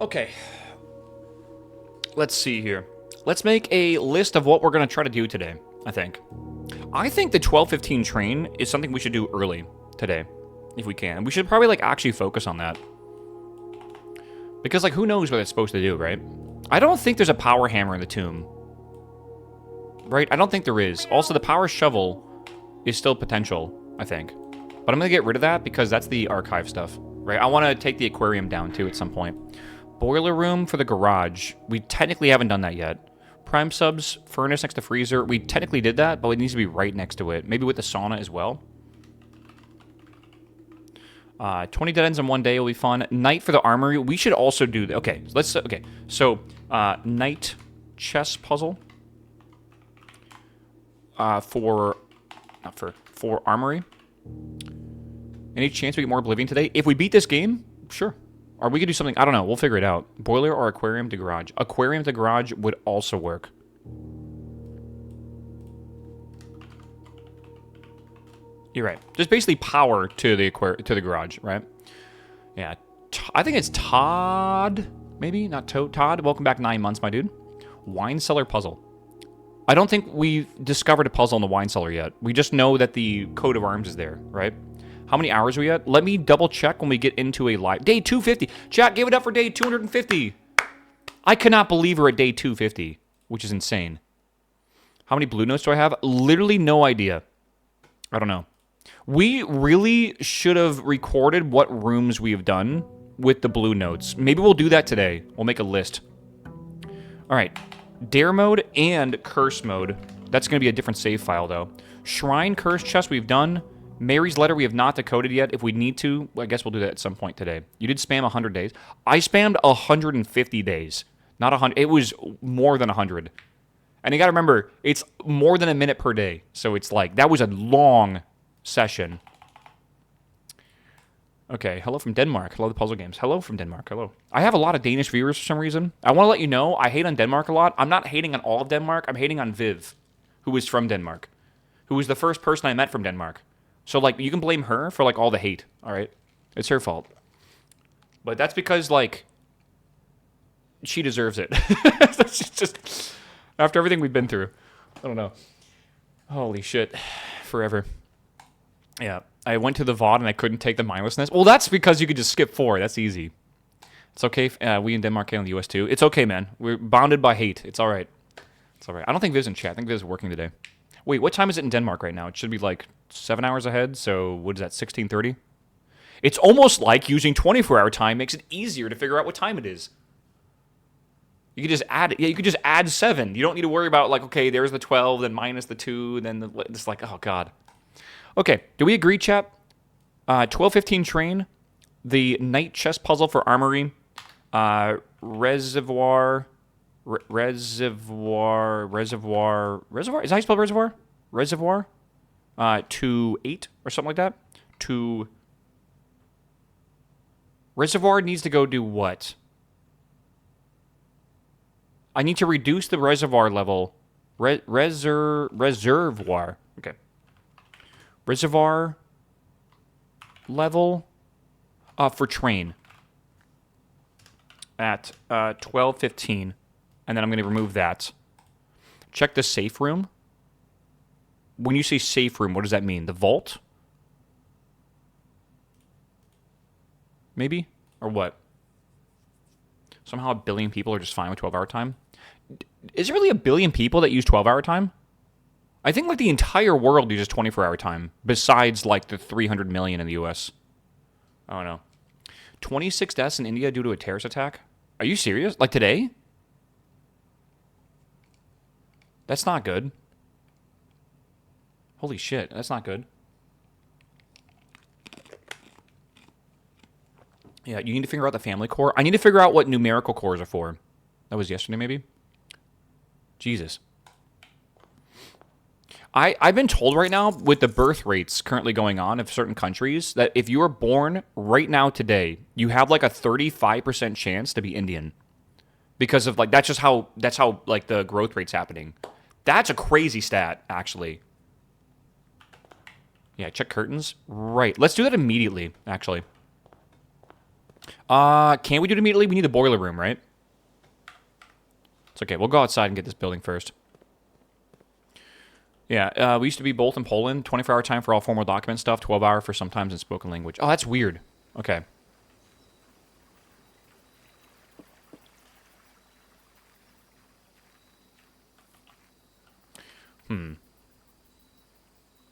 Okay. Let's see here. Let's make a list of what we're going to try to do today, I think. I think the 12:15 train is something we should do early today, if we can. We should probably, like, actually focus on that. Because, like, who knows what it's supposed to do, right? I don't think there's a power hammer in the tomb. Right? I don't think there is. Also, the power shovel is still potential, I think. But I'm going to get rid of that because that's the archive stuff, right? I want to take the aquarium down, too, at some point. Boiler room for the garage. We technically haven't done that yet. Prime subs, furnace next to freezer. We technically did that, but it needs to be right next to it. Maybe with the sauna as well. 20 dead ends in one day will be fun. Night for the armory. We should also do... Okay, let's... Okay, so... night chess puzzle. For armory. Any chance we get more Oblivion today? If we beat this game, sure. Or we could do something... I don't know. We'll figure it out. Boiler or aquarium to garage. Aquarium to garage would also work. You're right. Just basically power to the garage, right? Yeah. I think it's Todd. Maybe? Not Todd. Welcome back 9 months, my dude. Wine cellar puzzle. I don't think we've discovered a puzzle in the wine cellar yet. We just know that the coat of arms is there, right? How many hours are we at? Let me double check when we get into a live... Day 250. Chat, give it up for day 250. I cannot believe we're at day 250, which is insane. How many blue notes do I have? Literally no idea. I don't know. We really should have recorded what rooms we have done with the blue notes. Maybe we'll do that today. We'll make a list. All right. Dare mode and curse mode. That's going to be a different save file, though. Shrine curse chest we've done. Mary's letter we have not decoded yet. If we need to, I guess we'll do that at some point today. You did spam 100 days. I spammed 150 days. Not 100. It was more than 100. And you got to remember, it's more than a minute per day. So it's like, that was a long session. Okay, hello from Denmark. Hello, the puzzle games. Hello from Denmark. Hello. I have a lot of Danish viewers for some reason. I want to let you know, I hate on Denmark a lot. I'm not hating on all of Denmark. I'm hating on Viv, who is from Denmark, who was the first person I met from Denmark. So, like, you can blame her for, like, all the hate, all right? It's her fault. But that's because, like, she deserves it. That's just, after everything we've been through. I don't know. Holy shit. Forever. Yeah. I went to the VOD and I couldn't take the mindlessness. Well, that's because you could just skip 4. That's easy. It's okay. We in Denmark and the US too. It's okay, man. We're bounded by hate. It's all right. It's all right. I don't think Viv's in chat. I think Viv's working today. Wait, what time is it in Denmark right now? It should be like 7 hours ahead. So what is that, 16:30? It's almost like using 24-hour time makes it easier to figure out what time it is. You could just add it. Yeah, you could just add 7. You don't need to worry about, like, okay, there's the 12, then minus the 2, then it's like, oh, God. Okay, do we agree, chat? 12:15 train, the night chess puzzle for armory, reservoir, is that how you spell reservoir? Reservoir, to 8 or something like that. Reservoir needs to go do what? I need to reduce the reservoir level. Reservoir. Okay. Reservoir level for train at 12:15, and then I'm going to remove that. Check the safe room. When you say safe room, what does that mean? The vault? Maybe? Or what? Somehow 1 billion people are just fine with 12-hour time? Is there really 1 billion people that use 12-hour time? I think, like, the entire world uses 24-hour time, besides, like, the 300 million in the U.S. I don't know. 26 deaths in India due to a terrorist attack? Are you serious? Like, today? That's not good. Holy shit, that's not good. Yeah, you need to figure out the family core. I need to figure out what numerical cores are for. That was yesterday, maybe? Jesus. I've been told right now, with the birth rates currently going on of certain countries, that if you are born right now today, you have like a 35% chance to be Indian. Because of, like, that's how like the growth rate's happening. That's a crazy stat, actually. Yeah, check curtains. Right. Let's do that immediately, actually. Can we do it immediately? We need the boiler room, right? It's okay. We'll go outside and get this building first. Yeah, we used to be both in Poland. 24-hour time for all formal document stuff. 12-hour for sometimes in spoken language. Oh, that's weird. Okay.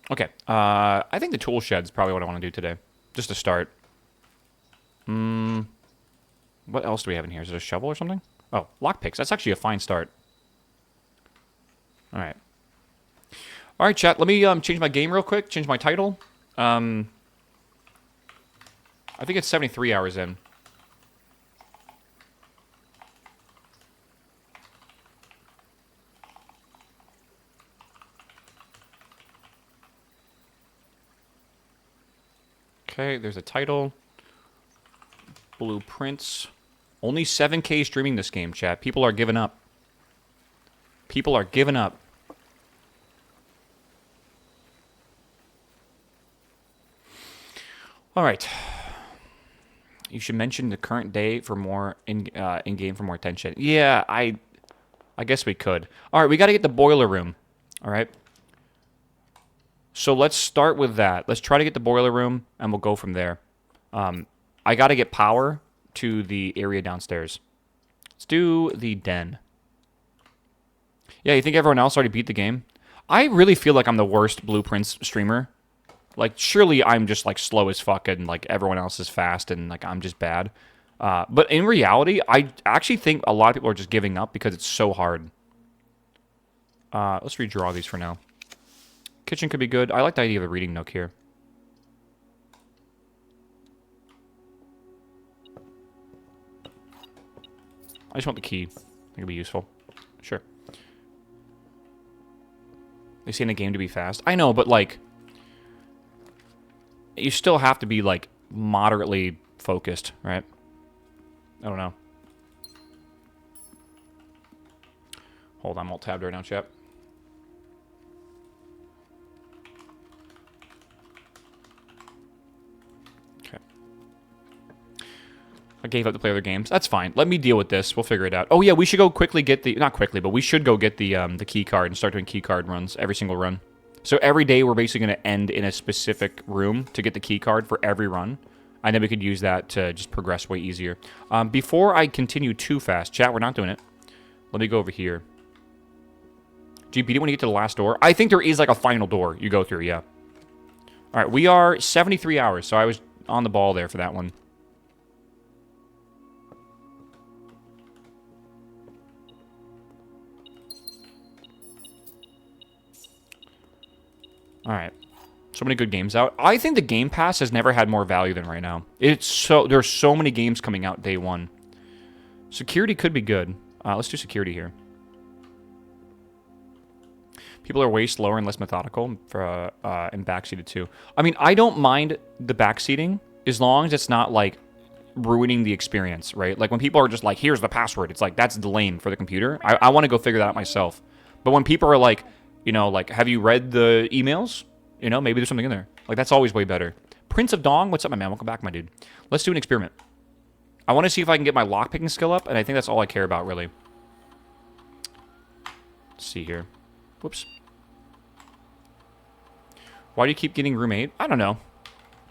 Okay. I think the tool shed's probably what I want to do today. Just to start. What else do we have in here? Is it a shovel or something? Oh, lockpicks. That's actually a fine start. All right. All right, chat. Let me change my game real quick. Change my title. I think it's 73 hours in. Okay, there's a title. Blueprints. Only 7K streaming this game, chat. People are giving up. People are giving up. All right. You should mention the current day for more in game for more attention. Yeah, I guess we could. All right, we got to get the boiler room. All right. So let's start with that. Let's try to get the boiler room, and we'll go from there. I got to get power to the area downstairs. Let's do the den. Yeah, you think everyone else already beat the game? I really feel like I'm the worst Blueprints streamer. Like, surely I'm just, like, slow as fuck and, like, everyone else is fast and, like, I'm just bad. But in reality, I actually think a lot of people are just giving up because it's so hard. Let's redraw these for now. Kitchen could be good. I like the idea of a reading nook here. I just want the key. I think it'd be useful. Sure. They say in a game to be fast. I know, but, like, you still have to be, like, moderately focused, right? I don't know. Hold on, I'm alt-tabbed right now, chat. Okay. I gave up to play other games. That's fine. Let me deal with this. We'll figure it out. Oh, yeah, we should go quickly get the... Not quickly, but we should go get the key card and start doing key card runs every single run. So every day we're basically going to end in a specific room to get the key card for every run. And then we could use that to just progress way easier. Before I continue too fast, chat, we're not doing it. Let me go over here. Do you beat it when you get to the last door? I think there is like a final door you go through, yeah. All right, we are 73 hours, so I was on the ball there for that one. All right. So many good games out. I think the Game Pass has never had more value than right now. There's so many games coming out day one. Security could be good. Let's do security here. People are way slower and less methodical for and backseated too. I mean, I don't mind the backseating as long as it's not like ruining the experience, right? Like when people are just like, "Here's the password," it's like that's lame for the computer. I want to go figure that out myself. But when people are like, you know, like, have you read the emails? You know, maybe there's something in there. Like, that's always way better. Prince of Dong, what's up, my man? Welcome back, my dude. Let's do an experiment. I want to see if I can get my lockpicking skill up, and I think that's all I care about, really. Let's see here. Whoops. Why do you keep getting room 8? I don't know.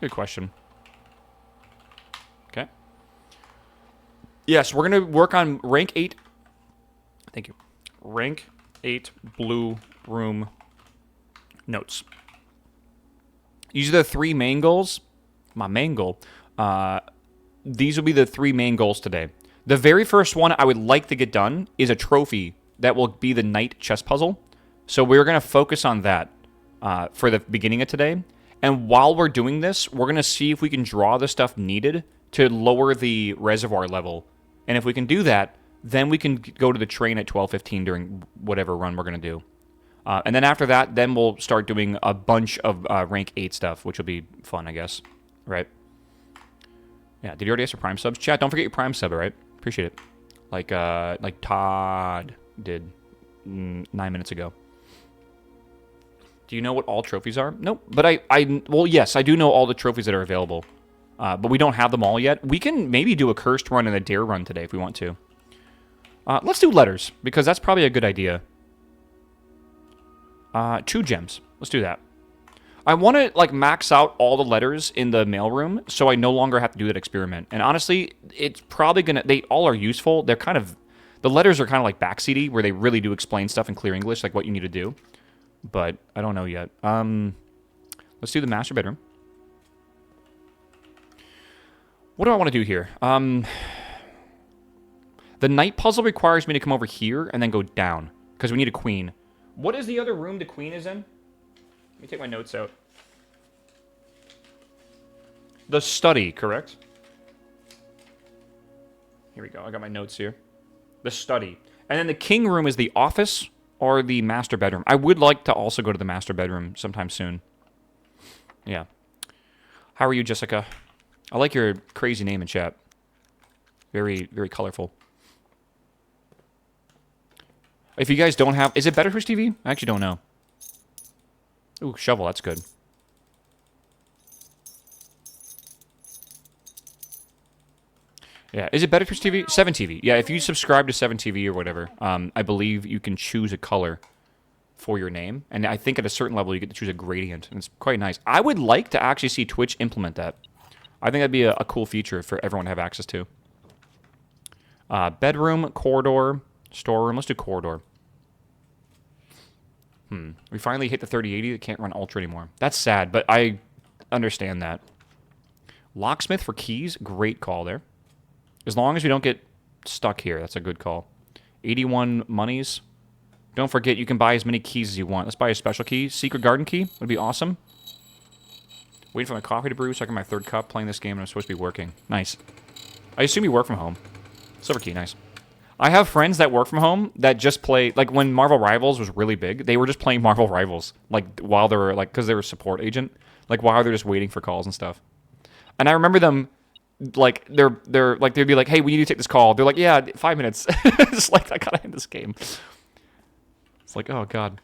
Good question. Okay. Yes, we're going to work on rank 8. Thank you. Rank 8 blue room notes. These are the 3 main goals. My main goal. These will be the 3 main goals today. The very first one I would like to get done is a trophy that will be the night chess puzzle. So we're going to focus on that for the beginning of today. And while we're doing this, we're going to see if we can draw the stuff needed to lower the reservoir level. And if we can do that, then we can go to the train at 12:15 during whatever run we're going to do. And then after that, then we'll start doing a bunch of rank 8 stuff, which will be fun, I guess. Right? Yeah, did you already ask for Prime subs? Chat, don't forget your Prime sub, all right? Appreciate it. Like Todd did 9 minutes ago. Do you know what all trophies are? Nope. But well, yes, I do know all the trophies that are available. But we don't have them all yet. We can maybe do a cursed run and a dare run today if we want to. Let's do letters, because that's probably a good idea. 2 gems. Let's do that. I want to, like, max out all the letters in the mailroom so I no longer have to do that experiment. And honestly, it's probably going to... They all are useful. They're kind of... The letters are kind of like backseaty, where they really do explain stuff in clear English, like what you need to do. But I don't know yet. Let's do the master bedroom. What do I want to do here? The night puzzle requires me to come over here and then go down, because we need a queen. What is the other room the queen is in? Let me take my notes out. The study, correct? Here we go. I got my notes here. The study. And then the king room is the office or the master bedroom. I would like to also go to the master bedroom sometime soon. Yeah. How are you, Jessica? I like your crazy name in chat. Very, very colorful. If you guys don't have... Is it better Twitch TV? I actually don't know. Ooh, shovel. That's good. Yeah, is it better Twitch TV? 7TV. Yeah, if you subscribe to 7TV or whatever, I believe you can choose a color for your name. And I think at a certain level, you get to choose a gradient. And it's quite nice. I would like to actually see Twitch implement that. I think that'd be a cool feature for everyone to have access to. Bedroom, corridor, storeroom. Let's do corridor. We finally hit the 3080. It can't run Ultra anymore. That's sad, but I understand that. Locksmith for keys. Great call there. As long as we don't get stuck here, that's a good call. 81 monies. Don't forget, you can buy as many keys as you want. Let's buy a special key. Secret garden key would be awesome. Waiting for my coffee to brew so I can my 3rd cup. Playing this game and I'm supposed to be working. Nice. I assume you work from home. Silver key, nice. I have friends that work from home that just play... Like, when Marvel Rivals was really big, they were just playing Marvel Rivals. Like, while they were... Like, because they were a support agent. Like, while they're just waiting for calls and stuff. And I remember them... Like, they're like, they'd be like, hey, we need to take this call. They're like, yeah, 5 minutes. It's like, I gotta end this game. It's like, oh, God.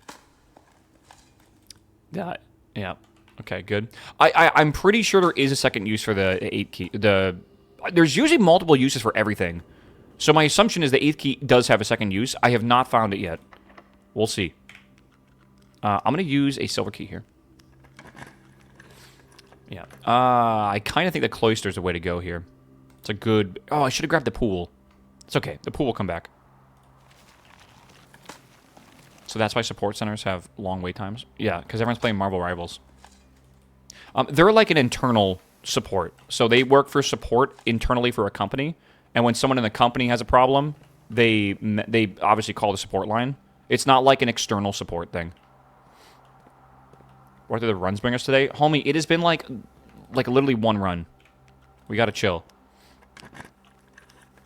Yeah. Okay, good. I'm pretty sure there is a second use for the 8 key. There's usually multiple uses for everything. So my assumption is the 8th key does have a second use. I have not found it yet. We'll see. I'm going to use a silver key here. Yeah. I kind of think the cloister is the way to go here. It's a good... Oh, I should have grabbed the pool. It's okay. The pool will come back. So that's why support centers have long wait times. Yeah, because everyone's playing Marvel Rivals. They're like an internal support. So they work for support internally for a company. And when someone in the company has a problem, they obviously call the support line. It's not like an external support thing. What did the runs bring us today? Homie, it has been like literally 1 run. We gotta chill.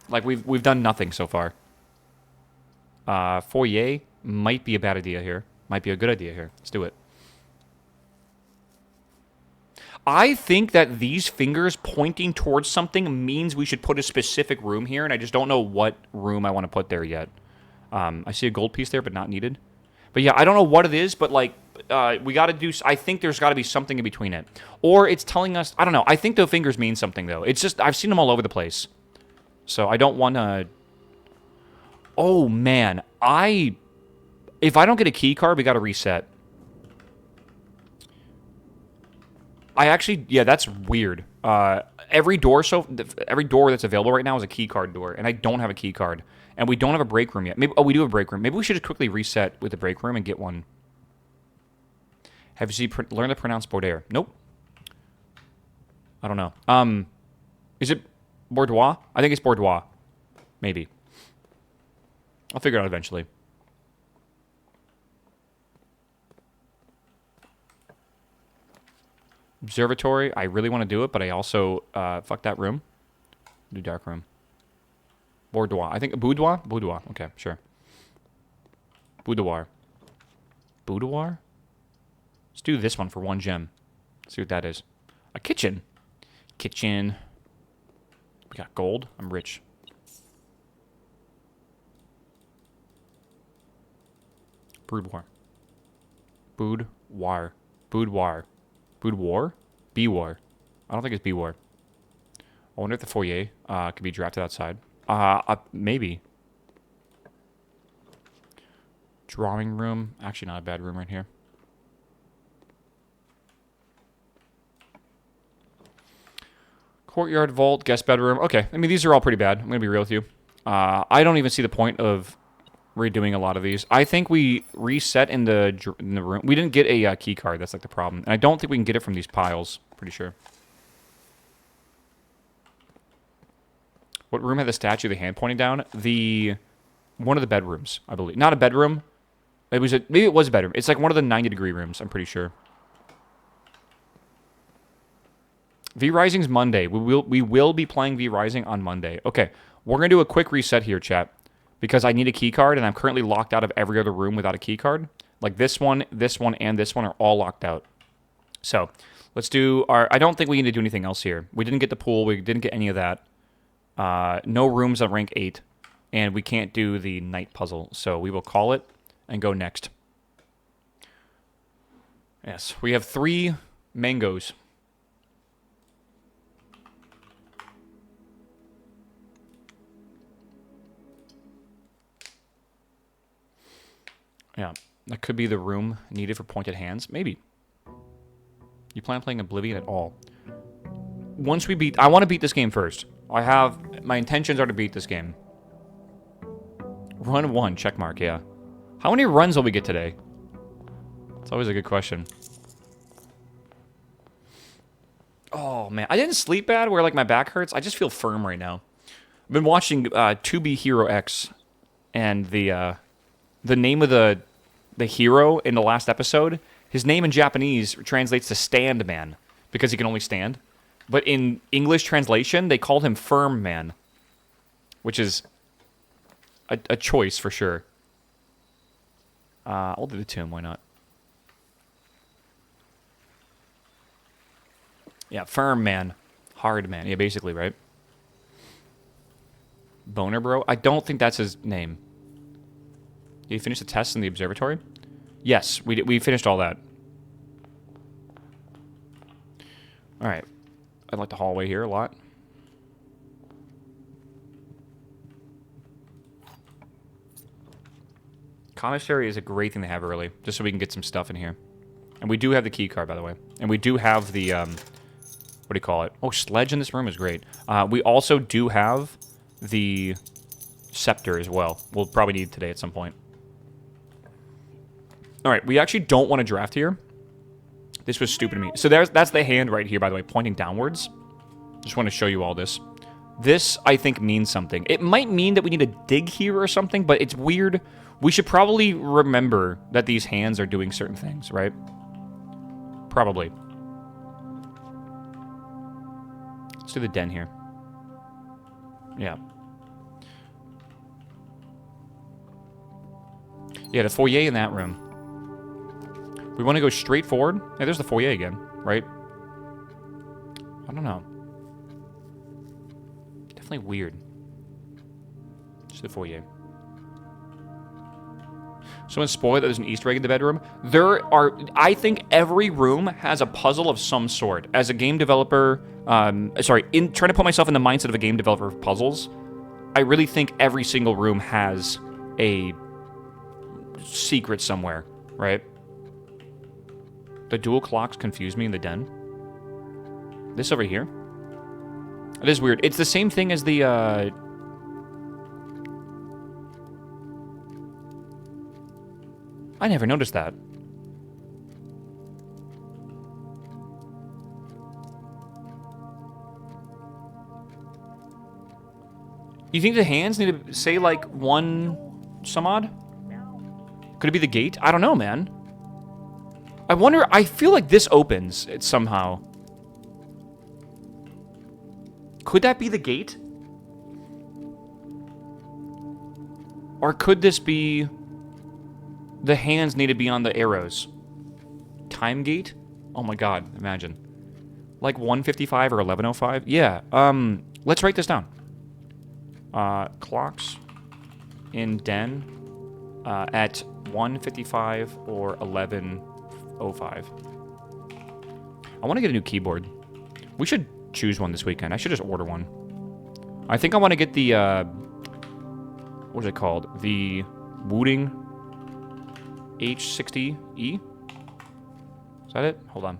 Like, we've done nothing so far. Foyer might be a bad idea here. Might be a good idea here. Let's do it. I think that these fingers pointing towards something means we should put a specific room here, and I just don't know what room I want to put there yet. I see a gold piece there, but not needed. But yeah, I don't know what it is, but like, we got to do... I think there's got to be something in between it. Or it's telling us... I don't know. I think the fingers mean something, though. It's just... I've seen them all over the place. So I don't want to... Oh, man. If I don't get a key card, we got to reset. I actually... Yeah, that's weird. Every door that's available right now is a key card door, and I don't have a key card. And we don't have a break room yet. Maybe, oh, we do have a break room. Maybe we should just quickly reset with the break room and get one. Have you learned to pronounce Bordeaux? Nope. I don't know. Is it Bordeaux? I think it's Bordeaux. Maybe. I'll figure it out eventually. Observatory. I really want to do it, but I also... fuck that room. Do dark room. Boudoir. I think... Boudoir? Boudoir. Okay, sure. Boudoir. Boudoir? Let's do this one for 1 gem. See what that is. A kitchen. Kitchen. We got gold. I'm rich. Boudoir. Boudoir. Boudoir. Boudoir? Bewar. I don't think it's Bewar. I wonder if the foyer could be drafted outside. Maybe. Drawing room. Actually, not a bad room right here. Courtyard, vault, guest bedroom. Okay, I mean, these are all pretty bad. I'm going to be real with you. I don't even see the point of redoing a lot of these. I think we reset in the room. We didn't get a key card. That's like the problem. And I don't think we can get it from these piles. Pretty sure. What room had the statue of the hand pointing down? One of the bedrooms, I believe. Not a bedroom. Maybe it was a bedroom. It's like one of the 90-degree rooms, I'm pretty sure. V-Rising's Monday. We will be playing V-Rising on Monday. Okay, we're going to do a quick reset here, chat, because I need a key card, and I'm currently locked out of every other room without a key card. Like this one, and this one are all locked out. So, let's do our... I don't think we need to do anything else here. We didn't get the pool. We didn't get any of that. No rooms on rank 8, and we can't do the night puzzle. So, we will call it and go next. Yes, we have 3 mangoes. Yeah, that could be the room needed for pointed hands. Maybe. You plan on playing Oblivion at all? Once we beat... I want to beat this game first. My intentions are to beat this game. Run 1, check mark, yeah. How many runs will we get today? It's always a good question. Oh, man. I didn't sleep bad where, like, my back hurts. I just feel firm right now. I've been watching 2B Hero X, and the name of the hero in the last episode, his name in Japanese translates to Stand Man, because he can only stand. But in English translation, they called him Firm Man, which is a choice for sure. I'll do the tomb, why not? Yeah, Firm Man. Hard Man. Yeah, basically, right? Boner Bro? I don't think that's his name. Did you finish the tests in the observatory? Yes, we finished all that. Alright. I like the hallway here a lot. Commissary is a great thing to have early, just so we can get some stuff in here. And we do have the key card, by the way. And we do have the, what do you call it? Oh, sledge in this room is great. We also do have the scepter as well. We'll probably need it today at some point. Alright, we actually don't want to draft here. This was stupid of me. So that's the hand right here, by the way, pointing downwards. Just want to show you all this. This, I think, means something. It might mean that we need to dig here or something, but it's weird. We should probably remember that these hands are doing certain things, right? Probably. Let's do the den here. Yeah. Yeah, the foyer in that room. We want to go straight forward. Hey, there's the foyer again, right? I don't know. Definitely weird. Just the foyer. Someone spoiled that there's an Easter egg in the bedroom. I think every room has a puzzle of some sort. As a game developer, trying to put myself in the mindset of a game developer of puzzles, I really think every single room has a secret somewhere, right? The dual clocks confuse me in the den. This over here? It is weird. It's the same thing as the, I never noticed that. You think the hands need to say, like, one some odd? Could it be the gate? I don't know, man. I wonder, I feel like this opens it somehow. Could that be the gate? Or could this be... the hands need to be on the arrows? Time gate? Oh my god, imagine. Like 1:55 or 11:05? Yeah, let's write this down. Clocks in den at 1:55 or 11:05. I want to get a new keyboard. We should choose one this weekend. I should just order one. I think I want to get the, what is it called? The Wooting H60E? Is that it? Hold on.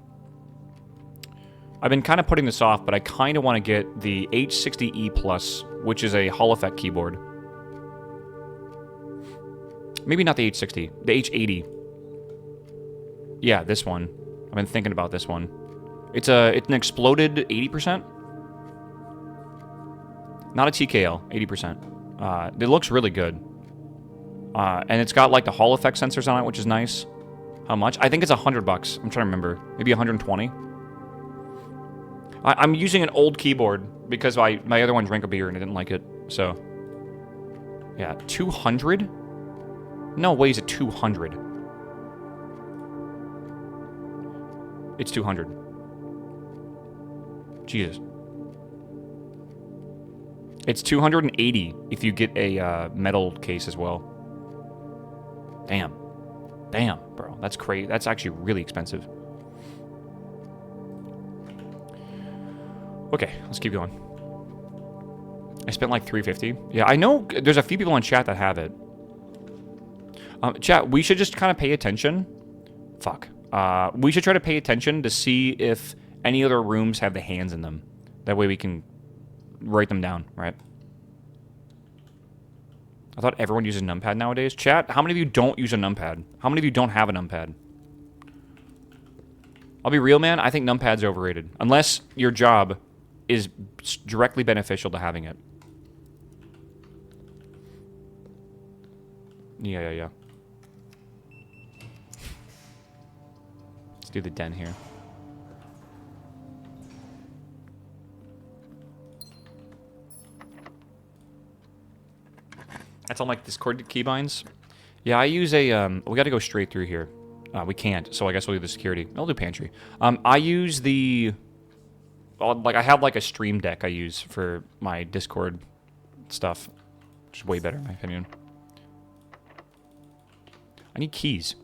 I've been kind of putting this off, but I kind of want to get the H60E Plus, which is a Hall effect keyboard. Maybe not the H60, the H80. Yeah, this one. I've been thinking about this one. It's an exploded 80%. Not a TKL, 80%. It looks really good. And it's got like the Hall effect sensors on it, which is nice. How much? I think it's $100. I'm trying to remember. Maybe 120. I'm using an old keyboard because my other one drank a beer and I didn't like it. So, yeah, 200? No way is it 200. It's 200. Jesus. It's 280 if you get a metal case as well. Damn. Damn, bro. That's crazy. That's actually really expensive. Okay, let's keep going. I spent like $350. Yeah, I know there's a few people in chat that have it. Chat, we should just kind of pay attention. Fuck. We should try to pay attention to see if any other rooms have the hands in them. That way we can write them down, right? I thought everyone uses a numpad nowadays. Chat, how many of you don't use a numpad? How many of you don't have a numpad? I'll be real, man. I think numpad's overrated. Unless your job is directly beneficial to having it. Yeah. Let's do the den here. That's on like Discord keybinds. Yeah, I use a, we gotta go straight through here. We can't, so I guess we'll do the security. I'll do pantry. I use the, like I have like a stream deck I use for my Discord stuff. Which is way better in my opinion. I need keys.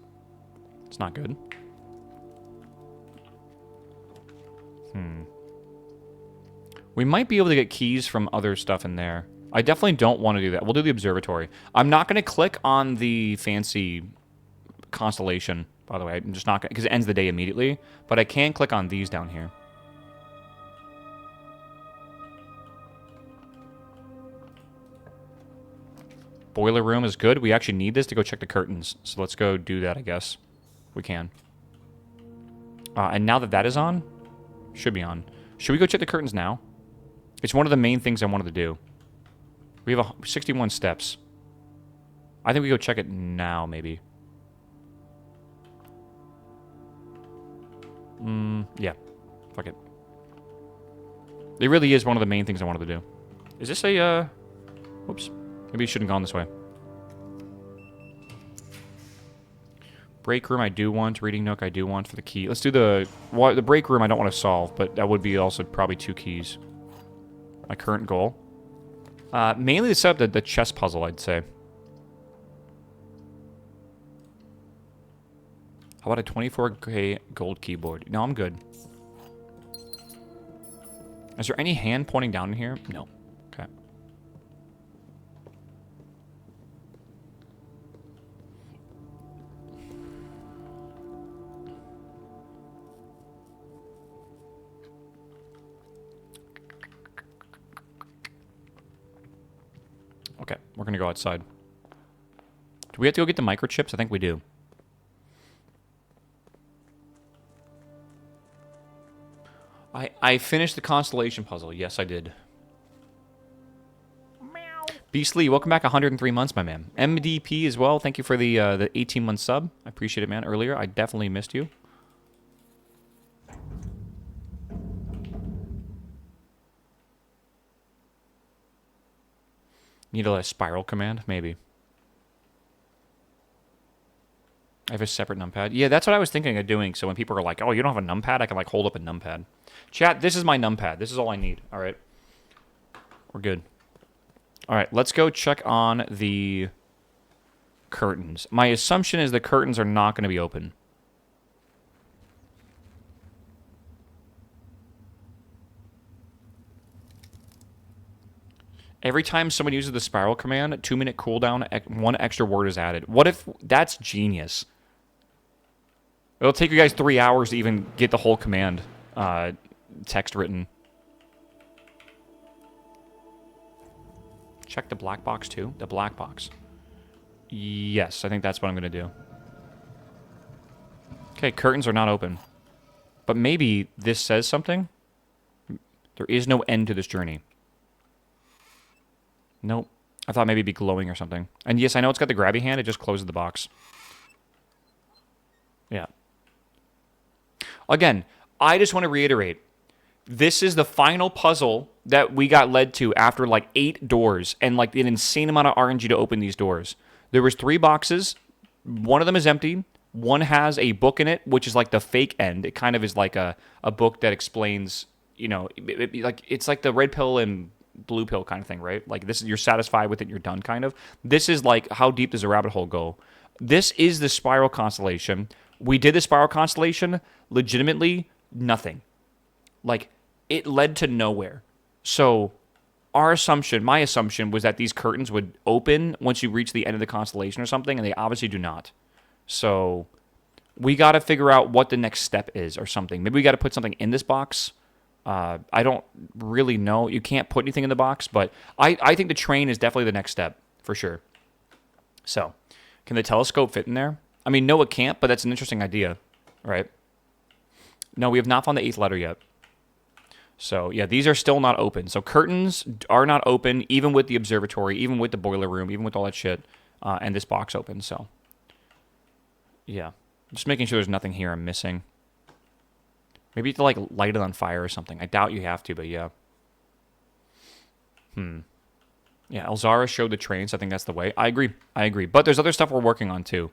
It's not good. We might be able to get keys from other stuff in there. I definitely don't want to do that. We'll do the observatory. I'm not going to click on the fancy constellation, by the way. I'm just not going to, because it ends the day immediately. But I can click on these down here. Boiler room is good. We actually need this to go check the curtains. So let's go do that, I guess. We can. And now that that is on, should be on. Should we go check the curtains now? It's one of the main things I wanted to do. We have 61 steps. I think we go check it now, maybe. Yeah. Fuck it. It really is one of the main things I wanted to do. Is this a, whoops. Maybe you shouldn't have gone this way. Break room I do want. Reading nook I do want for the key. Let's do the break room I don't want to solve, but that would be also probably 2 keys. My current goal. Mainly to set up the chess puzzle, I'd say. How about a 24K gold keyboard? No, I'm good. Is there any hand pointing down in here? No. Okay. Okay, we're gonna go outside. Do we have to go get the microchips? I think we do. I finished the constellation puzzle. Yes, I did. Meow. Beastly, welcome back 103 months, my man. MDP as well. Thank you for the 18-month sub. I appreciate it, man. Earlier, I definitely missed you. Need a spiral command? Maybe. I have a separate numpad. Yeah, that's what I was thinking of doing. So when people are like, oh, you don't have a numpad? I can like hold up a numpad. Chat, this is my numpad. This is all I need. All right. We're good. All right, let's go check on the curtains. My assumption is the curtains are not going to be open. Every time someone uses the spiral command, a 2-minute cooldown, one extra word is added. What if that's genius? It'll take you guys 3 hours to even get the whole command text written. Check the black box too. The black box. Yes, I think that's what I'm going to do. Okay, curtains are not open. But maybe this says something? There is no end to this journey. Nope. I thought maybe it'd be glowing or something. And yes, I know it's got the grabby hand. It just closes the box. Yeah. Again, I just want to reiterate. This is the final puzzle that we got led to after like 8 doors and like an insane amount of RNG to open these doors. There was 3 boxes. One of them is empty. One has a book in it, which is like the fake end. It kind of is like a book that explains, you know, it's like the red pill and blue pill kind of thing, right? Like this is, you're satisfied with it, you're done kind of. This is like, how deep does a rabbit hole go? This is the spiral constellation. We did the spiral constellation, legitimately nothing. Like, it led to nowhere. So our assumption, my assumption, was that these curtains would open once you reach the end of the constellation or something, and they obviously do not. So we got to figure out what the next step is or something. Maybe we got to put something in this box. I don't really know. You can't put anything in the box, but I think the train is definitely the next step, for sure. So, can the telescope fit in there? I mean, no, it can't, but that's an interesting idea, right? No, we have not found the 8th letter yet. So, yeah, these are still not open. So, curtains are not open, even with the observatory, even with the boiler room, even with all that shit, and this box open, so. Yeah. Just making sure there's nothing here I'm missing. Maybe you have to, like, light it on fire or something. I doubt you have to, but yeah. Yeah, Elzara showed the trains. I think that's the way. I agree. But there's other stuff we're working on, too.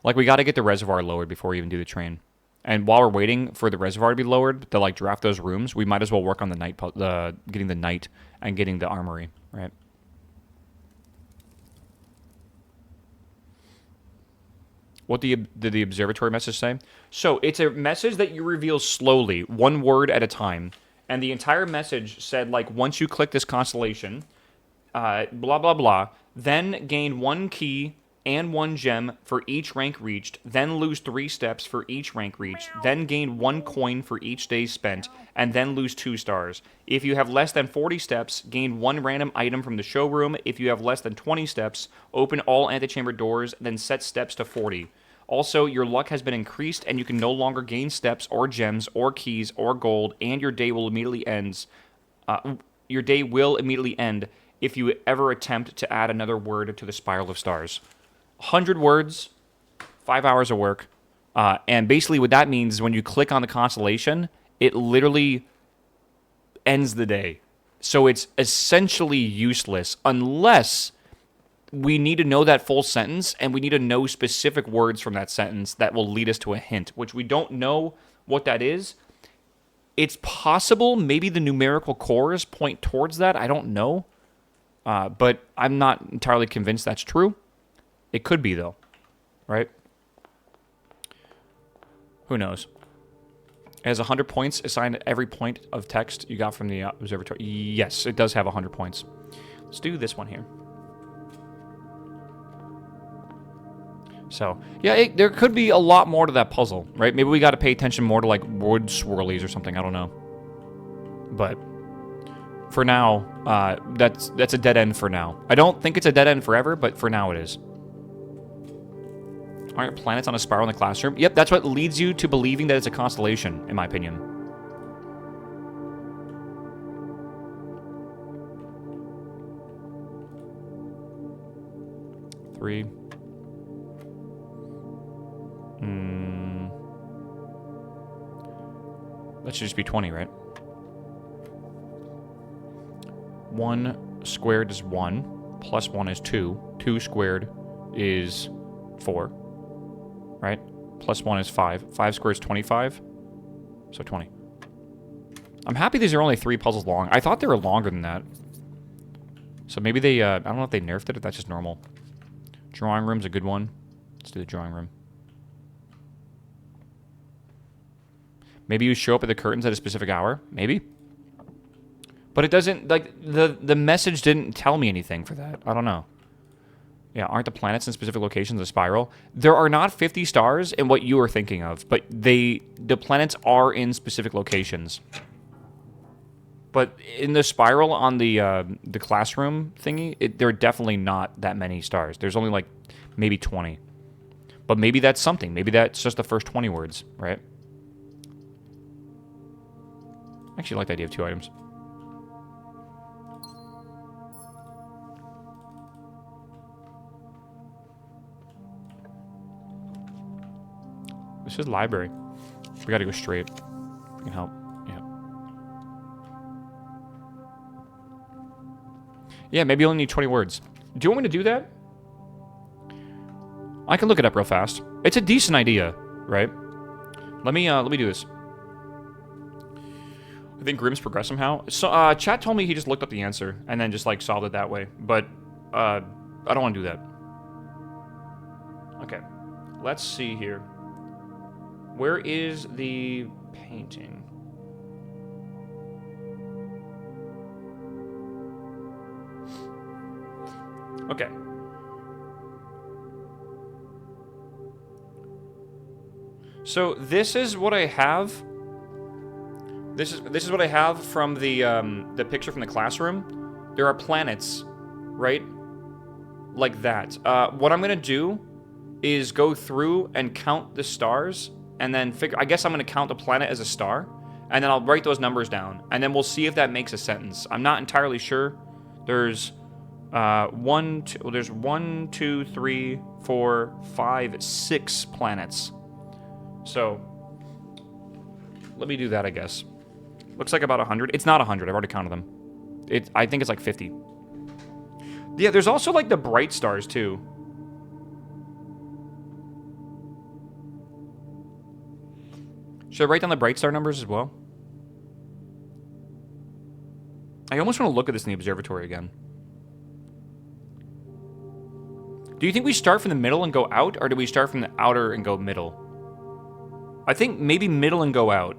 Like, we got to get the reservoir lowered before we even do the train. And while we're waiting for the reservoir to be lowered, to, like, draft those rooms, we might as well work on the night, getting the night and getting the armory, right? What did the observatory message say? So it's a message that you reveal slowly, one word at a time. And the entire message said, like, once you click this constellation, blah, blah, blah, then gain 1 key and 1 gem for each rank reached, then lose 3 steps for each rank reached, then gain 1 coin for each day spent, and then lose 2 stars. If you have less than 40 steps, gain 1 random item from the showroom. If you have less than 20 steps, open all antechamber doors, then set steps to 40. Also, your luck has been increased, and you can no longer gain steps or gems or keys or gold, and your day will immediately end. If you ever attempt to add another word to the Spiral of Stars. 100 words, 5 hours of work. And basically what that means is when you click on the constellation, it literally ends the day. So it's essentially useless unless we need to know that full sentence and we need to know specific words from that sentence that will lead us to a hint, which we don't know what that is. It's possible maybe the numerical cores point towards that. I don't know. But I'm not entirely convinced that's true. It could be, though. Right? Who knows? It has 100 points assigned to every point of text you got from the observatory. Yes, it does have 100 points. Let's do this one here. So, yeah, there could be a lot more to that puzzle, right? Maybe we got to pay attention more to, like, wood swirlies or something. I don't know. But for now, that's a dead end for now. I don't think it's a dead end forever, but for now it is. Aren't planets on a spiral in the classroom? Yep, that's what leads you to believing that it's a constellation, in my opinion. Three. That should just be 20, right? 1 squared is 1, plus 1 is 2. 2 squared is 4, right? Plus 1 is 5. 5 squared is 25, so 20. I'm happy these are only 3 puzzles long. I thought they were longer than that. So maybe they, I don't know if they nerfed it, if that's just normal. Drawing room's a good one. Let's do the drawing room. Maybe you show up at the curtains at a specific hour. Maybe. But it doesn't, like, the message didn't tell me anything for that. I don't know. Yeah, aren't the planets in specific locations a spiral? There are not 50 stars in what you are thinking of, but the planets are in specific locations. But in the spiral on the classroom thingy, there are definitely not that many stars. There's only like maybe 20. But maybe that's something. Maybe that's just the first 20 words, right? I actually like the idea of 2 items. This is library. We gotta go straight. We can help. Yeah. Yeah, maybe you only need 20 words. Do you want me to do that? I can look it up real fast. It's a decent idea, right? Let me do this. I think Grimm's progress somehow. So, chat told me he just looked up the answer and then just like solved it that way. But I don't want to do that. Okay, let's see here. Where is the painting? Okay. So this is what I have. This is what I have from the picture from the classroom. There are planets, right? Like that. What I'm gonna do is go through and count the stars, and then figure. I guess I'm gonna count the planet as a star, and then I'll write those numbers down, and then we'll see if that makes a sentence. I'm not entirely sure. There's there's 1, 2, 3, 4, 5, 6 planets. So let me do that, I guess. Looks like about 100. It's not 100. I've already counted them. I think it's like 50. Yeah, there's also like the bright stars too. Should I write down the bright star numbers as well? I almost want to look at this in the observatory again. Do you think we start from the middle and go out, or do we start from the outer and go middle? I think maybe middle and go out.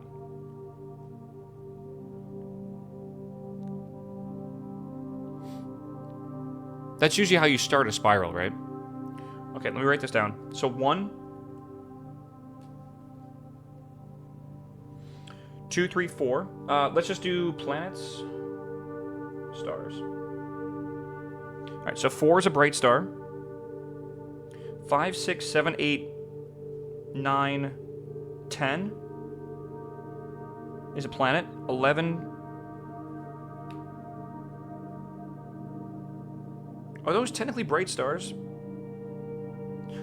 That's usually how you start a spiral, right? Okay, let me write this down. So 1, 2, 3, 4. Let's just do planets, stars. All right, so 4 is a bright star. 5, 6, 7, 8, 9, 10 is a planet. 11. Are those technically bright stars?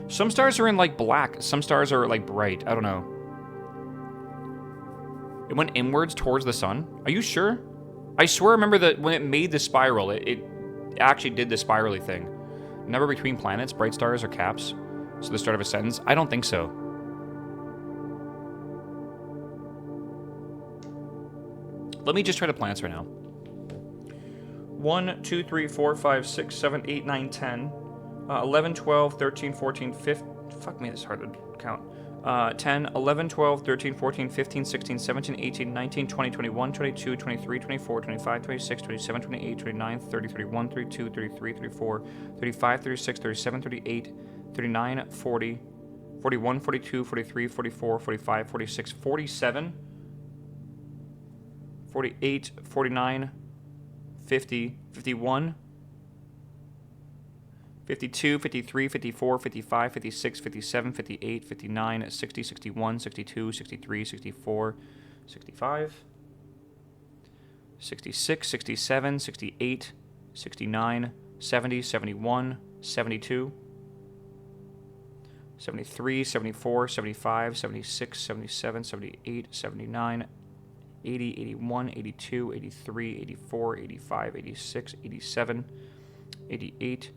Some stars are in like black. Some stars are like bright. I don't know. It went inwards towards the sun. Are you sure? I swear I remember that when it made the spiral, it actually did the spirally thing. Number between planets, bright stars, or caps. So the start of a sentence? I don't think so. Let me just try the planets right now. 1, 2, 3, 4, 5, 6, 7, 8, 9, 10. 11, 12, 13, 14, 15. Fuck me, this is hard to count. 10, 11, 12, 13, 14, 15, 16, 17, 18, 19, 20, 21, 22, 23, 24, 25, 26, 27, 28, 29, 30, 31, 32, 33, 34, 35, 36, 37, 38, 39, 40, 41, 42, 43, 44, 45, 46, 47, 48, 49, 50, 51, 52, 53, 54, 55, 56, 57, 58, 59, 60, 61, 62, 63, 64, 65, 66, 67, 68, 69, 70, 71, 72, 73, 74, 75, 76, 77, 78, 79, 80, 81, 82, 83, 84, 85, 86, 87, 88,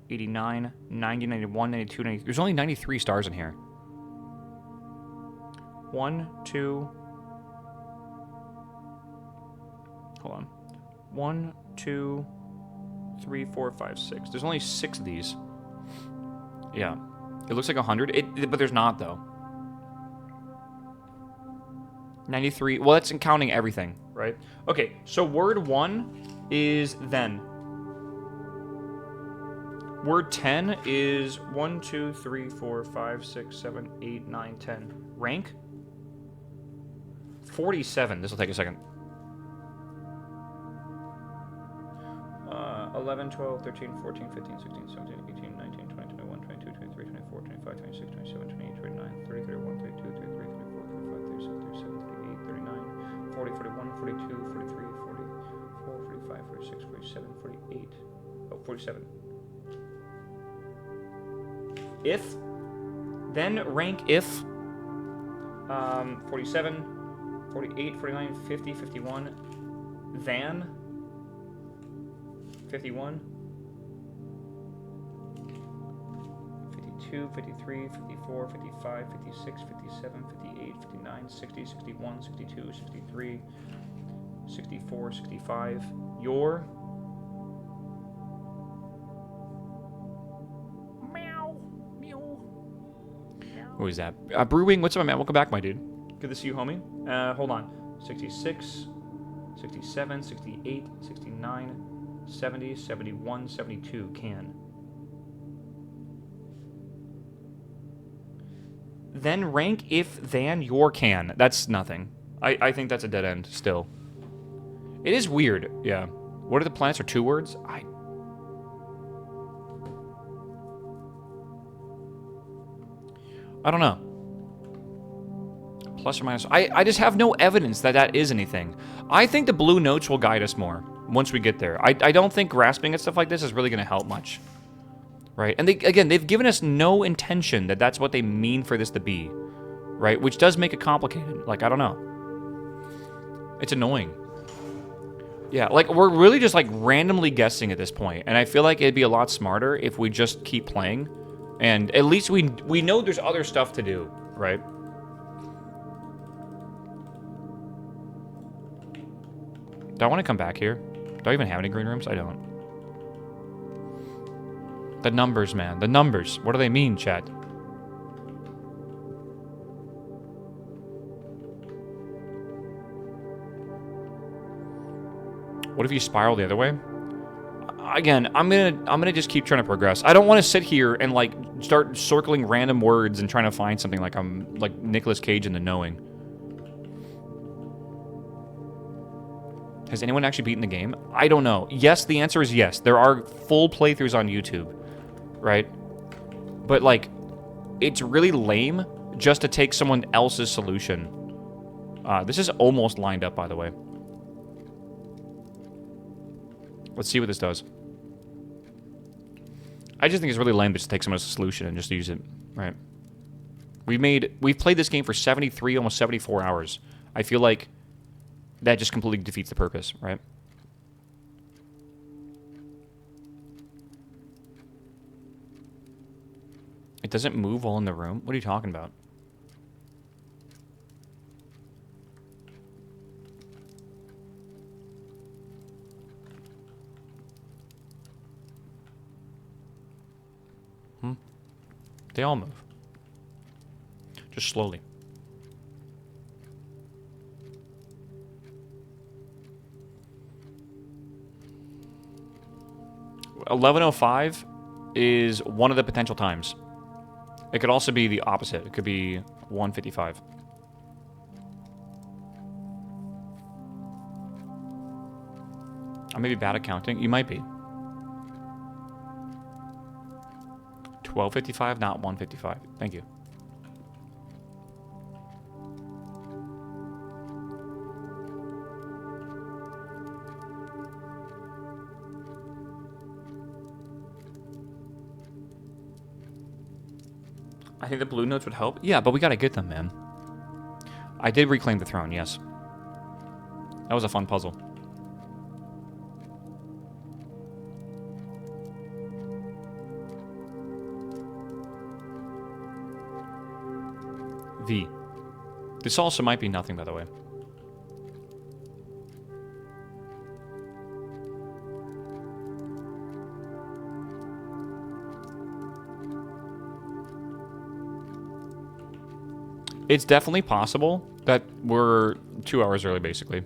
89, 90, 91, 92, 93. There's only 93 stars in here. 1, 2. Hold on. 1, 2, 3, 4, 5, 6. There's only 6 of these. Yeah. It looks like 100, but there's not, though. 93. Well, that's counting everything, right? Okay, so word 1 is then. Word 10 is 1, 2, 3, 4, 5, 6, 7, 8, 9, 10. Rank? 47. This will take a second. 11, 12, 13, 14, 15, 16, 17, 18, 19, 20, 21, 22, 23, 24, 25, 26, 27, 28, 29, 30, 31, 32, 33, 34, 35, 36, 37, 38, 39, 40, 41, 42, 43, 44, 45, 46, 47, 48. Oh, 47. If, then rank if, 47, 48, 49, 50, 51, than, 51, 52, 53, 54, 55, 56, 57, 58, 59, 60, 61, 62, 63, 64, 65. Your meow, meow. Who is that? Brewing, what's up, man? Welcome back, my dude. Good to see you, homie. Hold on. 66, 67, 68, 69, 70, 71, 72, can. Then rank if than your can. That's nothing. I think that's a dead end still. It is weird, yeah. What are the planets are 2 words? I don't know. Plus or minus. I just have no evidence that that is anything. I think the blue notes will guide us more once we get there. I don't think grasping at stuff like this is really going to help much. Right? And they've given us no intention that that's what they mean for this to be. Right? Which does make it complicated. Like, I don't know. It's annoying. Yeah, like, we're really just, like, randomly guessing at this point. And I feel like it'd be a lot smarter if we just keep playing. And at least we know there's other stuff to do. Right? Do I want to come back here? Do I even have any green rooms? I don't. The numbers, man. The numbers. What do they mean, chat? What if you spiral the other way? Again, I'm gonna just keep trying to progress. I don't want to sit here and like start circling random words and trying to find something like I'm like Nicolas Cage in The Knowing. Has anyone actually beaten the game? I don't know. Yes, the answer is yes. There are full playthroughs on YouTube, right? But, like, it's really lame just to take someone else's solution. This is almost lined up, by the way. Let's see what this does. I just think it's really lame to just take someone else's solution and just use it, right? We've played this game for 73, almost 74 hours. I feel like that just completely defeats the purpose, right? It doesn't move while in the room? What are you talking about? They all move. Just slowly. $11:05 is one of the potential times. It could also be the opposite. It could be 1:55. I may be bad at counting. You might be. 12:55, not 1:55. Thank you. I think the blue notes would help. Yeah, but we gotta get them, man. I did reclaim the throne, yes. That was a fun puzzle. V. This also might be nothing, by the way. It's definitely possible, That we're 2 hours early, basically.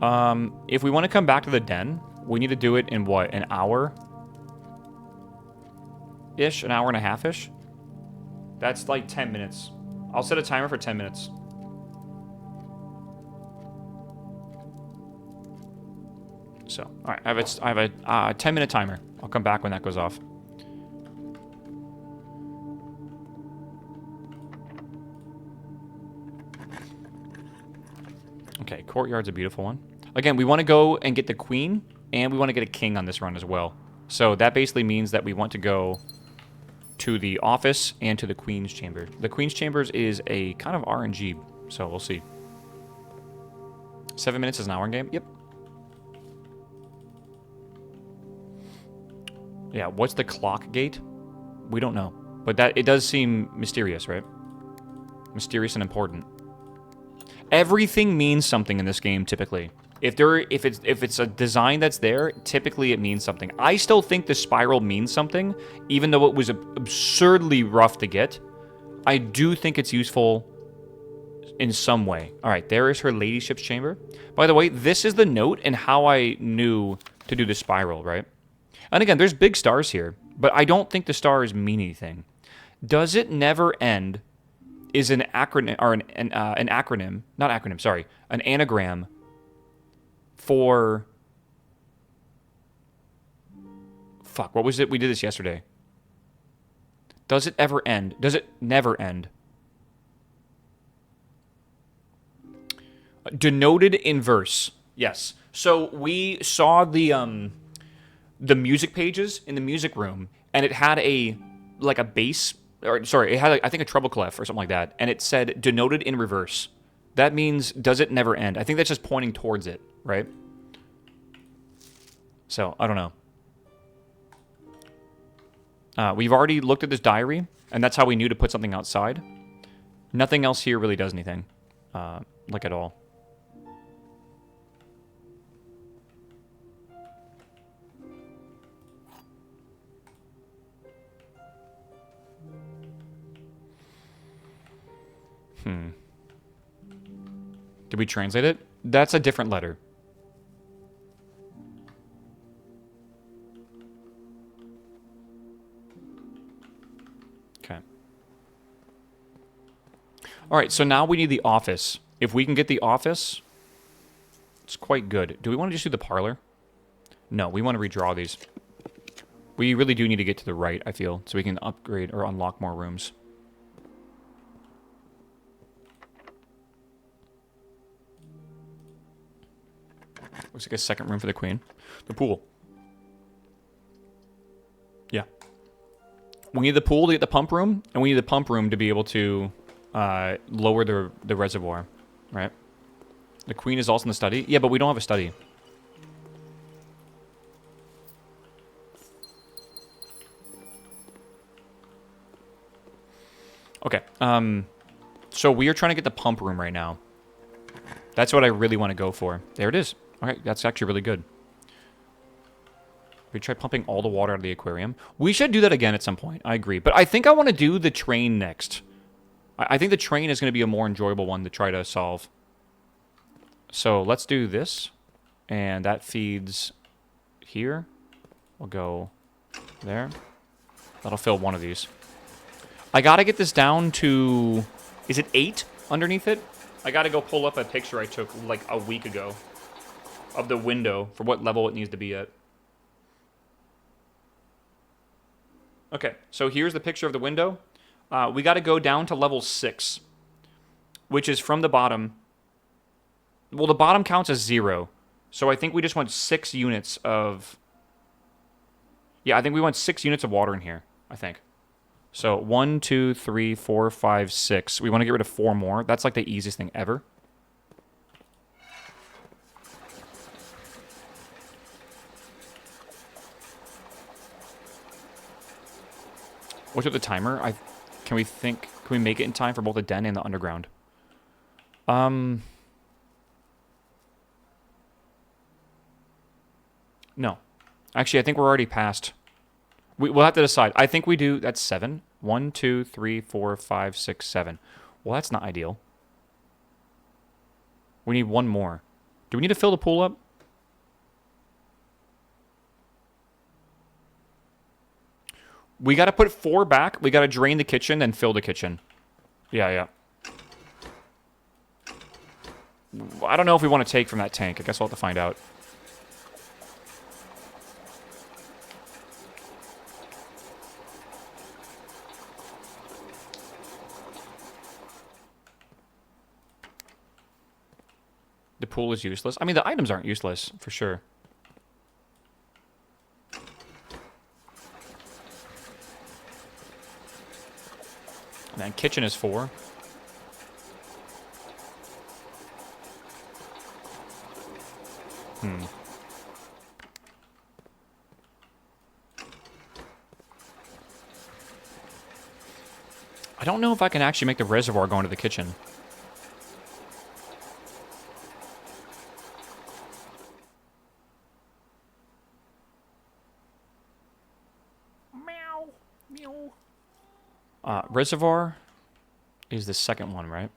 If we want to come back to the den, we need to do it in what, an hour-ish? An hour and a half-ish? That's like 10 minutes. I'll set a timer for 10 minutes. So, all right, I have a 10-minute timer. I'll come back when that goes off. Okay, courtyard's a beautiful one. Again, we want to go and get the queen, and we want to get a king on this run as well. So that basically means that we want to go to the office and to the queen's chamber. The queen's chambers is a kind of RNG, so we'll see. 7 minutes is an hour game? Yep. Yeah, what's the clock gate? We don't know. But that it does seem mysterious, right? Mysterious and important. Everything means something in this game, typically. If it's a design that's there, typically it means something. I still think the spiral means something, even though it was absurdly rough to get. I do think it's useful in some way. All right, there is her ladyship's chamber. By the way, this is the note and how I knew to do the spiral, right? And again, there's big stars here, but I don't think the stars mean anything. Does it never end is an acronym, or an acronym, not acronym, sorry, an anagram for, fuck, what was it? We did this yesterday. Does it ever end? Does it never end? Denoted in verse. Yes. So we saw the music pages in the music room, and it had a bass, or sorry, it had I think a treble clef or something like that, and it said denoted in reverse. That means does it never end? I think that's just pointing towards it, right? So I don't know. We've already looked at this diary, and that's how we knew to put something outside. Nothing else here really does anything, like at all. Did we translate it? That's a different letter. Okay. All right, so now we need the office. If we can get the office, it's quite good. Do we want to just do the parlor? No, we want to redraw these. We really do need to get to the right, I feel, so we can upgrade or unlock more rooms. Looks like a second room for the queen. The pool. Yeah. We need the pool to get the pump room, and we need the pump room to be able to lower the reservoir, right? The queen is also in the study. Yeah, but we don't have a study. Okay. So we are trying to get the pump room right now. That's what I really want to go for. There it is. Okay, that's actually really good. We try pumping all the water out of the aquarium. We should do that again at some point. I agree. But I think I want to do the train next. I think the train is going to be a more enjoyable one to try to solve. So let's do this. And that feeds here. We'll go there. That'll fill one of these. I got to get this down to... Is it 8 underneath it? I got to go pull up a picture I took like a week ago of the window for what level it needs to be at. Okay, so here's the picture of the window. We got to go down to level 6, which is from the bottom. Well, the bottom counts as 0. So I think we just want 6 units of... Yeah, I think we want 6 units of water in here, I think. So 1, 2, 3, 4, 5, 6. We want to get rid of 4 more. That's like the easiest thing ever. What's with the timer? Can we make it in time for both the den and the underground? No. Actually, I think we're already past. We'll have to decide. I think we do. That's 7. 1, 2, 3, 4, 5, 6, 7. Well, that's not ideal. We need one more. Do we need to fill the pool up? We got to put 4 back. We got to drain the kitchen, then fill the kitchen. Yeah, yeah. I don't know if we want to take from that tank. I guess we'll have to find out. The pool is useless. I mean, the items aren't useless, for sure. And then kitchen is 4. I don't know if I can actually make the reservoir go into the kitchen. Meow. Meow. Reservoir is the second one, right?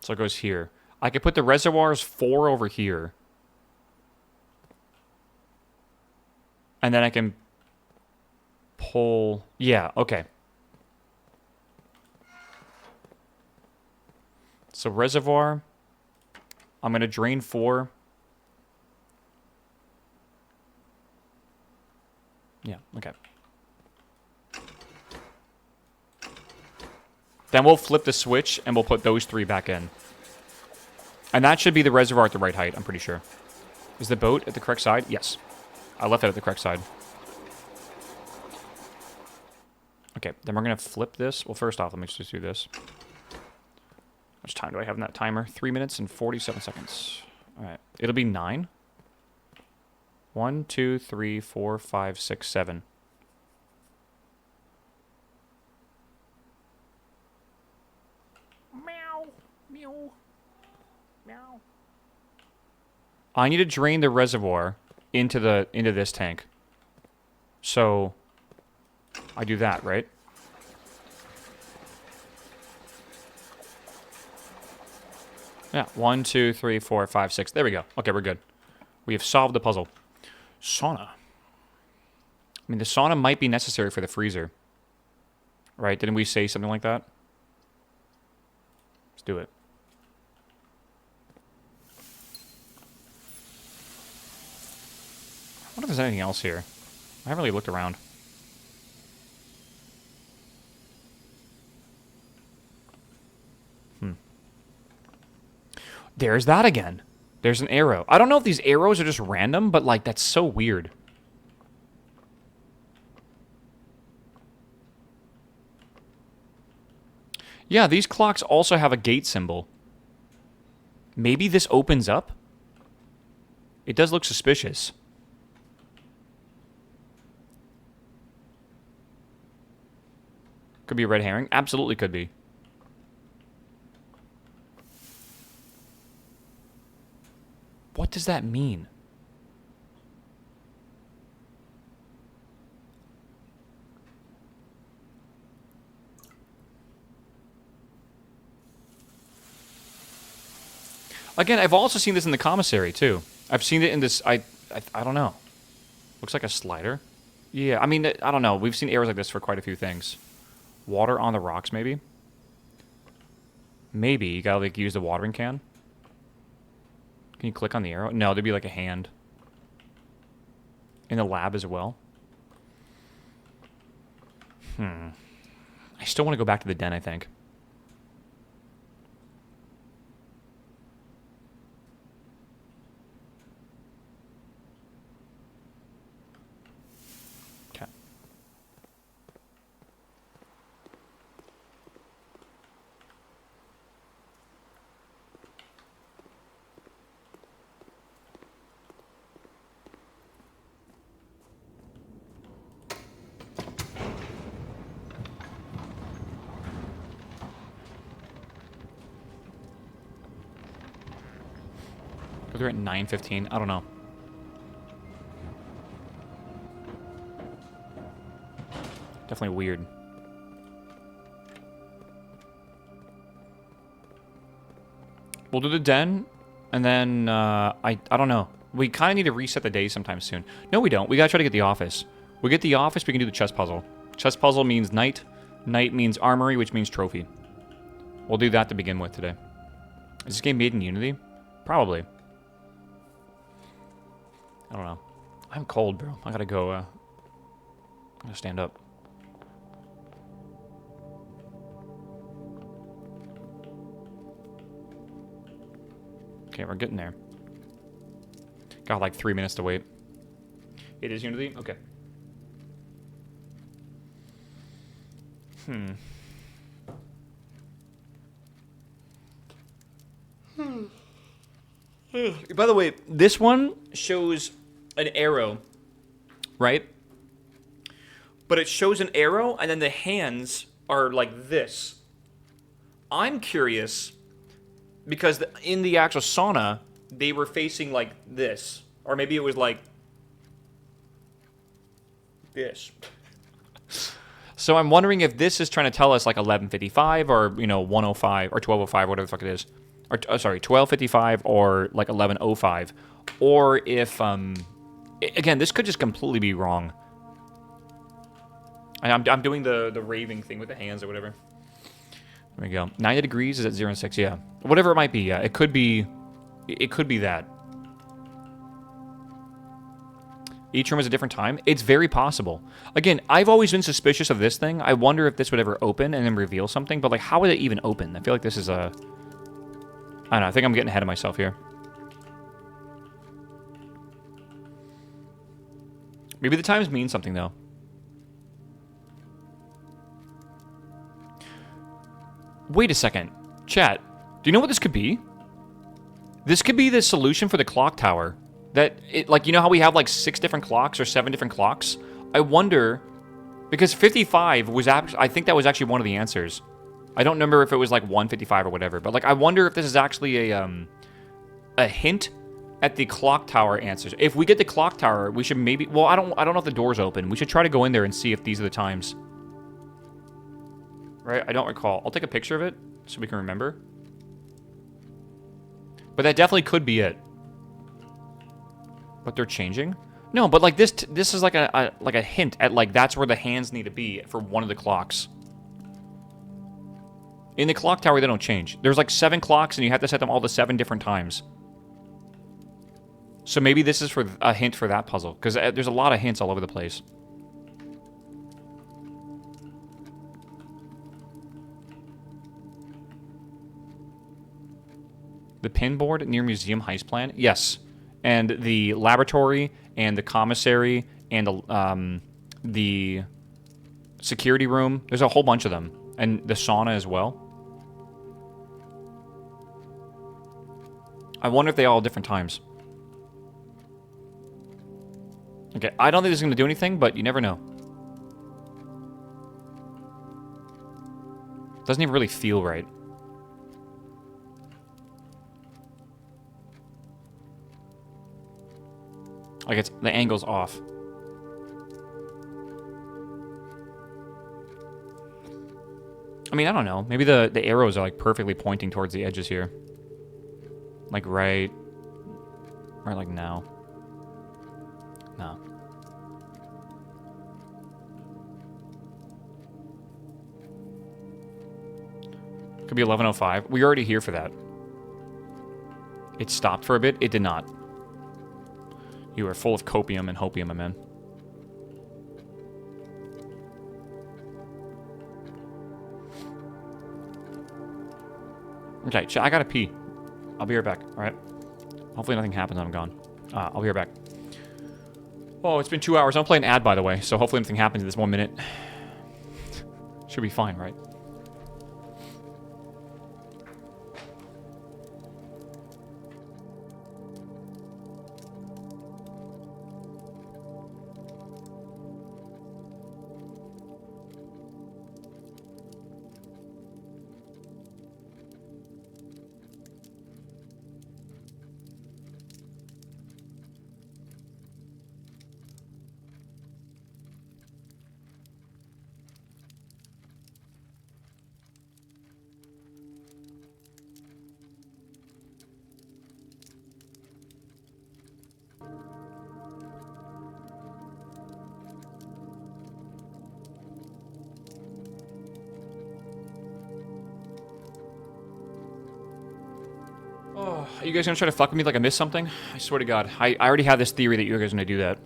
So it goes here. I could put the reservoirs 4 over here. And then I can pull... Yeah, okay. So reservoir. I'm going to drain 4. Yeah, okay. Then we'll flip the switch and we'll put those 3 back in. And that should be the reservoir at the right height, I'm pretty sure. Is the boat at the correct side? Yes. I left it at the correct side. Okay, then we're going to flip this. Well, first off, let me just do this. How much time do I have in that timer? 3 minutes and 47 seconds. All right. It'll be 9. 1, 2, 3, 4, 5, 6, 7. Meow. Meow. Meow. I need to drain the reservoir into this tank. So I do that, right? Yeah, 1, 2, 3, 4, 5, 6. There we go. Okay, we're good. We have solved the puzzle. Sauna. I mean, the sauna might be necessary for the freezer. Right? Didn't we say something like that? Let's do it. I wonder if there's anything else here. I haven't really looked around. There's that again. There's an arrow. I don't know if these arrows are just random, but, like, that's so weird. Yeah, these clocks also have a gate symbol. Maybe this opens up? It does look suspicious. Could be a red herring. Absolutely could be. What does that mean? Again, I've also seen this in the commissary, too. I've seen it in this... I don't know. Looks like a slider. Yeah, I mean, I don't know. We've seen arrows like this for quite a few things. Water on the rocks, maybe? Maybe. You gotta, like, use the watering can. Can you click on the arrow? No, there'd be, like, a hand. In the lab as well. I still want to go back to the den, I think. They're at 9:15. I don't know. Definitely weird. We'll do the den, and then I don't know. We kind of need to reset the day sometime soon. No, we don't. We gotta try to get the office. We get the office, we can do the chess puzzle. Chess puzzle means knight. Knight means armory, which means trophy. We'll do that to begin with today. Is this game made in Unity? Probably. I don't know. I'm cold, bro. I gotta go. I'm gonna stand up. Okay, we're getting there. Got like 3 minutes to wait. It is Unity? Okay. By the way, this one shows an arrow, right? But it shows an arrow, and then the hands are like this. I'm curious, because in the actual sauna, they were facing like this. Or maybe it was like this. So I'm wondering if this is trying to tell us like 11:55 or, you know, 1:05 or 12:05, whatever the fuck it is. Or, sorry, 12:55 or like 11:05. Or if, again, this could just completely be wrong. And I'm doing the raving thing with the hands or whatever. There we go. 90 degrees is at 0 and 6, yeah. Whatever it might be, yeah. It could be that. Each room is a different time. It's very possible. Again, I've always been suspicious of this thing. I wonder if this would ever open and then reveal something. But, like, how would it even open? I feel like this is a... I don't know. I think I'm getting ahead of myself here. Maybe the times mean something, though. Wait a second. Chat, do you know what this could be? This could be the solution for the clock tower. Like, you know how we have like 6 different clocks or 7 different clocks? I wonder, because 55 was actually, I think that was actually one of the answers. I don't remember if it was like 155 or whatever, but like I wonder if this is actually a hint at the clock tower answers. If we get the clock tower, we should maybe, well, I don't know if the door's open. We should try to go in there and see if these are the times. Right? I don't recall. I'll take a picture of it so we can remember. But that definitely could be it. But they're changing? No, but like this is like a hint at like that's where the hands need to be for one of the clocks. In the clock tower, they don't change. There's like 7 clocks and you have to set them all to 7 different times. So maybe this is for a hint for that puzzle, because there's a lot of hints all over the place. The pin board near Museum Heist Plan? Yes. And the laboratory and the commissary and the security room. There's a whole bunch of them. And the sauna as well. I wonder if they all have different times. Okay, I don't think this is going to do anything, but you never know. Doesn't even really feel right. Like it's the angle's off. I mean, I don't know. Maybe the arrows are like perfectly pointing towards the edges here. Like right like now. No. Could be 11:05. We're already here for that. It stopped for a bit. It did not. You are full of copium and hopium, my man. Okay, I gotta pee. I'll be right back, alright? Hopefully nothing happens when I'm gone. I'll be right back. Oh, it's been 2 hours. I'm playing an ad, by the way, so hopefully nothing happens in this 1 minute. Should be fine, right? Are you guys gonna try to fuck with me like I missed something? I swear to God. I already have this theory that you guys are gonna do that.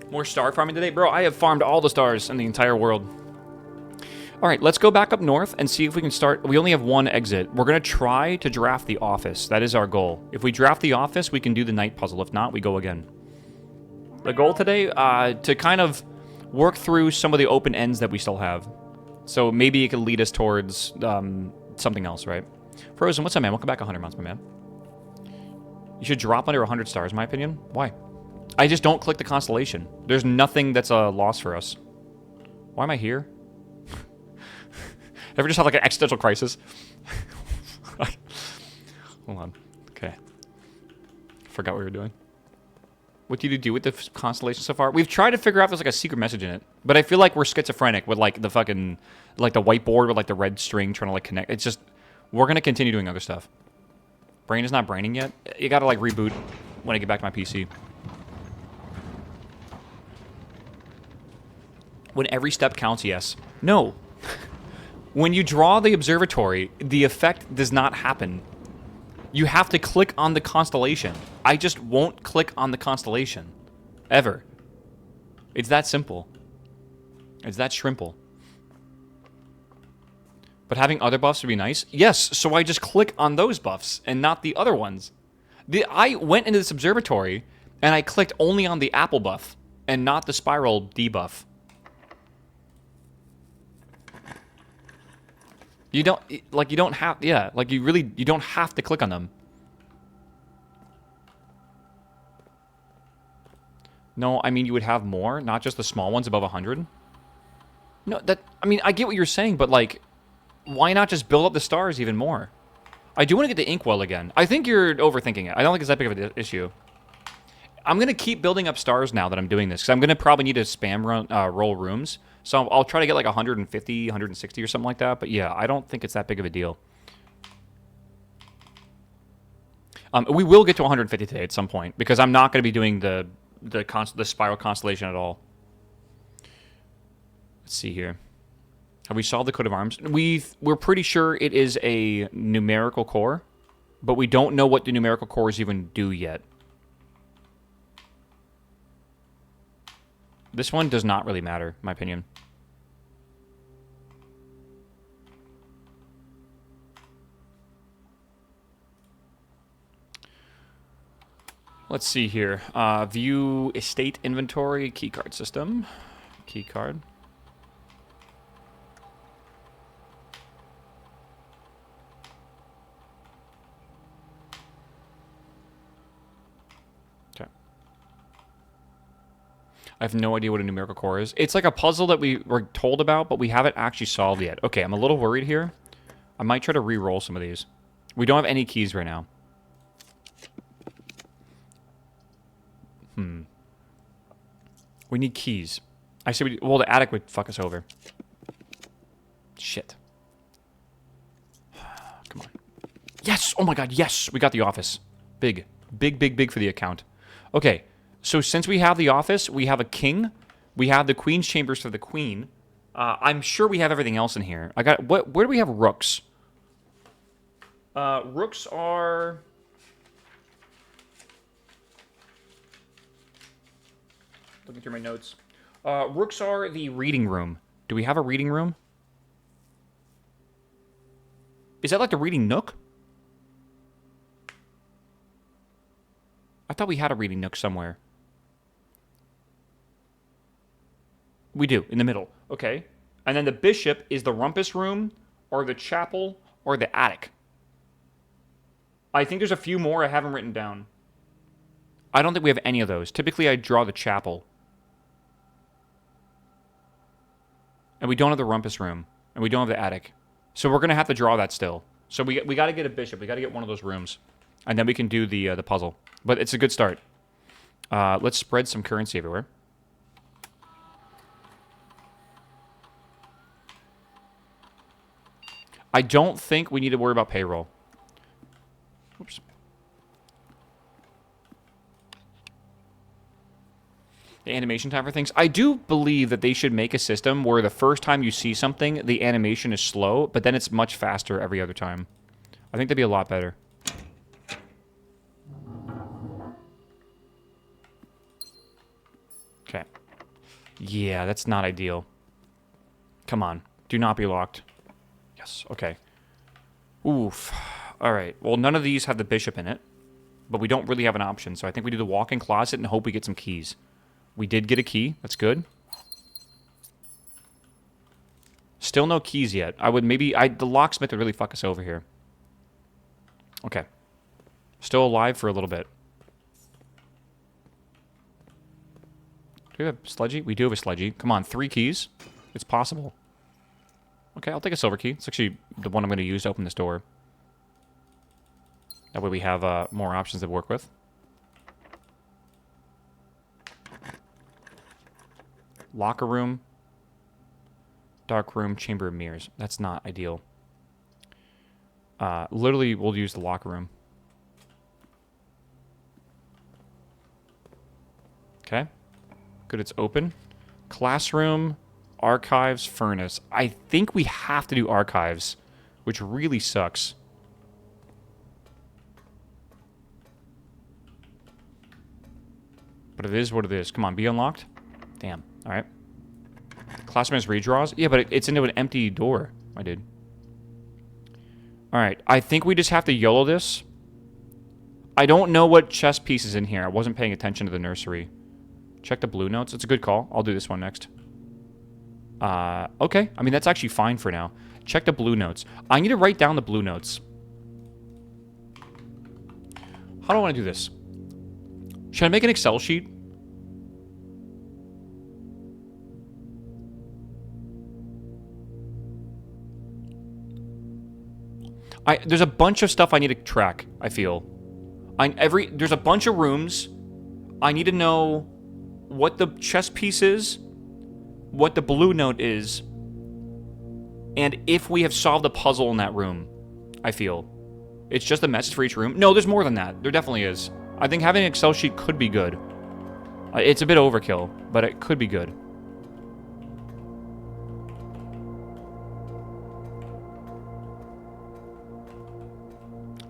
More star farming today? Bro, I have farmed all the stars in the entire world. Alright, let's go back up north and see if we can start... We only have one exit. We're gonna try to draft the office. That is our goal. If we draft the office, we can do the night puzzle. If not, we go again. The goal today, to kind of work through some of the open ends that we still have. So maybe it could lead us towards something else, right? Frozen, what's up, man? Welcome back 100 months, my man. You should drop under 100 stars, in my opinion. Why? I just don't click the constellation. There's nothing that's a loss for us. Why am I here? Ever just have like an existential crisis? Hold on. Okay. Forgot what we were doing. What do you do with the constellation so far? We've tried to figure out if there's like a secret message in it. But I feel like we're schizophrenic with like the fucking... Like the whiteboard with like the red string trying to like connect. It's just... We're going to continue doing other stuff. Brain is not braining yet. You got to like reboot when I get back to my PC. When every step counts, yes. No. When you draw the observatory, the effect does not happen. You have to click on the constellation. I just won't click on the constellation. Ever. It's that simple. It's that shrimple. But having other buffs would be nice? Yes, so I just click on those buffs and not the other ones. I went into this observatory and I clicked only on the apple buff and not the spiral debuff. You don't have, yeah, like you don't have to click on them. No, I mean, you would have more, not just the small ones above 100. No, I mean, I get what you're saying, but like, why not just build up the stars even more? I do want to get the inkwell again. I think you're overthinking it. I don't think it's that big of an issue. I'm going to keep building up stars now that I'm doing this, because I'm going to probably need to spam roll rooms. So I'll try to get like 150, 160 or something like that. But yeah, I don't think it's that big of a deal. We will get to 150 today at some point, because I'm not going to be doing the spiral constellation at all. Let's see here. Have we solved the coat of arms? We're pretty sure it is a numerical core, but we don't know what the numerical cores even do yet. This one does not really matter, in my opinion. Let's see here. View estate inventory, keycard system. Keycard. I have no idea what a numerical core is. It's like a puzzle that we were told about, but we haven't actually solved yet. Okay, I'm a little worried here. I might try to re-roll some of these. We don't have any keys right now. We need keys. I say well, the attic would fuck us over. Shit. Come on. Yes! Oh my god, yes! We got the office. Big. Big, big, big for the account. Okay. So since we have the office, we have a king, we have the queen's chambers for the queen. I'm sure we have everything else in here. Where do we have rooks? Rooks are... Looking through my notes. Rooks are the reading room. Do we have a reading room? Is that like the reading nook? I thought we had a reading nook somewhere. We do, in the middle. Okay. And then the bishop is the rumpus room, or the chapel, or the attic. I think there's a few more I haven't written down. I don't think we have any of those. Typically, I draw the chapel. And we don't have the rumpus room. And we don't have the attic. So we're going to have to draw that still. So we got to get a bishop. We got to get one of those rooms. And then we can do the puzzle. But it's a good start. Let's spread some currency everywhere. I don't think we need to worry about payroll. Oops. The animation time for things. I do believe that they should make a system where the first time you see something, the animation is slow, but then it's much faster every other time. I think that'd be a lot better. Okay. Yeah, that's not ideal. Come on. Do not be locked. Yes, okay. Oof. Alright, well, none of these have the bishop in it. But we don't really have an option, so I think we do the walk-in closet and hope we get some keys. We did get a key. That's good. Still no keys yet. I would maybe... the locksmith would really fuck us over here. Okay. Still alive for a little bit. Do we have a sledgy? We do have a sledgy. Come on, 3 keys. It's possible. Okay, I'll take a silver key. It's actually the one I'm going to use to open this door. That way we have more options to work with. Locker room. Dark room, chamber of mirrors. That's not ideal. Literally, we'll use the locker room. Okay. Good, it's open. Classroom, archives, furnace. I think we have to do archives, which really sucks. But it is what it is. Come on, be unlocked. Damn. All right. Classroom has redraws? Yeah, but it's into an empty door, my dude. Alright, I think we just have to YOLO this. I don't know what chess piece is in here. I wasn't paying attention to the nursery. Check the blue notes. It's a good call. I'll do this one next. Okay. I mean, that's actually fine for now. Check the blue notes. I need to write down the blue notes. How do I want to do this? Should I make an Excel sheet? There's a bunch of stuff I need to track, I feel. There's a bunch of rooms. I need to know what the chess piece is, what the blue note is, and if we have solved a puzzle in that room, I feel. It's just a message for each room. No, there's more than that. There definitely is. I think having an Excel sheet could be good. It's a bit overkill, but it could be good.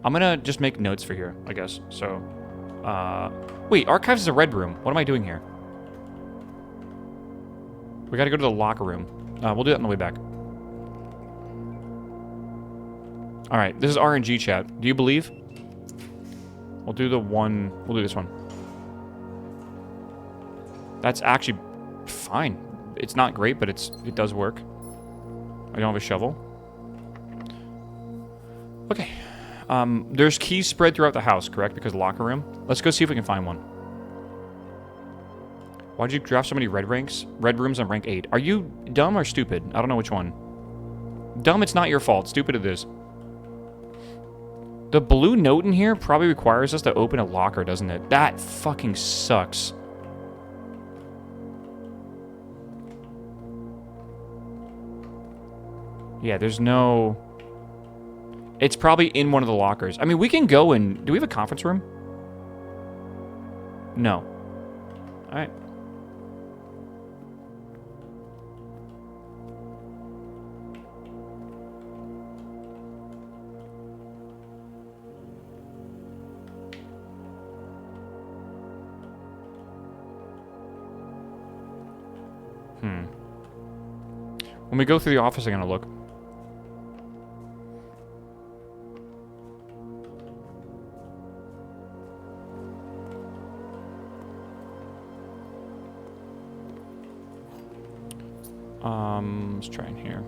I'm gonna just make notes for here, I guess. So, wait, archives is a red room. What am I doing here? We gotta go to the locker room. We'll do that on the way back. Alright, this is RNG chat. Do you believe? We'll do we'll do this one. That's actually fine. It's not great, but it does work. I don't have a shovel. Okay. There's keys spread throughout the house, correct? Because of the locker room. Let's go see if we can find one. Why'd you draft so many red rooms on rank 8? Are you dumb or stupid? I don't know which one. Dumb, it's not your fault. Stupid, it is. The blue note in here probably requires us to open a locker, doesn't it? That fucking sucks. Yeah, there's no... It's probably in one of the lockers. I mean, we can go and... Do we have a conference room? No. Alright. When we go through the office, I'm gonna look. Let's try in here.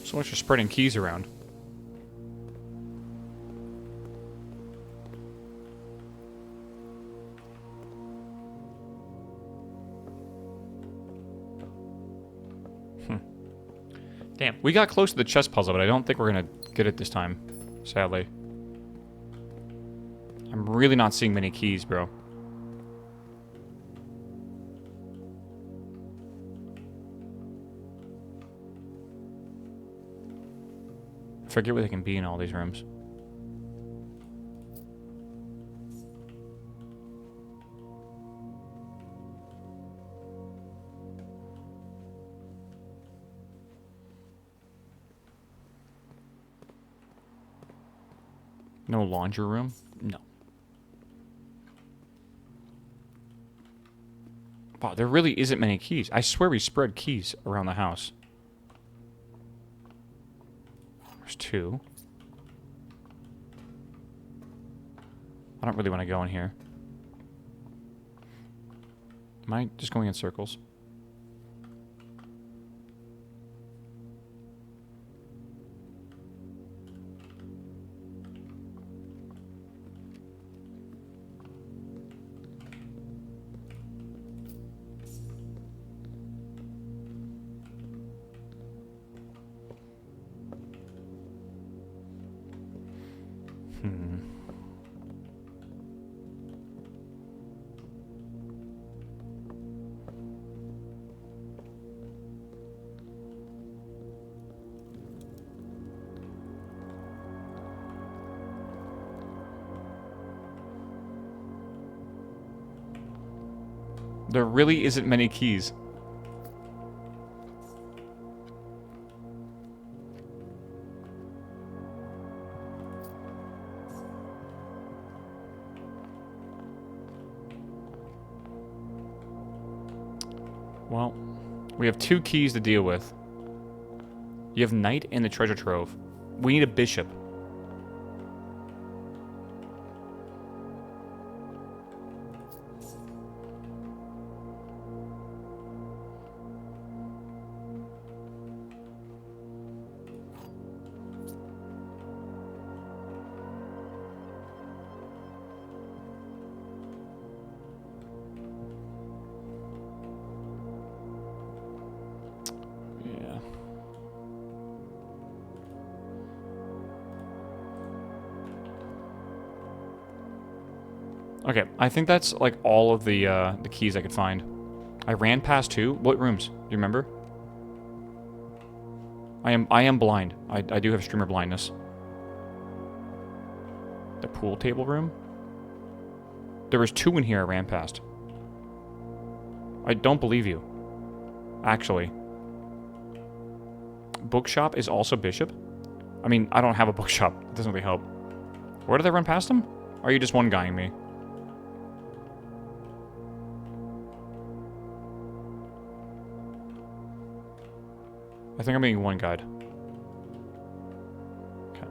So much for spreading keys around. Damn, we got close to the chess puzzle, but I don't think we're gonna get it this time, sadly. I'm really not seeing many keys, bro. I forget where they can be in all these rooms. No laundry room? No. Wow, there really isn't many keys. I swear we spread keys around the house. There's 2. I don't really want to go in here. Am I just going in circles? There really isn't many keys. Well, we have 2 keys to deal with. You have Knight and the Treasure Trove. We need a Bishop. Okay, I think that's like all of the keys I could find. I ran past 2. What rooms? Do you remember? I am blind. I do have streamer blindness. The pool table room? There was 2 in here I ran past. I don't believe you. Actually. Bookshop is also Bishop? I mean, I don't have a bookshop. It doesn't really help. Where did I run past them? Or are you just one-guying me? I think I'm being one-guyed. Okay.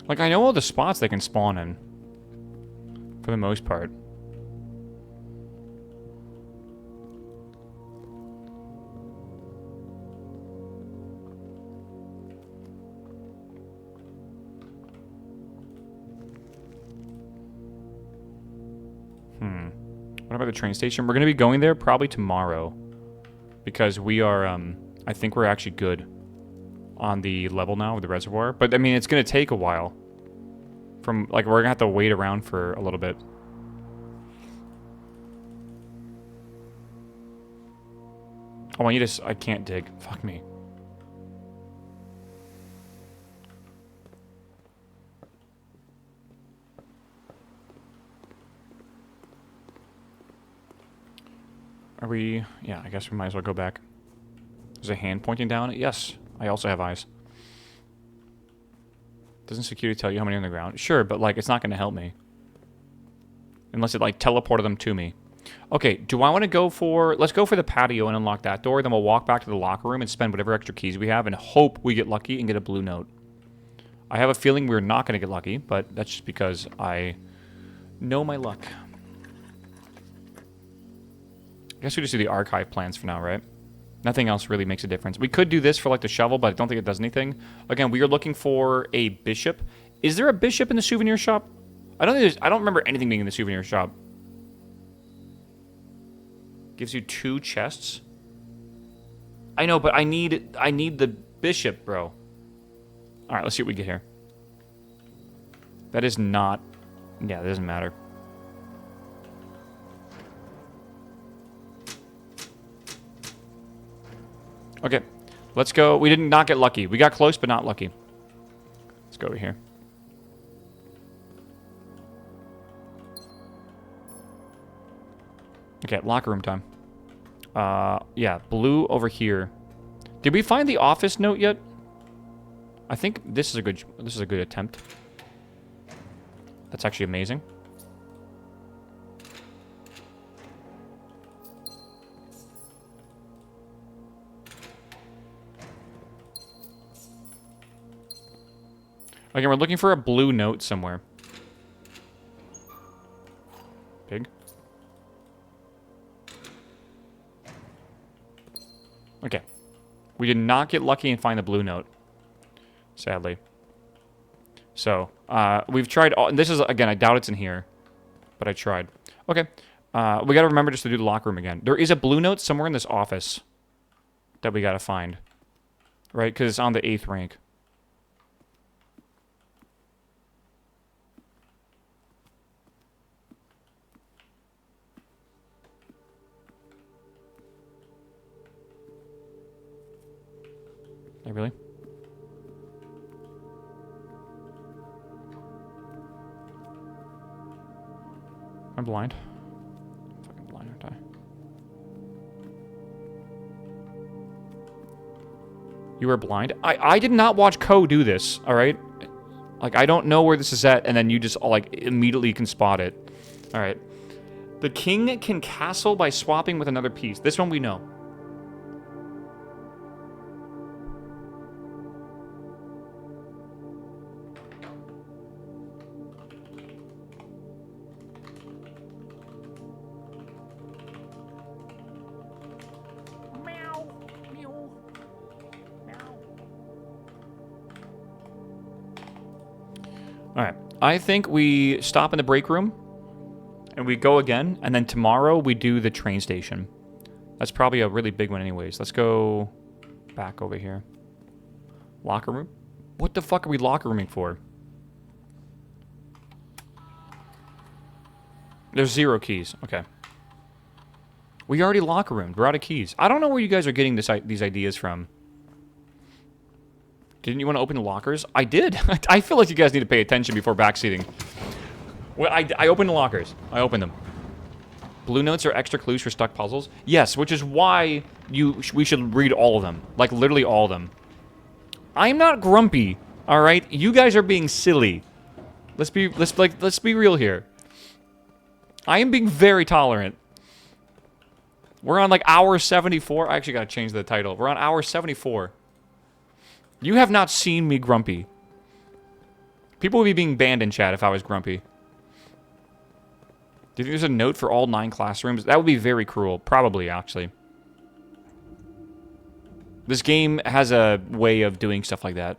Like, I know all the spots they can spawn in. For the most part. What about the train station? We're going to be going there probably tomorrow. Because we are, I think we're actually good on the level now with the reservoir. But, I mean, it's going to take a while. From, like, we're going to have to wait around for a little bit. Oh, I can't dig. Fuck me. Are we... Yeah, I guess we might as well go back. There's a hand pointing down. Yes, I also have eyes. Doesn't security tell you how many are on the ground? Sure, but, like, it's not going to help me. Unless it, like, teleported them to me. Okay, do I want to go for... Let's go for the patio and unlock that door. Then we'll walk back to the locker room and spend whatever extra keys we have and hope we get lucky and get a blue note. I have a feeling we're not going to get lucky, but that's just because I know my luck. I guess we just do the archive plans for now, right? Nothing else really makes a difference. We could do this for, like, the shovel, but I don't think it does anything. Again, we are looking for a bishop. Is there a bishop in the souvenir shop? I don't remember anything being in the souvenir shop. Gives you 2 chests. I know, but I need the bishop, bro. All right, let's see what we get here. That is not... Yeah, that doesn't matter. Okay, Let's go. We did not get lucky. We got close, but not lucky. Let's go over here. Okay, locker room time. Yeah, blue over here. Did we find the office note yet? I think this is a good attempt. That's actually amazing. Okay, we're looking for a blue note somewhere. Pig. Okay. We did not get lucky and find the blue note. Sadly. So, we've tried all... And this is, again, I doubt it's in here. But I tried. Okay. We gotta remember just to do the locker room again. There is a blue note somewhere in this office that we gotta find. Right? Because it's on the 8th rank. Hey, really? I'm blind. I'm fucking blind, aren't I? You were blind? I did not watch Ko do this, alright? Like, I don't know where this is at, and then you just, like, immediately can spot it. Alright. The king can castle by swapping with another piece. This one we know. Alright, I think we stop in the break room, and we go again, and then tomorrow we do the train station. That's probably a really big one anyways. Let's go back over here. Locker room? What the fuck are we locker rooming for? There's 0 keys. Okay. We already locker roomed. We're out of keys. I don't know where you guys are getting these ideas from. Didn't you want to open the lockers? I did. I feel like you guys need to pay attention before backseating. Well, I opened the lockers. I opened them. Blue notes are extra clues for stuck puzzles? Yes, which is why we should read all of them. Like, literally all of them. I'm not grumpy, alright? You guys are being silly. Let's be real here. I am being very tolerant. We're on, like, hour 74. I actually gotta change the title. We're on hour 74. You have not seen me grumpy. People would be being banned in chat if I was grumpy. Do you think there's a note for all 9 classrooms? That would be very cruel. Probably, actually. This game has a way of doing stuff like that.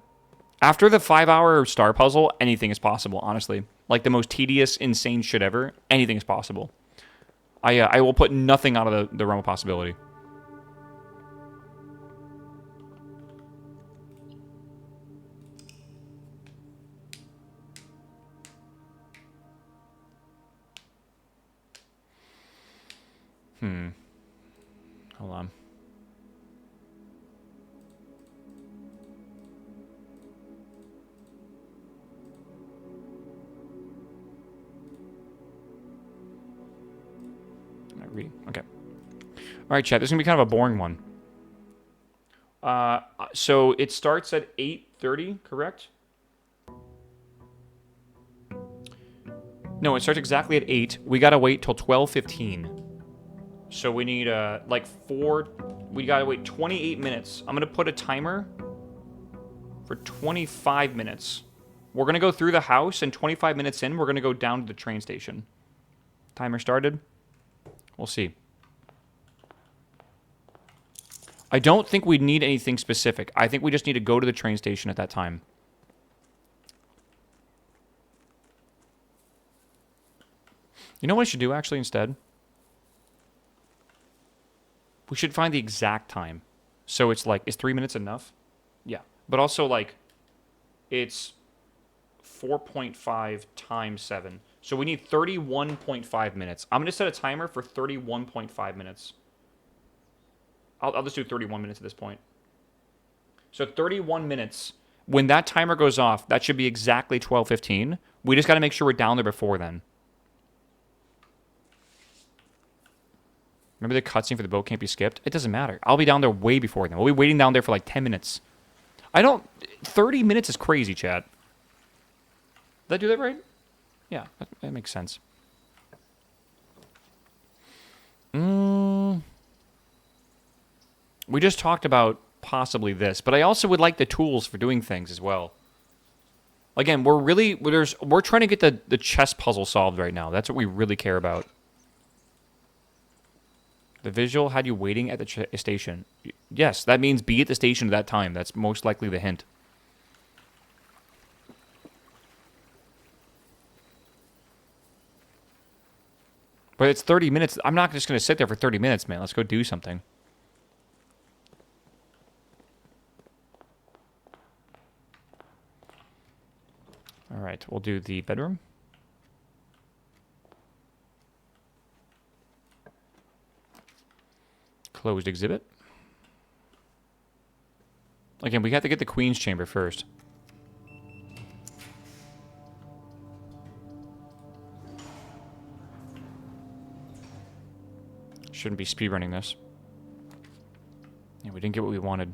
After the 5-hour star puzzle, anything is possible, honestly. Like the most tedious, insane shit ever, anything is possible. I will put nothing out of the realm of possibility. Hold on. Okay. Alright, chat. This is going to be kind of a boring one. So it starts at 8:30, correct? No, it starts exactly at 8. We got to wait till 12:15. So we need, we got to wait 28 minutes. I'm going to put a timer for 25 minutes. We're going to go through the house, and 25 minutes in, we're going to go down to the train station. Timer started. We'll see. I don't think we need anything specific. I think we just need to go to the train station at that time. You know what I should do, actually, instead? We should find the exact time. So it's like, is 3 minutes enough? Yeah. But also, like, it's 4.5 times 7. So we need 31.5 minutes. I'm going to set a timer for 31.5 minutes. I'll just do 31 minutes at this point. So 31 minutes. When that timer goes off, that should be exactly 12:15. We just got to make sure we're down there before then. Remember the cutscene for the boat can't be skipped? It doesn't matter. I'll be down there way before then. We'll be waiting down there for like 10 minutes. 30 minutes is crazy, chat. Did I do that right? Yeah, that makes sense. We just talked about possibly this, but I also would like the tools for doing things as well. Again, we're trying to get the chess puzzle solved right now. That's what we really care about. The visual had you waiting at the station. Yes, that means be at the station at that time. That's most likely the hint. But it's 30 minutes. I'm not just going to sit there for 30 minutes, man. Let's go do something. All right, we'll do the bedroom. Closed exhibit. Again, we have to get the Queen's chamber first. Shouldn't be speedrunning this. Yeah, we didn't get what we wanted.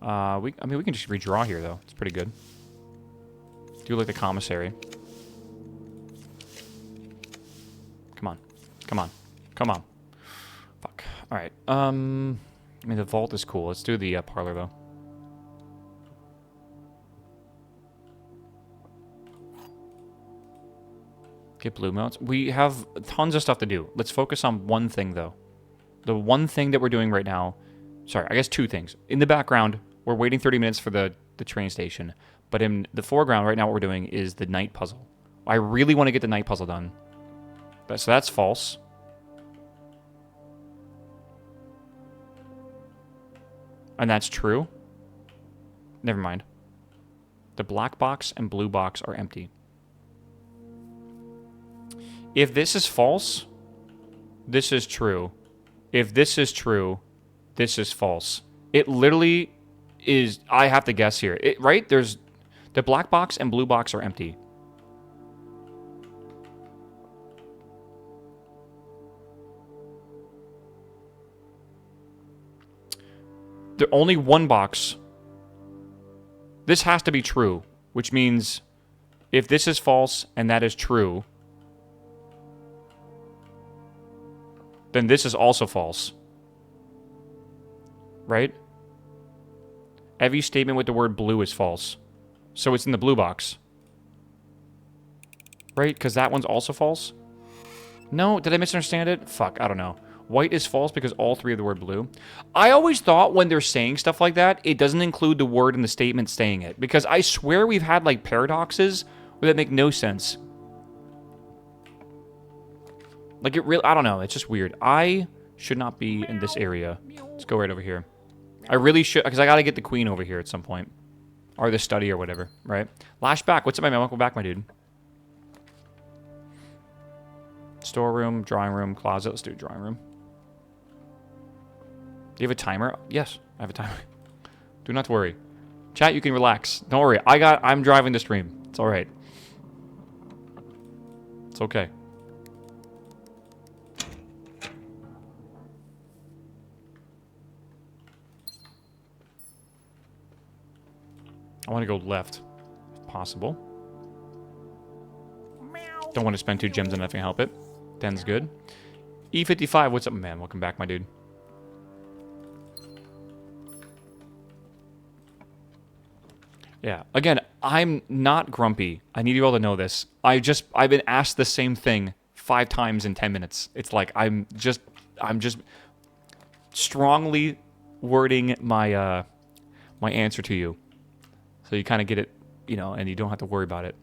I mean, we can just redraw here, though. It's pretty good. Do like the commissary. Come on. Come on. Come on. Fuck. Alright. I mean, the vault is cool. Let's do the parlor, though. Get blue mounts. We have tons of stuff to do. Let's focus on one thing, though. The one thing that we're doing right now... Sorry, I guess two things. In the background, we're waiting 30 minutes for the train station. But in the foreground, right now, what we're doing is the night puzzle. I really want to get the night puzzle done. So that's false. And that's true. Never mind. The black box and blue box are empty. If this is false, this is true. If this is true, this is false. It literally is... I have to guess here. Right? There's... The black box and blue box are empty. There's only one box. This has to be true, which means if this is false and that is true, then this is also false. Right? Every statement with the word blue is false. So it's in the blue box. Right? Because that one's also false? No? Did I misunderstand it? Fuck, I don't know. White is false because all three of the word blue. I always thought when they're saying stuff like that, it doesn't include the word in the statement saying it. Because I swear we've had, like, paradoxes where that make no sense. Like, it really... I don't know. It's just weird. I should not be in this area. Let's go right over here. I really should... Because I gotta get the queen over here at some point. Or the study or whatever, right? Lashback. What's up, my man? Welcome back, my dude. Storeroom, drawing room, closet. Let's do drawing room. Do you have a timer? Yes, I have a timer. Do not worry. Chat, you can relax. Don't worry. I'm driving the stream. It's alright. It's okay. I want to go left, if possible. Don't want to spend 2 gems on nothing to help it. 10's good. E55, what's up, man? Welcome back, my dude. Yeah, again, I'm not grumpy. I need you all to know this. I've been asked the same thing 5 times in 10 minutes. It's like I'm just strongly wording my my answer to you. So you kind of get it, you know, and you don't have to worry about it.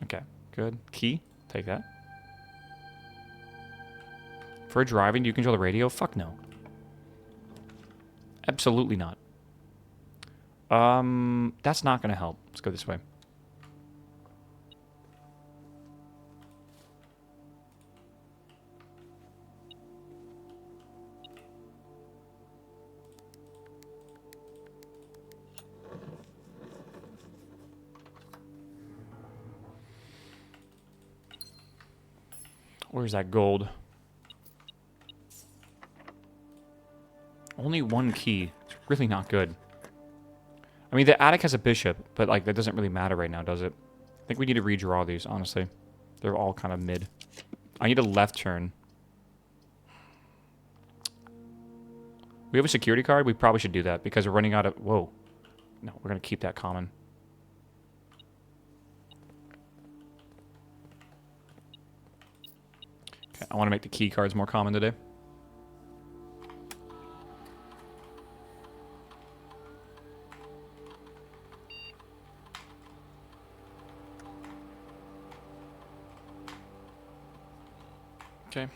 Okay, good. Key, take that. For driving, do you control the radio? Fuck no. Absolutely not. That's not going to help. Let's go this way. Where's that gold? Only one key. It's really not good. I mean, the attic has a bishop, but, like, that doesn't really matter right now, does it? I think we need to redraw these, honestly. They're all kind of mid. I need a left turn. We have a security card? We probably should do that, because we're running out of... Whoa. No, we're going to keep that common. Okay, I want to make the key cards more common today. Okay.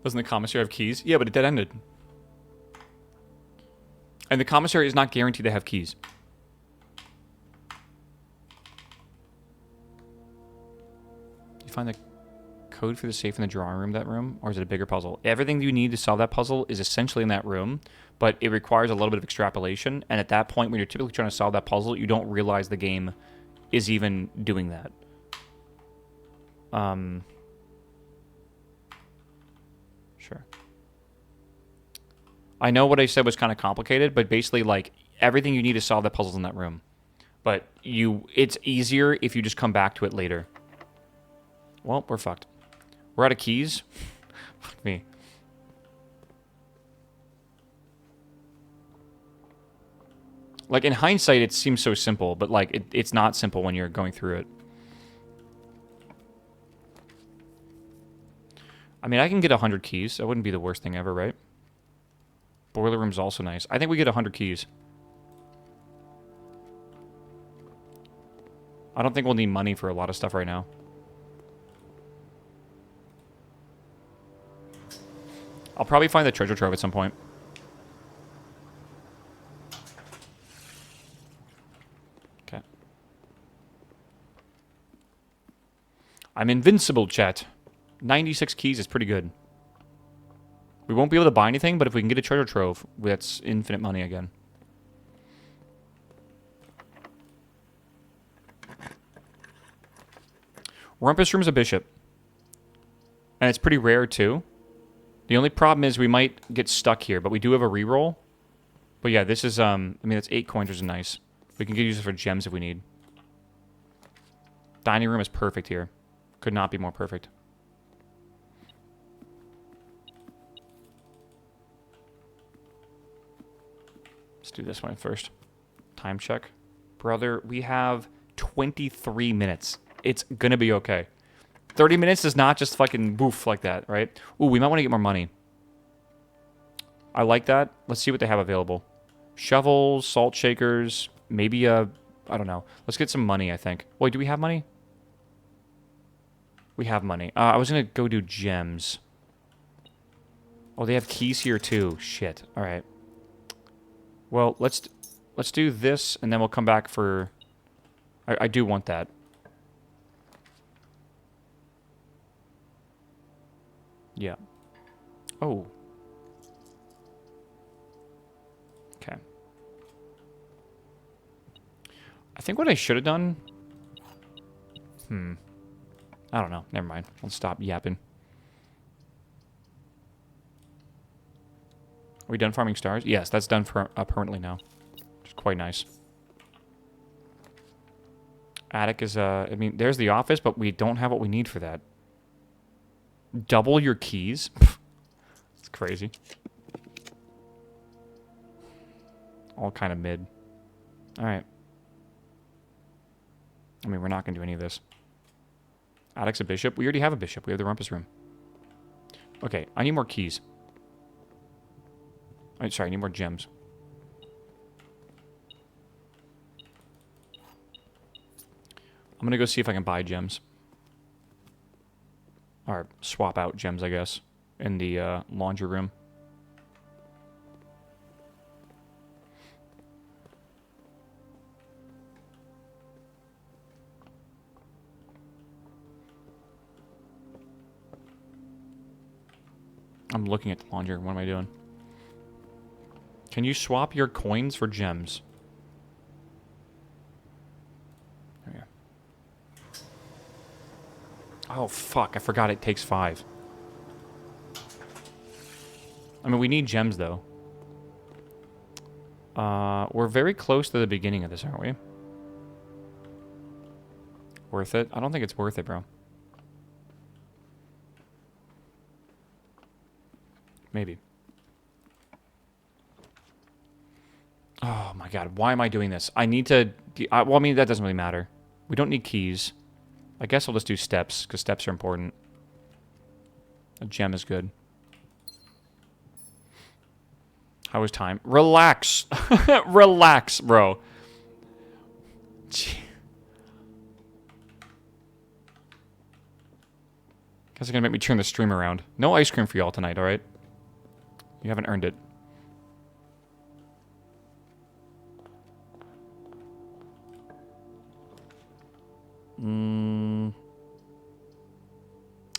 Doesn't the commissary have keys? Yeah, but it dead ended. And the commissary is not guaranteed to have keys. You find the code for the safe in the drawing room, that room? Or is it a bigger puzzle? Everything you need to solve that puzzle is essentially in that room, but it requires a little bit of extrapolation. And at that point, when you're typically trying to solve that puzzle, you don't realize the game is even doing that. Sure. I know what I said was kind of complicated, but basically, like, everything you need to solve that puzzle's in that room. But it's easier if you just come back to it later. Well, we're fucked. We're out of keys. Fuck me. Like, in hindsight, it seems so simple, but, like, it's not simple when you're going through it. I mean, I can get 100 keys. That wouldn't be the worst thing ever, right? Boiler room's also nice. I think we get 100 keys. I don't think we'll need money for a lot of stuff right now. I'll probably find the treasure trove at some point. Okay. I'm invincible, chat. 96 keys is pretty good. We won't be able to buy anything, but if we can get a treasure trove, that's infinite money again. Rumpus Room's a bishop. And it's pretty rare, too. The only problem is we might get stuck here, but we do have a reroll. But yeah, this is, I mean, that's 8 coins, which is nice. We can use it for gems if we need. Dining room is perfect here. Could not be more perfect. Let's do this one first. Time check. Brother, we have 23 minutes. It's gonna be okay. 30 minutes is not just fucking boof like that, right? Ooh, we might want to get more money. I like that. Let's see what they have available. Shovels, salt shakers, maybe I don't know. Let's get some money, I think. Wait, do we have money? We have money. I was gonna go do gems. Oh, they have keys here too. Shit. All right. Well, let's do this, and then we'll come back for... I do want that. Yeah. Oh. Okay. I think what I should have done... I don't know. Never mind. I'll stop yapping. Are we done farming stars? Yes, that's done for permanently now. Which is quite nice. Attic is, I mean, there's the office, but we don't have what we need for that. Double your keys? It's crazy. All kind of mid. Alright. I mean, we're not going to do any of this. Attic's a bishop. We already have a bishop. We have the rumpus room. Okay, I need more keys. Sorry, I need more gems. I'm going to go see if I can buy gems. Or swap out gems, I guess, in the laundry room. I'm looking at the laundry room. What am I doing? Can you swap your coins for gems? There we go. Oh, fuck. I forgot it takes 5. I mean, we need gems, though. We're very close to the beginning of this, aren't we? Worth it? I don't think it's worth it, bro. Maybe. Oh, my God. Why am I doing this? I need to... well, I mean, that doesn't really matter. We don't need keys. I guess I'll just do steps, because steps are important. A gem is good. How was time? Relax. Relax, bro. Gee. Guys are gonna make me turn the stream around. No ice cream for y'all tonight, alright? You haven't earned it.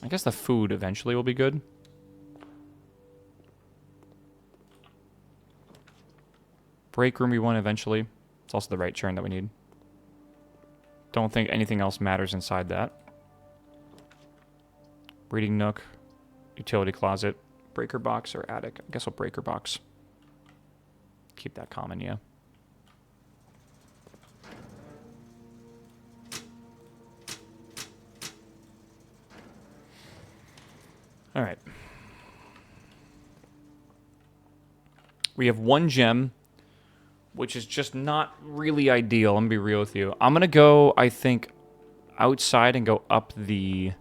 I guess the food eventually will be good. Break room we want eventually. It's also the right turn that we need. Don't think anything else matters inside that. Reading nook. Utility closet. Breaker box or attic. I guess we'll breaker box. Keep that common, yeah. Alright. We have 1 gem, which is just not really ideal. I'm going to be real with you. I'm going to go, I think, outside and go up the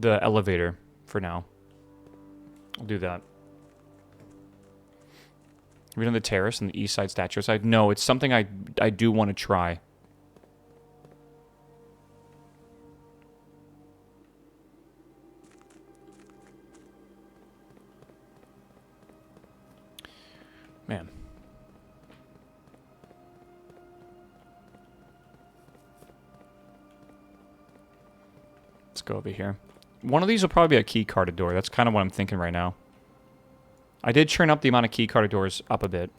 elevator for now. I'll do that. Have we done the terrace and the east side statue side? No, it's something I do want to try. Man. Let's go over here. One of these will probably be a key carded door. That's kind of what I'm thinking right now. I did churn up the amount of key carded doors up a bit.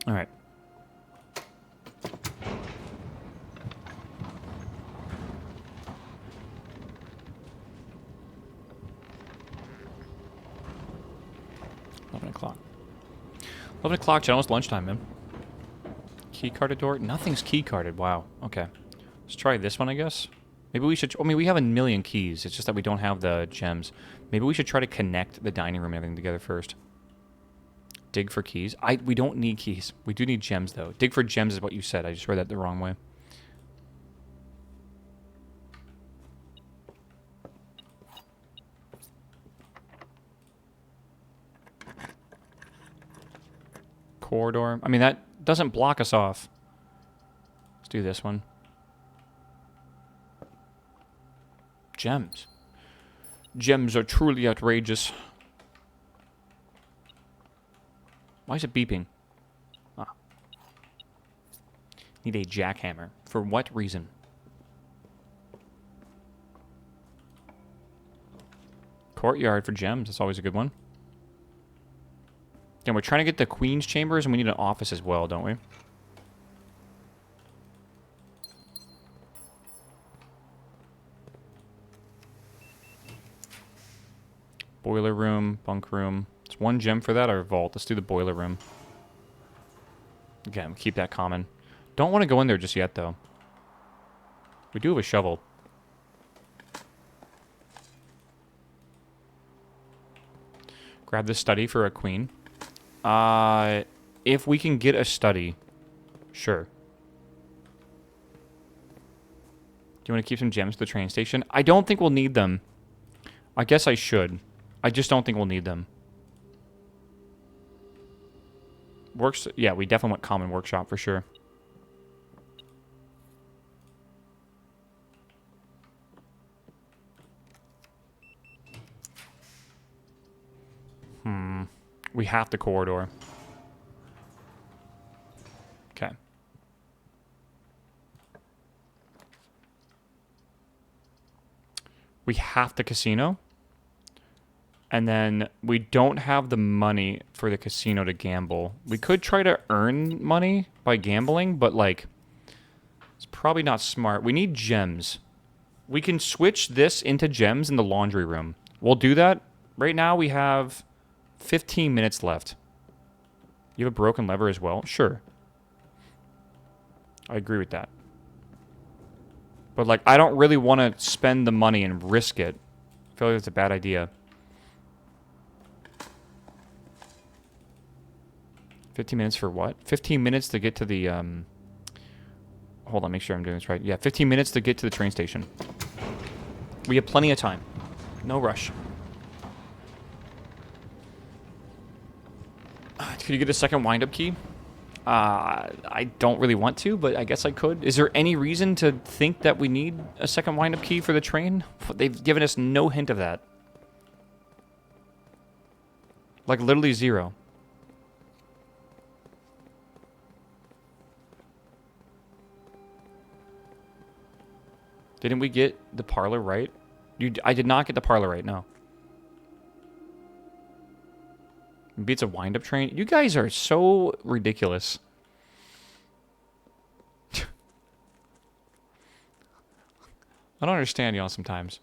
All right. O'clock. 11 o'clock, almost lunchtime, man. Key carded door? Nothing's key carded. Wow. Okay. Let's try this one, I guess. Maybe we should... I mean, we have a million keys. It's just that we don't have the gems. Maybe we should try to connect the dining room and everything together first. Dig for keys. We don't need keys. We do need gems, though. Dig for gems is what you said. I just read that the wrong way. Corridor. I mean, that doesn't block us off. Let's do this one. Gems. Gems are truly outrageous. Why is it beeping? Ah. Need a jackhammer. For what reason? Courtyard for gems. That's always a good one. Again, we're trying to get the Queen's Chambers, and we need an office as well, don't we? Boiler room, bunk room. It's 1 gem for that, or vault. Let's do the boiler room. Again, keep that common. Don't want to go in there just yet, though. We do have a shovel. Grab the study for a queen. If we can get a study, sure. Do you want to keep some gems at the train station? I don't think we'll need them. I guess I should. I just don't think we'll need them. Works. Yeah, we definitely want common workshop for sure. We have the corridor. Okay. We have the casino. And then we don't have the money for the casino to gamble. We could try to earn money by gambling, but like, it's probably not smart. We need gems. We can switch this into gems in the laundry room. We'll do that. Right now we have 15 minutes left. You have a broken lever as well? Sure. I agree with that. But like, I don't really want to spend the money and risk it. I feel like it's a bad idea. 15 minutes for what? 15 minutes to get to the, hold on, make sure I'm doing this right. Yeah, 15 minutes to get to the train station. We have plenty of time. No rush. Could you get a second wind-up key? I don't really want to, but I guess I could. Is there any reason to think that we need a second wind-up key for the train? They've given us no hint of that. Like, literally zero. Didn't we get the parlor right? I did not get the parlor right, no. Maybe it's a wind-up train. You guys are so ridiculous. I don't understand y'all sometimes.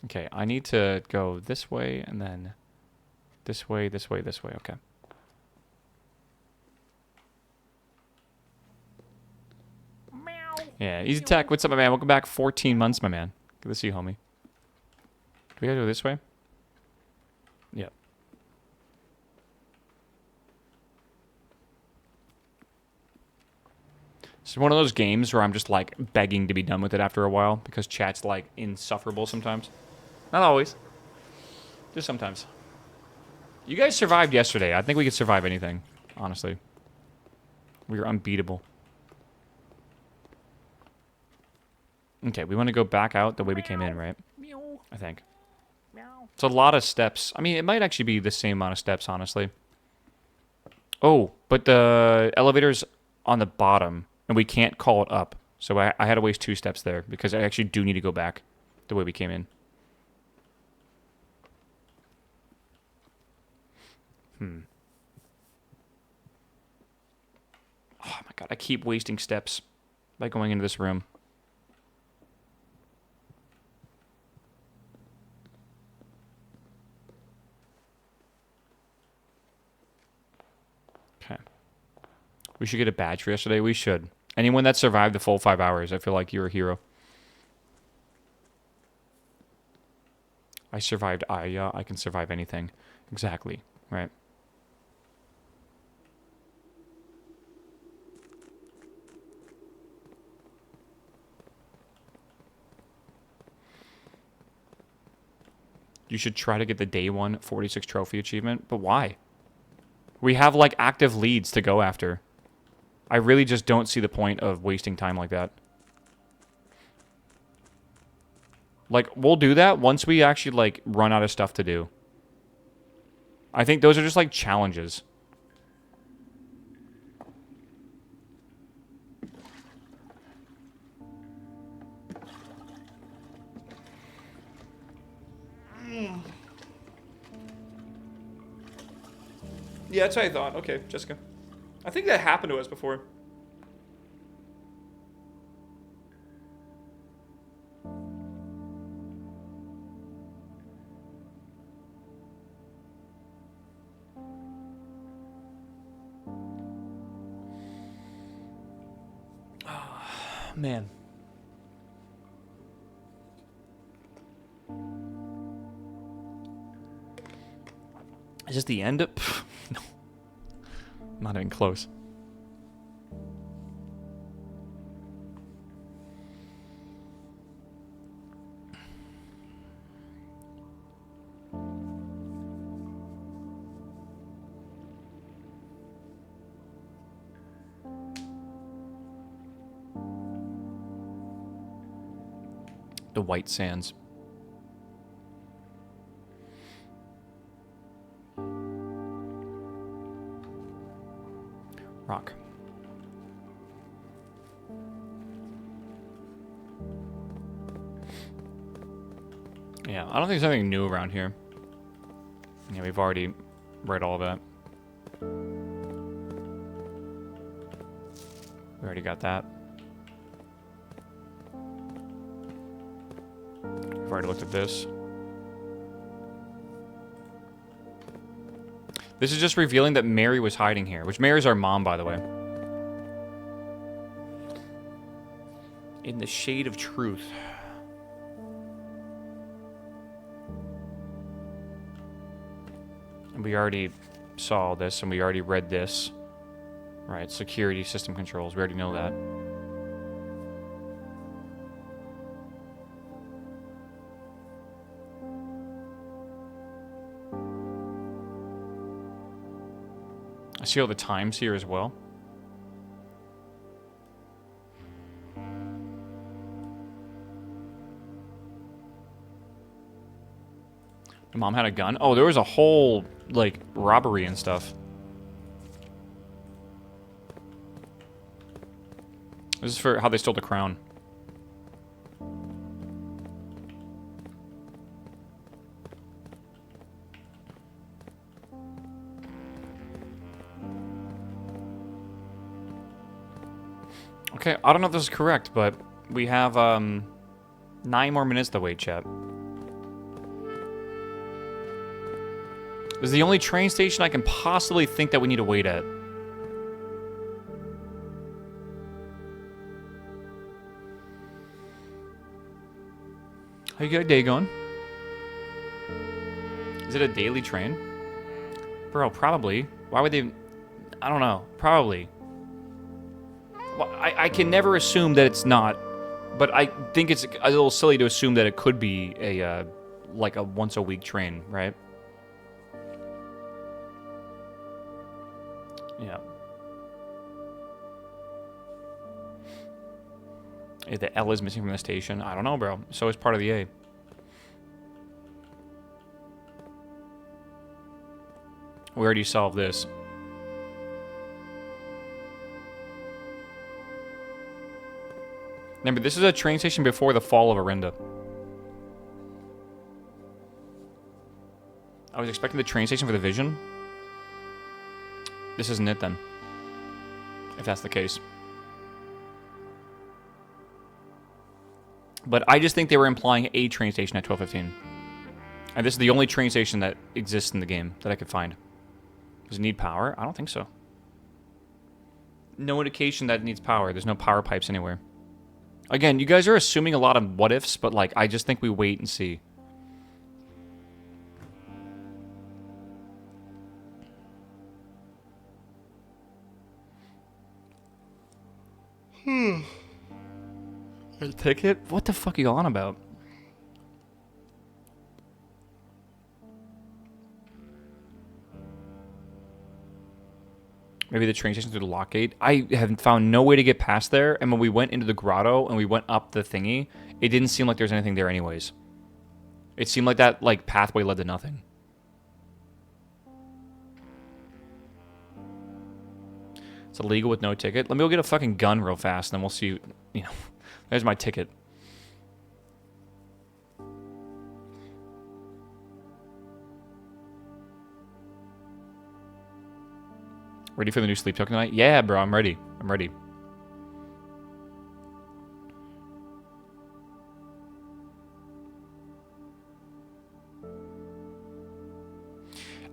Okay, I need to go this way and then this way, this way, this way. Okay. Yeah, Easy Tech, what's up, my man? Welcome back. 14 months, my man. Good to see you, homie. Do we gotta go this way? Yep. It's one of those games where I'm just, like, begging to be done with it after a while because chat's, like, insufferable sometimes. Not always. Just sometimes. You guys survived yesterday. I think we could survive anything, honestly. We were unbeatable. Okay, we want to go back out the way we came in, right? I think. It's a lot of steps. I mean, it might actually be the same amount of steps, honestly. Oh, but the elevator's on the bottom, and we can't call it up. So I had to waste 2 steps there, because I actually do need to go back the way we came in. Oh my god, I keep wasting steps by going into this room. Okay. We should get a badge for yesterday. We should. Anyone that survived the full 5 hours, I feel like you're a hero. I survived. I can survive anything. Exactly. Right. You should try to get the day 1 46 trophy achievement. But why? We have, like, active leads to go after. I really just don't see the point of wasting time like that. Like, we'll do that once we actually, like, run out of stuff to do. I think those are just, like, challenges. Yeah, that's what I thought. Okay, Jessica. I think that happened to us before. Oh, man. Is this the end? No. Not even close. The White Sands. Rock. Yeah, I don't think there's anything new around here. Yeah, we've already read all of that. We already got that. We've already looked at this. This is just revealing that Mary was hiding here, which Mary's our mom, by the way. In the shade of truth. And we already saw this, and we already read this. Right, security system controls. We already know that. I see all the times here as well. The mom had a gun? Oh, there was a whole, like, robbery and stuff. This is for how they stole the crown. Okay, I don't know if this is correct, but we have 9 more minutes to wait, chat. This is the only train station I can possibly think that we need to wait at. How you got a day going? Is it a daily train? Bro, probably. Why would they... I don't know. Probably. Well, I can never assume that it's not, but I think it's a little silly to assume that it could be a, like a once-a-week train, right? Yeah. If the L is missing from the station, I don't know, bro. So is part of the A. We already solved this. Remember, this is a train station before the fall of Arinda. I was expecting the train station for the Vision. This isn't it, then. If that's the case. But I just think they were implying a train station at 12:15. And this is the only train station that exists in the game that I could find. Does it need power? I don't think so. No indication that it needs power. There's no power pipes anywhere. Again, you guys are assuming a lot of what-ifs, but, like, I just think we wait and see. A ticket? What the fuck are you on about? Maybe the train station through the lock gate. I have found no way to get past there, and when we went into the grotto and we went up the thingy, it didn't seem like there was anything there anyways. It seemed like that, like, pathway led to nothing. It's illegal with no ticket. Let me go get a fucking gun real fast, and then we'll see, you know. There's my ticket. Ready for the new sleep token tonight? Yeah, bro, I'm ready. I'm ready.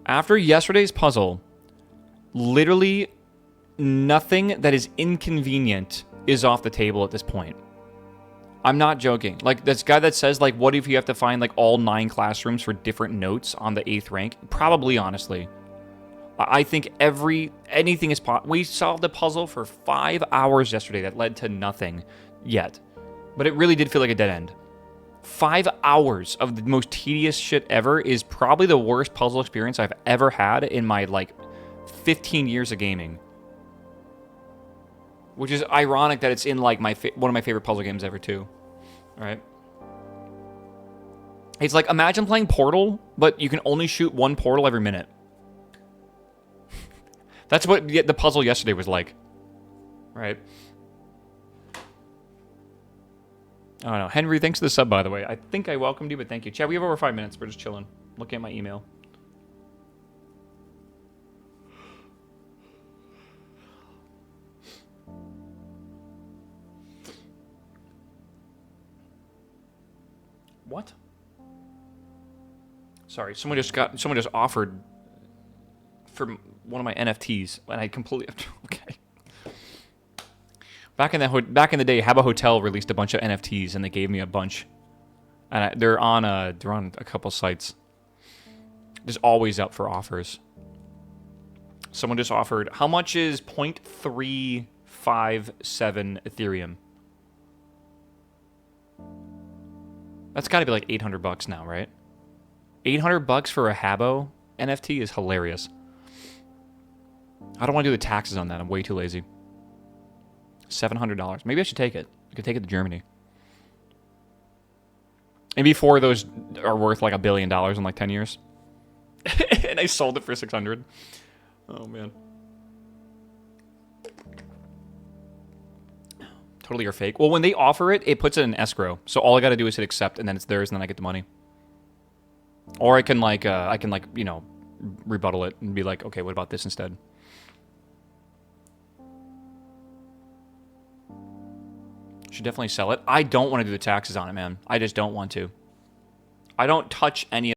After yesterday's puzzle, literally nothing that is inconvenient is off the table at this point. I'm not joking. Like, this guy that says, like, what if you have to find, like, all 9 classrooms for different notes on the 8th rank? Probably, honestly. I think anything is possible. We solved a puzzle for 5 hours yesterday that led to nothing yet. But it really did feel like a dead end. 5 hours of the most tedious shit ever is probably the worst puzzle experience I've ever had in my, like, 15 years of gaming. Which is ironic that it's in, like, one of my favorite puzzle games ever, too. Alright? It's like, imagine playing Portal, but you can only shoot one portal every minute. That's what the puzzle yesterday was like. Right? I don't know. Henry, thanks for the sub, by the way. I think I welcomed you, but thank you. Chad, we have over 5 minutes. We're just chilling. Looking at my email. What? Sorry, someone just offered for one of my NFTs, and I completely okay. Back in the day, Habba Hotel released a bunch of NFTs, and they gave me a bunch, and they're on a couple sites. Just always up for offers. Someone just offered. How much is 0.357 Ethereum? That's got to be like $800 now, right? $800 for a Habbo NFT is hilarious. I don't want to do the taxes on that. I'm way too lazy. $700. Maybe I should take it. I could take it to Germany. Maybe 4 of those are worth like $1 billion in like 10 years. And I sold it for 600. Oh, man. Totally or fake. Well, when they offer it, it puts it in escrow. So all I got to do is hit accept, and then it's theirs, and then I get the money. Or I can you know, rebuttal it and be like, okay, what about this instead? Should definitely sell it. I don't want to do the taxes on it, man. I just don't want to. I don't touch any of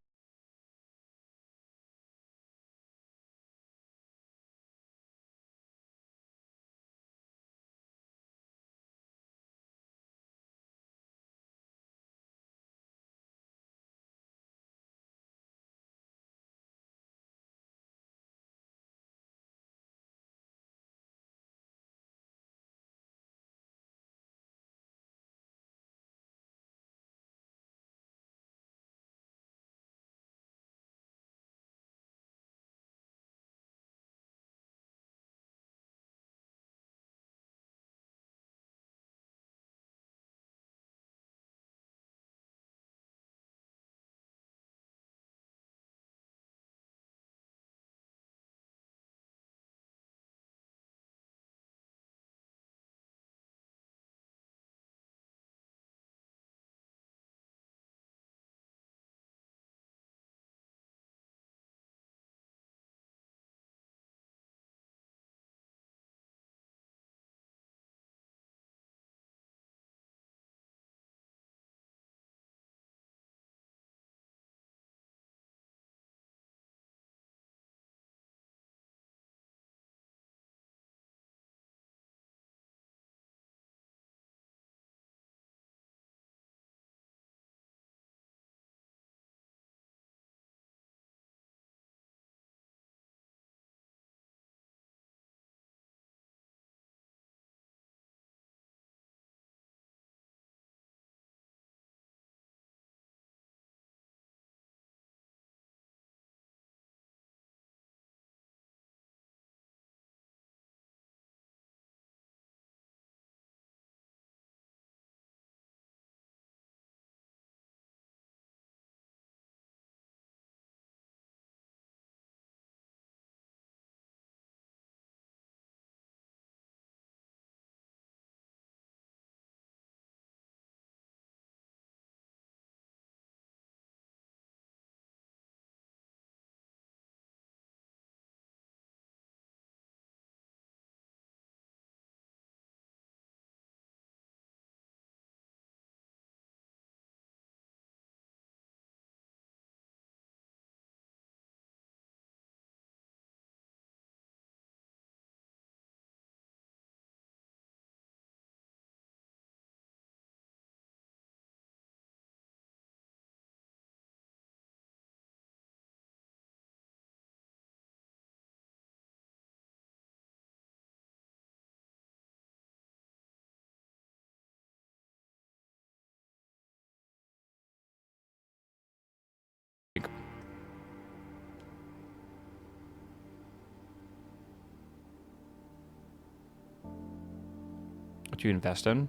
what you invest in.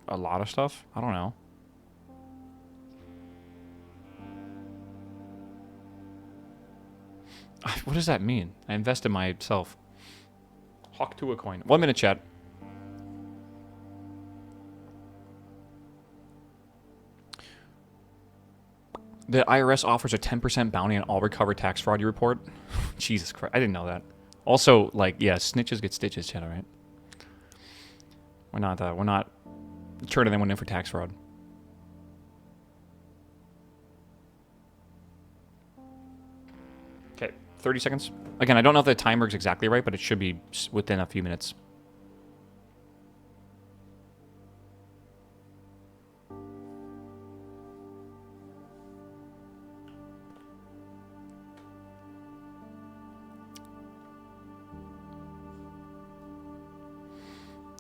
A lot of stuff? I don't know. What does that mean? I invest in myself. Hawk to a coin. 1 minute, chat. The IRS offers a 10% bounty on all recovered tax fraud you report. Jesus Christ, I didn't know that. Also, like, yeah, snitches get stitches, Chad, all right? We're not turning anyone in for tax fraud. Okay, 30 seconds. Again, I don't know if the timer is exactly right, but it should be within a few minutes.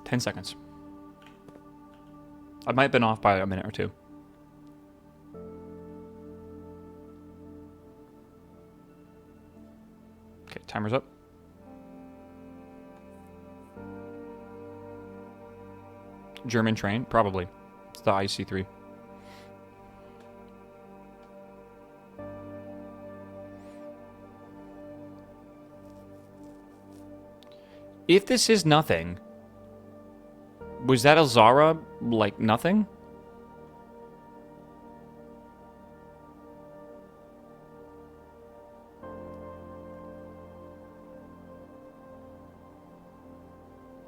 Ten seconds. I might have been off by a minute or two. Okay, timer's up. German train? Probably. It's the IC3. If this is nothing, was that Azara like nothing?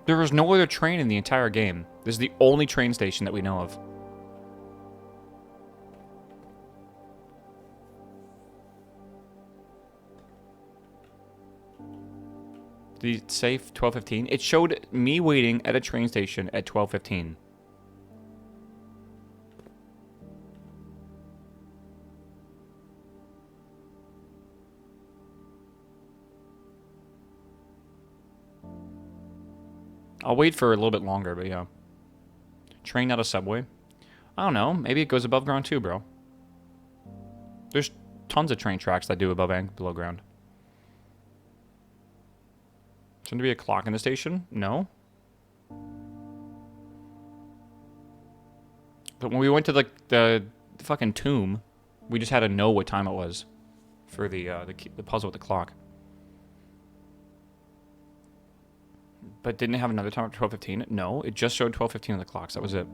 There was no other train in the entire game. This is the only train station that we know of. Did it say 12:15? It showed me waiting at a train station at 12:15. I'll wait for a little bit longer, but yeah. Train, not a subway. I don't know. Maybe it goes above ground too, bro. There's tons of train tracks that do above and below ground. Shouldn't there be a clock in the station? No. But when we went to the fucking tomb, we just had to know what time it was for the puzzle with the clock. But didn't it have another time at 12:15? No, it just showed 12:15 on the clocks. That was it.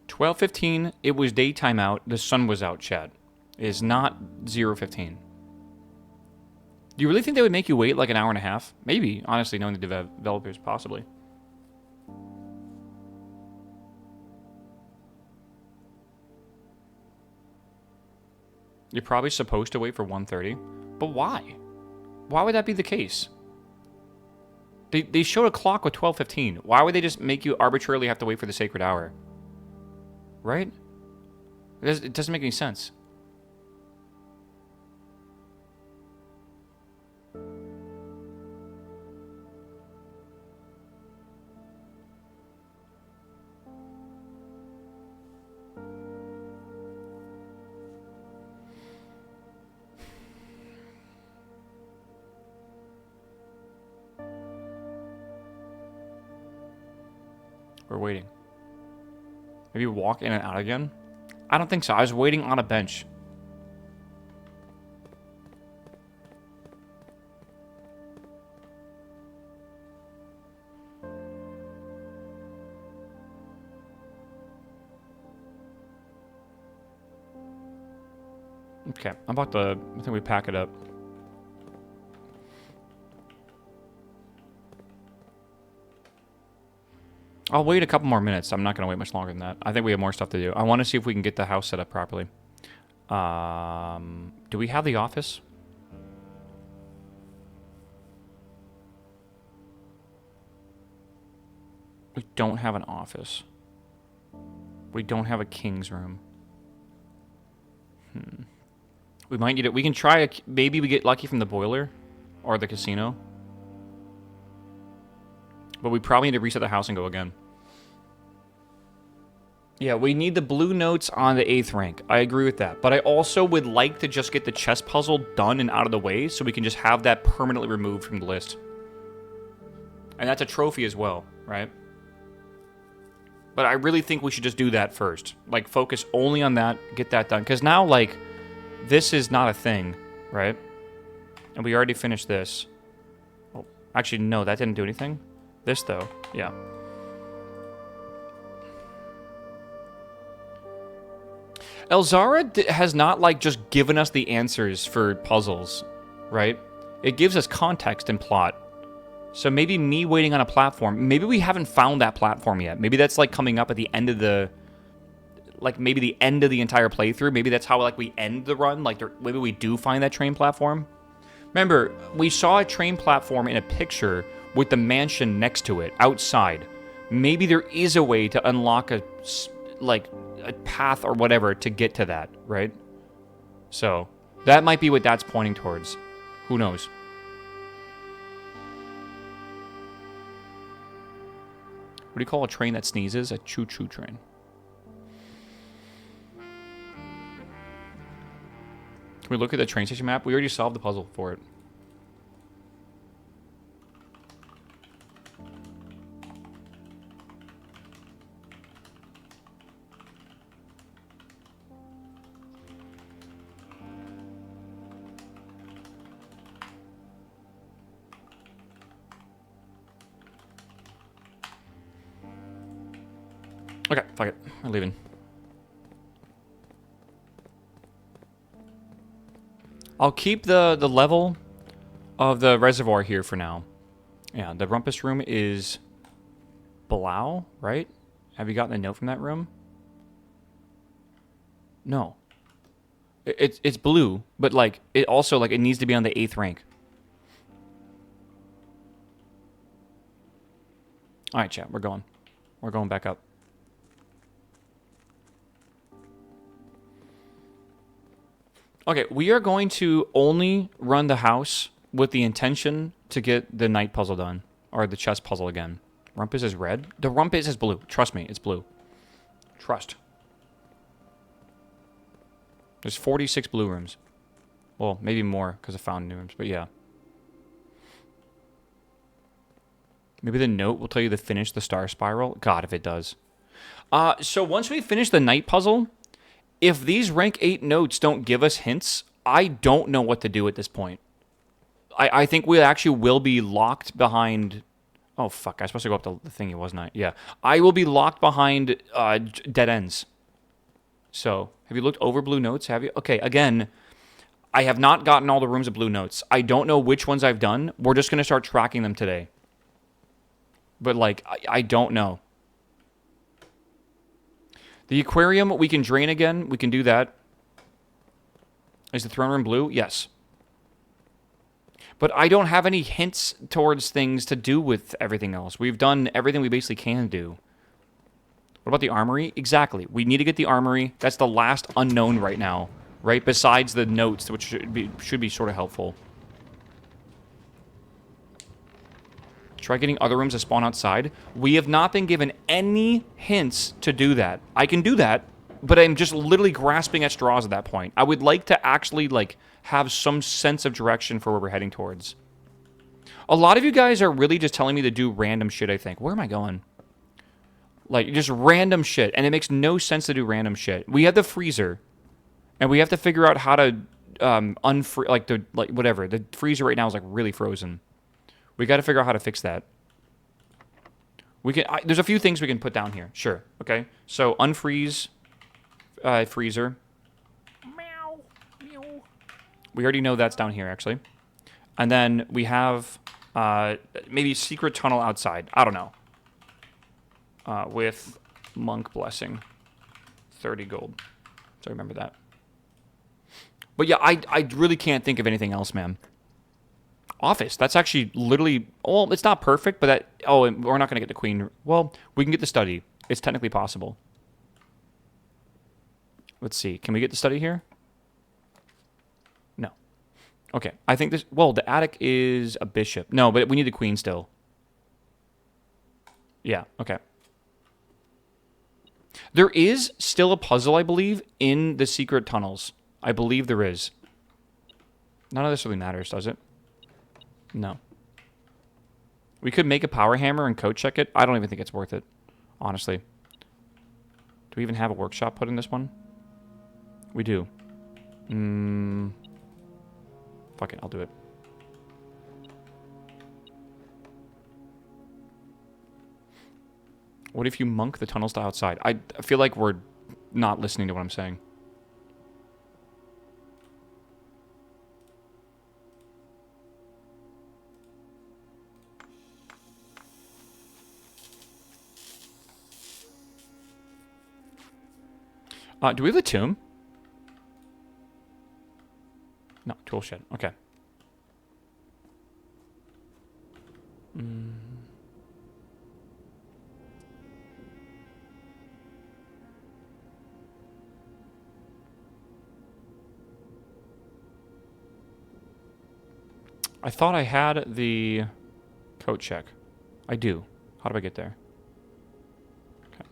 $12:15, it was daytime out. The sun was out, Chad. It is not 0:15. Do you really think they would make you wait like an hour and a half? Maybe, honestly, knowing the developers, possibly. You're probably supposed to wait for 1:30. But why? Why would that be the case? They showed a clock with 12:15. Why would they just make you arbitrarily have to wait for the sacred hour? Right? It doesn't make any sense. We're waiting. Maybe walk in and out again? I don't think so. I was waiting on a bench. Okay, I think we pack it up. I'll wait a couple more minutes. I'm not going to wait much longer than that. I think we have more stuff to do. I want to see if we can get the house set up properly. Do we have the office? We don't have an office. We don't have a king's room. We might need it. We can try, maybe we get lucky from the boiler or the casino. But we probably need to reset the house and go again. Yeah, we need the blue notes on the 8th rank. I agree with that. But I also would like to just get the chess puzzle done and out of the way so we can just have that permanently removed from the list. And that's a trophy as well, right? But I really think we should just do that first. Like, focus only on that, get that done. Because now, like, this is not a thing, right? And we already finished this. Oh, actually, no, that didn't do anything. This, though, yeah. Elzara has not, like, just given us the answers for puzzles, right? It gives us context and plot. So maybe me waiting on a platform, maybe we haven't found that platform yet. Maybe that's, like, coming up at the end of the... Like, maybe the end of the entire playthrough. Maybe that's how, like, we end the run. Like, maybe we do find that train platform. Remember, we saw a train platform in a picture with the mansion next to it, outside. Maybe there is a way to unlock a path or whatever to get to that, right? So, that might be what that's pointing towards. Who knows? What do you call a train that sneezes? A choo-choo train. Can we look at the train station map? We already solved the puzzle for it. Okay, fuck it. I'm leaving. I'll keep the level of the reservoir here for now. Yeah, the rumpus room is Blau, right? Have you gotten a note from that room? No. It's blue, but like it also like it needs to be on the 8th rank. All right, chat, we're going. We're going back up. Okay, we are going to only run the house with the intention to get the night puzzle done. Or the chess puzzle again. Rumpus is red? The rumpus is blue. Trust me, it's blue. Trust. There's 46 blue rooms. Well, maybe more, because I found new rooms, but yeah. Maybe the note will tell you to finish the star spiral? God, if it does. So once we finish the night puzzle... If these rank 8 notes don't give us hints, I don't know what to do at this point. I think we actually will be locked behind... Oh, fuck. I was supposed to go up the thingy, wasn't I? Yeah. I will be locked behind dead ends. So, have you looked over blue notes? Have you? Okay, again, I have not gotten all the rooms of blue notes. I don't know which ones I've done. We're just going to start tracking them today. But, like, I don't know. The aquarium, we can drain again. We can do that. Is the throne room blue? Yes. But I don't have any hints towards things to do with everything else. We've done everything we basically can do. What about the armory? Exactly. We need to get the armory. That's the last unknown right now, right? Besides the notes, which should be sort of helpful. Try getting other rooms to spawn outside. We have not been given any hints to do that. I can do that, but I'm just literally grasping at straws at that point. I would like to actually, like, have some sense of direction for where we're heading towards. A lot of you guys are really just telling me to do random shit, I think. Where am I going? Like, just random shit, and it makes no sense to do random shit. We have the freezer, and we have to figure out how to whatever. The freezer right now is, like, really frozen. We got to figure out how to fix that. We can. There's a few things we can put down here. Sure. Okay. So unfreeze, freezer. Meow. Meow. We already know that's down here actually, and then we have maybe secret tunnel outside. I don't know. With monk blessing, 30 gold. So remember that. But yeah, I really can't think of anything else, man. Office. That's actually literally... Well, it's not perfect, but that... Oh, we're not going to get the queen. Well, we can get the study. It's technically possible. Let's see. Can we get the study here? No. Okay. I think this... Well, the attic is a bishop. No, but we need the queen still. Yeah. Okay. There is still a puzzle, I believe, in the secret tunnels. I believe there is. None of this really matters, does it? No. We could make a power hammer and code check it. I don't even think it's worth it, honestly. Do we even have a workshop put in this one? We do. Fuck it, I'll do it. What if you monk the tunnels to outside? I feel like we're not listening to what I'm saying. Do we have the tomb? No, tool shed. Okay. I thought I had the code check. I do. How do I get there? Okay.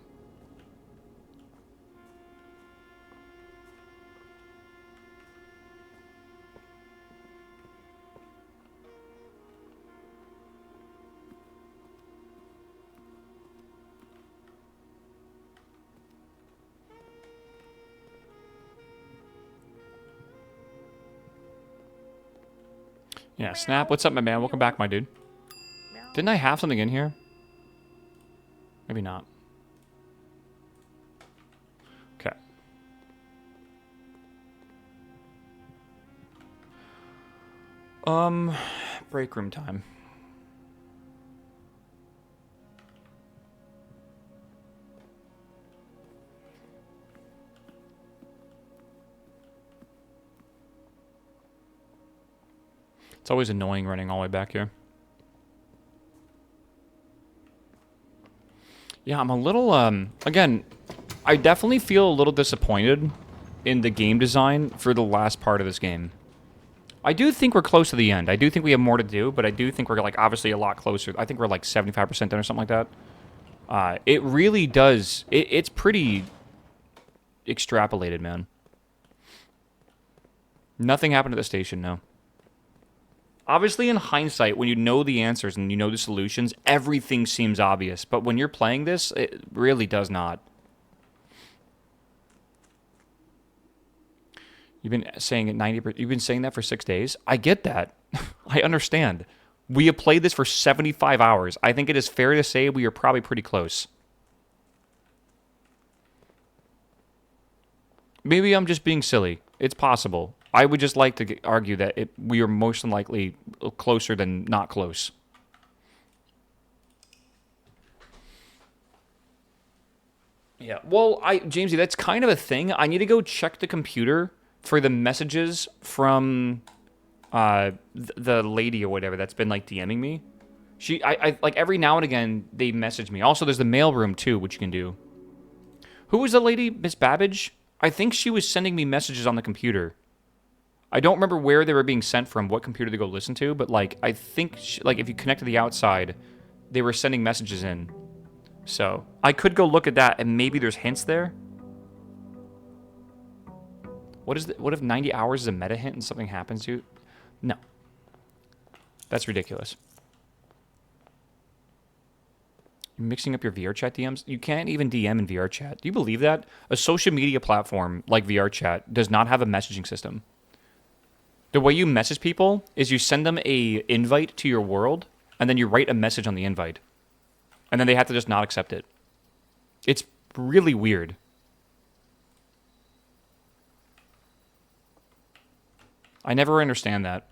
Yeah, Snap, what's up, my man? Welcome back, my dude. Didn't I have something in here? Maybe not. Okay. Break room time. It's always annoying running all the way back here. Yeah, I'm a little, again, I definitely feel a little disappointed in the game design for the last part of this game. I do think we're close to the end. I do think we have more to do, but I do think we're, like, obviously a lot closer. I think we're, like, 75% done or something like that. It really does, it's pretty extrapolated, man. Nothing happened at the station, no. Obviously, in hindsight, when you know the answers and you know the solutions, everything seems obvious. But when you're playing this, it really does not. You've been saying it 90%. You've been saying that for 6 days. I get that. I understand. We have played this for 75 hours. I think it is fair to say we are probably pretty close. Maybe I'm just being silly. It's possible. I would just like to argue that we are most likely closer than not close. Yeah, well, Jamesy, that's kind of a thing. I need to go check the computer for the messages from the lady or whatever that's been, like, DMing me. I like, every now and again, they message me. Also, there's the mailroom, too, which you can do. Who was the lady? Miss Babbage? I think she was sending me messages on the computer. I don't remember where they were being sent from, what computer to go listen to, but, like, I think, like, if you connect to the outside, they were sending messages in. So, I could go look at that, and maybe there's hints there. What if 90 hours is a meta hint and something happens to you? No. That's ridiculous. You're mixing up your VR chat DMs? You can't even DM in VR chat. Do you believe that? A social media platform like VR chat does not have a messaging system. The way you message people is you send them a invite to your world, and then you write a message on the invite. And then they have to just not accept it. It's really weird. I never understand that.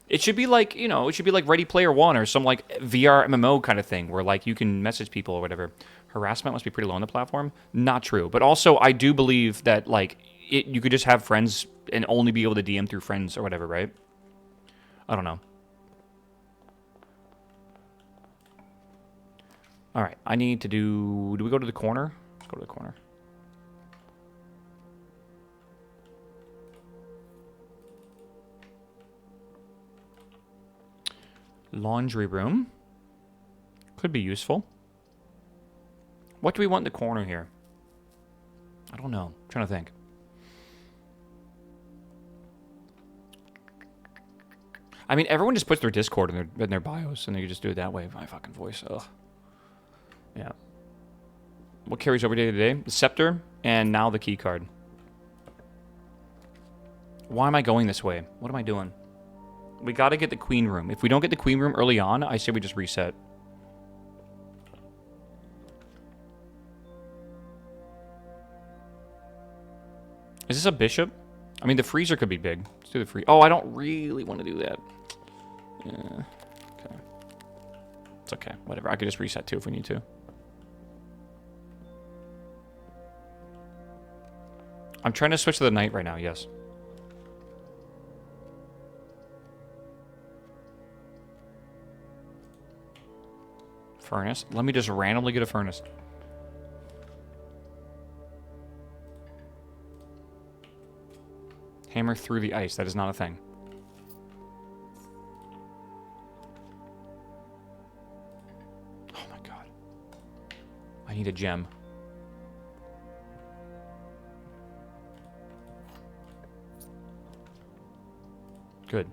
It should be like, it should be like Ready Player One or some, like, VR MMO kind of thing where, like, you can message people or whatever. Harassment must be pretty low on the platform. Not true. But also, I do believe that, like, you could just have friends and only be able to DM through friends or whatever, right? I don't know. All right, I need to do we go to the corner? Let's go to the corner. Laundry room. Could be useful. What do we want in the corner here? I don't know. I'm trying to think. I mean, everyone just puts their Discord in their bios, and they can just do it that way. My fucking voice. Ugh. Yeah. What carries over day to day? The scepter, and now the key card. Why am I going this way? What am I doing? We got to get the queen room. If we don't get the queen room early on, I say we just reset. Is this a bishop? I mean, the freezer could be big. Let's do the free. Oh, I don't really want to do that. Yeah. Okay. It's okay. Whatever. I could just reset too if we need to. I'm trying to switch to the knight right now, yes. Furnace. Let me just randomly get a furnace. Hammer through the ice. That is not a thing. Oh my god. I need a gem. Good.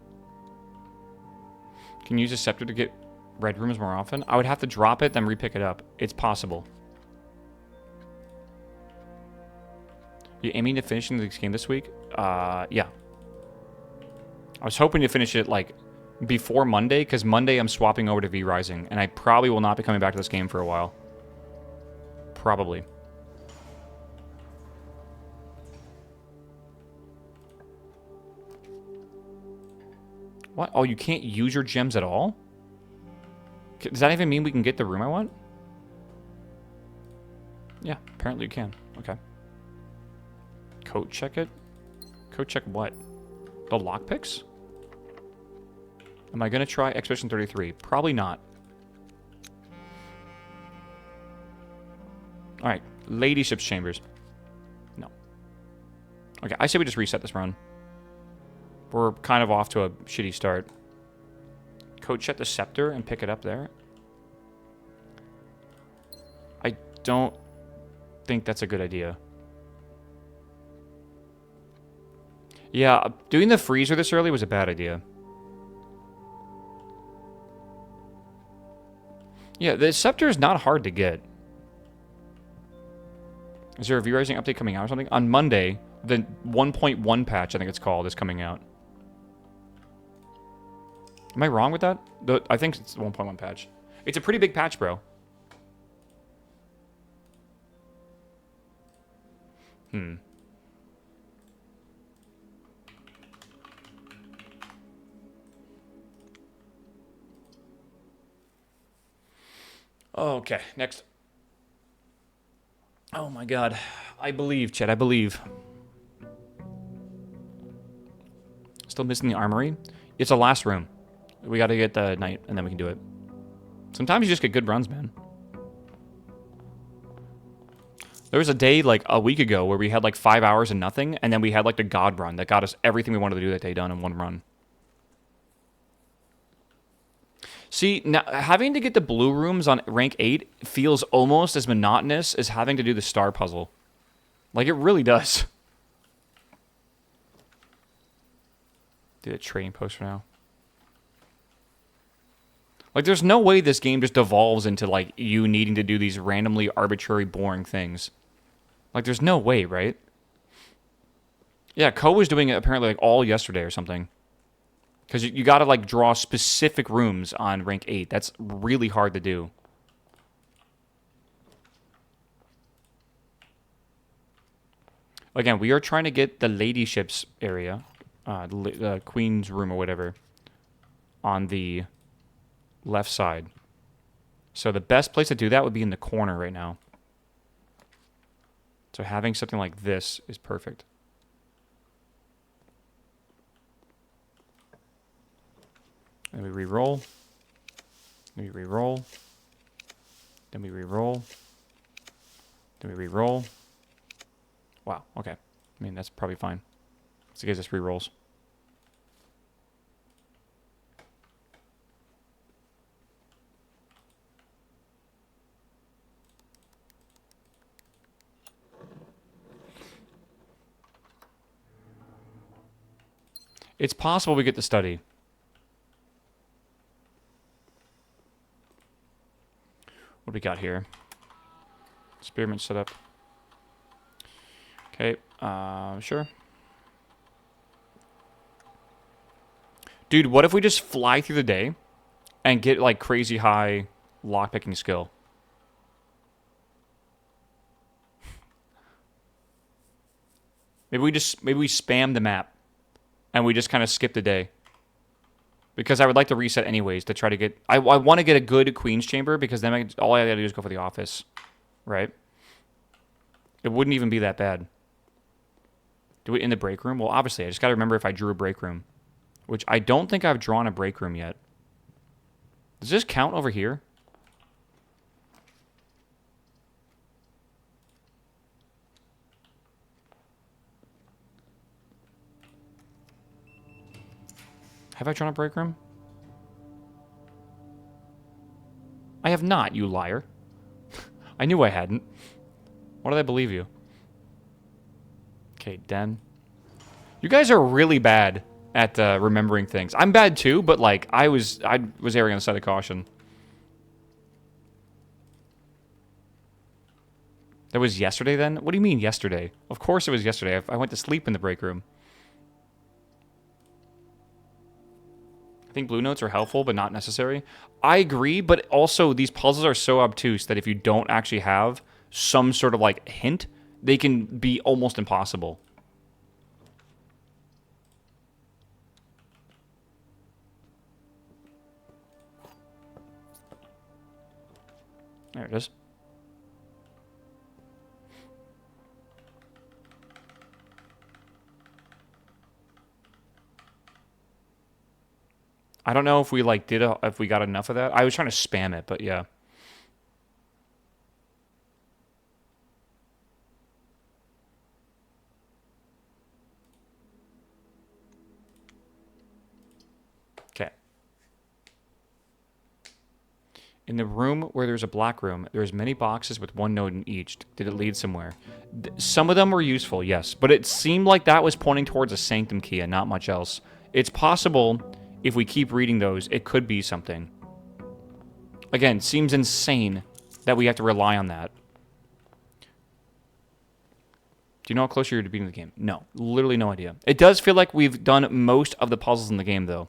Can you use a scepter to get red rooms more often? I would have to drop it, then repick it up. It's possible. You aiming to finish in this game this week? Yeah. I was hoping to finish it, like, before Monday, because Monday I'm swapping over to V Rising, and I probably will not be coming back to this game for a while. Probably. What? Oh, you can't use your gems at all? Does that even mean we can get the room I want? Yeah, apparently you can. Okay. Code check it? Code check what? The lockpicks? Am I going to try Expedition 33? Probably not. Alright, Ladyship's Chambers. No. Okay, I say we just reset this run. We're kind of off to a shitty start. Code check the scepter and pick it up there. I don't think that's a good idea. Yeah, doing the freezer this early was a bad idea. Yeah, the scepter is not hard to get. Is there a V Rising update coming out or something? On Monday, the 1.1 patch, I think it's called, is coming out. Am I wrong with that? I think it's the 1.1 patch. It's a pretty big patch, bro. Okay, next. Oh my god. I believe, Chet, I believe. Still missing the armory? It's a last room. We gotta get the knight, and then we can do it. Sometimes you just get good runs, man. There was a day, like, a week ago where we had, like, 5 hours and nothing, and then we had, like, the God run that got us everything we wanted to do that day done in one run. See, now, having to get the blue rooms on rank 8 feels almost as monotonous as having to do the star puzzle. Like, it really does. Do a trading post for now. Like, there's no way this game just devolves into, like, you needing to do these randomly arbitrary boring things. Like, there's no way, right? Yeah, Ko was doing it apparently, like, all yesterday or something. Because you got to, like, draw specific rooms on rank 8. That's really hard to do. Again, we are trying to get the ladyships area, the queen's room or whatever, on the left side. So the best place to do that would be in the corner right now. So having something like this is perfect. Then we re-roll. Then we re-roll. Then we re-roll. Then we re-roll. Wow, okay. I mean, that's probably fine. So it gives us re-rolls. It's possible we get the study. What do we got here? Experiment setup. Okay, sure. Dude, what if we just fly through the day and get, like, crazy high lockpicking skill? Maybe we spam the map and we just kind of skip the day. Because I would like to reset anyways to try to get... I want to get a good Queen's Chamber because then all I gotta do is go for the office. Right? It wouldn't even be that bad. Do it in the break room? Well, obviously, I just gotta remember if I drew a break room. Which I don't think I've drawn a break room yet. Does this count over here? Have I drawn a break room? I have not, you liar. I knew I hadn't. Why did I believe you? Okay, den. You guys are really bad at remembering things. I'm bad too, but like I was erring on the side of caution. That was yesterday then? What do you mean yesterday? Of course it was yesterday. I went to sleep in the break room. I think blue notes are helpful, but not necessary. I agree, but also these puzzles are so obtuse that if you don't actually have some sort of like hint, they can be almost impossible. There it is. I don't know if we like if we got enough of that. I was trying to spam it, but yeah. Okay. In the room where there's a black room, there's many boxes with one note in each. Did it lead somewhere? Some of them were useful, yes, but it seemed like that was pointing towards a sanctum key and not much else. It's possible if we keep reading those, it could be something. Again, seems insane that we have to rely on that. Do you know how close you're to beating the game? No, literally no idea. It does feel like we've done most of the puzzles in the game, though.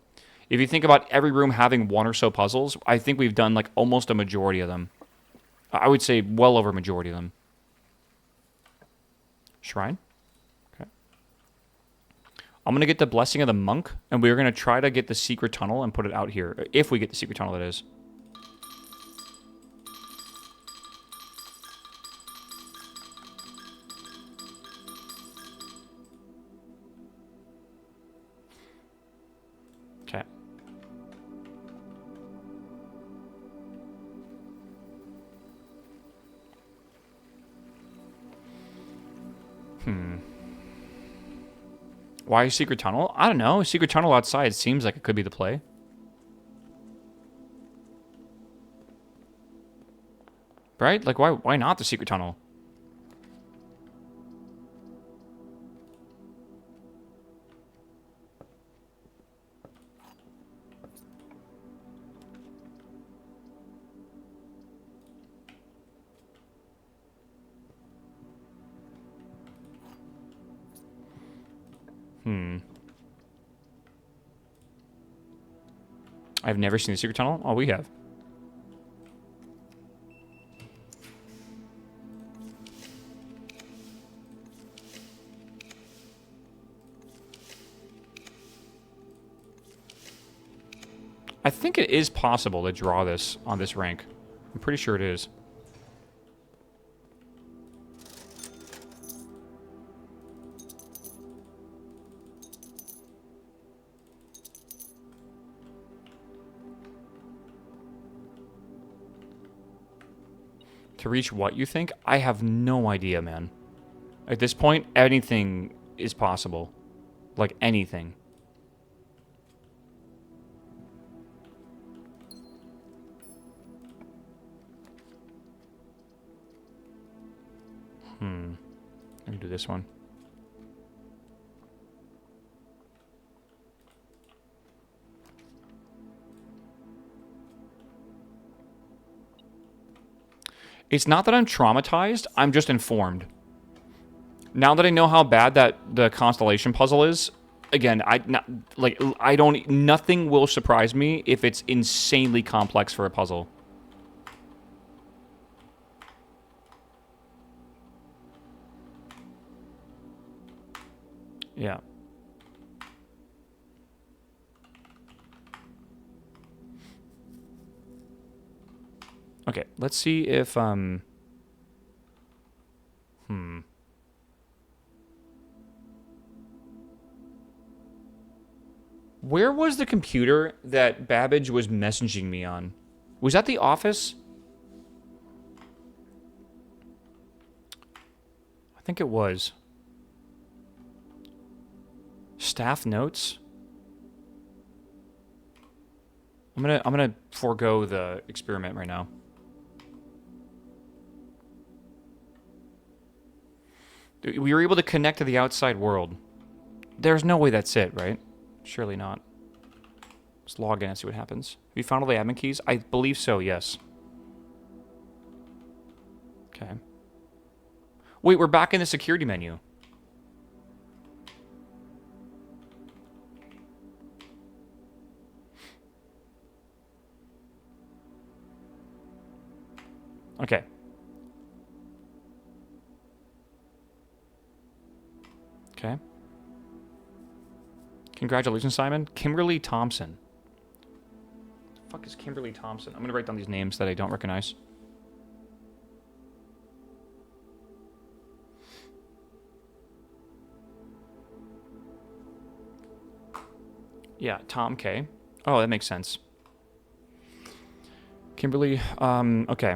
If you think about every room having one or so puzzles, I think we've done like almost a majority of them. I would say well over a majority of them. Shrine? Okay. I'm going to get the Blessing of the Monk, and we're going to try to get the secret tunnel and put it out here. If we get the secret tunnel, that is. Okay. Why secret tunnel? I don't know. Secret tunnel outside seems like it could be the play. Right? Like, why not the secret tunnel? I've never seen the secret tunnel. Oh, we have. I think it is possible to draw this on this rank. I'm pretty sure it is. To reach what, you think? I have no idea, man. At this point, anything is possible. Like, anything. Let me do this one. It's not that I'm traumatized. I'm just informed. Now that I know how bad that the constellation puzzle is, again, nothing will surprise me if it's insanely complex for a puzzle. Yeah. Okay, let's see if Where was the computer that Babbage was messaging me on? Was that the office? I think it was. Staff notes? I'm gonna forego the experiment right now. We were able to connect to the outside world. There's no way that's it, right? Surely not. Let's log in and see what happens. Have you found all the admin keys? I believe so, yes. Okay. Wait, we're back in the security menu. Okay. Okay. Congratulations, Simon. Kimberly Thompson. What the fuck is Kimberly Thompson? I'm gonna write down these names that I don't recognize. Yeah, Tom K. Oh, that makes sense. Kimberly, okay.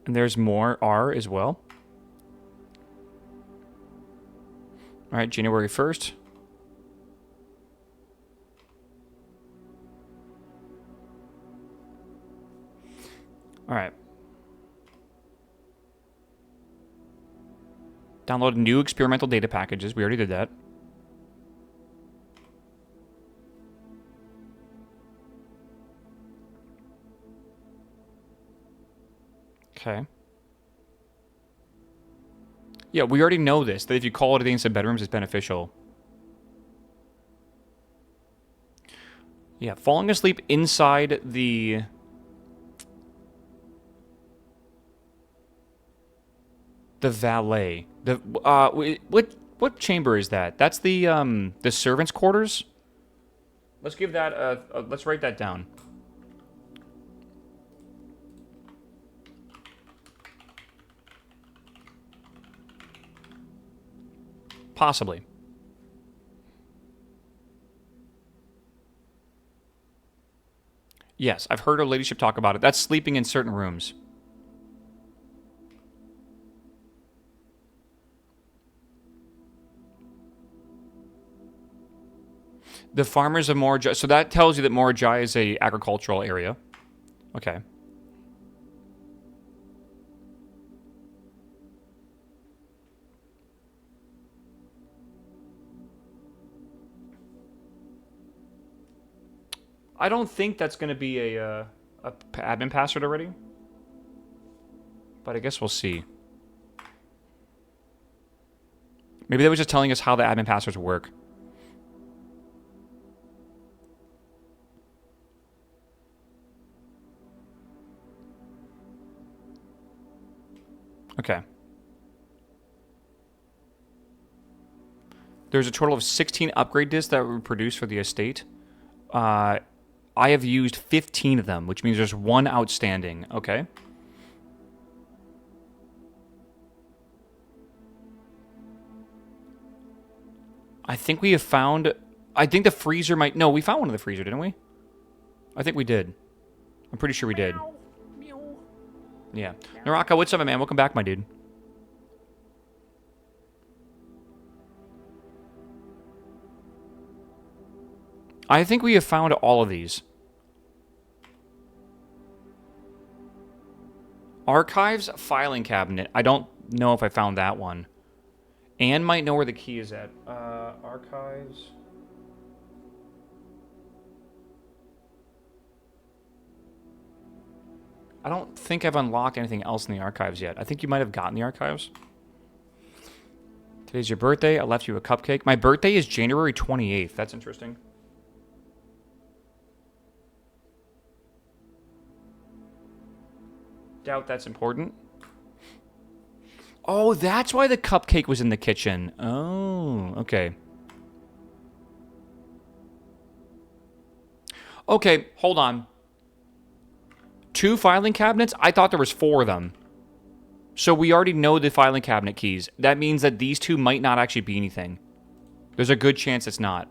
And there's more R as well. All right, January 1st. All right. Download new experimental data packages. We already did that. Okay. Yeah, we already know this, that if you call it against the bedrooms, it's beneficial. Yeah, falling asleep inside the valet. The what chamber is that? That's the servants' quarters. Let's give that let's write that down. Possibly. Yes, I've heard her ladyship talk about it. That's sleeping in certain rooms. The farmers of Morajai. So that tells you that Morajai is a agricultural area. Okay. I don't think that's going to be a admin password already. But I guess we'll see. Maybe they were just telling us how the admin passwords work. Okay. There's a total of 16 upgrade discs that were produced for the estate. I have used 15 of them, which means there's one outstanding. Okay. I think we have found... I think the freezer might... No, we found one in the freezer, didn't we? I think we did. I'm pretty sure we did. Yeah. Naraka, what's up, man? Welcome back, my dude. I think we have found all of these. Archives filing cabinet. I don't know if I found that one. Anne might know where the key is at. Archives. I don't think I've unlocked anything else in the archives yet. I think you might have gotten the archives. Today's your birthday. I left you a cupcake. My birthday is January 28th. That's interesting. Doubt that's important. Oh, that's why the cupcake was in the kitchen. Oh, okay. Okay, hold on. 2 filing cabinets? I thought there was 4 of them. So we already know the filing cabinet keys. That means that these 2 might not actually be anything. There's a good chance it's not.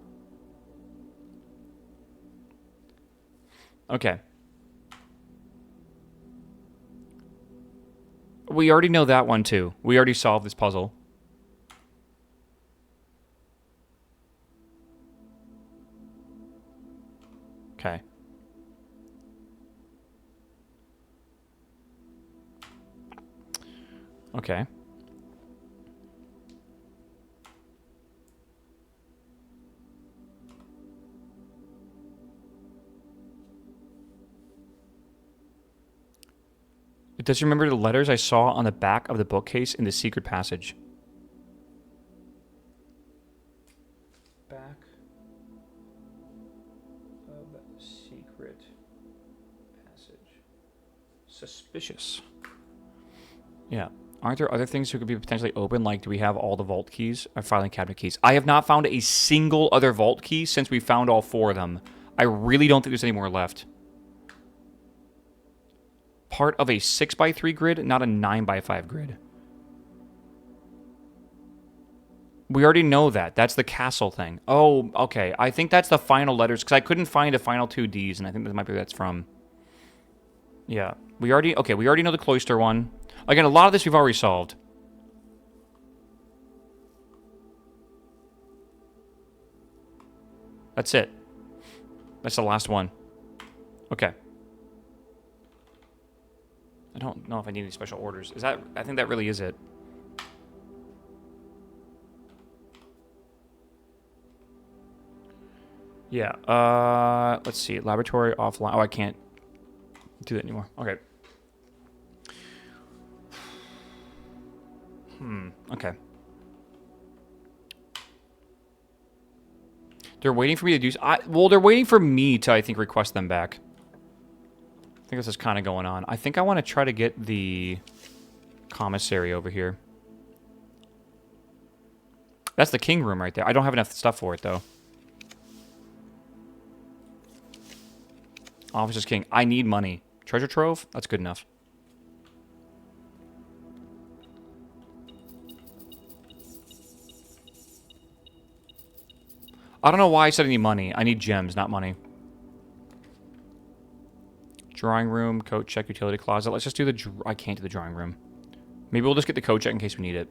Okay. We already know that one too. We already solved this puzzle. Okay. Okay. Does you remember the letters I saw on the back of the bookcase in the secret passage? Back of secret passage. Suspicious. Yeah. Aren't there other things that could be potentially open? Like, do we have all the vault keys or filing cabinet keys? I have not found a single other vault key since we found all 4 of them. I really don't think there's any more left. Part of a 6x3 grid, not a 9x5 grid. We already know that. That's the castle thing. Oh, okay. I think that's the final letters, because I couldn't find the final 2 Ds, and I think that might be where that's from. Yeah. We already know the cloister one. Again, a lot of this we've already solved. That's it. That's the last one. Okay. I don't know if I need any special orders. Is that... I think that really is it. Yeah. Let's see. Laboratory offline. Oh, I can't do that anymore. Okay. Okay. They're waiting for me to do... well, they're waiting for me to, I think, request them back. I think this is kind of going on. I think I want to try to get the commissary over here. That's the king room right there. I don't have enough stuff for it, though. Officer's king. I need money. Treasure trove? That's good enough. I don't know why I said I need money. I need gems, not money. Drawing room, coat check, utility closet. Let's just do the... I can't do the drawing room. Maybe we'll just get the coat check in case we need it.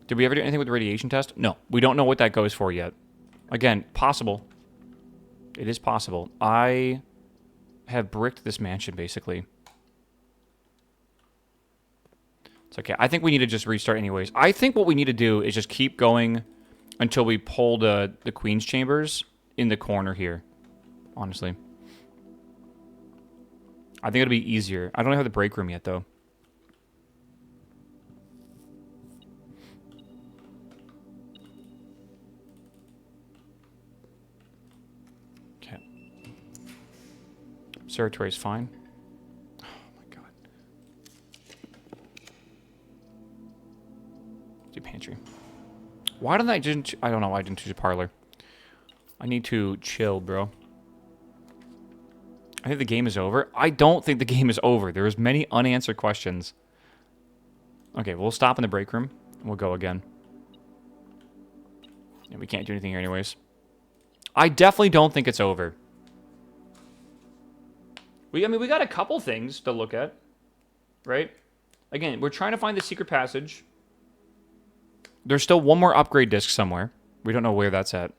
Did we ever do anything with the radiation test? No. We don't know what that goes for yet. Again, possible. It is possible. I have bricked this mansion, basically. It's okay. I think we need to just restart anyways. I think what we need to do is just keep going until we pull the Queen's Chambers in the corner here. Honestly. I think it'll be easier. I don't have the break room yet, though. Okay. Observatory is fine. Oh, my God. Do pantry. Why didn't I just... I don't know why I didn't choose a parlor. I need to chill, bro. I think the game is over. I don't think the game is over. There's many unanswered questions. Okay, we'll stop in the break room. And we'll go again. Yeah, we can't do anything here anyways. I definitely don't think it's over. I mean, we got a couple things to look at. Right? Again, we're trying to find the secret passage. There's still one more upgrade disc somewhere. We don't know where that's at.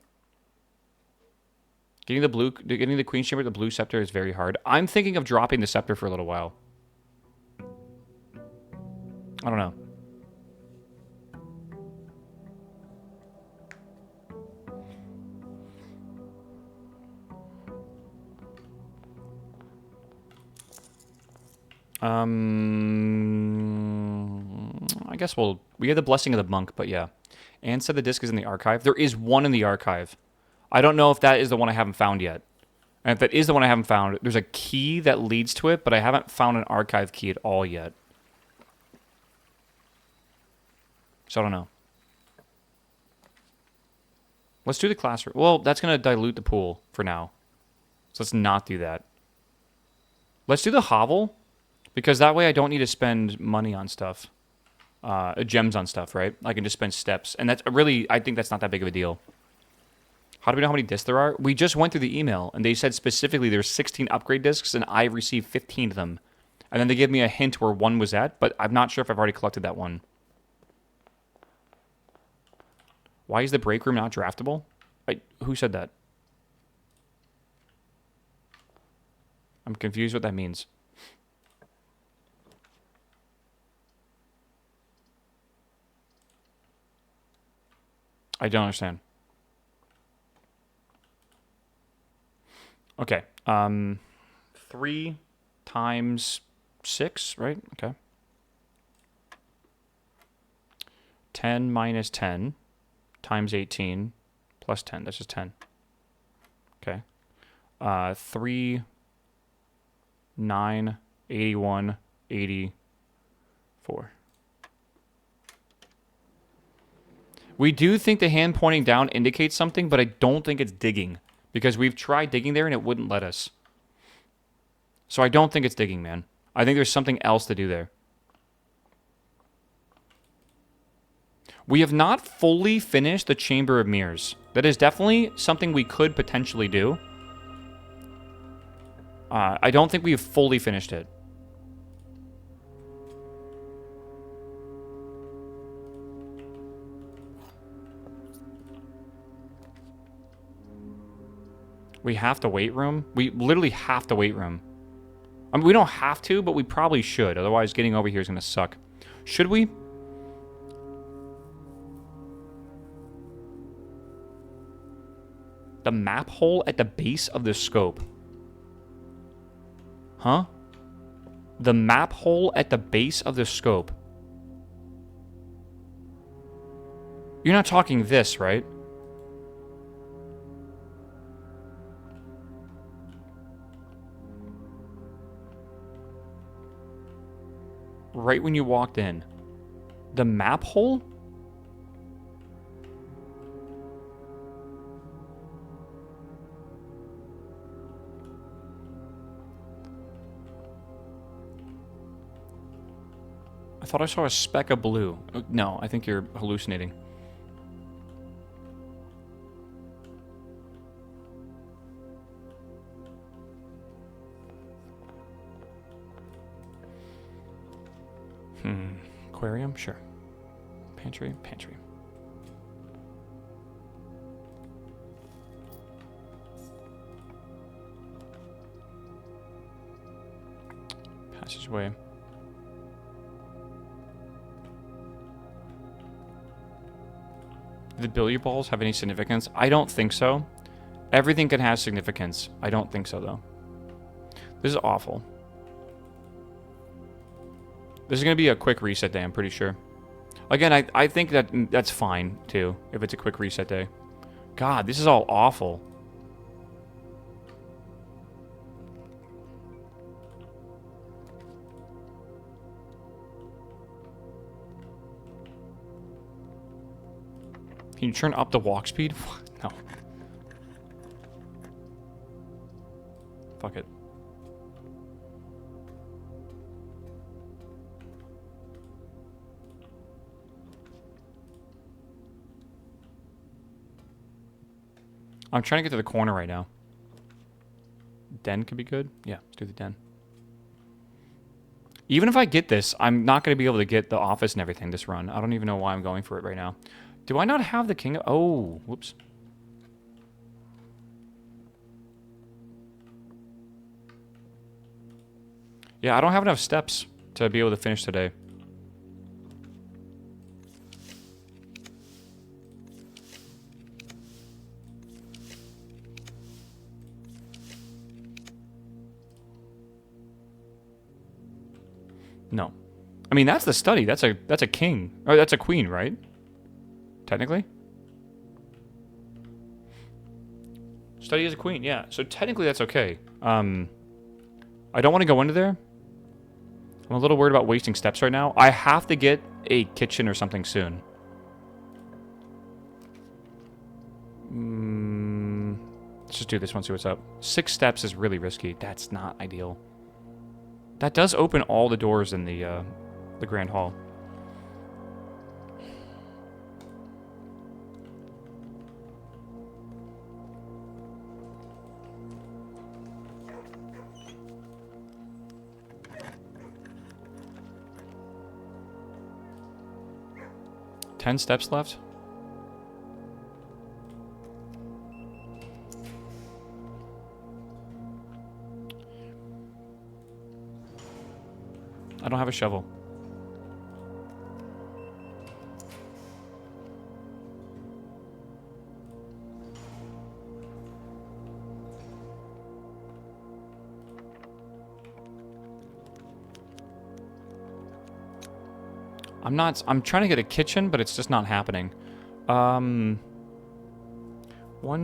Getting the Queen's Chamber, the blue scepter is very hard. I'm thinking of dropping the scepter for a little while. I don't know. I guess we have the blessing of the monk, but yeah. Anne said the disc is in the archive. There is one in the archive. I don't know if that is the one I haven't found yet. And if that is the one I haven't found, there's a key that leads to it, but I haven't found an archive key at all yet. So I don't know. Let's do the classroom. Well, that's going to dilute the pool for now. So let's not do that. Let's do the hovel, because that way I don't need to spend money on stuff. Gems on stuff, right? I can just spend steps. And that's really, I think that's not that big of a deal. How do we know how many discs there are? We just went through the email, and they said specifically there's 16 upgrade discs, and I received 15 of them. And then they gave me a hint where one was at, but I'm not sure if I've already collected that one. Why is the break room not draftable? Who said that? I'm confused what that means. I don't understand. Okay. 3 times 6, right? Okay. 10 minus 10 times 18 plus 10. That's just 10. Okay. 3, 9, 81, 84. We do think the hand pointing down indicates something, but I don't think it's digging. Because we've tried digging there and it wouldn't let us. So I don't think it's digging, man. I think there's something else to do there. We have not fully finished the Chamber of Mirrors. That is definitely something we could potentially do. I don't think we have fully finished it. We have to wait room? We literally have to wait room. I mean, we don't have to, but we probably should. Otherwise, getting over here is going to suck. Should we? The map hole at the base of the scope. Huh? The map hole at the base of the scope. You're not talking this, right? Right when you walked in. The map hole? I thought I saw a speck of blue. No, I think you're hallucinating. Aquarium? Sure. Pantry? Pantry. Passageway. Do the billiard balls have any significance? I don't think so. Everything can have significance. I don't think so, though. This is awful. This is going to be a quick reset day, I'm pretty sure. Again, I think that's fine, too, if it's a quick reset day. God, this is all awful. Can you turn up the walk speed? No. Fuck it. I'm trying to get to the corner right now. Den could be good. Yeah, let's do the den. Even if I get this, I'm not going to be able to get the office and everything this run. I don't even know why I'm going for it right now. Do I not have the king of... Oh, whoops. Yeah, I don't have enough steps to be able to finish today. No. I mean, that's the study. That's a king. Or that's a queen, right? Technically? Study is a queen, yeah. So technically that's okay. I don't want to go into there. I'm a little worried about wasting steps right now. I have to get a kitchen or something soon. Let's just do this one, see what's up. 6 steps is really risky. That's not ideal. That does open all the doors in the Grand Hall. Ten steps left. I don't have a shovel. I'm trying to get a kitchen, but it's just not happening. 1,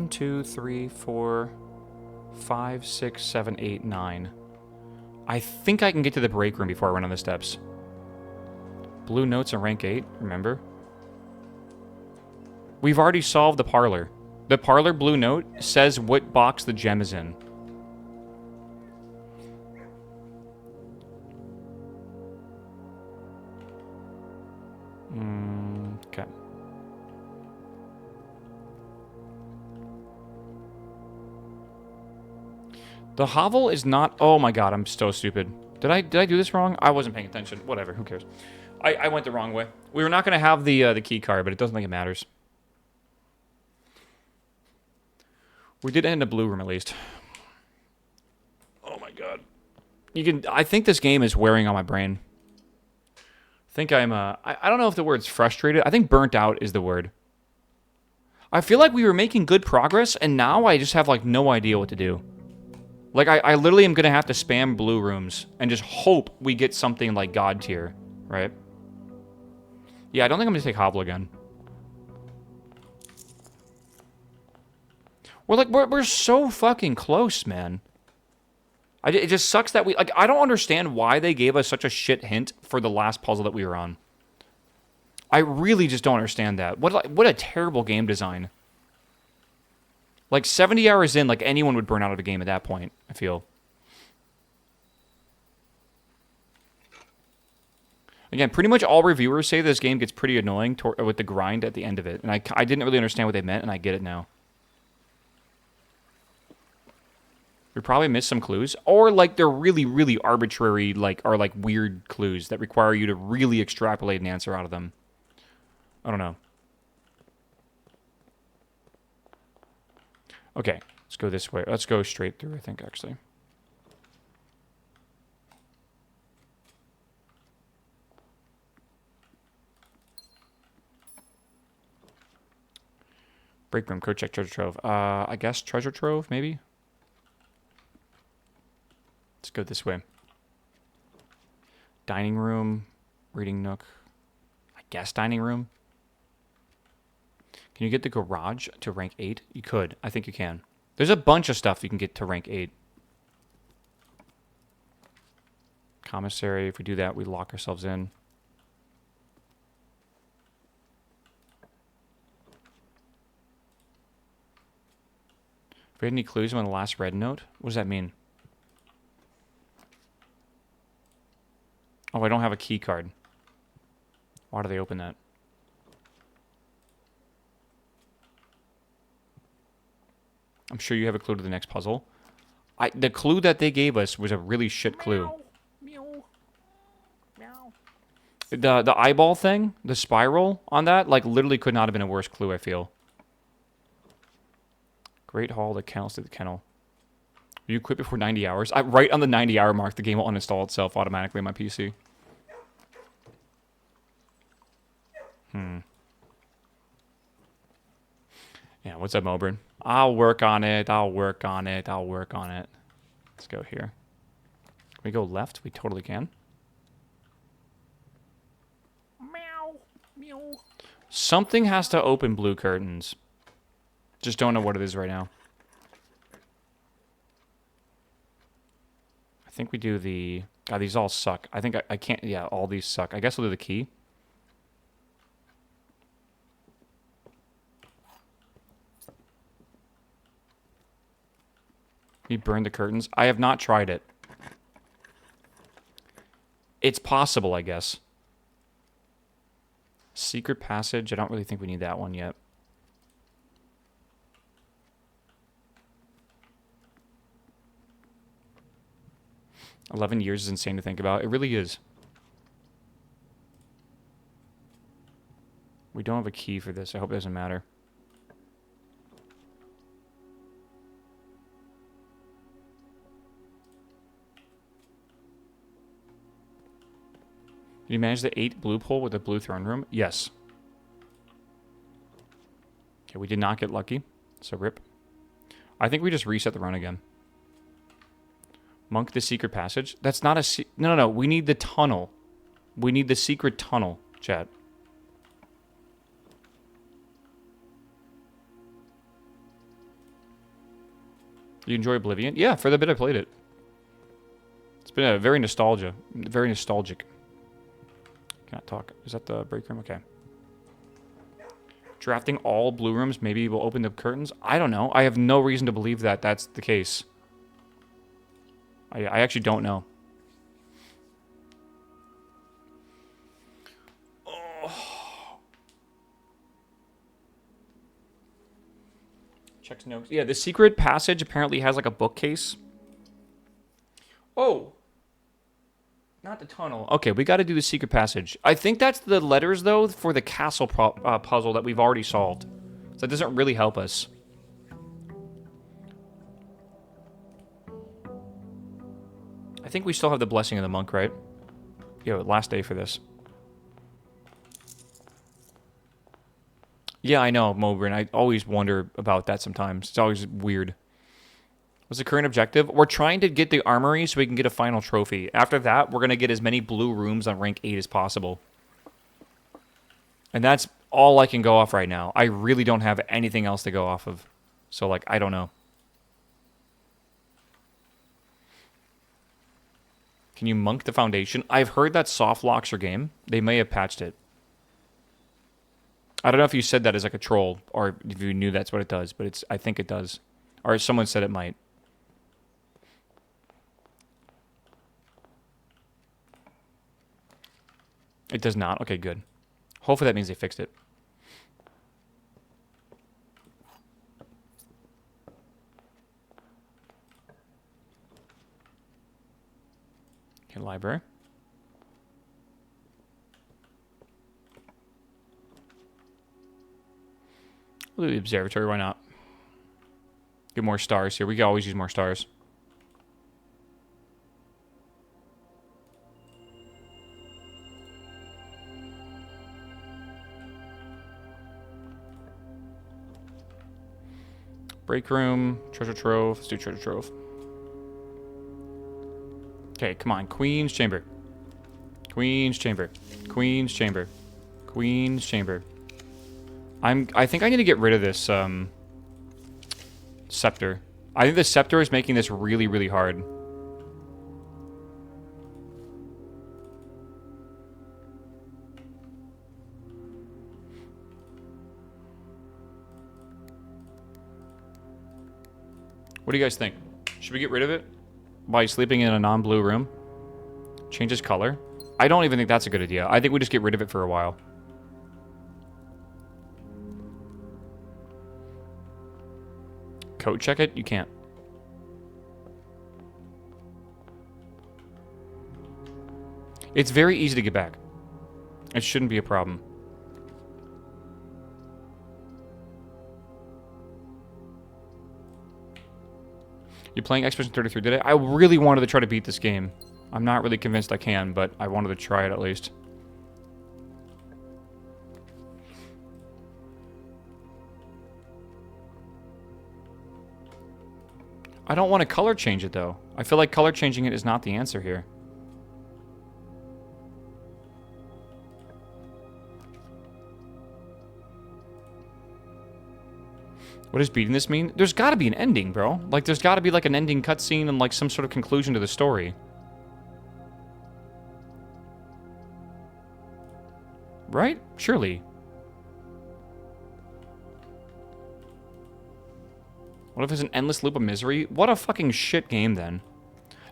2, 3, 4, 5, 6, 7, 8, 9. I think I can get to the break room before I run on the steps. Blue notes are rank 8, remember? We've already solved the parlor. The parlor blue note says what box the gem is in. Okay. The hovel is not... Oh my god, I'm so stupid. Did I do this wrong? I wasn't paying attention. Whatever, who cares? I went the wrong way. We were not going to have the key card, but it doesn't think it matters. We did end a blue room at least. Oh my god. I think this game is wearing on my brain. I think I'm I don't know if the word's frustrated. I think burnt out is the word. I feel like we were making good progress, and now I just have like no idea what to do. Like, I literally am going to have to spam blue rooms and just hope we get something like God tier, right? Yeah, I don't think I'm going to take Hovel again. We're so fucking close, man. It just sucks that we... Like, I don't understand why they gave us such a shit hint for the last puzzle that we were on. I really just don't understand that. What a terrible game design. Like, 70 hours in, like, anyone would burn out of a game at that point, I feel. Again, pretty much all reviewers say this game gets pretty annoying with the grind at the end of it. And I didn't really understand what they meant, and I get it now. We probably missed some clues. Or, like, they're really, really arbitrary, like, or, like, weird clues that require you to really extrapolate an answer out of them. I don't know. Okay, let's go this way. Let's go straight through, I think, actually. Break room, code check, treasure trove. I guess treasure trove, maybe? Let's go this way. Dining room, reading nook. I guess dining room. Can you get the garage to rank 8? You could. I think you can. There's a bunch of stuff you can get to rank 8. Commissary. If we do that, we lock ourselves in. If we had any clues on the last red note, what does that mean? Oh, I don't have a key card. Why do they open that? I'm sure you have a clue to the next puzzle. The clue that they gave us was a really shit clue. Meow. Meow. The eyeball thing, the spiral on that, like literally could not have been a worse clue, I feel. Great Hall, the kennels to the kennel. You quit before 90 hours? Right on the 90-hour mark, the game will uninstall itself automatically on my PC. Yeah, what's up, Mobrin? I'll work on it. I'll work on it. I'll work on it. Let's go here. Can we go left? We totally can. Something has to open blue curtains. Just don't know what it is right now. I think we do the... God, these all suck. I think I can't... Yeah, all these suck. I guess we'll do the key. You burn the curtains? I have not tried it. It's possible, I guess. Secret passage. I don't really think we need that one yet. $11 years is insane to think about. It really is. We don't have a key for this. I hope it doesn't matter. Did you manage the 8 blue pole with the blue throne room? Yes. Okay, we did not get lucky. So rip. I think we just reset the run again. Monk the secret passage. That's not a... No. We need the tunnel. We need the secret tunnel, chat. You enjoy Oblivion? Yeah, for the bit I played it. It's been a very nostalgic. Cannot talk. Is that the break room? Okay. Drafting all blue rooms. Maybe we'll open the curtains. I don't know. I have no reason to believe that that's the case. I actually don't know. Oh. Checks notes. Yeah, the secret passage apparently has like a bookcase. Oh. Not the tunnel. Okay, we got to do the secret passage. I think that's the letters, though, for the castle puzzle that we've already solved. So that doesn't really help us. I think we still have the blessing of the monk, right? Yeah, last day for this. Yeah, I know, Mobrin. I always wonder about that sometimes. It's always weird. What's the current objective? We're trying to get the armory so we can get a final trophy. After that, we're going to get as many blue rooms on rank 8 as possible. And that's all I can go off right now. I really don't have anything else to go off of. So, like, I don't know. Can you monk the foundation? I've heard that soft locks your game. They may have patched it. I don't know if you said that as like a troll or if you knew that's what it does, but I think it does. Or someone said it might. It does not? Okay, good. Hopefully that means they fixed it. Okay, library. We'll do the observatory, why not? Get more stars here. We can always use more stars. Break room, treasure trove. Let's do treasure trove. Okay, come on. Queen's chamber. Queen's chamber. Queen's chamber. Queen's chamber. I think I need to get rid of this scepter. I think the scepter is making this really, really hard. What do you guys think? Should we get rid of it by sleeping in a non-blue room? Change its color? I don't even think that's a good idea. I think we just get rid of it for a while. Code check it? You can't. It's very easy to get back. It shouldn't be a problem. You're playing Expedition 33 today? I really wanted to try to beat this game. I'm not really convinced I can, but I wanted to try it at least. I don't want to color change it, though. I feel like color changing it is not the answer here. What does beating this mean? There's got to be an ending, bro. Like, there's got to be, like, an ending cutscene and, like, some sort of conclusion to the story. Right? Surely. What if it's an endless loop of misery? What a fucking shit game, then.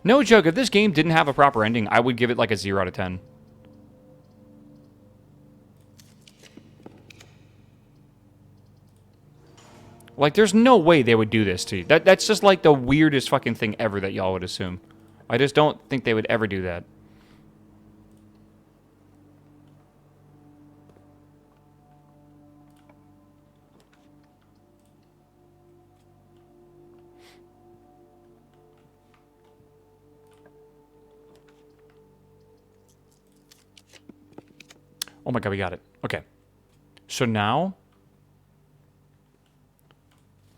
No joke, if this game didn't have a proper ending, I would give it, like, a 0 out of 10. Like, there's no way they would do this to you. That's just, like, the weirdest fucking thing ever that y'all would assume. I just don't think they would ever do that. Oh my god, we got it. Okay. So now...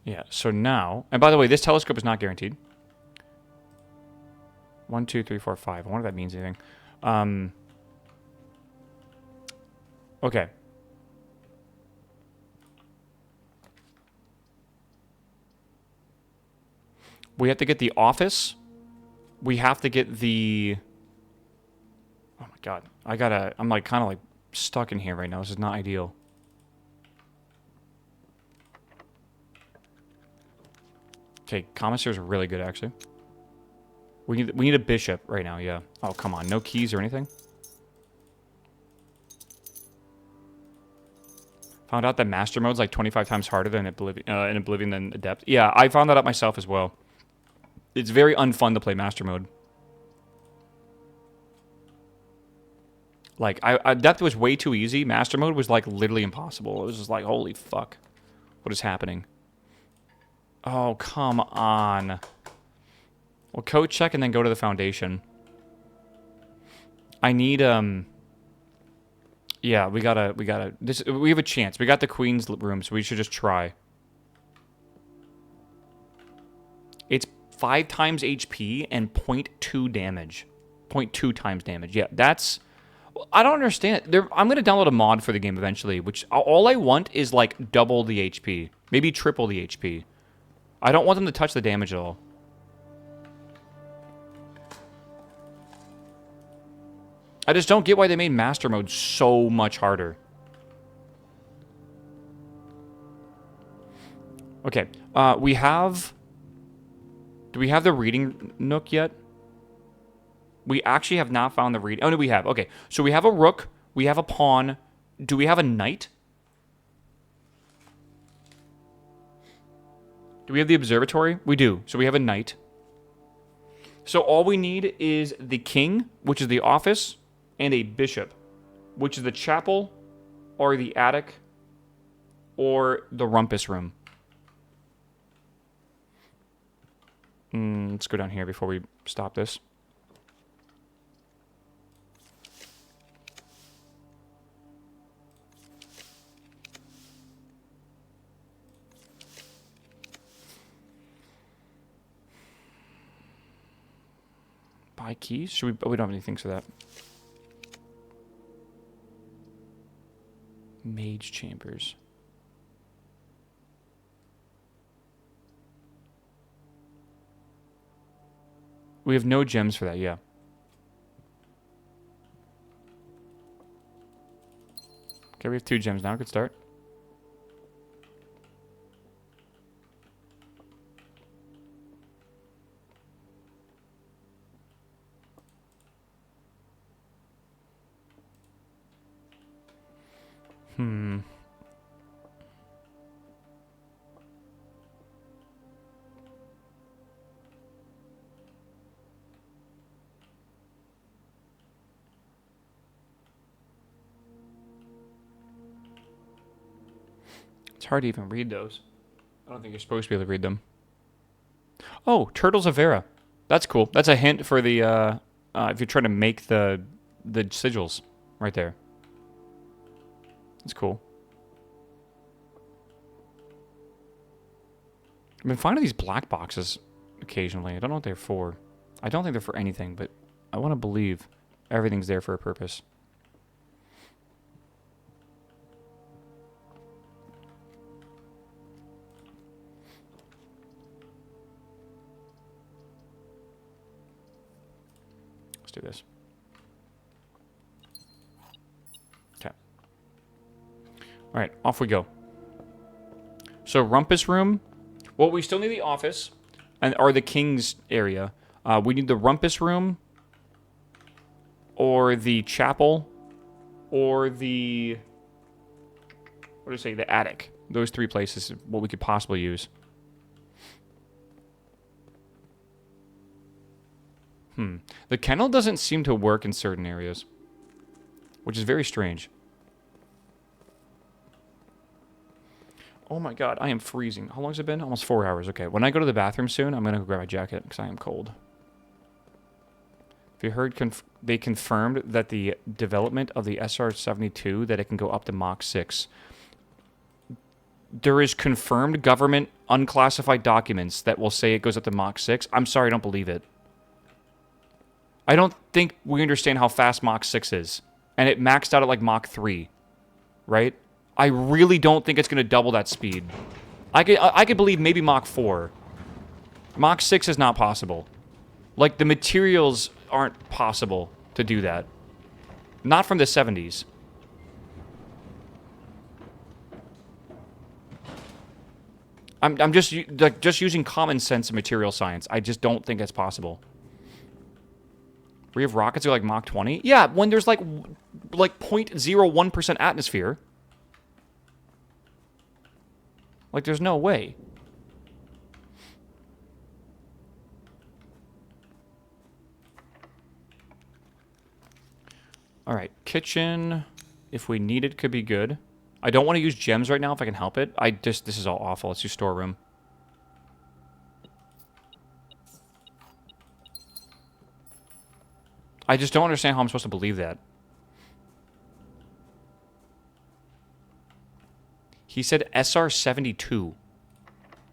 Yeah, so now... And by the way, this telescope is not guaranteed. 1, 2, 3, 4, 5. I wonder if that means anything. Okay. We have to get the office. We have to get the... Oh my god. I'm like kind of like stuck in here right now. This is not ideal. Okay, commissaries are really good, actually. We need a bishop right now, yeah. Oh, come on. No keys or anything? Found out that Master Mode's like 25 times harder than in Oblivion than Adept. Yeah, I found that out myself as well. It's very unfun to play Master Mode. Like, Adept was way too easy. Master Mode was, like, literally impossible. It was just like, holy fuck. What is happening? Oh, come on. Well, code check and then go to the foundation. I need, yeah, we gotta, we have a chance. We got the queen's room, so we should just try. It's 5 times HP and 0.2 damage. 0.2 times damage. Yeah, that's... I don't understand it. I'm going to download a mod for the game eventually, which all I want is, like, double the HP. Maybe triple the HP. I don't want them to touch the damage at all. I just don't get why they made Master Mode so much harder. Okay, we have... Do we have the reading nook yet? We actually have not found the reading... Oh, no, we have. Okay, so we have a rook. We have a pawn. Do we have a knight? Do we have the observatory? We do. So we have a knight. So all we need is the king, which is the office, and a bishop, which is the chapel, or the attic, or the rumpus room. Let's go down here before we stop this. Buy keys? Should we... Oh, we don't have anything for that. Mage chambers. We have no gems for that, yeah. Okay, we have 2 gems now. Good start. It's hard to even read those. I don't think you're supposed to be able to read them. Oh, Turtles of Vera. That's cool. That's a hint for the, if you're trying to make the sigils right there. That's cool. I've been finding these black boxes occasionally. I don't know what they're for. I don't think they're for anything, but I want to believe everything's there for a purpose. do this. Okay. All right, off we go. So rumpus room. Well, we still need the office, or the king's area. We need the rumpus room, or the chapel, or the, what do you say, the attic. Those three places is what we could possibly use. The kennel doesn't seem to work in certain areas, which is very strange. Oh my god, I am freezing. How long has it been? Almost 4 hours. Okay, when I go to the bathroom soon, I'm going to go grab my jacket because I am cold. Have you heard they confirmed that the development of the SR-72, that it can go up to Mach 6. There is confirmed government unclassified documents that will say it goes up to Mach 6. I'm sorry, I don't believe it. I don't think we understand how fast Mach 6 is. And it maxed out at like Mach 3. Right? I really don't think it's going to double that speed. I could believe maybe Mach 4. Mach 6 is not possible. Like, the materials aren't possible to do that. Not from the 70s. I'm just using common sense and material science. I just don't think that's possible. We have rockets that are like Mach 20? Yeah, when there's like 0.01% atmosphere. Like, there's no way. Alright, kitchen, if we need it, could be good. I don't want to use gems right now if I can help it. This is all awful. Let's do storeroom. I just don't understand how I'm supposed to believe that. He said SR-72.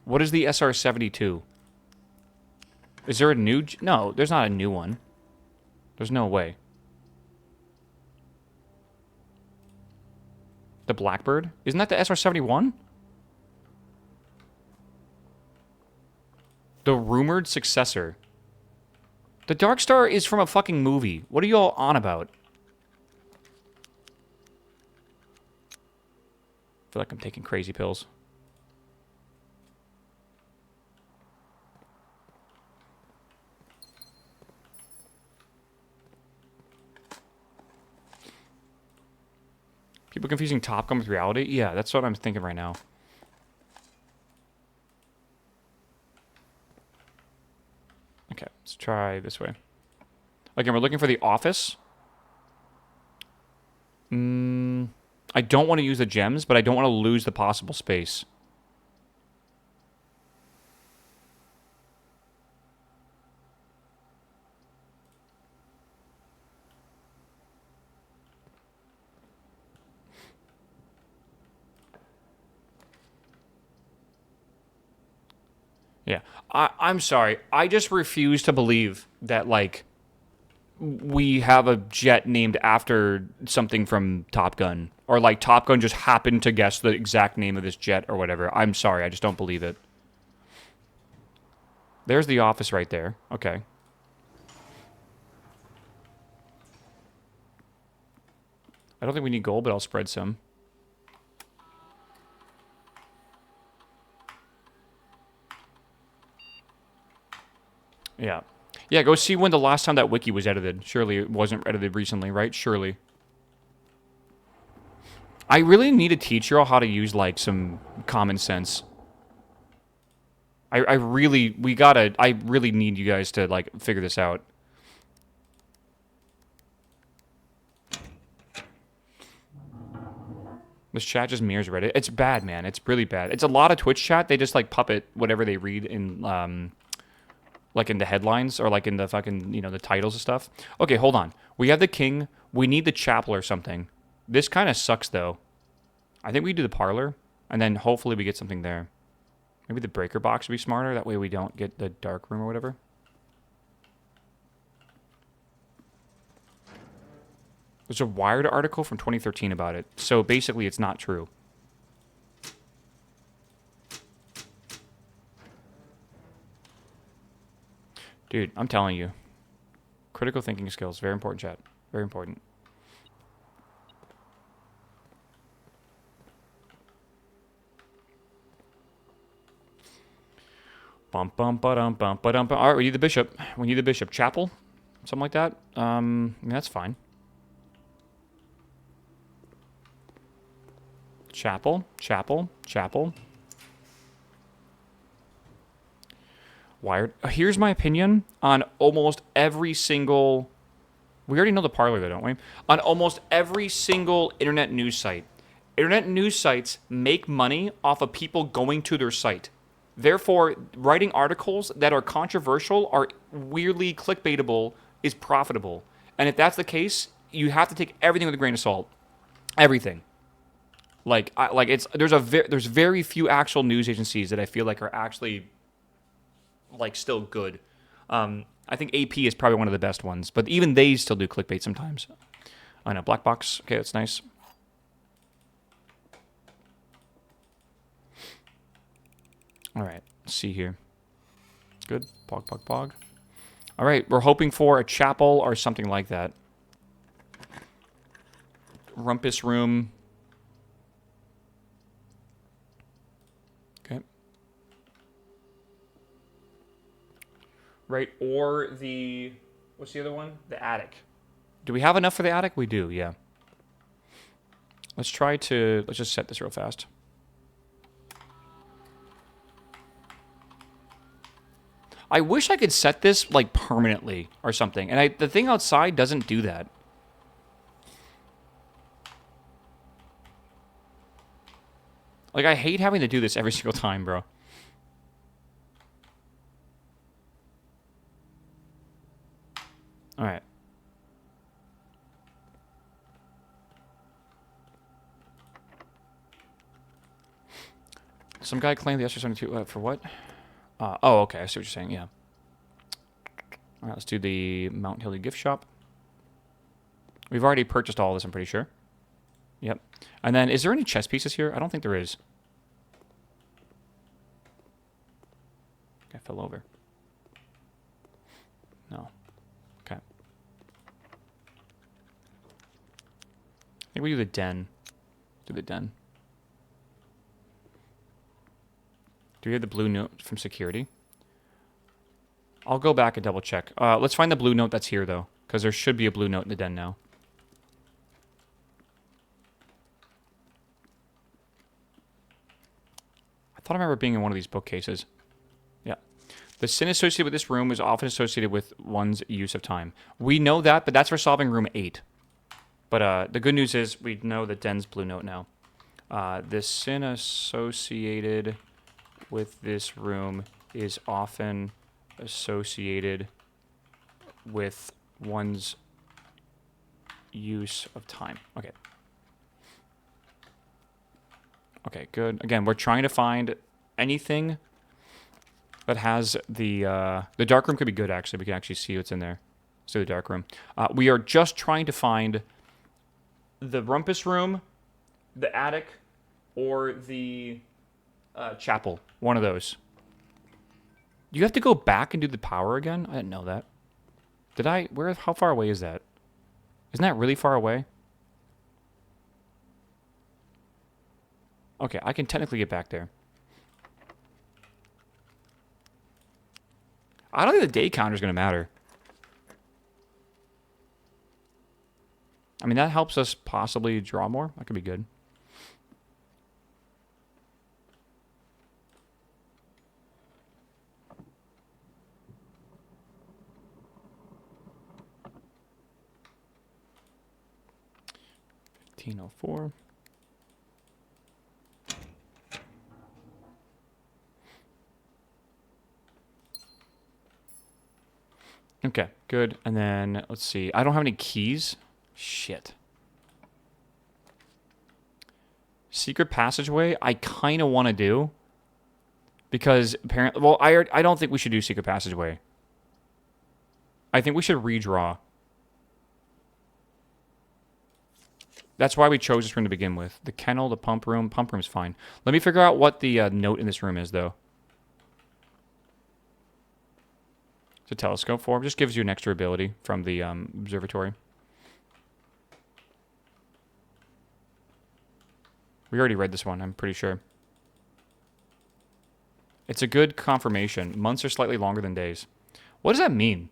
What is the SR-72? Is there a new... No, there's not a new one. There's no way. The Blackbird? Isn't that the SR-71? The rumored successor. The Dark Star is from a fucking movie. What are you all on about? I feel like I'm taking crazy pills. People confusing Top Gun with reality? Yeah, that's what I'm thinking right now. Okay, let's try this way. Again, we're looking for the office. I don't want to use the gems, but I don't want to lose the possible space. Yeah, I'm sorry. I just refuse to believe that, like, we have a jet named after something from Top Gun. Or, like, Top Gun just happened to guess the exact name of this jet or whatever. I'm sorry. I just don't believe it. There's the office right there. Okay. I don't think we need gold, but I'll spread some. Yeah. Yeah, go see when the last time that wiki was edited. Surely it wasn't edited recently, right? Surely. I really need to teach you all how to use, like, some common sense. I really need you guys to, like, figure this out. This chat just mirrors Reddit. It's bad, man. It's really bad. It's a lot of Twitch chat. They just, like, puppet whatever they read in, like, in the headlines or, like, in the fucking, you know, the titles and stuff. Okay, hold on. We have the king. We need the chapel or something. This kind of sucks, though. I think we do the parlor, and then hopefully we get something there. Maybe the breaker box would be smarter. That way we don't get the dark room or whatever. There's a Wired article from 2013 about it. So basically it's not true. Dude, I'm telling you. Critical thinking skills. Very important, chat. Very important. Bum bum ba-dum bum ba-dum bum. All right, we need the bishop. We need the bishop. Chapel? Something like that? I mean, that's fine. Chapel. Chapel. Chapel. Wired. Here's my opinion on almost every single... We already know the parlor, though, don't we? On almost every single internet news site. Internet news sites make money off of people going to their site. Therefore, writing articles that are controversial, are weirdly clickbaitable, is profitable. And if that's the case, you have to take everything with a grain of salt. Everything. There's very few actual news agencies that I feel like are actually still good. I think AP is probably one of the best ones, but even they still do clickbait sometimes. I know, black box. Okay, that's nice. All right, let's see here. Good. Pog, pog, pog. All right, we're hoping for a chapel or something like that. Rumpus room. Okay. Right, or the... What's the other one? The attic. Do we have enough for the attic? We do, yeah. Let's just set this real fast. I wish I could set this, permanently or something. And the thing outside doesn't do that. I hate having to do this every single time, bro. All right. Some guy claimed the SR-72, for what? Oh, okay, I see what you're saying, yeah. All right, let's do the Mount Hilly gift shop. We've already purchased all this, I'm pretty sure. Yep. And then, is there any chess pieces here? I don't think there is. I fell over. No. Okay. I think we do the den. Do the den. Do we have the blue note from security? I'll go back and double check. Let's find the blue note that's here, though, because there should be a blue note in the den now. I thought I remember being in one of these bookcases. Yeah. The sin associated with this room is often associated with one's use of time. We know that, but that's for solving room 8. But the good news is we know the den's blue note now. The sin associated with this room is often associated with one's use of time. Okay. Okay, good. Again, we're trying to find anything that has the dark room could be good, actually. We can actually see what's in there. So the dark room. We are just trying to find the rumpus room, the attic, or the chapel. One of those. You have to go back and do the power again? I didn't know that. Did I? How far away is that? Isn't that really far away? Okay, I can technically get back there. I don't think the day counter is going to matter. I mean, that helps us possibly draw more. That could be good. $15.04. Okay, good. And then, let's see. I don't have any keys. Shit. Secret passageway, I kind of want to do. Because apparently... Well, I don't think we should do secret passageway. I think we should redraw. That's why we chose this room to begin with. The kennel, the pump room. Pump room's fine. Let me figure out what the note in this room is, though. It's a telescope form. Just gives you an extra ability from the observatory. We already read this one, I'm pretty sure. It's a good confirmation. Months are slightly longer than days. What does that mean?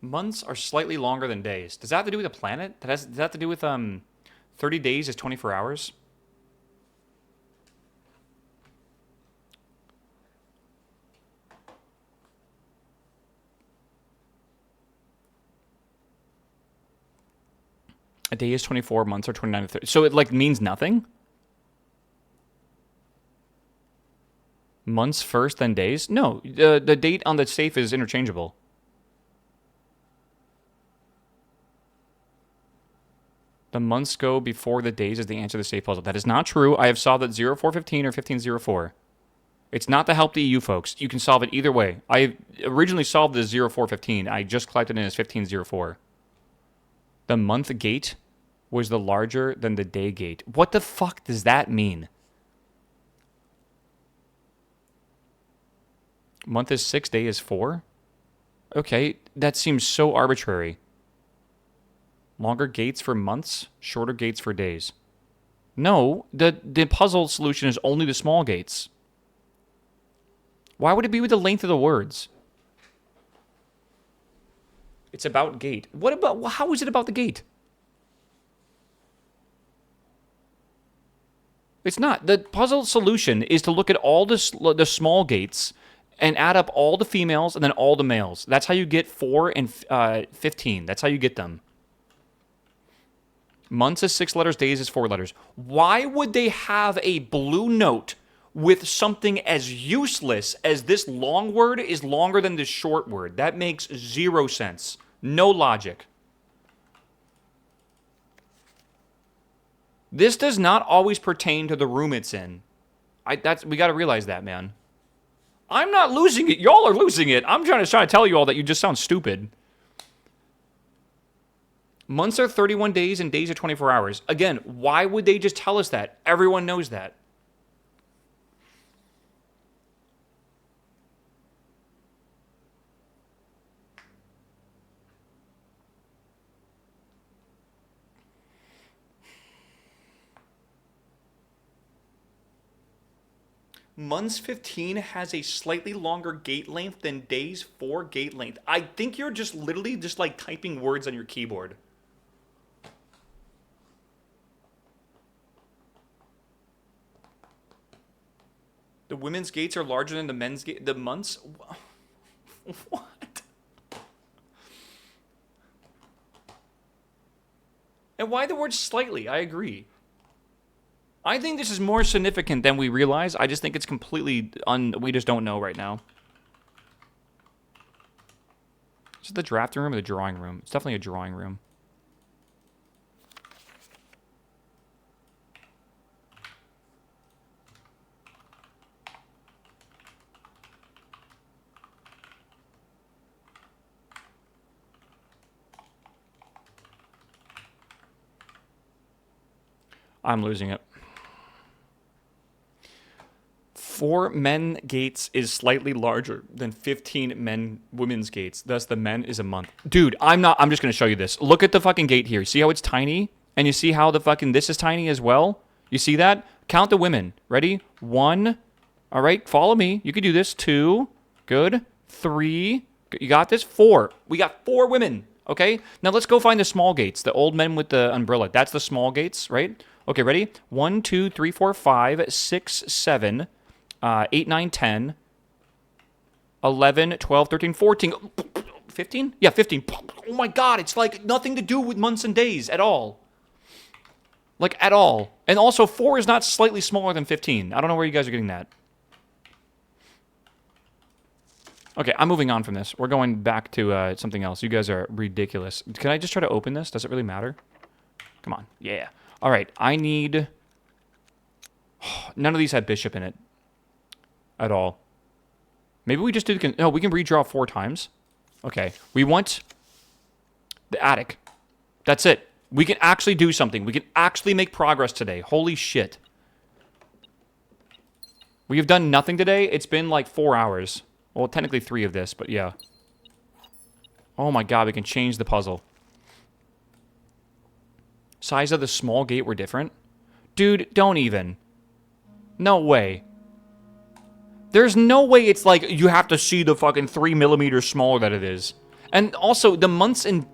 Months are slightly longer than days. Does that have to do with a planet? Does that have to do with 30 days is 24 hours? A day is 24, months are 29 to 30. So it like means nothing? Months first, then days? No, the date on the safe is interchangeable. The months go before the days is the answer to the safe puzzle. That is not true. I have solved it 0415 or 1504. It's not to help the EU folks. You can solve it either way. I originally solved this 0415. I just collected it as 1504. The month gate was the larger than the day gate. What the fuck does that mean? Month is 6, day is 4? Okay, that seems so arbitrary. Longer gates for months, shorter gates for days. No, the puzzle solution is only the small gates. Why would it be with the length of the words? It's about gate. What about, how is it about the gate? It's not. The puzzle solution is to look at all the small gates and add up all the females and then all the males. That's how you get 4 and 15. That's how you get them. Months is 6 letters, days is 4 letters. Why would they have a blue note with something as useless as this long word is longer than this short word? That makes 0 sense. No logic. This does not always pertain to the room it's in. We got to realize that, man. I'm not losing it. Y'all are losing it. I'm trying to tell you all that you just sound stupid. Months are 31 days and days are 24 hours. Again, why would they just tell us that? Everyone knows that. Months 15 has a slightly longer gate length than days 4 gate length. I think you're just literally just like typing words on your keyboard. The women's gates are larger than the men's gate. The months? What? And why the word slightly? I agree. I think this is more significant than we realize. I just think it's completely we just don't know right now. Is it the drafting room or the drawing room? It's definitely a drawing room. I'm losing it. 4 men gates is slightly larger than 15 women's gates. Thus, the men is a month. Dude, I'm just going to show you this. Look at the fucking gate here. See how it's tiny? And you see how the fucking this is tiny as well? You see that? Count the women. Ready? 1. All right, follow me. You can do this. 2. Good. 3. You got this? 4. We got 4 women. Okay? Now let's go find the small gates. The old men with the umbrella. That's the small gates, right? Okay, ready? 1, 2, 3, 4, 5, 6, 7, 8, 9, 10, 11, 12, 13, 14, 15? Yeah, 15. Oh my god, it's like nothing to do with months and days at all. Like, at all. And also, 4 is not slightly smaller than 15. I don't know where you guys are getting that. Okay, I'm moving on from this. We're going back to something else. You guys are ridiculous. Can I just try to open this? Does it really matter? Come on. Yeah. All right, I need... None of these had bishop in it. At all. Maybe we just did... No, we can redraw 4 times. Okay. We want the attic. That's it. We can actually do something. We can actually make progress today. Holy shit. We have done nothing today. It's been like 4 hours. Well, technically 3 of this, but yeah. Oh my god, we can change the puzzle. Size of the small gate were different? Dude, don't even. No way. There's no way it's like you have to see the fucking 3 millimeters smaller that it is. And also, the months and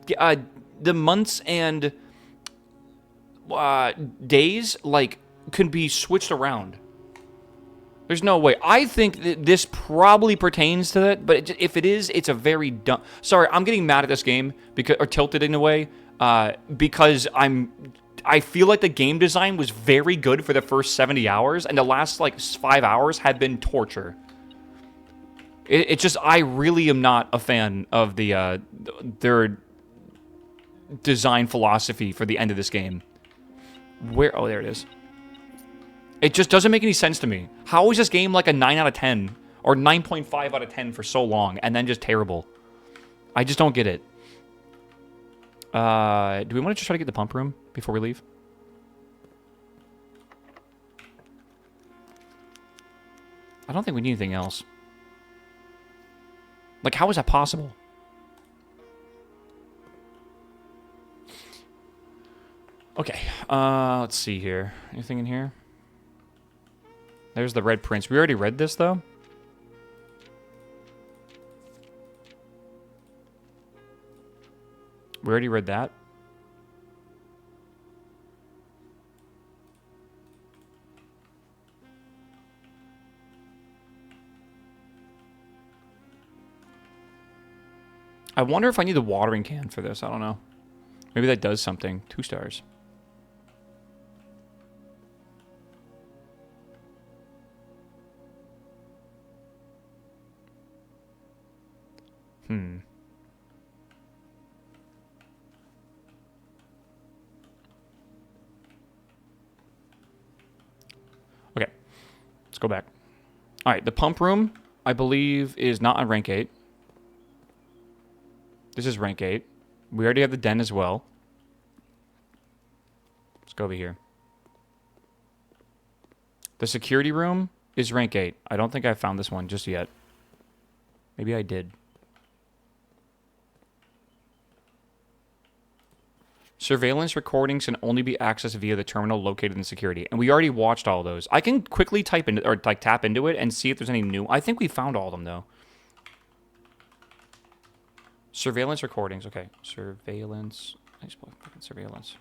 days, like, can be switched around. There's no way. I think that this probably pertains to that, but if it is, it's a very dumb... Sorry, I'm getting mad at this game, because, or tilted in a way, because I feel like the game design was very good for the first 70 hours, and the last, like, 5 hours had been torture. It's just, I really am not a fan of their design philosophy for the end of this game. Where? Oh, there it is. It just doesn't make any sense to me. How is this game like a 9 out of 10 or 9.5 out of 10 for so long and then just terrible? I just don't get it. Do we want to just try to get the pump room before we leave? I don't think we need anything else. Like, how is that possible? Okay, let's see here. Anything in here? There's the Red Prince. We already read this, though. We already read that. I wonder if I need the watering can for this. I don't know. Maybe that does something. 2 stars. Okay. Let's go back. Alright, the pump room, I believe, is not on rank 8. This is rank 8. We already have the den as well. Let's go over here. The security room is rank 8. I don't think I found this one just yet. Maybe I did. Surveillance recordings can only be accessed via the terminal located in security. And we already watched all those. I can quickly type into, or like tap into it and see if there's any new. I think we found all of them though. Surveillance recordings. Okay. Surveillance. I just fucking surveillance.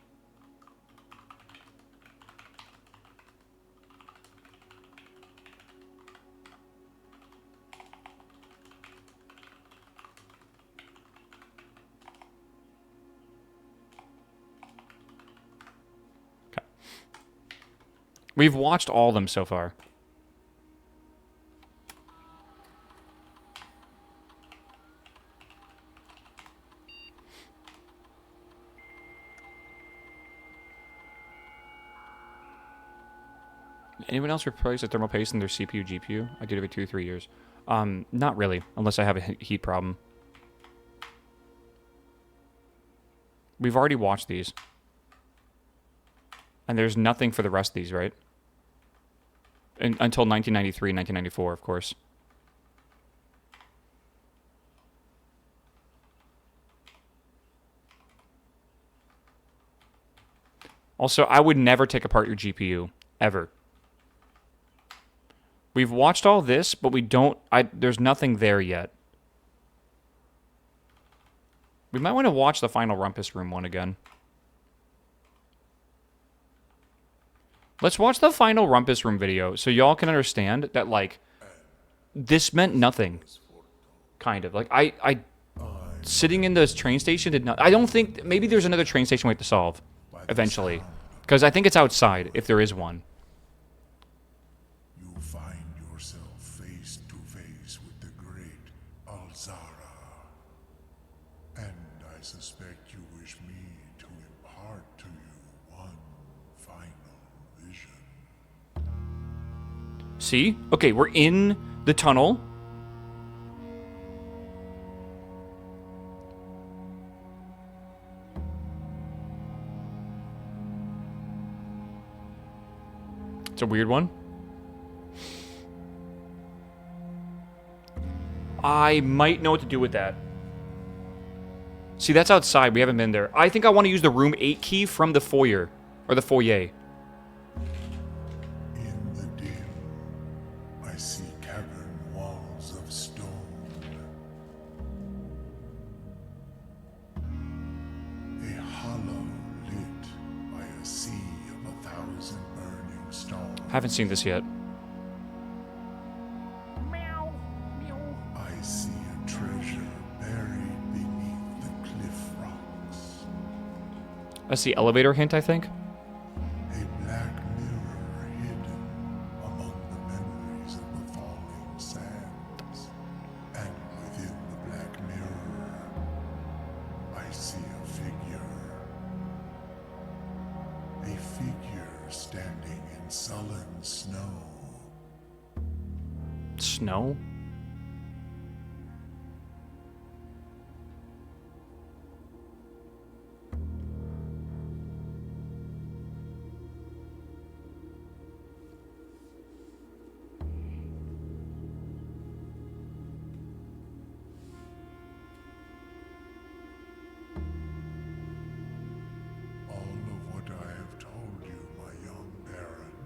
We've watched all of them so far. Anyone else replace a thermal paste in their CPU, GPU? I did every 2 or 3 years. Not really, unless I have a heat problem. We've already watched these. And there's nothing for the rest of these, right? Until 1993, 1994, of course. Also, I would never take apart your GPU. Ever. We've watched all this, but we don't... there's nothing there yet. We might want to watch the final Rumpus Room one again. Let's watch the final Rumpus Room video so y'all can understand that, like, this meant nothing. Kind of. Like, I sitting in this train station did not... I don't think... Maybe there's another train station we have to solve eventually. Because I think it's outside, if there is one. You find yourself face to face with the great Alzara. And I suspect you wish me to impart to you one final vision. See? Okay, we're in the tunnel. a weird one. I might know what to do with that. See, that's outside. We haven't been there. I think I want to use the room 8 key from the foyer. Or the foyer. In the dim, I see cavern walls of stone. A hollow lit by a sea of 1,000 burning stars. Haven't seen this yet. I see a treasure buried beneath the cliff rocks. That's the elevator hint, I think. A black mirror hidden among the memories of the falling sands. And within the black mirror, I see a figure. A figure standing in sullen snow. Snow? All of what I have told you, my young Baron,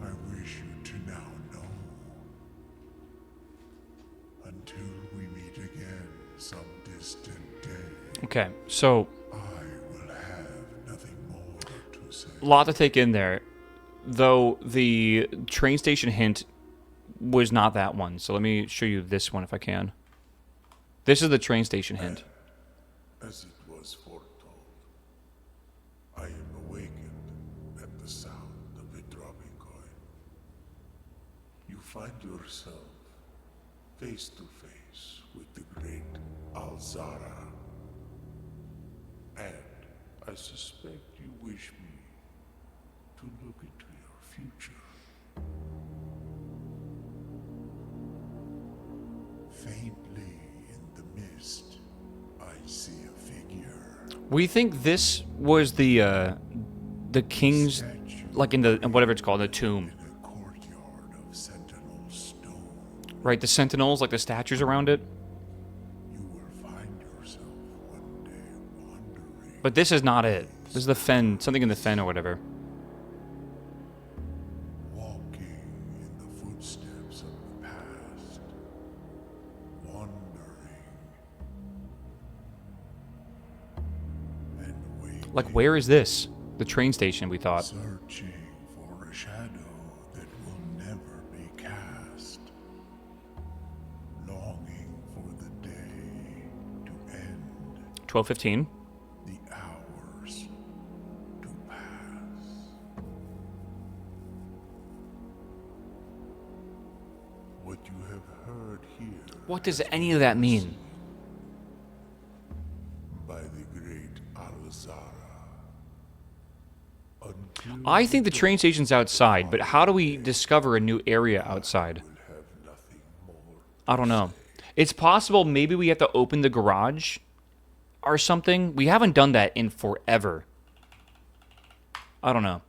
I wish you to now know. Until we meet again some distant day, Okay, so I will have nothing more to say. a lot to take in there. Though the train station hint was not that one. So let me show you this one if I can. This is the train station hint. As it was foretold, I am awakened at the sound of a dropping coin. You find yourself face to face with the great Alzara. And I suspect you wish me to look into your future. Faintly in the mist, I see a figure. We think this was the king's, Statue like in the whatever it's called, the tomb, in a courtyard of sentinel stone. right? The sentinels, like the statues around it. You will find yourself one day wandering. But this is not it. This is the fen, something in the fen or whatever. Walking in the footsteps of the past. Wandering. And waiting. Like, where is this? The train station, we thought. Searching for a shadow that will never be cast. Longing for the day to end. 12:15. The hours to pass. What you have heard here What does any of that mean? by the great Alzara. Until I think the train station's outside, but how do we discover a new area outside? will have nothing more. I don't know. It's possible maybe we have to open the garage or something. We haven't done that in forever. I don't know.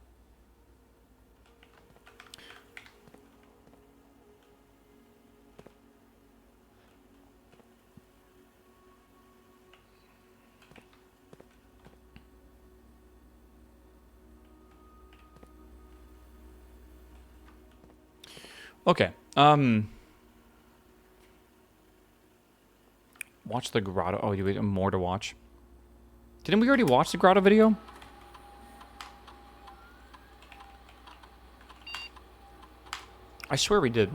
Okay. Watch the grotto. Oh, you have more to watch. Didn't we already watch the grotto video? I swear we did.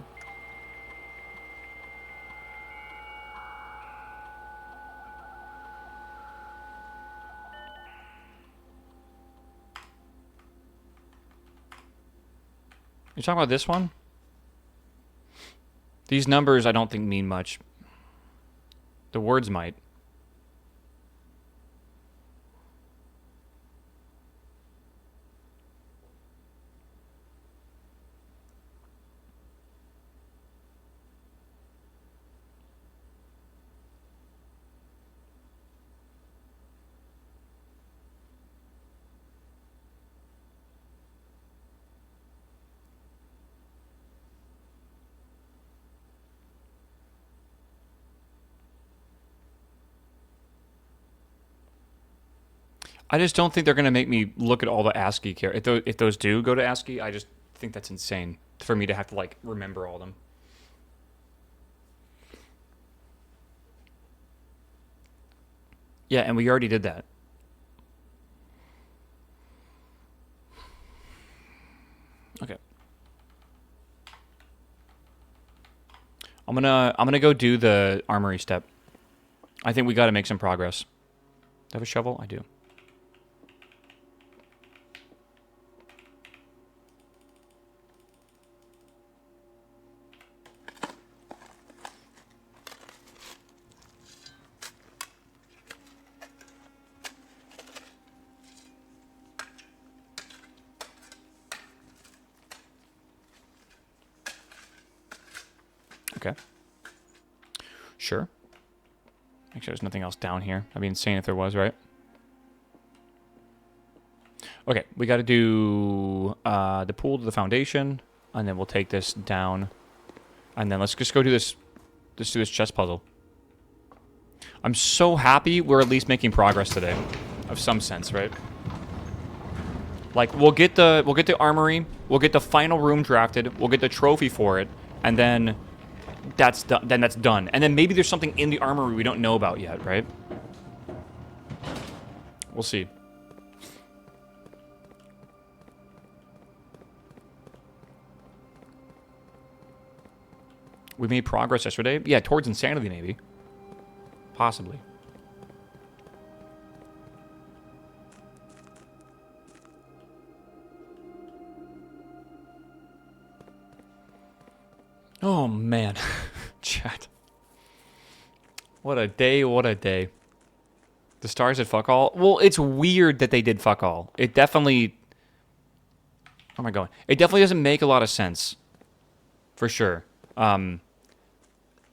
You talking about this one? These numbers I don't think mean much. The words might. I just don't think they're gonna make me look at all the ASCII characters. If those do go to ASCII, I just think that's insane for me to have to like remember all of them. Yeah, and we already did that. Okay. I'm gonna go do the armory step. I think we got to make some progress. Do I have a shovel? I do. Okay. Sure. Make sure there's nothing else down here. I'd be insane if there was, right? Okay, we got to do the pool to the foundation, and then we'll take this down, and then let's just go do this. Let's do this chess puzzle. I'm so happy we're at least making progress today, of some sense, right? Like we'll get the armory, we'll get the final room drafted, we'll get the trophy for it, and then that's done. Then that's done. And then maybe there's something in the armory we don't know about yet, right? We'll see. We made progress yesterday. Yeah, towards insanity, maybe. Possibly. Oh, man. Chat. What a day, what a day. The stars did fuck all? Well, it's weird that they did fuck all. It definitely... Where am I going? It definitely doesn't make a lot of sense. For sure.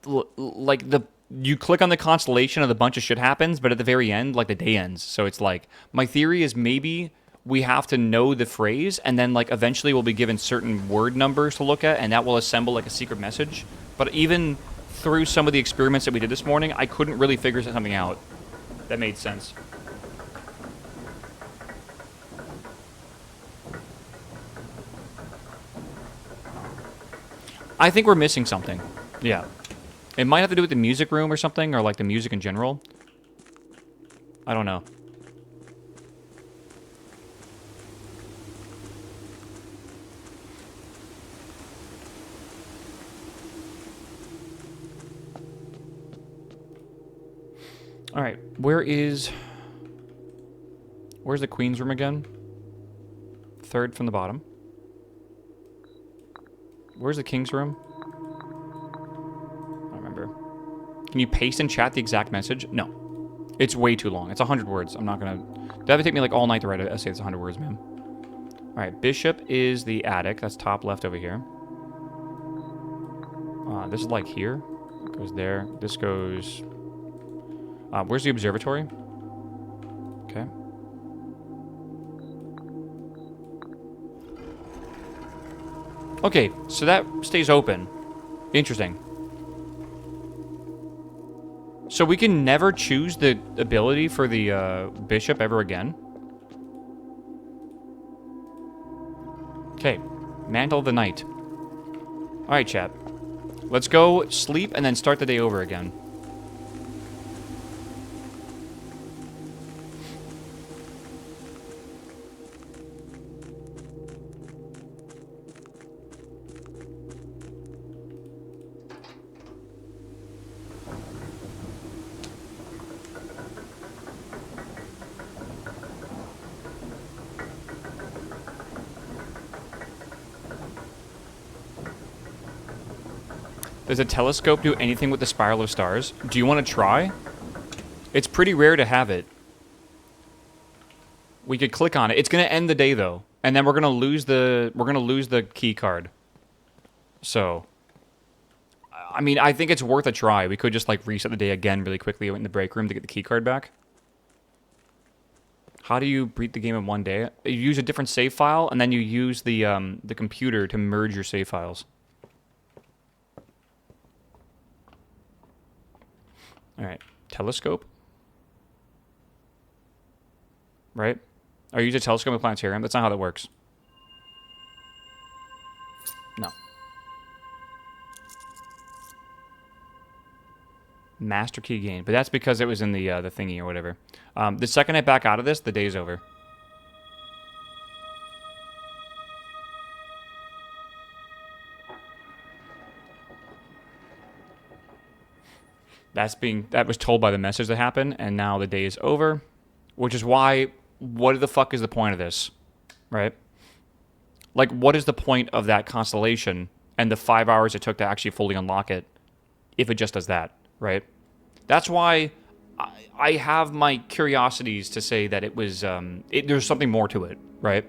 Like, you click on the constellation and a bunch of shit happens, but at the very end, like, the day ends. So it's like... My theory is maybe we have to know the phrase, and then, like, eventually we'll be given certain word numbers to look at, and that will assemble, like, a secret message. But even through some of the experiments that we did this morning, I couldn't really figure something out that made sense. I think we're missing something. Yeah. It might have to do with the music room or something, or, like, the music in general. I don't know. All right, where's the queen's room again? Third from the bottom. Where's the king's room? I don't remember. Can you paste in chat the exact message? No. It's way too long. It's 100 words. I'm not gonna... That would take me like all night to write an essay that's 100 words, man. All right, bishop is the attic. That's top left over here. This is like here. It goes there. This goes... where's the observatory? Okay. Okay, so that stays open. Interesting. So we can never choose the ability for the bishop ever again? Okay. Mantle of the Night. Alright, chat. Let's go sleep and then start the day over again. Does a telescope do anything with the spiral of stars? Do you want to try? It's pretty rare to have it. We could click on it. It's gonna end the day though, and then we're gonna lose the key card. So, I mean, I think it's worth a try. We could just like reset the day again really quickly in the break room to get the key card back. How do you beat the game in one day? You use a different save file, and then you use the computer to merge your save files. All right, telescope. right? Or use a telescope in the planetarium. That's not how that works. No. Master key gained. But that's because it was in the thingy or whatever. The second I back out of this, the day's over. That was told by the message that happened, and now the day is over. Which is why, what the fuck is the point of this? Right? Like, what is the point of that constellation and the 5 hours it took to actually fully unlock it if it just does that, right? That's why I have my curiosities to say that it was, there's something more to it, right?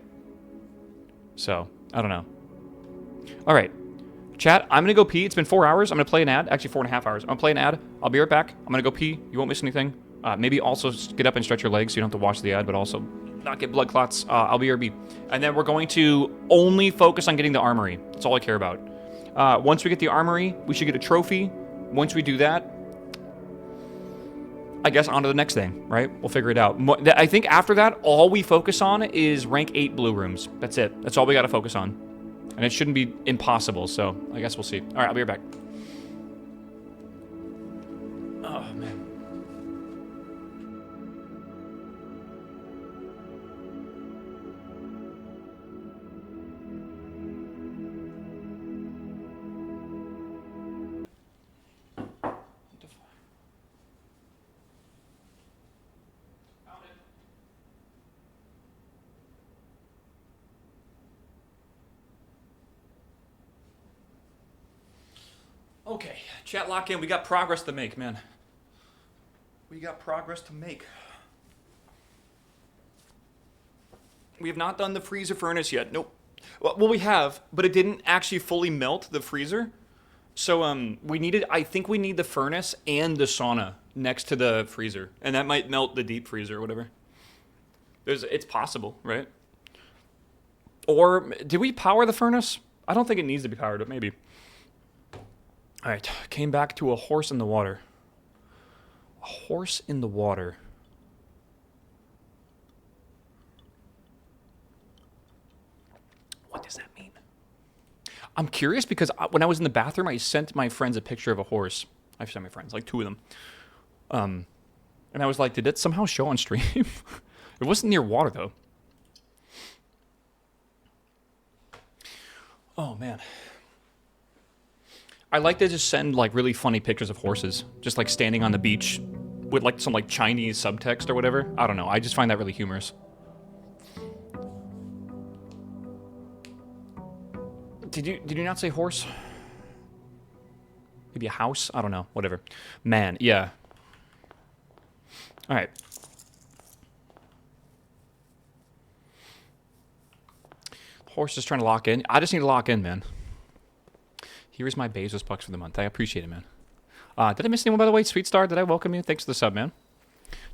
So, I don't know. All right. Chat, I'm going to go pee. It's been 4 hours. I'm going to play an ad. Actually, 4.5 hours. I'm going to play an ad. I'll be right back. I'm going to go pee. You won't miss anything. Maybe also get up and stretch your legs so you don't have to watch the ad, but also not get blood clots. I'll be RB. And then we're going to only focus on getting the armory. That's all I care about. Once we get the armory, we should get a trophy. Once we do that, I guess on to the next thing, right? We'll figure it out. I think after that, all we focus on is rank 8 blue rooms. That's it. That's all we got to focus on. And it shouldn't be impossible, so I guess we'll see. All right, I'll be right back. Oh, man. Okay, chat lock in. We got progress to make, man. We got progress to make. We have not done the freezer furnace yet. Nope. Well, we have, but it didn't actually fully melt the freezer. So I think we need the furnace and the sauna next to the freezer, and that might melt the deep freezer or whatever. It's possible, right? Or did we power the furnace? I don't think it needs to be powered, but maybe. All right, came back to a horse in the water. A horse in the water. What does that mean? I'm curious because when I was in the bathroom, I sent my friends a picture of a horse. I've sent my friends, like 2 of them. And I was like, did it somehow show on stream? It wasn't near water, though. Oh, man. I like to just send, like, really funny pictures of horses. Just, like, standing on the beach with, like, some, like, Chinese subtext or whatever. I don't know. I just find that really humorous. Did you not say horse? Maybe a house? I don't know. Whatever. Man, yeah. All right. Horse is trying to lock in. I just need to lock in, man. Here's my Bezos bucks for the month. I appreciate it, man. Did I miss anyone, by the way? Sweet Star, did I welcome you? Thanks for the sub, man.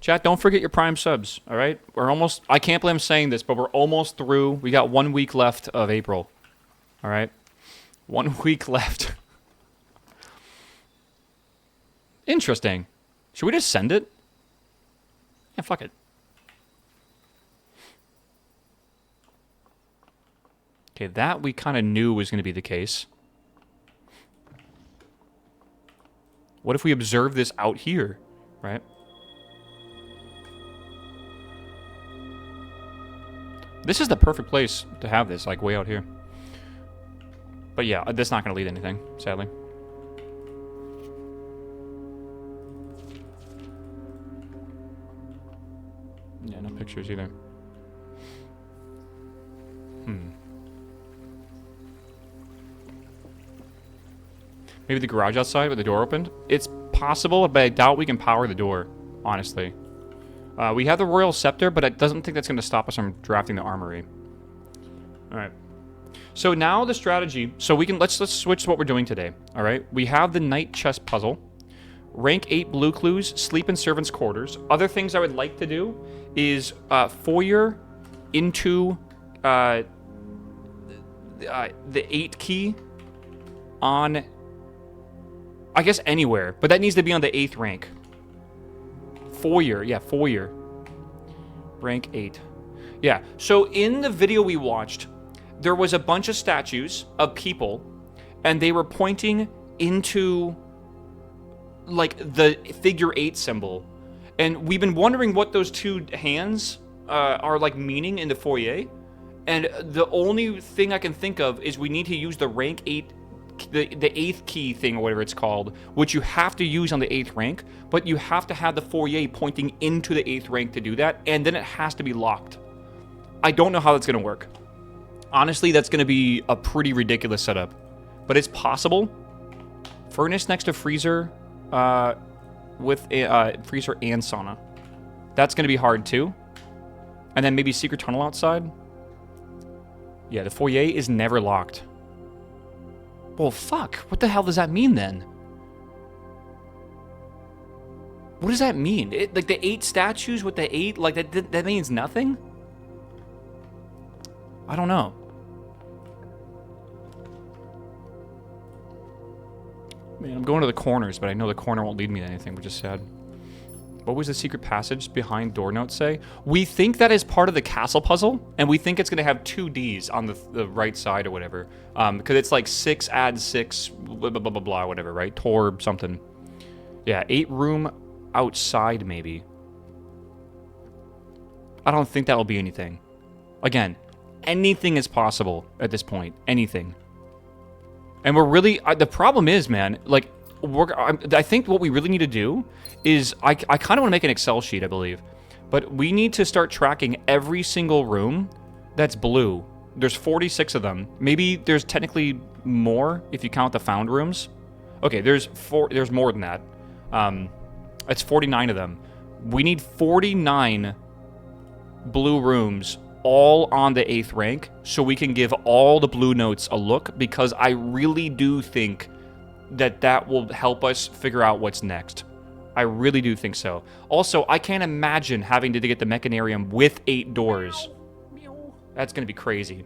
Chat, don't forget your Prime subs, all right? We're almost... I can't believe I'm saying this, but we're almost through. We got 1 week left of April. All right? 1 week left. Interesting. Should we just send it? Yeah, fuck it. Okay, that we kind of knew was going to be the case. What if we observe this out here, right? This is the perfect place to have this, like way out here. But yeah, that's not going to lead anything, sadly. Yeah, no pictures either. Maybe the garage outside with the door opened? It's possible, but I doubt we can power the door, honestly. We have the Royal Scepter, but I doesn't think that's going to stop us from drafting the armory. Alright. So now the strategy... So we can... Let's switch to what we're doing today. Alright? We have the Night Chest Puzzle. Rank 8 blue clues. Sleep in servants' quarters. Other things I would like to do is foyer into the 8 key on... I guess anywhere, but that needs to be on the 8th rank. Foyer, yeah, foyer. Rank 8. Yeah, so in the video we watched, there was a bunch of statues of people, and they were pointing into, like, the figure 8 symbol. And we've been wondering what those two hands are, like, meaning in the foyer. And the only thing I can think of is we need to use the rank 8, the 8th key thing, or whatever it's called, which you have to use on the 8th rank, but you have to have the foyer pointing into the 8th rank to do that, and then it has to be locked. I don't know how that's going to work. Honestly, that's going to be a pretty ridiculous setup, but it's possible. Furnace next to freezer, with a freezer and sauna. That's going to be hard too. And then maybe secret tunnel outside. Yeah, the foyer is never locked. Well, fuck. What the hell does that mean then? What does that mean? Like the 8 statues with the 8, like that means nothing? I don't know. Man, I'm going to the corners, but I know the corner won't lead me to anything, which is sad. What was the secret passage behind door notes say? We think that is part of the castle puzzle, and we think it's going to have 2 Ds on the right side or whatever. Because it's like 6 add 6, blah, blah, blah, blah, blah, whatever, right? Tor something. Yeah, 8 room outside, maybe. I don't think that'll be anything. Again, anything is possible at this point. Anything. And we're really... the problem is, man, like... I think what we really need to do is, I kind of want to make an Excel sheet, I believe. But we need to start tracking every single room that's blue. There's 46 of them. Maybe there's technically more if you count the found rooms. Okay, there's more than that. It's 49 of them. We need 49 blue rooms all on the 8th rank so we can give all the blue notes a look, because I really do think that will help us figure out what's next. I really do think so. Also, I can't imagine having to get the mechanarium with 8 doors. That's going to be crazy.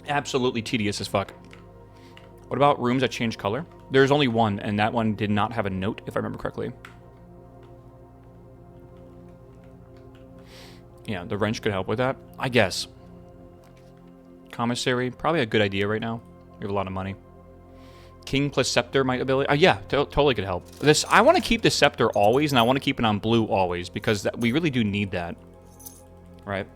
Absolutely tedious as fuck. What about rooms that change color? There's only one, and that one did not have a note, if I remember correctly. Yeah, the wrench could help with that, I guess. Commissary, probably a good idea right now. We have a lot of money. King plus scepter might ability. Yeah, totally could help. This, I want to keep the scepter always, and I want to keep it on blue always, because we really do need that. Right?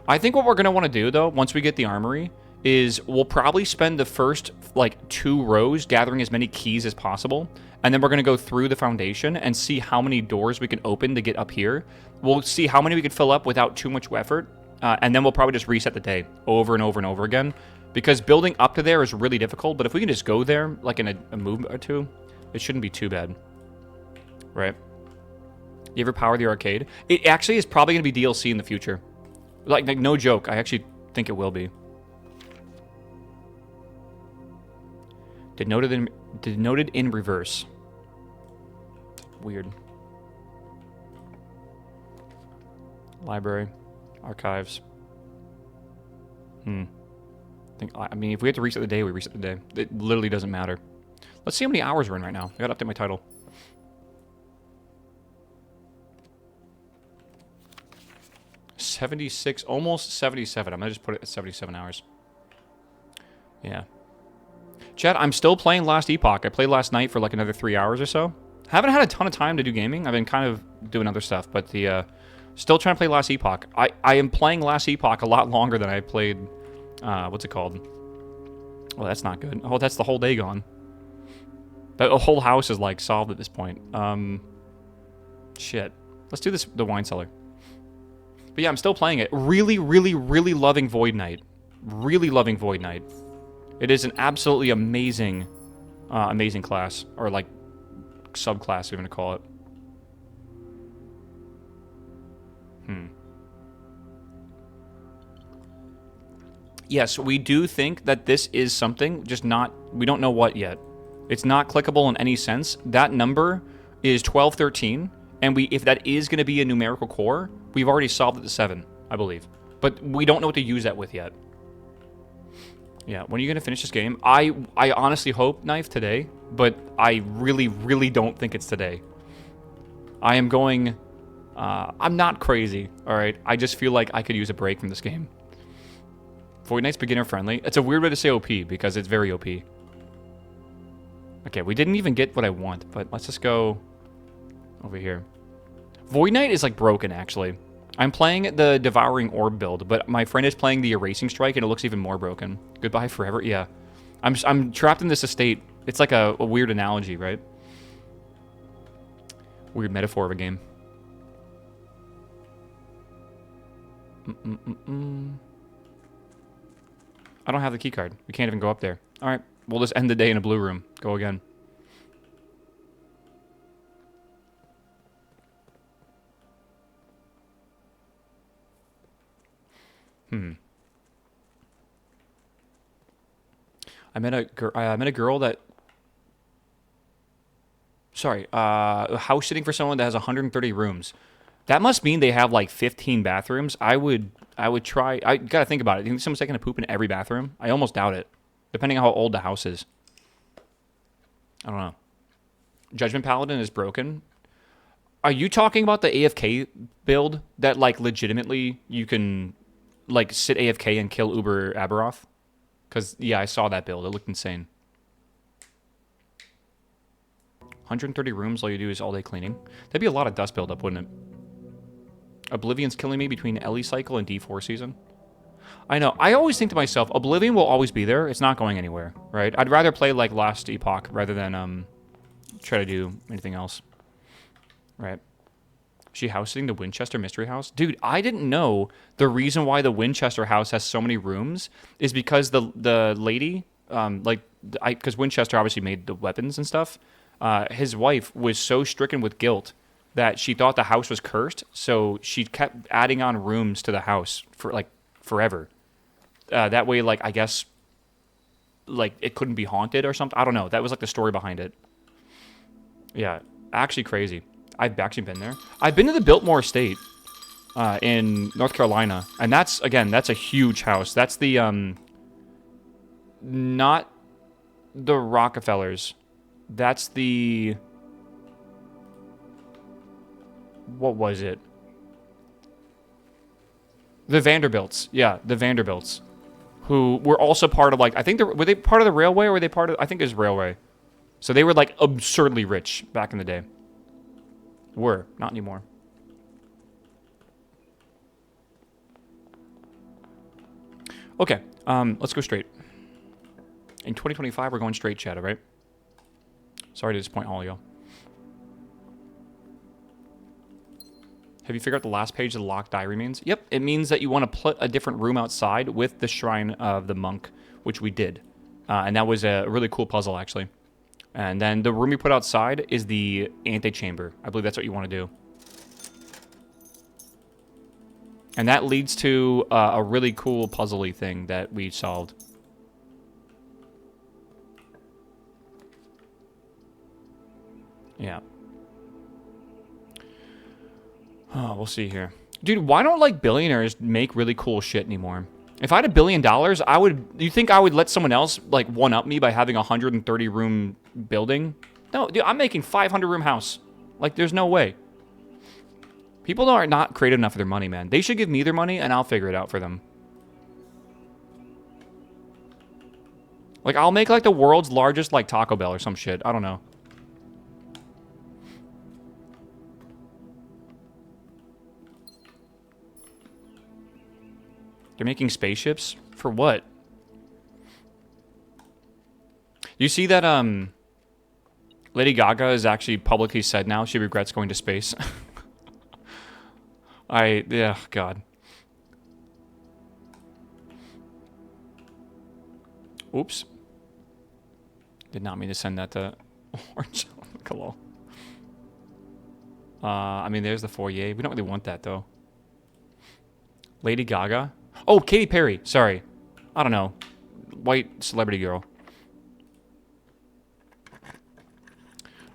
I think what we're going to want to do, though, once we get the armory, is we'll probably spend the first, like, 2 rows gathering as many keys as possible, and then we're going to go through the foundation and see how many doors we can open to get up here. We'll see how many we can fill up without too much effort. And then we'll probably just reset the day over and over and over again. Because building up to there is really difficult. But if we can just go there, like in a movement or 2, it shouldn't be too bad. Right? You ever power the arcade? It actually is probably going to be DLC in the future. Like no joke. I actually think it will be. Denoted in reverse. Weird. Library. Archives. I mean, if we have to reset the day, we reset the day. It literally doesn't matter. Let's see how many hours we're in right now. I gotta update my title. $76, almost 77. I'm gonna just put it at 77 hours. Yeah. Chat, I'm still playing Last Epoch. I played last night for like another 3 hours or so. Haven't had a ton of time to do gaming. I've been kind of doing other stuff, but still trying to play Last Epoch. I am playing Last Epoch a lot longer than I played, what's it called? Well, that's not good. Oh, that's the whole day gone. The whole house is, like, solved at this point. Shit. Let's do the wine cellar. But yeah, I'm still playing it. Really, really, really loving Void Knight. Really loving Void Knight. It is an absolutely amazing, amazing class. Or, like, subclass, if you're going to call it. Yes, we do think that this is something, just not... We don't know what yet. It's not clickable in any sense. That number is 1213, and if that is going to be a numerical core, we've already solved it to 7, I believe. But we don't know what to use that with yet. Yeah, when are you going to finish this game? I honestly hope, Knife, today, but I really, really don't think it's today. I am going... I'm not crazy, alright? I just feel like I could use a break from this game. Fortnite's beginner friendly. It's a weird way to say OP, because it's very OP. Okay, we didn't even get what I want, but let's just go over here. Void Knight is, like, broken, actually. I'm playing the Devouring Orb build, but my friend is playing the Erasing Strike, and it looks even more broken. Goodbye forever? Yeah. I'm trapped in this estate. It's like a weird analogy, right? Weird metaphor of a game. I don't have the keycard. We can't even go up there. Alright, we'll just end the day in a blue room. Go again. I met a girl that... Sorry, house sitting for someone that has 130 rooms. That must mean they have like 15 bathrooms. I would try... I gotta think about it. Do you think someone's taking a poop in every bathroom? I almost doubt it. Depending on how old the house is. I don't know. Judgment Paladin is broken. Are you talking about the AFK build that, like, legitimately you can, like, sit AFK and kill Uber Aberoth? Because, yeah, I saw that build. It looked insane. 130 rooms, all you do is all-day cleaning. That'd be a lot of dust buildup, wouldn't it? Oblivion's killing me between Ellie Cycle and D4 season. I know. I always think to myself, Oblivion will always be there. It's not going anywhere, right? I'd rather play, like, Last Epoch rather than, try to do anything else. Right. She house sitting the Winchester Mystery House? Dude, I didn't know the reason why the Winchester house has so many rooms is because the lady, because Winchester obviously made the weapons and stuff, his wife was so stricken with guilt that she thought the house was cursed, so she kept adding on rooms to the house for, like, forever. That way, like, I guess, like, it couldn't be haunted or something. I don't know. That was, like, the story behind it. Yeah, actually crazy. I've actually been there. I've been to the Biltmore Estate in North Carolina, and that's a huge house. That's the, not the Rockefellers. That's the... What was it? The Vanderbilts. Yeah, the Vanderbilts. Who were also part of, like, I think were they part of the railway, or were they part of, I think it was railway. So they were, like, absurdly rich back in the day. Were. Not anymore. Okay. Let's go straight. In 2025, we're going straight, chat, all right? Sorry to disappoint all of y'all. Have you figured out the last page of the locked diary means? Yep. It means that you want to put a different room outside with the Shrine of the Monk, which we did. And that was a really cool puzzle, actually. And then the room you put outside is the antechamber. I believe that's what you want to do. And that leads to a really cool puzzle-y thing that we solved. Yeah. Oh, we'll see here. Dude, why don't, like, billionaires make really cool shit anymore? If I had $1 billion, I would... You think I would let someone else, like, one-up me by having a 130-room building? No, dude, I'm making 500-room house. Like, there's no way. People are not creative enough for their money, man. They should give me their money, and I'll figure it out for them. Like, I'll make, like, the world's largest, like, Taco Bell or some shit. I don't know. They're making spaceships? For what? You see that, Lady Gaga has actually publicly said now she regrets going to space. Yeah, God. Oops. Did not mean to send that to Orange. Hello. I mean, there's the foyer. We don't really want that, though. Lady Gaga? Oh, Katy Perry. Sorry. I don't know. White celebrity girl.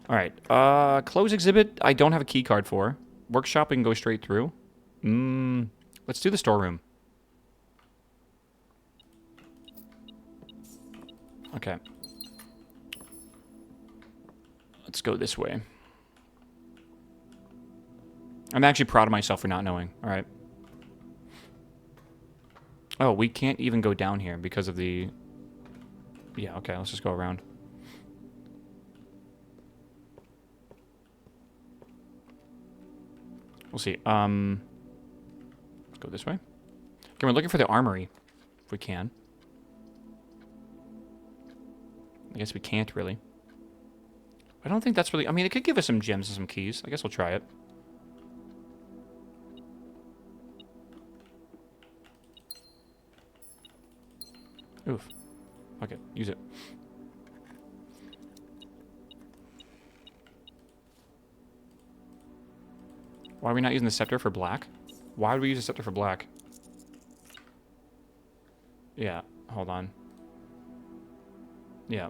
All right. Close exhibit. I don't have a key card for. Workshop and go straight through. Let's do the storeroom. Okay. Let's go this way. I'm actually proud of myself for not knowing. All right. Oh, we can't even go down here because of the... Yeah, okay, let's just go around. We'll see. Let's go this way. Okay, we're looking for the armory, if we can. I guess we can't, really. I don't think that's really... I mean, it could give us some gems and some keys. I guess we'll try it. Oof. Okay, use it. Why are we not using the scepter for black? Why would we use the scepter for black? Yeah, hold on. Yeah.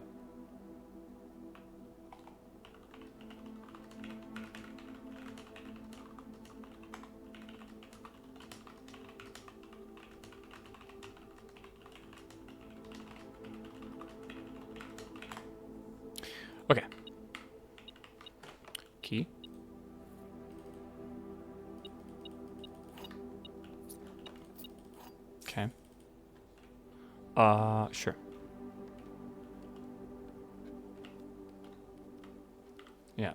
Okay. Key. Okay. Sure. Yeah.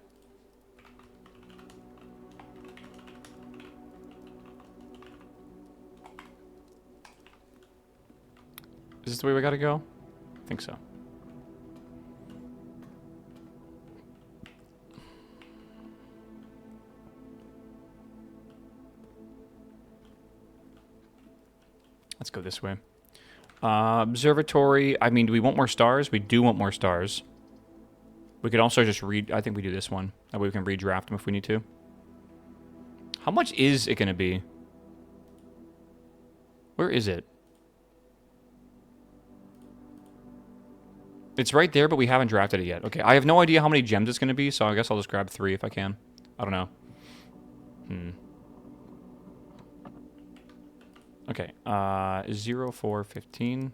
Is this the way we gotta go? I think so. Let's go this way. Observatory. I mean, do we want more stars? We do want more stars. We could also just read... I think we do this one. That way we can redraft them if we need to. How much is it going to be? Where is it? It's right there, but we haven't drafted it yet. Okay, I have no idea how many gems it's going to be, so I guess I'll just grab 3 if I can. I don't know. Okay, 0415.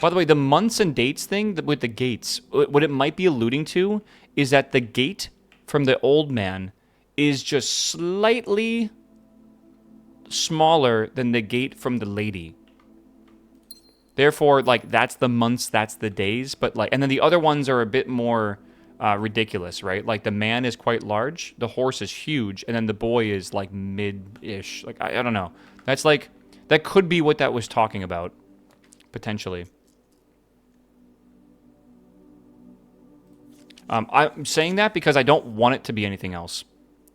By the way, the months and dates thing with the gates, what it might be alluding to is that the gate from the old man is just slightly smaller than the gate from the lady. Therefore, like, that's the months, that's the days, but like, and then the other ones are a bit more ridiculous, right? Like, the man is quite large, the horse is huge, and then the boy is like mid-ish. Like, I don't know. That's like, that could be what that was talking about, potentially. I'm saying that because I don't want it to be anything else.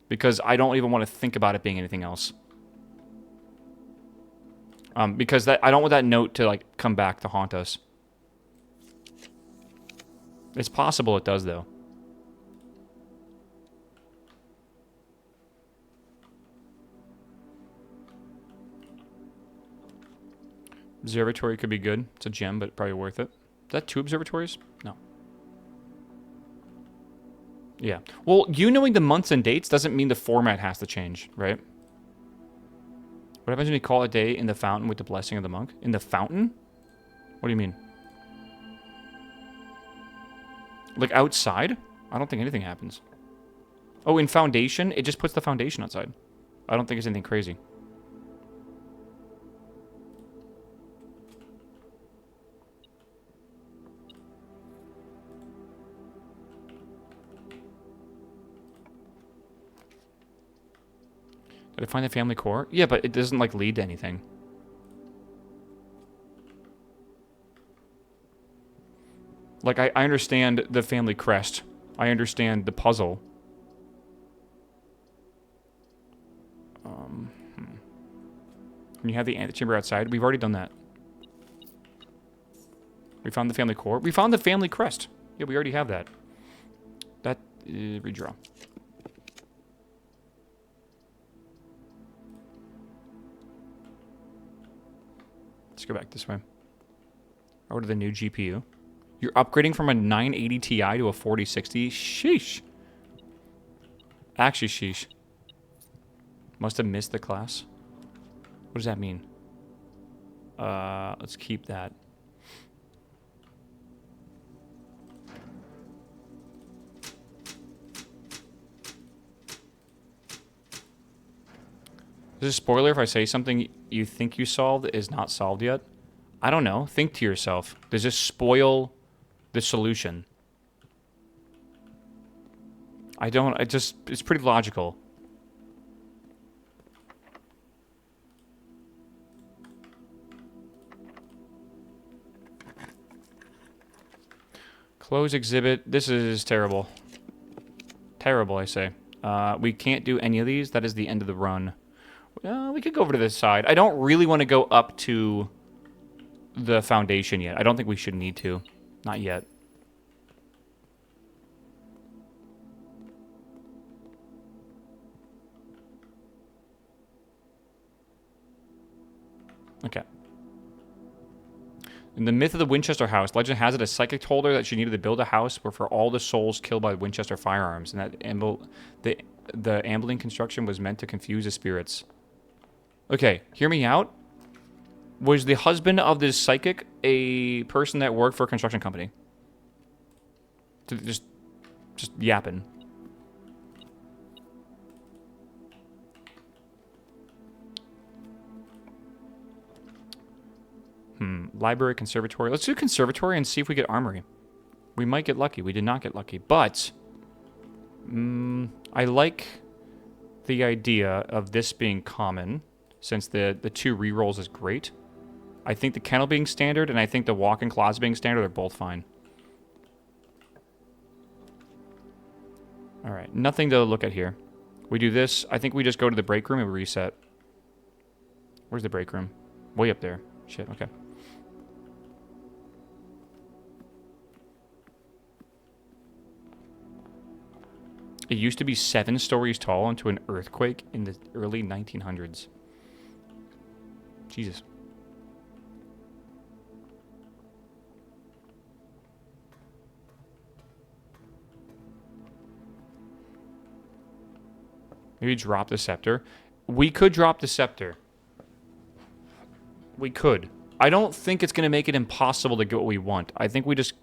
Because I don't even want to think about it being anything else. Because I don't want that note to, like, come back to haunt us. It's possible it does, though. Observatory could be good. It's a gem, but probably worth it. Is that 2 observatories? No. Yeah. Well, you knowing the months and dates doesn't mean the format has to change, right? What happens when you call a day in the fountain with the blessing of the monk? In the fountain? What do you mean? Like outside? I don't think anything happens. Oh, in foundation? It just puts the foundation outside. I don't think it's anything crazy. Did I find the family core? Yeah, but it doesn't, like, lead to anything. Like, I understand the family crest. I understand the puzzle. When you have the antechamber outside, we've already done that. We found the family core. We found the family crest. Yeah, we already have that. That, redraw. Let's go back this way. Over to the new GPU. You're upgrading from a 980 Ti to a 4060? Sheesh. Actually, sheesh. Must have missed the class. What does that mean? Let's keep that. Is this a spoiler if I say something you think you solved is not solved yet? I don't know. Think to yourself. Does this spoil the solution? I don't. It's pretty logical. Close exhibit. This is terrible. Terrible, I say. We can't do any of these. That is the end of the run. We could go over to this side. I don't really want to go up to the foundation yet. I don't think we should need to. Not yet. Okay. In the myth of the Winchester house, legend has it a psychic told her that she needed to build a house where for all the souls killed by Winchester firearms, and that the ambling construction was meant to confuse the spirits. Okay, hear me out. Was the husband of this psychic a person that worked for a construction company? Just yapping. Library, conservatory. Let's do conservatory and see if we get armory. We might get lucky. We did not get lucky. But I like the idea of this being common, since the 2 rerolls is great. I think the kennel being standard and I think the walk-in closet being standard are both fine. Alright, nothing to look at here. We do this. I think we just go to the break room and reset. Where's the break room? Way up there. Shit, okay. It used to be 7 stories tall into an earthquake in the early 1900s. Jesus. Maybe drop the scepter. We could drop the scepter. We could. I don't think it's going to make it impossible to get what we want. I think we just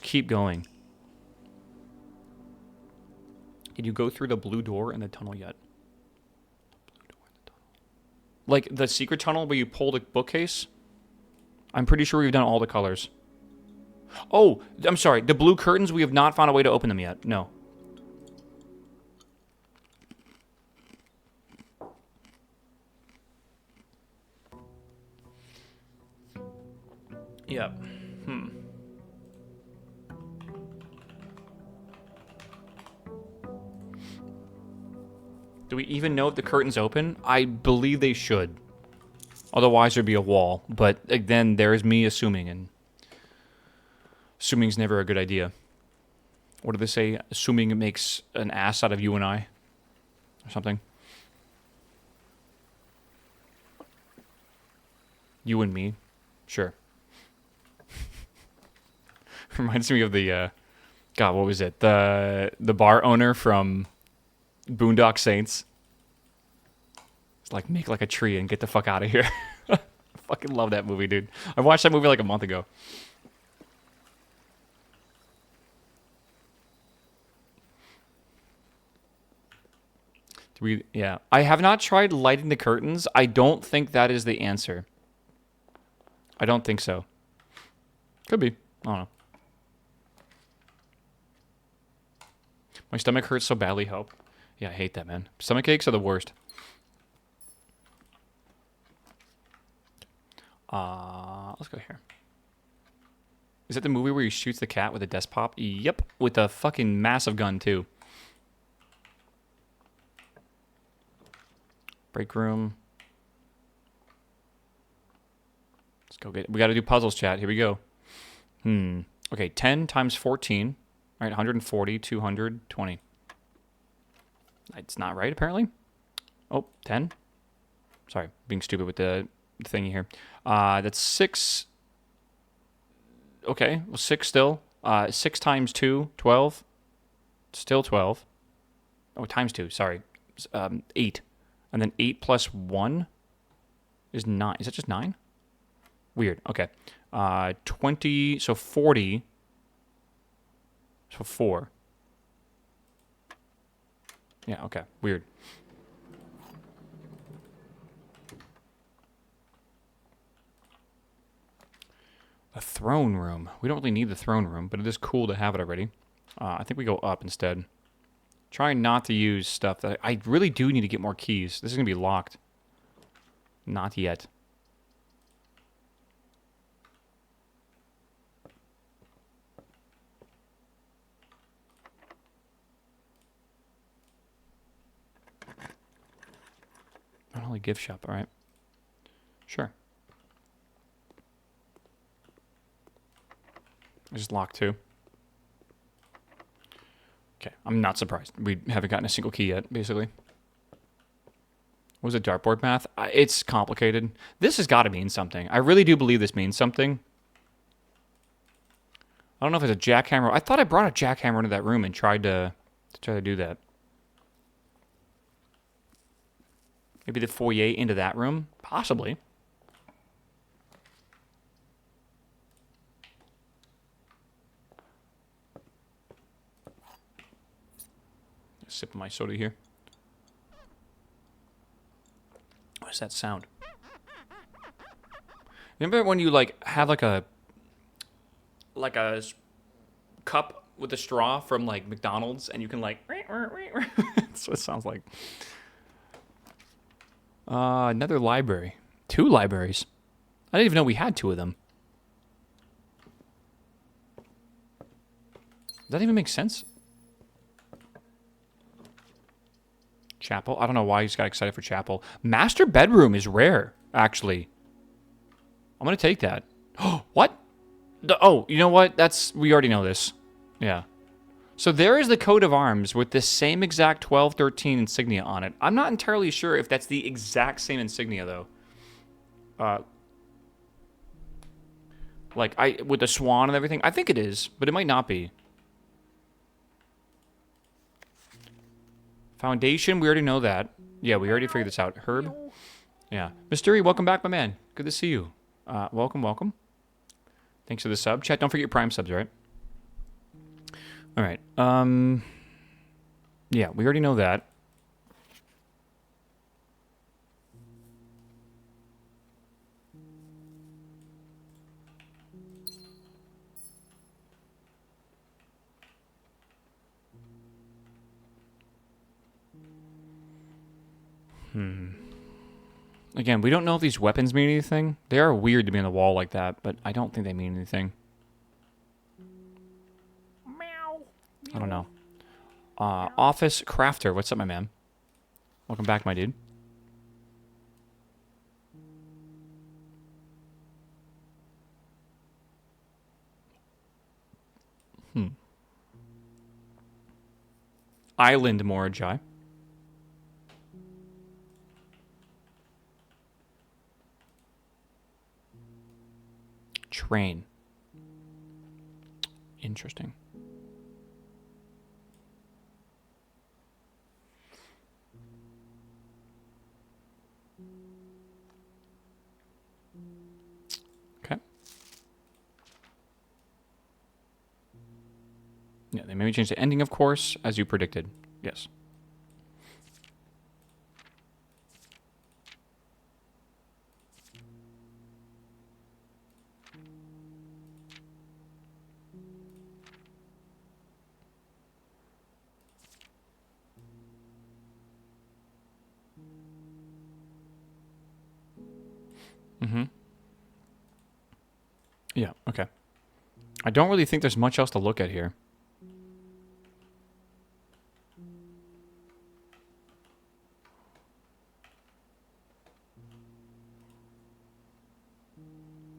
keep going. Did you go through the blue door in the tunnel yet? Like the secret tunnel where you pull the bookcase? I'm pretty sure we've done all the colors. Oh, I'm sorry. The blue curtains, we have not found a way to open them yet. No. Yep. Do we even know if the curtain's open? I believe they should. Otherwise, there'd be a wall. But then there's me assuming, and assuming's never a good idea. What do they say? Assuming it makes an ass out of you and I, or something. You and me, sure. Reminds me of the, God, what was it? The bar owner from Boondock Saints. It's like, make like a tree and get the fuck out of here. I fucking love that movie, dude. I watched that movie like a month ago. Yeah. I have not tried lighting the curtains. I don't think that is the answer. I don't think so. Could be. I don't know. My stomach hurts so badly, help. Yeah, I hate that, man. Stomach aches are the worst. Let's go here. Is that the movie where he shoots the cat with a desk pop? Yep, with a fucking massive gun, too. Break room. Let's go get it. We got to do puzzles, chat. Here we go. Okay, 10 times 14. All right, 140, 220. It's not right, apparently. Oh, 10. Sorry, being stupid with the thingy here. That's 6. Okay, well, 6 still. 6 times 2, 12. Still 12. Oh, times 2, sorry. 8. And then 8 plus 1 is 9. Is that just 9? Weird, okay. 20, so 40. So 4. Yeah, okay. Weird. A throne room. We don't really need the throne room, but it is cool to have it already. I think we go up instead. Trying not to use stuff that I really do need to get more keys. This is going to be locked. Not yet. Not only gift shop, all right. Sure. It's locked too. Okay, I'm not surprised. We haven't gotten a single key yet, basically. What was it, dartboard math? It's complicated. This has got to mean something. I really do believe this means something. I don't know if it's a jackhammer. I thought I brought a jackhammer into that room and tried to do that. Maybe the foyer into that room? Possibly. Sip of my soda here. What is that sound? Remember when you like have like a cup with a straw from like McDonald's and you can like that's what it sounds like. Another library. 2 libraries. I didn't even know we had 2 of them. Does that even make sense? Chapel. I don't know why he's got excited for chapel. Master bedroom is rare, actually. I'm going to take that. What? Oh, you know what? We already know this. Yeah. So there is the coat of arms with the same exact 1213 insignia on it. I'm not entirely sure if that's the exact same insignia, though. With the swan and everything. I think it is, but it might not be. Foundation, we already know that. Yeah, we already figured this out. Herb? Yeah. Mystery, welcome back, my man. Good to see you. Welcome, welcome. Thanks for the sub. Chat, don't forget your Prime subs, right? All right. Yeah, we already know that. Again, we don't know if these weapons mean anything. They are weird to be on the wall like that, but I don't think they mean anything. Meow. I don't know. Office crafter. What's up, my man? Welcome back, my dude. Island Moragi. Train. Interesting. Okay. Yeah, they maybe change the ending, of course, as you predicted. Yes. Yeah, okay. I don't really think there's much else to look at here.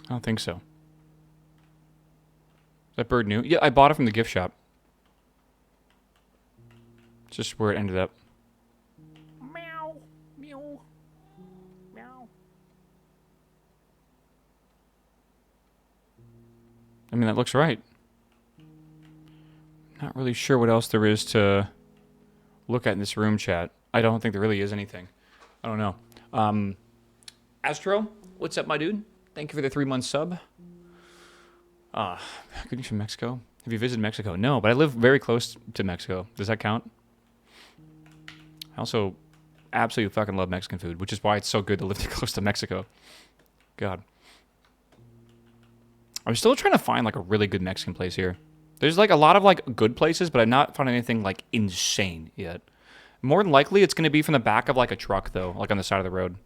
I don't think so. Is that bird new? Yeah, I bought it from the gift shop. It's just where it ended up. Meow. Meow. Meow. I mean, that looks right. Not really sure what else there is to look at in this room, chat. I don't think there really is anything. I don't know. Astro, what's up, my dude? Thank you for the 3-month sub. Good news from Mexico. Have you visited Mexico? No, but I live very close to Mexico. Does that count? I also absolutely fucking love Mexican food, which is why it's so good to live close to Mexico. God. I'm still trying to find, like, a really good Mexican place here. There's, like, a lot of, like, good places, but I've not found anything, like, insane yet. More than likely, it's going to be from the back of, like, a truck, though, like, on the side of the road.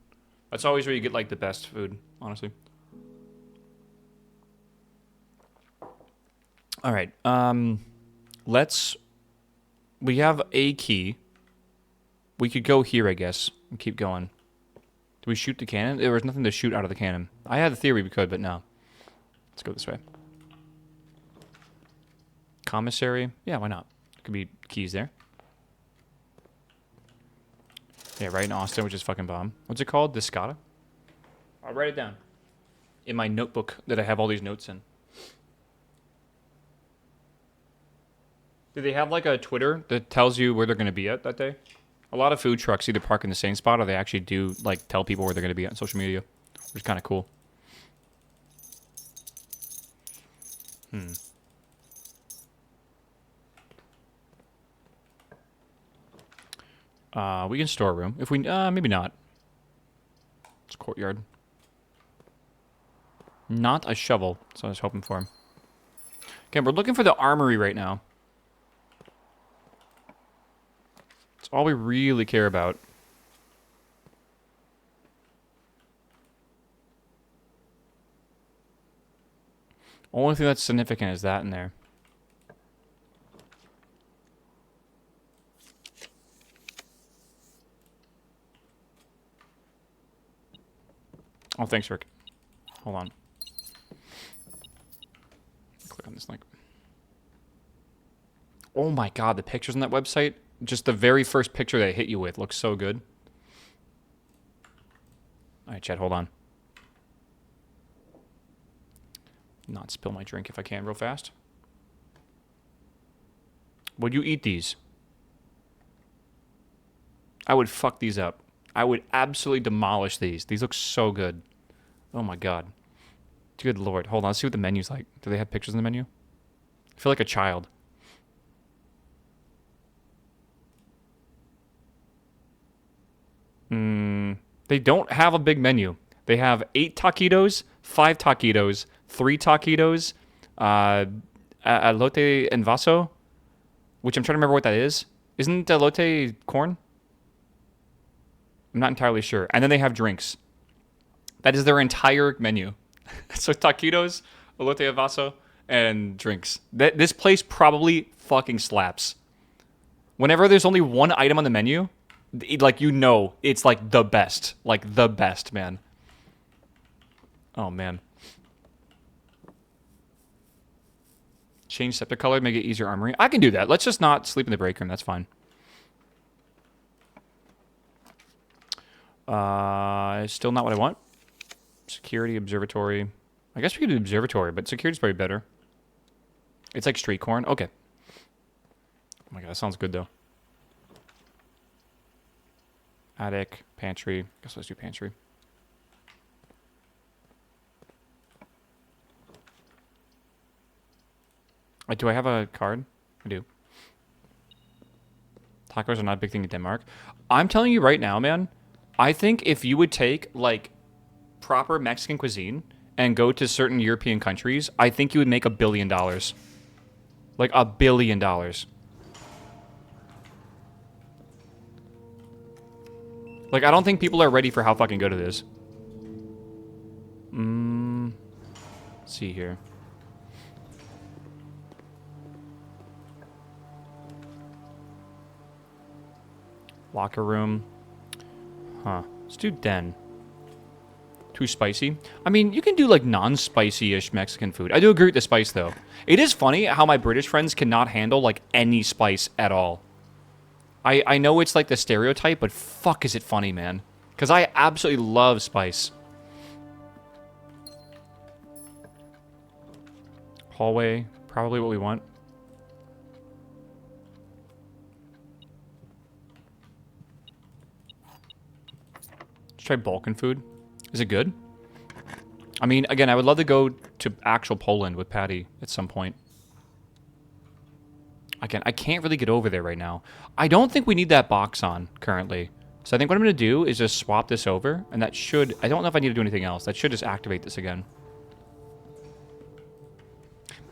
That's always where you get, like, the best food, honestly. All right. We have a key. We could go here, I guess, and keep going. Do we shoot the cannon? There was nothing to shoot out of the cannon. I had the theory we could, but no. Let's go this way. Commissary? Yeah, why not? Could be keys there. Yeah, right in Austin, which is fucking bomb. What's it called? Discata? I'll write it down. In my notebook that I have all these notes in. Do they have, like, a Twitter that tells you where they're going to be at that day? A lot of food trucks either park in the same spot or they actually do, like, tell people where they're going to be on social media, which is kind of cool. We can store a room. If we, maybe not. It's courtyard. Not a shovel, so I was hoping for him. Okay, we're looking for the armory right now. That's all we really care about. Only thing that's significant is that in there. Oh, thanks, Rick. Hold on. Click on this link. Oh my god, the pictures on that website. Just the very first picture they hit you with looks so good. Alright, Chad, hold on. Not spill my drink if I can real fast. Would you eat these? I would fuck these up. I would absolutely demolish these. These look so good. Oh my god. Good lord. Hold on, let's see what the menu's like. Do they have pictures in the menu? I feel like a child. They don't have a big menu. They have 8 taquitos, 5 taquitos, 3 taquitos, elote en vaso, which I'm trying to remember what that is. Isn't elote corn? I'm not entirely sure. And then they have drinks. That is their entire menu. So taquitos, elote en vaso, and drinks. This place probably fucking slaps. Whenever there's only one item on the menu, like, you know, it's like the best. Like, the best, man. Oh, man. Change scepter color, make it easier armory. I can do that. Let's just not sleep in the break room. That's fine. Still not what I want. Security, observatory. I guess we could do observatory, but security's probably better. It's like street corn. Okay. Oh my god, that sounds good, though. Attic, pantry. Guess let's do pantry. Do I have a card? I do. Tacos are not a big thing in Denmark. I'm telling you right now, man. I think if you would take, like, proper Mexican cuisine and go to certain European countries, I think you would make $1 billion. Like, $1 billion. Like, I don't think people are ready for how fucking good it is. Let's see here. Locker room. Huh. Let's do den. Too spicy? I mean, you can do, like, non-spicy-ish Mexican food. I do agree with the spice, though. It is funny how my British friends cannot handle, like, any spice at all. I know it's, like, the stereotype, but fuck is it funny, man. Because I absolutely love spice. Hallway. Probably what we want. Let's try Balkan food. Is it good? I mean, again, I would love to go to actual Poland with Patty at some point. Again, I can't really get over there right now. I don't think we need that box on currently. So I think what I'm going to do is just swap this over. And that should... I don't know if I need to do anything else. That should just activate this again.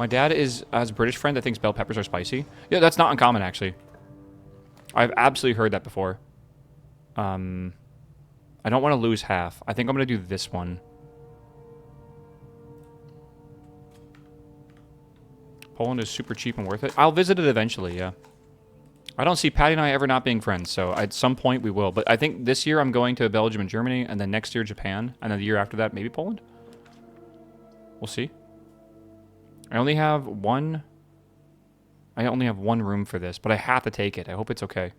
My dad has a British friend that thinks bell peppers are spicy. Yeah, that's not uncommon, actually. I've absolutely heard that before. I don't want to lose half. I think I'm going to do this one. Poland is super cheap and worth it. I'll visit it eventually, yeah. I don't see Patty and I ever not being friends, so at some point we will. But I think this year I'm going to Belgium and Germany, and then next year Japan, and then the year after that maybe Poland? We'll see. I only have one room for this, but I have to take it. I hope it's okay.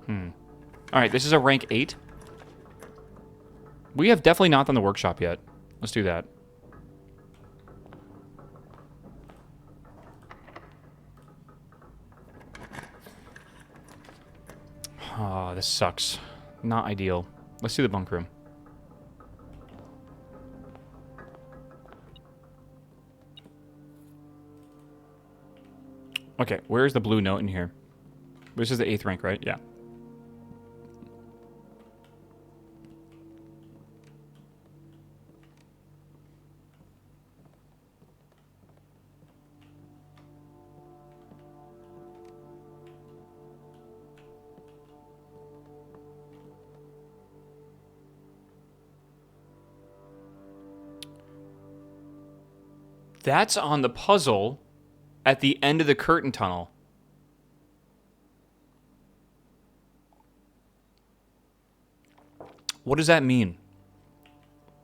Alright, this is a rank 8. We have definitely not done the workshop yet. Let's do that. Oh, this sucks. Not ideal. Let's do the bunk room. Okay, where's the blue note in here? This is the 8th rank, right? Yeah. That's on the puzzle at the end of the curtain tunnel. What does that mean?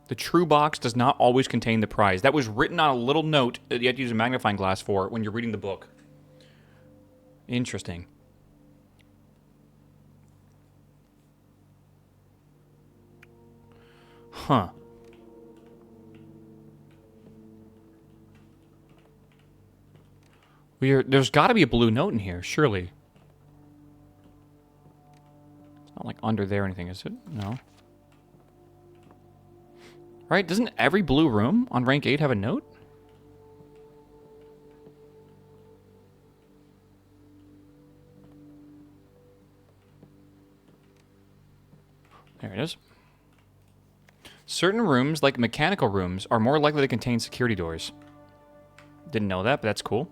The true box does not always contain the prize. That was written on a little note that you have to use a magnifying glass for when you're reading the book. Interesting. Huh. There's got to be a blue note in here, surely. It's not like under there or anything, is it? No. Right? Doesn't every blue room on rank 8 have a note? There it is. Certain rooms, like mechanical rooms, are more likely to contain security doors. Didn't know that, but that's cool.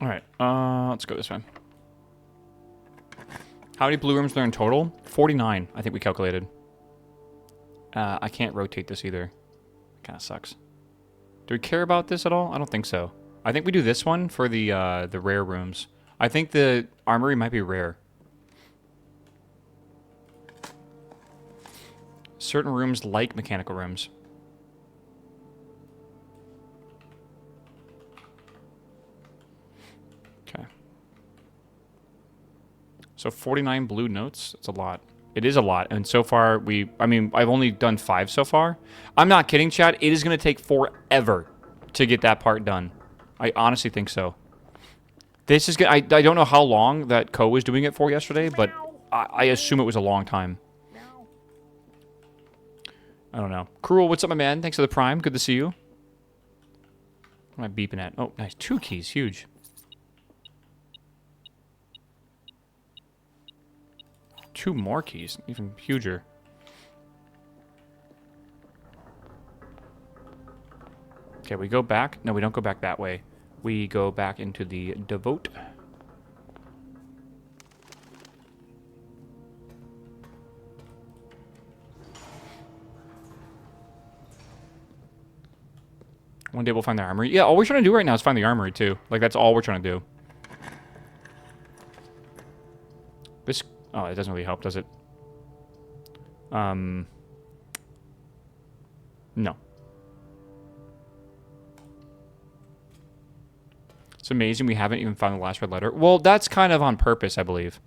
All right, let's go this way. How many blue rooms are there in total? 49, I think we calculated. I can't rotate this either. Kind of sucks. Do we care about this at all? I don't think so. I think we do this one for the rare rooms. I think the armory might be rare. Certain rooms like mechanical rooms. Okay. So 49 blue notes. That's a lot. It is a lot. And so far, I've only done 5 so far. I'm not kidding, chat. It is going to take forever to get that part done. I honestly think so. This is good. I don't know how long that Co was doing it for yesterday, but I assume it was a long time. I don't know. Cruel, what's up, my man? Thanks for the prime. Good to see you. What am I beeping at? Oh, nice. 2 keys. Huge. Two more keys. Even huger. Okay, we go back. No, we don't go back that way. We go back into the devote. One day we'll find the armory. Yeah, all we're trying to do right now is find the armory, too. Like, that's all we're trying to do. This... Oh, it doesn't really help, does it? No. It's amazing we haven't even found the last red letter. Well, that's kind of on purpose, I believe.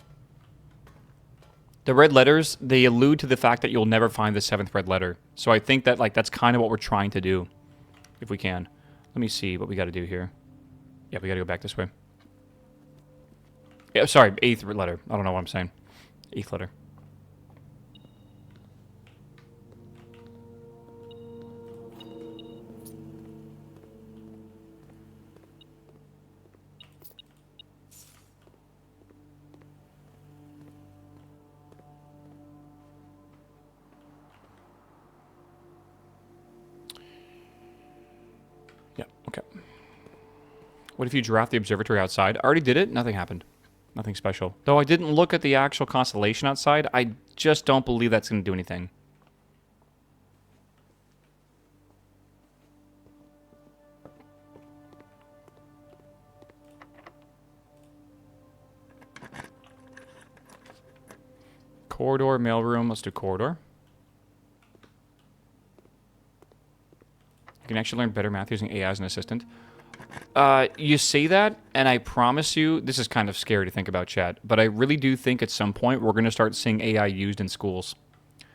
The red letters, they allude to the fact that you'll never find the 7th red letter. So I think that, like, that's kind of what we're trying to do. If we can. Let me see what we got to do here. Yeah, we got to go back this way. Yeah, sorry, 8th letter. I don't know what I'm saying. 8th letter. Yeah, okay. What if you draft the observatory outside? I already did it. Nothing happened. Nothing special. Though I didn't look at the actual constellation outside. I just don't believe that's going to do anything. Corridor, mailroom. Let's do corridor. You can actually learn better math using AI as an assistant. You say that, and I promise you, this is kind of scary to think about, chat, but I really do think at some point we're going to start seeing AI used in schools.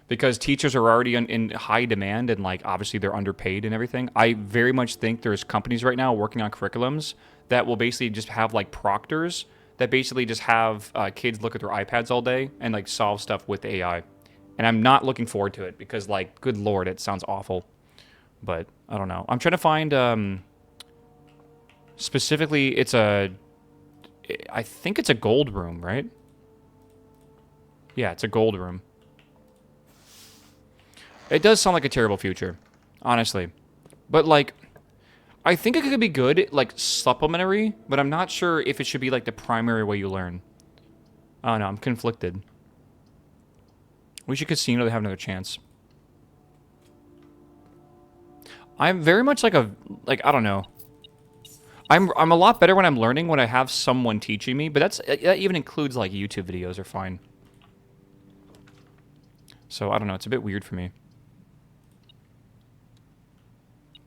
Because teachers are already in high demand, and, like, obviously they're underpaid and everything. I very much think there's companies right now working on curriculums that will basically just have, like, proctors that basically just have kids look at their iPads all day and, like, solve stuff with AI. And I'm not looking forward to it because, like, good lord, it sounds awful. But I don't know. I'm trying to find specifically I think it's a gold room, right? Yeah, it's a gold room. It does sound like a terrible future, honestly. But, like, I think it could be good, like, supplementary, but I'm not sure if it should be, like, the primary way you learn. Oh, no, I'm conflicted. We should casino to have another chance. I'm very much like I don't know. I'm a lot better when I'm learning when I have someone teaching me, but that even includes, like, YouTube videos are fine. So, I don't know, it's a bit weird for me.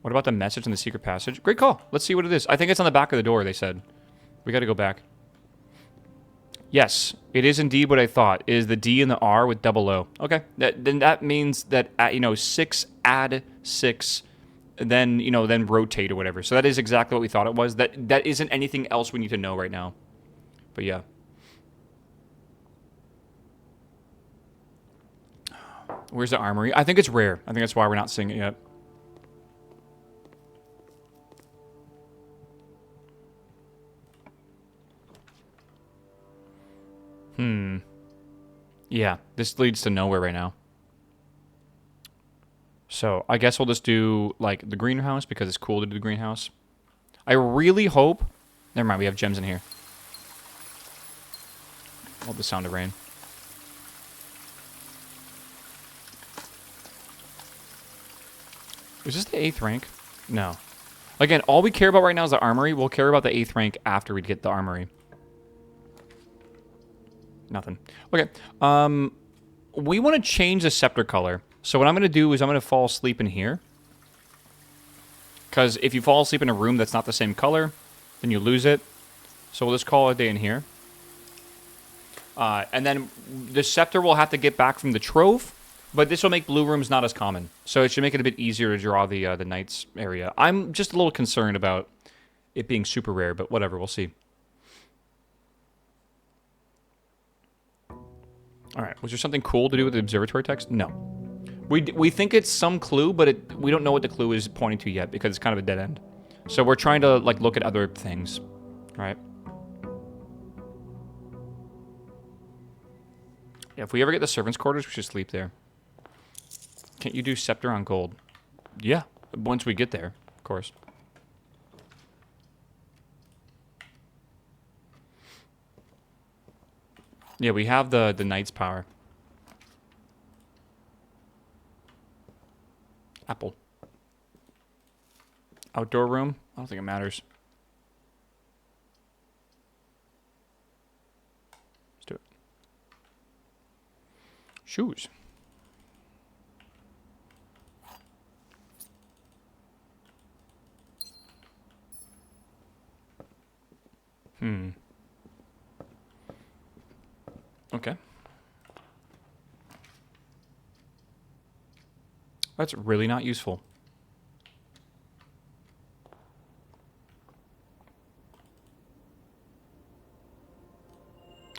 What about the message in the secret passage? Great call. Let's see what it is. I think it's on the back of the door, they said. We gotta go back. Yes, it is indeed what I thought. It is the D and the R with double O. Okay, then that means that, 6 add 6, then, then rotate or whatever. So that is exactly what we thought it was. That isn't anything else we need to know right now. But yeah. Where's the armory? I think it's rare. I think that's why we're not seeing it yet. Yeah, this leads to nowhere right now. So I guess we'll just do, like, the greenhouse because it's cool to do the greenhouse. I really hope... Never mind, we have gems in here. Love the sound of rain. Is this the 8th rank? No. Again, all we care about right now is the armory. We'll care about the 8th rank after we get the armory. Nothing. Okay. We want to change the scepter color. So what I'm going to do is I'm going to fall asleep in here. Because if you fall asleep in a room that's not the same color, then you lose it. So we'll just call it a day in here. And then the scepter will have to get back from the trove. But this will make blue rooms not as common. So it should make it a bit easier to draw the knights area. I'm just a little concerned about it being super rare, but whatever, we'll see. Alright, was there something cool to do with the observatory text? No. We think it's some clue, but we don't know what the clue is pointing to yet, because it's kind of a dead end. So we're trying to, like, look at other things. Right? Yeah, if we ever get the servants' quarters, we should sleep there. Can't you do scepter on gold? Yeah, once we get there, of course. Yeah, we have the knight's power. Apple. Outdoor room? I don't think it matters. Let's do it. Shoes. Okay. That's really not useful.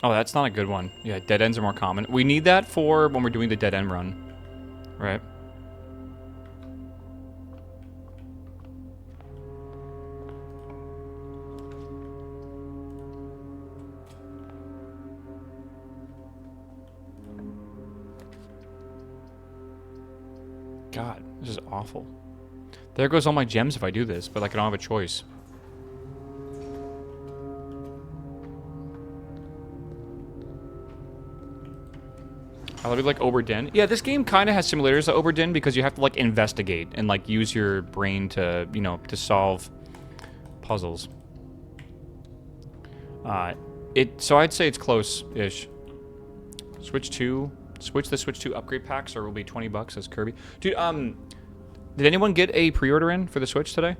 Oh, that's not a good one. Yeah, dead ends are more common. We need that for when we're doing the dead end run. Right? God, this is awful. There goes all my gems if I do this, but like I don't have a choice. I love it like Oberdin. Yeah, this game kind of has similarities to Oberdin because you have to like investigate and like use your brain to, you know, to solve puzzles. So I'd say it's close-ish. Switch the Switch 2 upgrade packs, or it will be $20 as Kirby. Dude, did anyone get a pre-order in for the Switch today?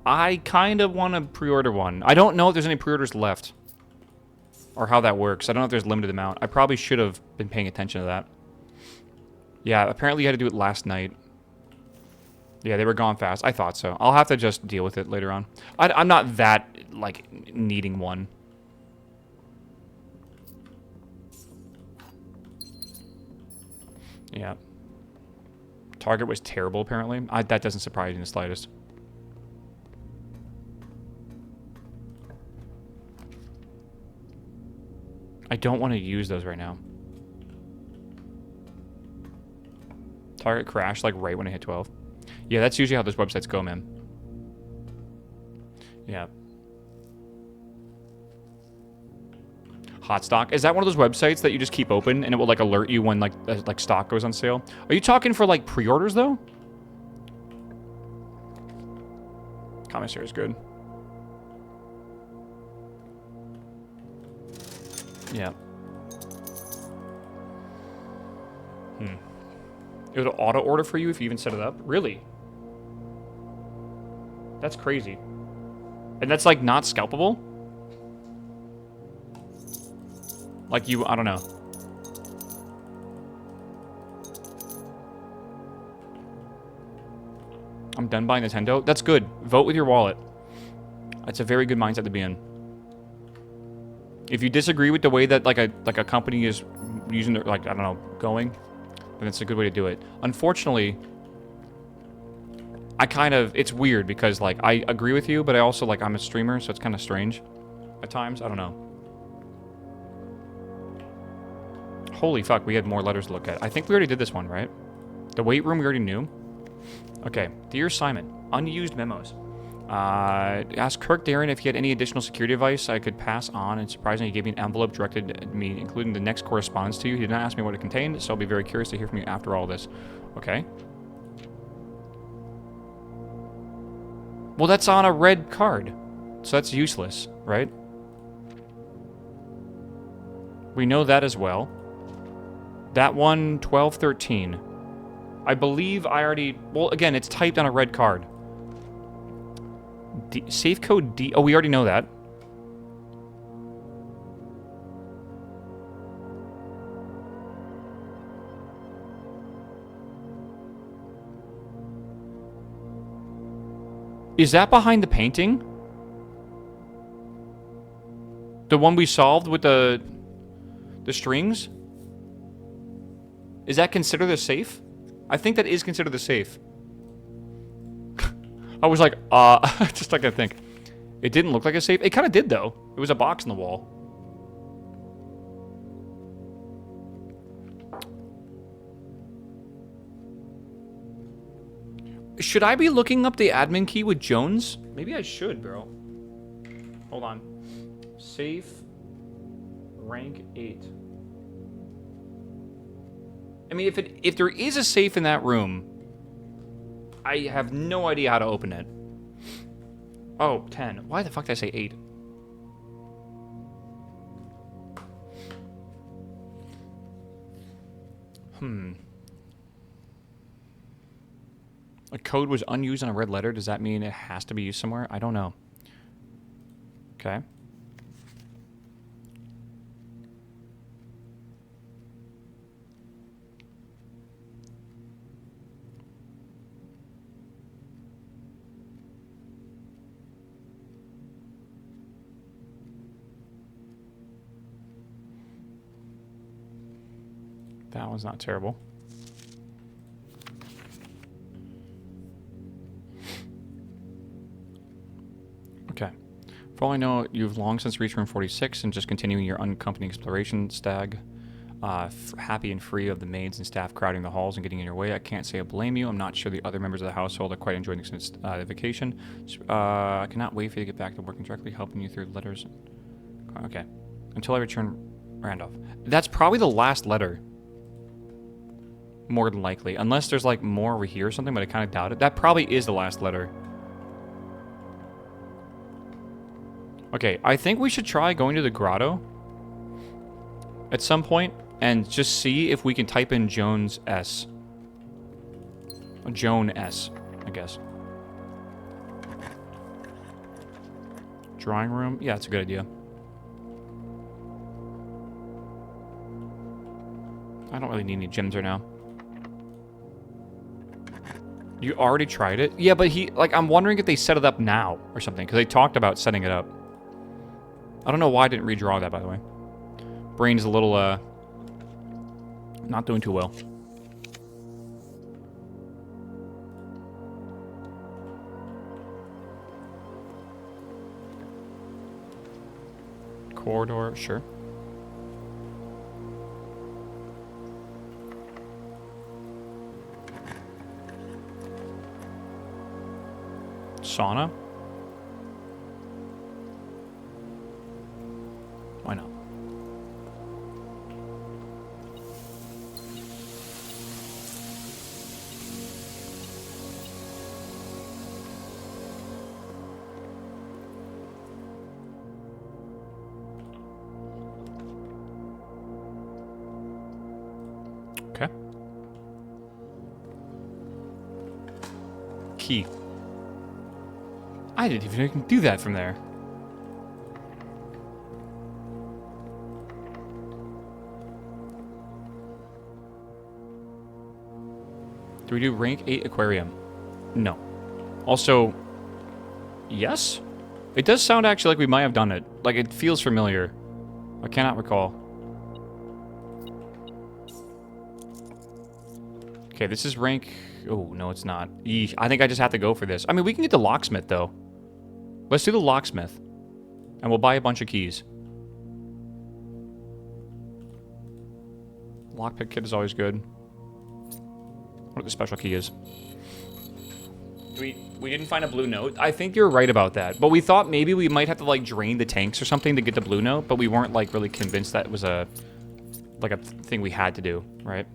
I kind of want to pre-order one. I don't know if there's any pre-orders left. Or how that works. I don't know if there's a limited amount. I probably should have been paying attention to that. Yeah, apparently you had to do it last night. Yeah, they were gone fast. I thought so. I'll have to just deal with it later on. I'm not that, like, needing one. Yeah. Target was terrible, apparently. That doesn't surprise me in the slightest. I don't want to use those right now. Target crashed, like, right when I hit 12. Yeah, that's usually how those websites go, man. Yeah. Hot stock. Is that one of those websites that you just keep open and it will, like, alert you when, like stock goes on sale? Are you talking for, like, pre-orders, though? Commissary is good. Yeah. It would auto order for you if you even set it up? Really? That's crazy. And that's like not scalpable? Like you, I don't know. I'm done buying Nintendo. That's good. Vote with your wallet. That's a very good mindset to be in. If you disagree with the way that like a company is using their, like, I don't know, going, then it's a good way to do it. Unfortunately, it's weird because like I agree with you, but I also like I'm a streamer, so it's kind of strange at times. I don't know. Holy fuck, we had more letters to look at. I think we already did this one, right? The weight room we already knew. Okay, Dear Simon, unused memos. Asked Kirk Darren if he had any additional security advice I could pass on, and surprisingly he gave me an envelope directed at me, including the next correspondence to you. He did not ask me what it contained, so I'll be very curious to hear from you after all this. Okay. Well, that's on a red card, so that's useless, right? We know that as well. That one, 1213. I believe I already... Well, again, it's typed on a red card. Safe code D... Oh, we already know that. Is that behind the painting? The one we solved with the strings? Is that considered the safe? I think that is considered the safe. I was like, just like I think. It didn't look like a safe. It kind of did, though. It was a box in the wall. Should I be looking up the admin key with Jones? Maybe I should, bro. Hold on. Safe. Rank 8. I mean, if there is a safe in that room, I have no idea how to open it. Oh, 10. Why the fuck did I say 8? A code was unused on a red letter. Does that mean it has to be used somewhere? I don't know. Okay. That one's not terrible. Okay. For all I know, you've long since reached room 46 and just continuing your unaccompanied exploration, Stag. Happy and free of the maids and staff crowding the halls and getting in your way. I can't say I blame you. I'm not sure the other members of the household are quite enjoying the vacation. I cannot wait for you to get back to working directly, helping you through letters. Okay. Until I return Randolph. That's probably the last letter. More than likely. Unless there's like more over here or something, but I kind of doubt it. That probably is the last letter. Okay, I think we should try going to the grotto at some point and just see if we can type in Jones S. Joan S, I guess. Drawing room? Yeah, that's a good idea. I don't really need any gems right now. You already tried it? Yeah, but I'm wondering if they set it up now or something, because they talked about setting it up. I don't know why I didn't redraw that, by the way. Brain's a little, not doing too well. Corridor, sure. Sauna? Why not? Okay. Key. I didn't even know you can do that from there. Do we do rank 8 aquarium? No. Also, yes? It does sound actually like we might have done it. Like, it feels familiar. I cannot recall. Okay, this is rank... Oh, no, it's not. Eesh, I think I just have to go for this. I mean, we can get the locksmith, though. Let's do the locksmith. And we'll buy a bunch of keys. Lockpick kit is always good. What the special key is. We didn't find a blue note. I think you're right about that. But we thought maybe we might have to, like, drain the tanks or something to get the blue note. But we weren't, like, really convinced that it was a thing we had to do, right?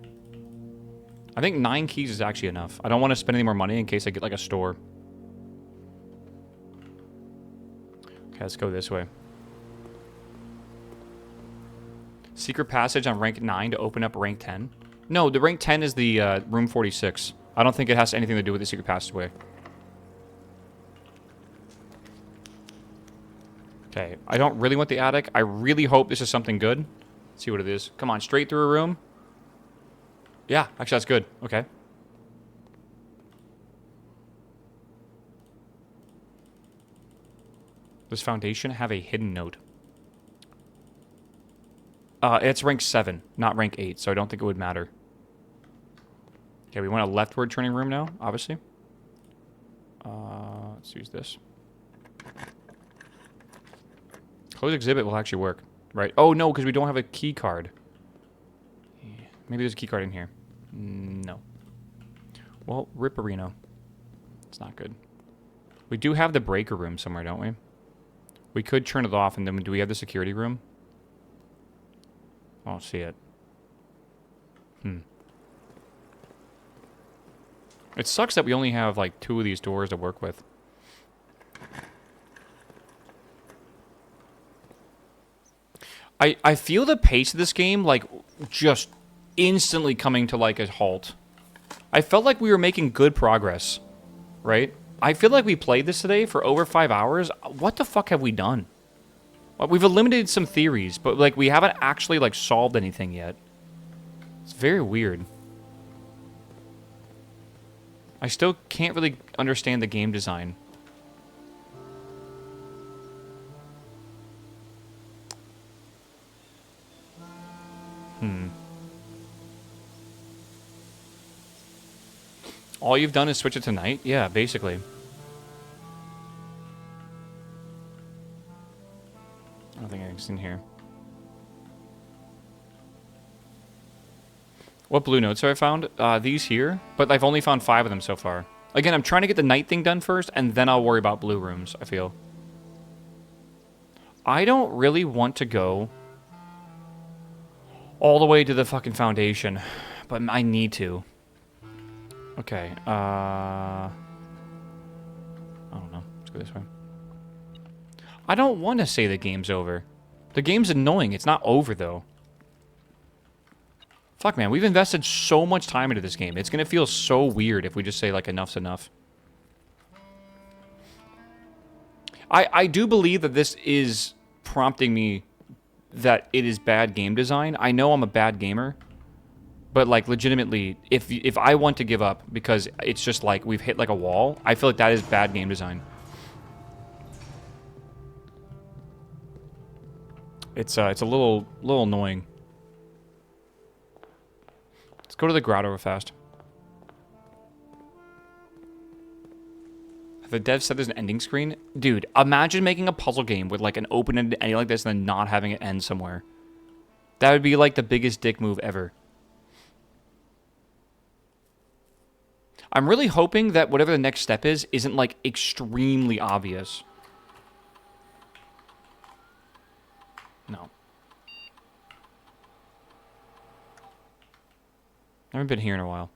I think 9 keys is actually enough. I don't want to spend any more money in case I get, like, a store. Okay, let's go this way. Secret passage on rank 9 to open up rank 10. No, the rank 10 is the room 46. I don't think it has anything to do with the secret passageway. Okay, I don't really want the attic. I really hope this is something good. Let's see what it is. Come on, straight through a room. Yeah, actually that's good. Okay. Does foundation have a hidden note? It's rank 7, not rank 8, so I don't think it would matter. Okay, we want a leftward turning room now, obviously. Let's use this. Close exhibit will actually work, right? Oh, no, because we don't have a key card. Maybe there's a key card in here. No. Well, Ripperino. It's not good. We do have the breaker room somewhere, don't we? We could turn it off, and then do we have the security room? I don't see it. It sucks that we only have, like, 2 of these doors to work with. I feel the pace of this game, like, just instantly coming to, like, a halt. I felt like we were making good progress, right? I feel like we played this today for over 5 hours. What the fuck have we done? Well, we've eliminated some theories, but, like, we haven't actually, like, solved anything yet. It's very weird. I still can't really understand the game design. All you've done is switch it to night? Yeah, basically. I don't think anything's in here. What blue notes have I found? These here, but I've only found 5 of them so far. Again, I'm trying to get the night thing done first, and then I'll worry about blue rooms, I feel. I don't really want to go all the way to the fucking foundation, but I need to. Okay, I don't know. Let's go this way. I don't want to say the game's over. The game's annoying. It's not over, though. Fuck, man. We've invested so much time into this game. It's going to feel so weird if we just say, like, enough's enough. I do believe that this is prompting me that it is bad game design. I know I'm a bad gamer. But, like, legitimately, if I want to give up because it's just, like, we've hit, like, a wall, I feel like that is bad game design. It's a little annoying. Let's go to the grotto real fast. Have the devs said there's an ending screen? Dude, imagine making a puzzle game with, like, an open-ended ending like this and then not having it end somewhere. That would be, like, the biggest dick move ever. I'm really hoping that whatever the next step is isn't, like, extremely obvious. No. I haven't been here in a while.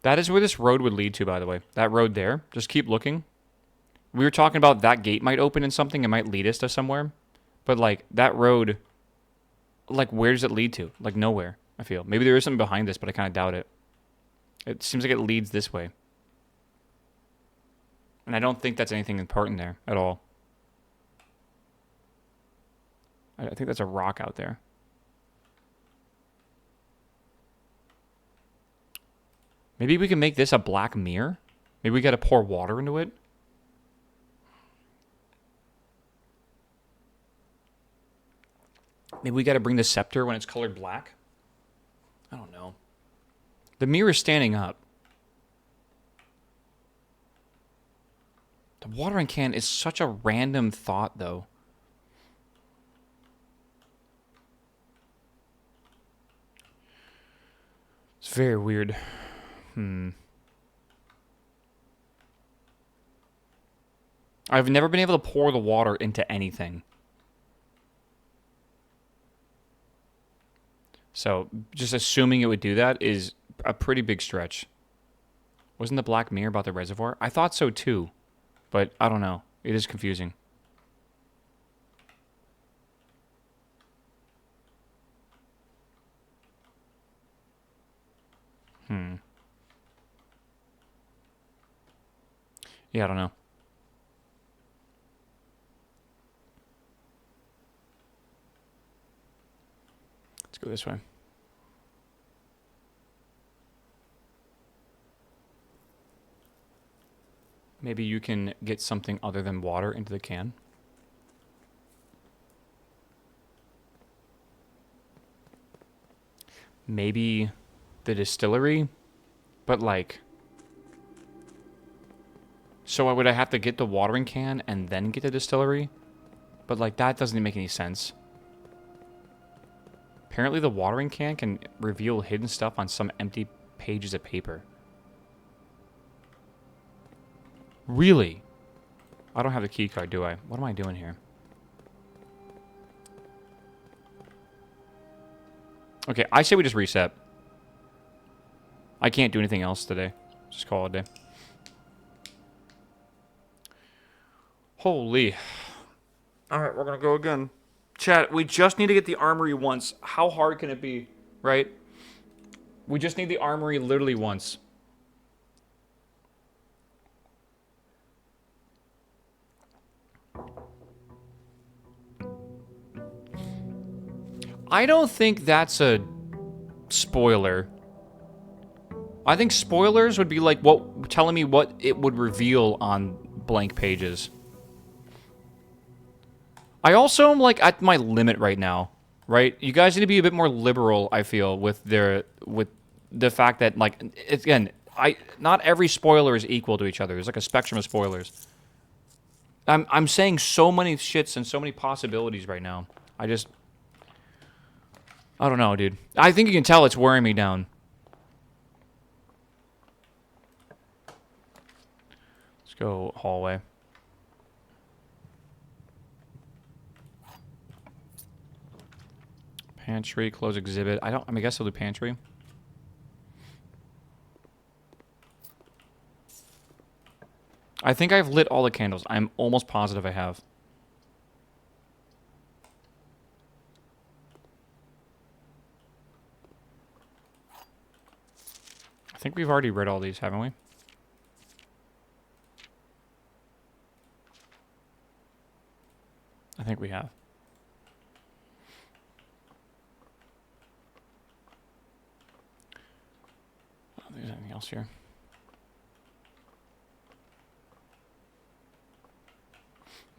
That is where this road would lead to, by the way. That road there. Just keep looking. We were talking about that gate might open in something. It might lead us to somewhere. But, like, that road... Like, where does it lead to? Like, nowhere, I feel. Maybe there is something behind this, but I kind of doubt it. It seems like it leads this way. And I don't think that's anything important there at all. I think that's a rock out there. Maybe we can make this a black mirror? Maybe we got to pour water into it? Maybe we got to bring the scepter when it's colored black? I don't know. The mirror is standing up. The watering can is such a random thought, though. It's very weird. I've never been able to pour the water into anything. So, just assuming it would do that is a pretty big stretch. Wasn't the black mirror about the reservoir? I thought so too, but I don't know. It is confusing. Yeah, I don't know. Let's go this way. Maybe you can get something other than water into the can. Maybe the distillery, but like... So would I have to get the watering can and then get the distillery? But like that doesn't make any sense. Apparently the watering can reveal hidden stuff on some empty pages of paper. Really? I don't have the key card, do I? What am I doing here? Okay, I say we just reset. I can't do anything else today. Just call it a day. Holy. Alright, we're gonna go again. Chat, we just need to get the armory once. How hard can it be, right? We just need the armory literally once. I don't think that's a spoiler. I think spoilers would be like telling me what it would reveal on blank pages. I also am like at my limit right now right? You guys need to be a bit more liberal, I feel, with the fact that, like, it's, again, not every spoiler is equal to each other. There's like a spectrum of spoilers. I'm saying so many shits and so many possibilities right now. I don't know, dude. I think you can tell it's wearing me down. Let's go hallway. Pantry, close exhibit. I mean, I guess I'll do pantry. I think I've lit all the candles. I'm almost positive I have. I think we've already read all these, haven't we? I think we have. Oh, there's anything else here.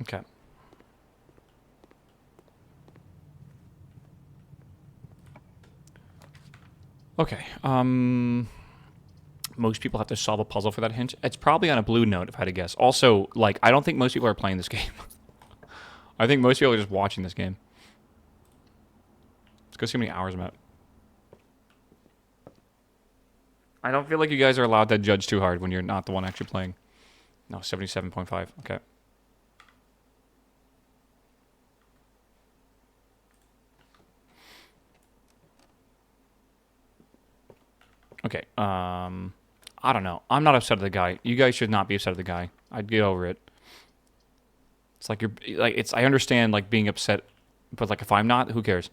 Okay. Okay. Most people have to solve a puzzle for that hint. It's probably on a blue note, if I had to guess. Also, like, I don't think most people are playing this game. I think most people are just watching this game. Let's go see how many hours I'm at. I don't feel like you guys are allowed to judge too hard when you're not the one actually playing. No, 77.5. Okay. Okay, I don't know. I'm not upset at the guy. You guys should not be upset at the guy. I'd get over it. It's like I understand, like, being upset, but, like, if I'm not, who cares?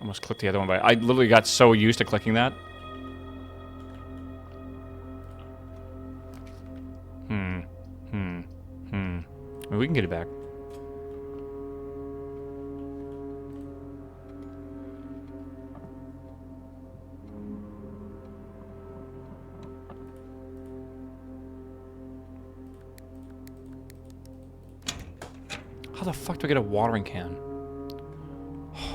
Almost clicked the other one, but I literally got so used to clicking that. Well, we can get it back. How the fuck do I get a watering can?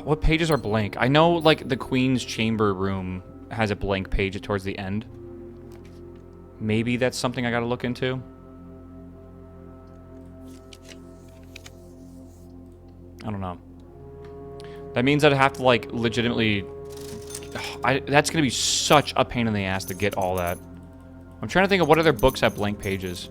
What pages are blank? I know, like, the Queen's Chamber room has a blank page towards the end. Maybe that's something I gotta look into. I don't know. That means I'd have to, like, legitimately... that's gonna be such a pain in the ass to get all that. I'm trying to think of what other books have blank pages.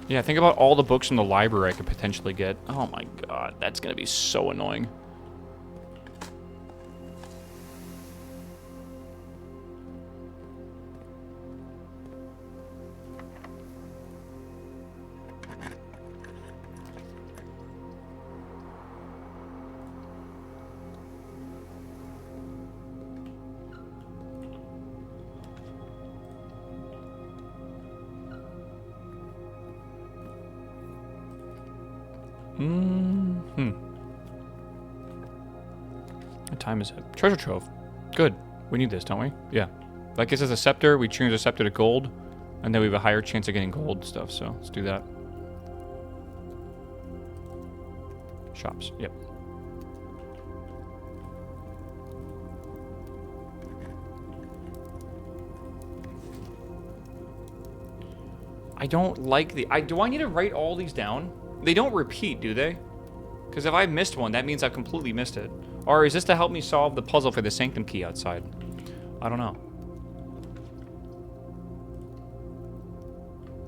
Yeah, think about all the books in the library I could potentially get. Oh my god, that's gonna be so annoying. What time is it? Treasure trove. Good. We need this, don't we? Yeah. That gives us a scepter. We change the scepter to gold. And then we have a higher chance of getting gold stuff, so let's do that. Shops. Yep. I don't like the... do I need to write all these down? They don't repeat, do they? Because if I missed one, that means I've completely missed it. Or is this to help me solve the puzzle for the Sanctum key outside? I don't know.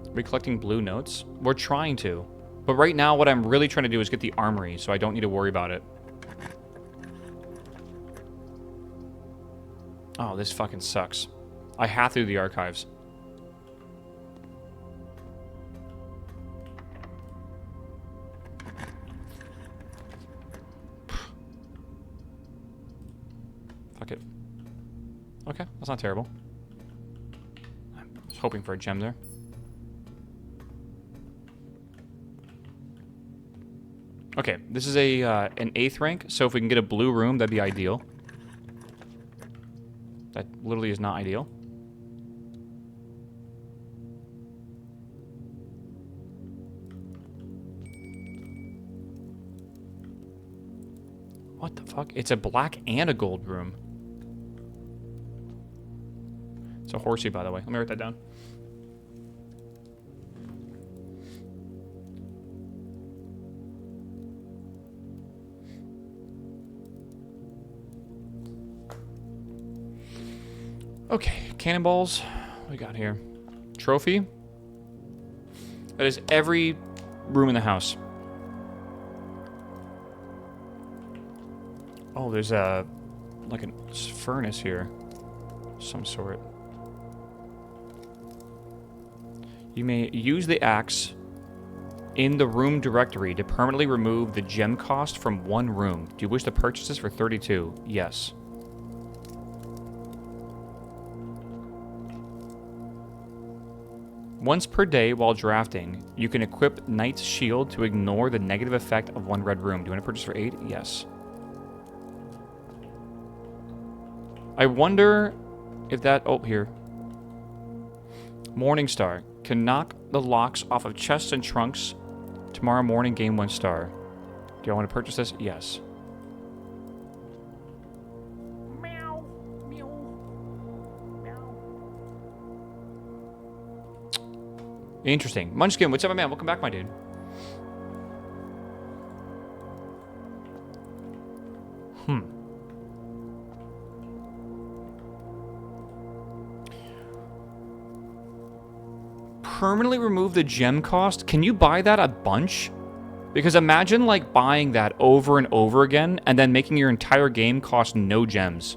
Are we collecting blue notes? We're trying to. But right now, what I'm really trying to do is get the armory, so I don't need to worry about it. Oh, this fucking sucks. I have to do the archives. Fuck it. Okay, that's not terrible. I was hoping for a gem there. Okay, this is a an 8th rank, so if we can get a blue room, that'd be ideal. That literally is not ideal. What the fuck? It's a black and a gold room. It's a horsey, by the way. Let me write that down. Okay, cannonballs. What we got here? Trophy. That is every room in the house. Oh, there's a like a furnace here, some sort. You may use the axe in the room directory to permanently remove the gem cost from one room. Do you wish to purchase this for 32? Yes. Once per day while drafting, you can equip Knight's Shield to ignore the negative effect of one red room. Do you want to purchase for 8? Yes. I wonder if that... Oh, here. Morningstar. Can knock the locks off of chests and trunks. Tomorrow morning, gain 1 star. Do you want to purchase this? Yes. Meow. Meow. Meow. Interesting. Munchkin, what's up, my man? Welcome back, my dude. Permanently remove the gem cost. Can you buy that a bunch? Because imagine like buying that over and over again and then making your entire game cost no gems.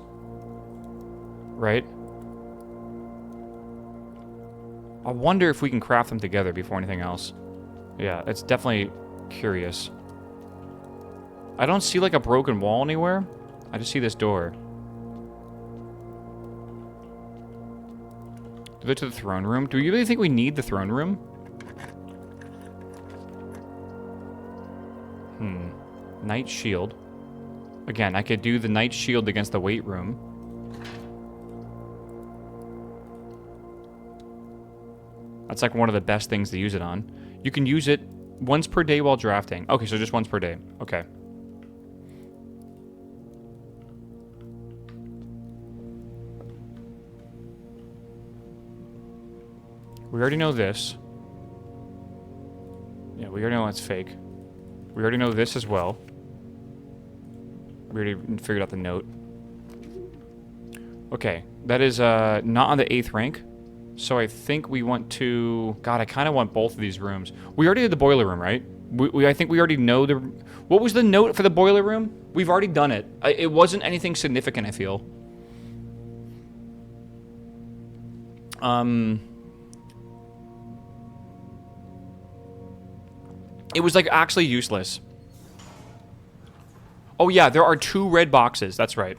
Right? I wonder if we can craft them together before anything else. Yeah, it's definitely curious. I don't see like a broken wall anywhere. I just see this door. Go to the throne room. Do you really think we need the throne room? Knight shield. Again, I could do the knight shield against the weight room. That's like one of the best things to use it on. You can use it once per day while drafting. Okay, so just once per day. Okay. We already know this. Yeah, we already know that's fake. We already know this as well. We already figured out the note. Okay, that is not on the 8th rank. So I think we want to... God, I kind of want both of these rooms. We already did the boiler room, right? I think we already know the... What was the note for the boiler room? We've already done it. It wasn't anything significant, I feel. It was, like, actually useless. Oh, yeah, there are 2 red boxes. That's right.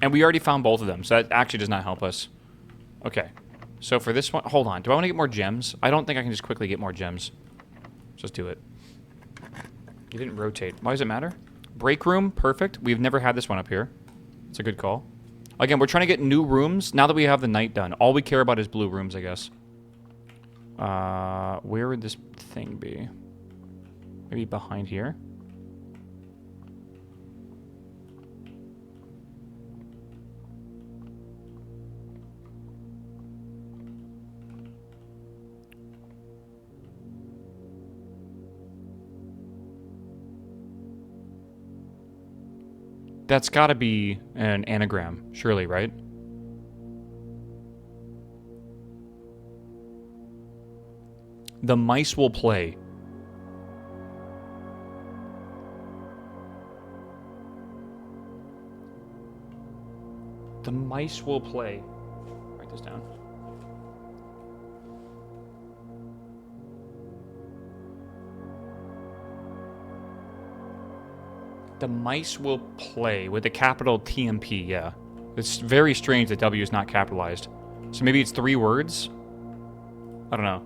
And we already found both of them, so that actually does not help us. Okay. So for this one... Hold on. Do I want to get more gems? I don't think I can just quickly get more gems. Just do it. You didn't rotate. Why does it matter? Break room. Perfect. We've never had this one up here. It's a good call. Again, we're trying to get new rooms now that we have the night done. All we care about is blue rooms, I guess. Where would this thing be? Maybe behind here? That's got to be an anagram, surely, right? The mice will play. The mice will play. Write this down. The mice will play with the capital TMP, yeah. It's very strange that W is not capitalized. So maybe it's 3 words? I don't know.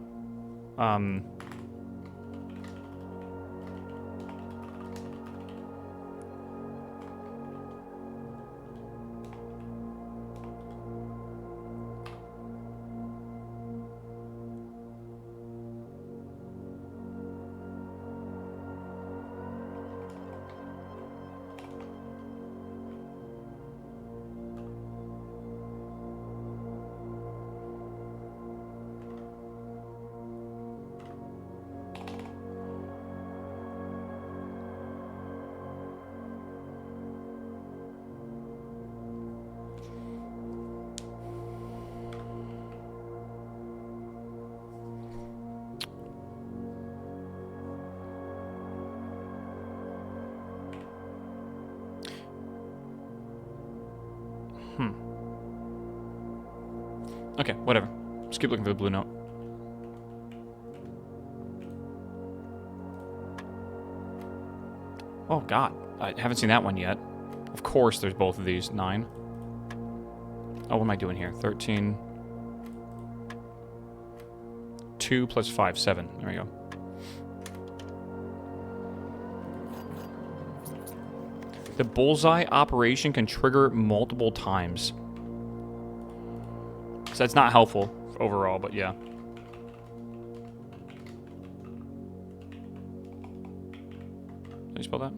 Okay, whatever. Just keep looking for the blue note. Oh, God. I haven't seen that one yet. Of course there's both of these. 9. Oh, what am I doing here? 13. 2 plus 5, 7. There we go. The bullseye operation can trigger multiple times. So that's not helpful overall, but yeah. Did you spell that?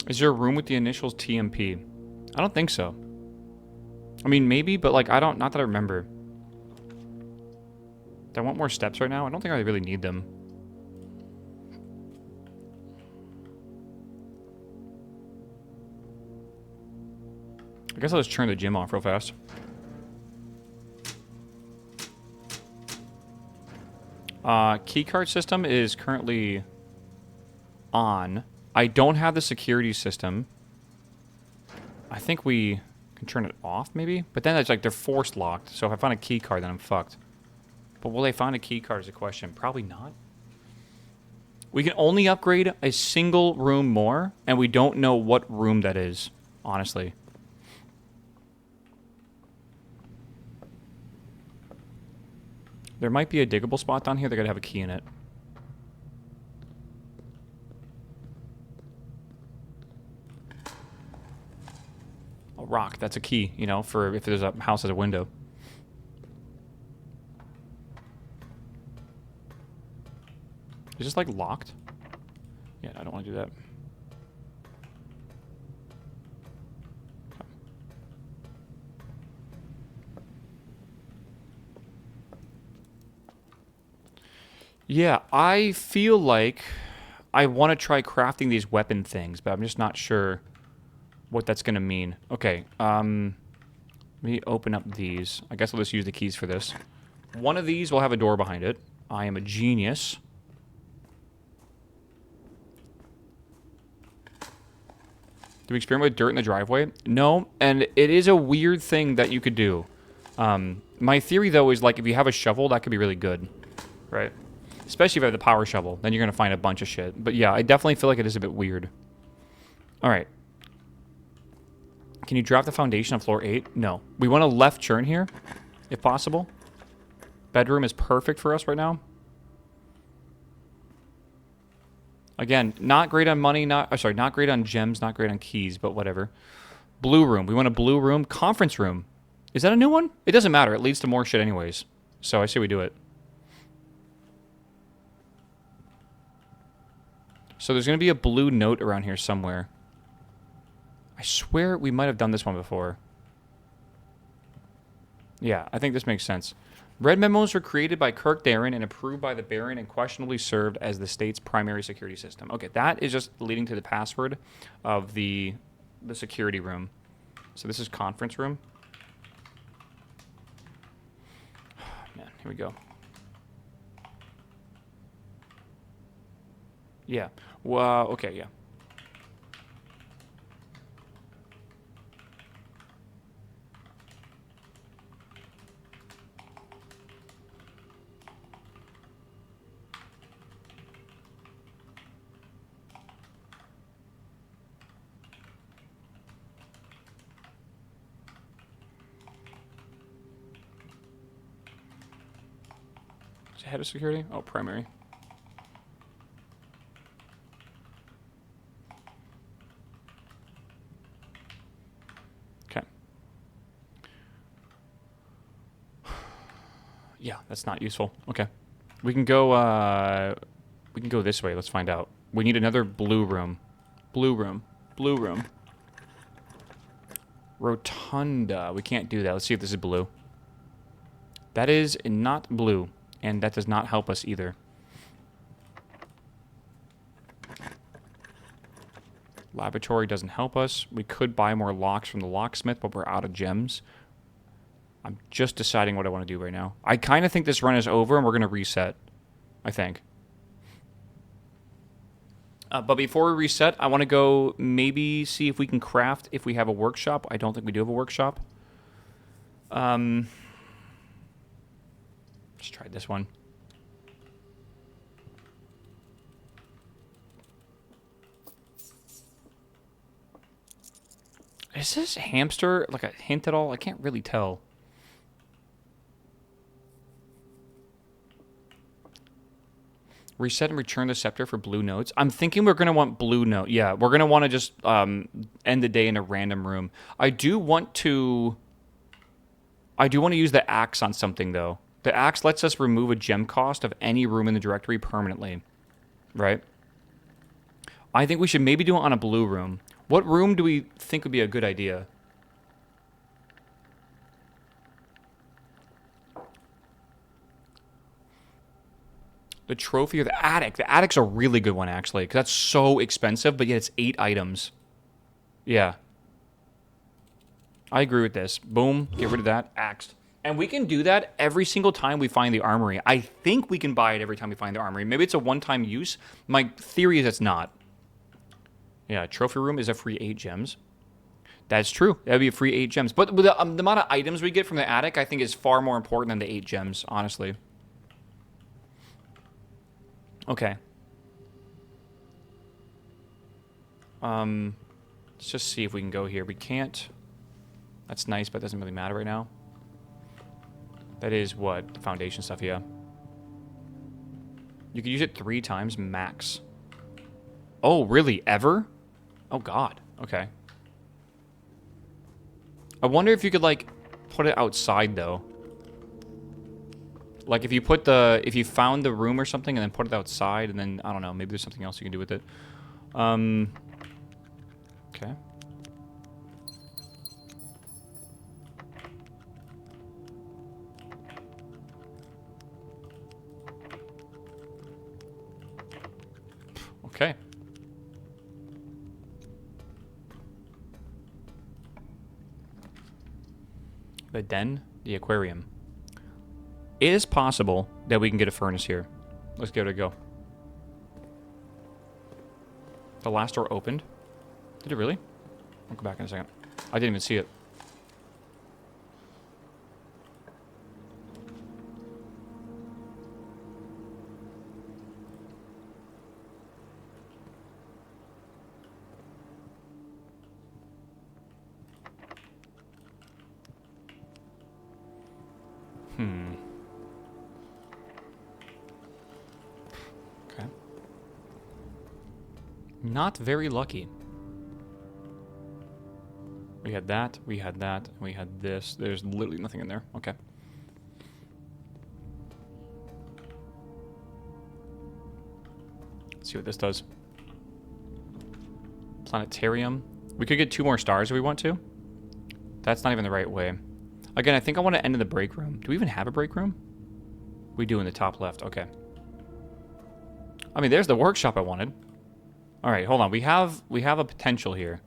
Is there a room with the initials TMP? I don't think so. I mean, maybe, but like, not that I remember. Do I want more steps right now? I don't think I really need them. I guess I'll just turn the gym off real fast. Keycard system is currently on. I don't have the security system. I think we can turn it off, maybe? But then it's like they're force locked, so if I find a key card, then I'm fucked. But will they find a key card is a question. Probably not. We can only upgrade a single room more, and we don't know what room that is, honestly. There might be a diggable spot down here. They're going to have a key in it. A rock. That's a key, you know, for if there's a house has a window. Is this like locked? Yeah, I don't want to do that. Yeah, I feel like I want to try crafting these weapon things, but I'm just not sure what that's going to mean. Okay, let me open up these. I guess I'll just use the keys for this. One of these will have a door behind it. I am a genius. Do we experiment with dirt in the driveway? No, and it is a weird thing that you could do. My theory, though, is like if you have a shovel, that could be really good, right? Especially if you have the power shovel, then you're going to find a bunch of shit. But yeah, I definitely feel like it is a bit weird. All right. Can you drop the foundation on floor 8? No. We want a left turn here, if possible. Bedroom is perfect for us right now. Again, not great on money, not great on gems, not great on keys, but whatever. Blue room. We want a blue room. Conference room. Is that a new one? It doesn't matter. It leads to more shit anyways. So I say we do it. So there's going to be a blue note around here somewhere. I swear we might have done this one before. Yeah, I think this makes sense. Red memos were created by Kirk Darren and approved by the Baron and questionably served as the state's primary security system. Okay, that is just leading to the password of the security room. So this is conference room. Man, here we go. Yeah. Well, okay, yeah. Head of security? Oh, primary. Okay. Yeah, that's not useful. Okay. We can go this way. Let's find out. We need another blue room. Blue room. Blue room. Rotunda. We can't do that. Let's see if this is blue. That is not blue, and that does not help us either. Laboratory doesn't help us. We could buy more locks from the locksmith, but we're out of gems. I'm just deciding what I want to do right now. I kind of think this run is over, and we're going to reset. I think. But before we reset, I want to go maybe see if we can craft if we have a workshop. I don't think we do have a workshop. Let's try this one. Is this hamster like a hint at all? I can't really tell. Reset and return the scepter for blue notes. I'm thinking we're going to want blue note. Yeah, we're going to want to just end the day in a random room. I do want to use the axe on something, though. The axe lets us remove a gem cost of any room in the directory permanently. Right? I think we should maybe do it on a blue room. What room do we think would be a good idea? The trophy or the attic. The attic's a really good one, actually, because that's so expensive, but yet it's 8 items. Yeah. I agree with this. Boom. Get rid of that. Axed. And we can do that every single time we find the armory. I think we can buy it every time we find the armory. Maybe it's a one-time use. My theory is it's not. Yeah, trophy room is a free 8 gems. That's true. That would be a free 8 gems. But the amount of items we get from the attic, I think, is far more important than the 8 gems, honestly. Okay. Let's just see if we can go here. We can't. That's nice, but it doesn't really matter right now. That is what? The foundation stuff, yeah. You could use it 3 times max. Oh, really? Ever? Oh, God. Okay. I wonder if you could, like, put it outside, though. Like, if you found the room or something and then put it outside and then, I don't know, maybe there's something else you can do with it. Okay. Okay. The den, the aquarium. It is possible that we can get a furnace here. Let's give it a go. The last door opened. Did it really? I'll go back in a second. I didn't even see it. Okay. Not very lucky. We had that, we had that, and we had this. There's literally nothing in there. Okay. Let's see what this does. Planetarium. We could get 2 more stars if we want to. That's not even the right way. Again, I think I want to end in the break room. Do we even have a break room? We do in the top left. Okay. I mean, there's the workshop I wanted. All right, hold on. We have a potential here.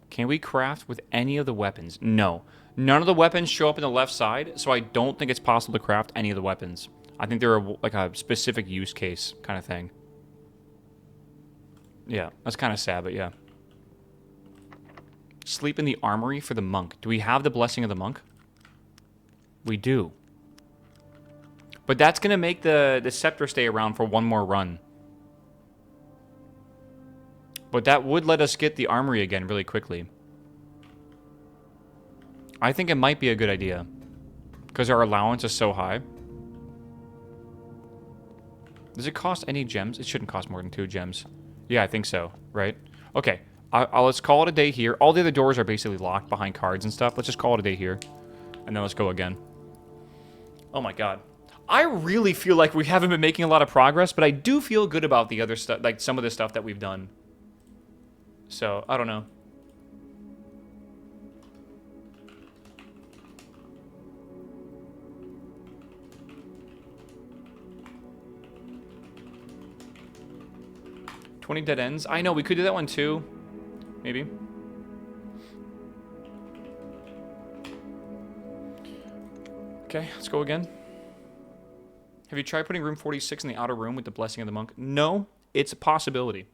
Can we craft with any of the weapons? No. None of the weapons show up in the left side, so I don't think it's possible to craft any of the weapons. I think they're like a specific use case kind of thing. Yeah, that's kind of sad, but yeah. Sleep in the armory for the monk. Do we have the blessing of the monk? We do. But that's going to make the scepter stay around for one more run. But that would let us get the armory again really quickly. I think it might be a good idea. Because our allowance is so high. Does it cost any gems? It shouldn't cost more than 2 gems. Yeah, I think so, right? Okay, let's call it a day here. All the other doors are basically locked behind cards and stuff. Let's just call it a day here. And then let's go again. Oh my god. I really feel like we haven't been making a lot of progress, but I do feel good about the other stuff, like some of the stuff that we've done. So, I don't know. $20 dead ends. I know, we could do that one too. Maybe. Okay, let's go again. Have you tried putting room 46 in the outer room with the blessing of the monk? No, it's a possibility.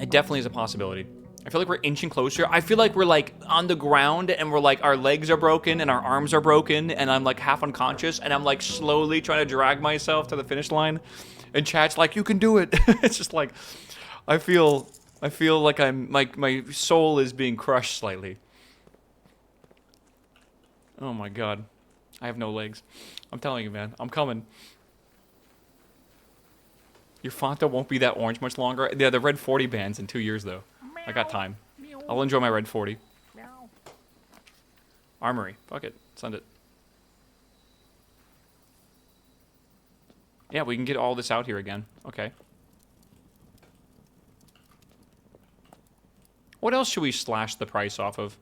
It definitely is a possibility. I feel like we're inching closer. I feel like we're like on the ground and we're like, our legs are broken and our arms are broken and I'm like half unconscious and I'm like slowly trying to drag myself to the finish line. And chat's like, you can do it. It's just like, I feel like my soul is being crushed slightly. Oh my god. I have no legs. I'm telling you, man. I'm coming. Your Fanta won't be that orange much longer. Yeah, the red 40 bands in 2 years, though. I got time. I'll enjoy my red 40. Armory. Fuck it. Send it. Yeah, we can get all this out here again. Okay. What else should we slash the price off of?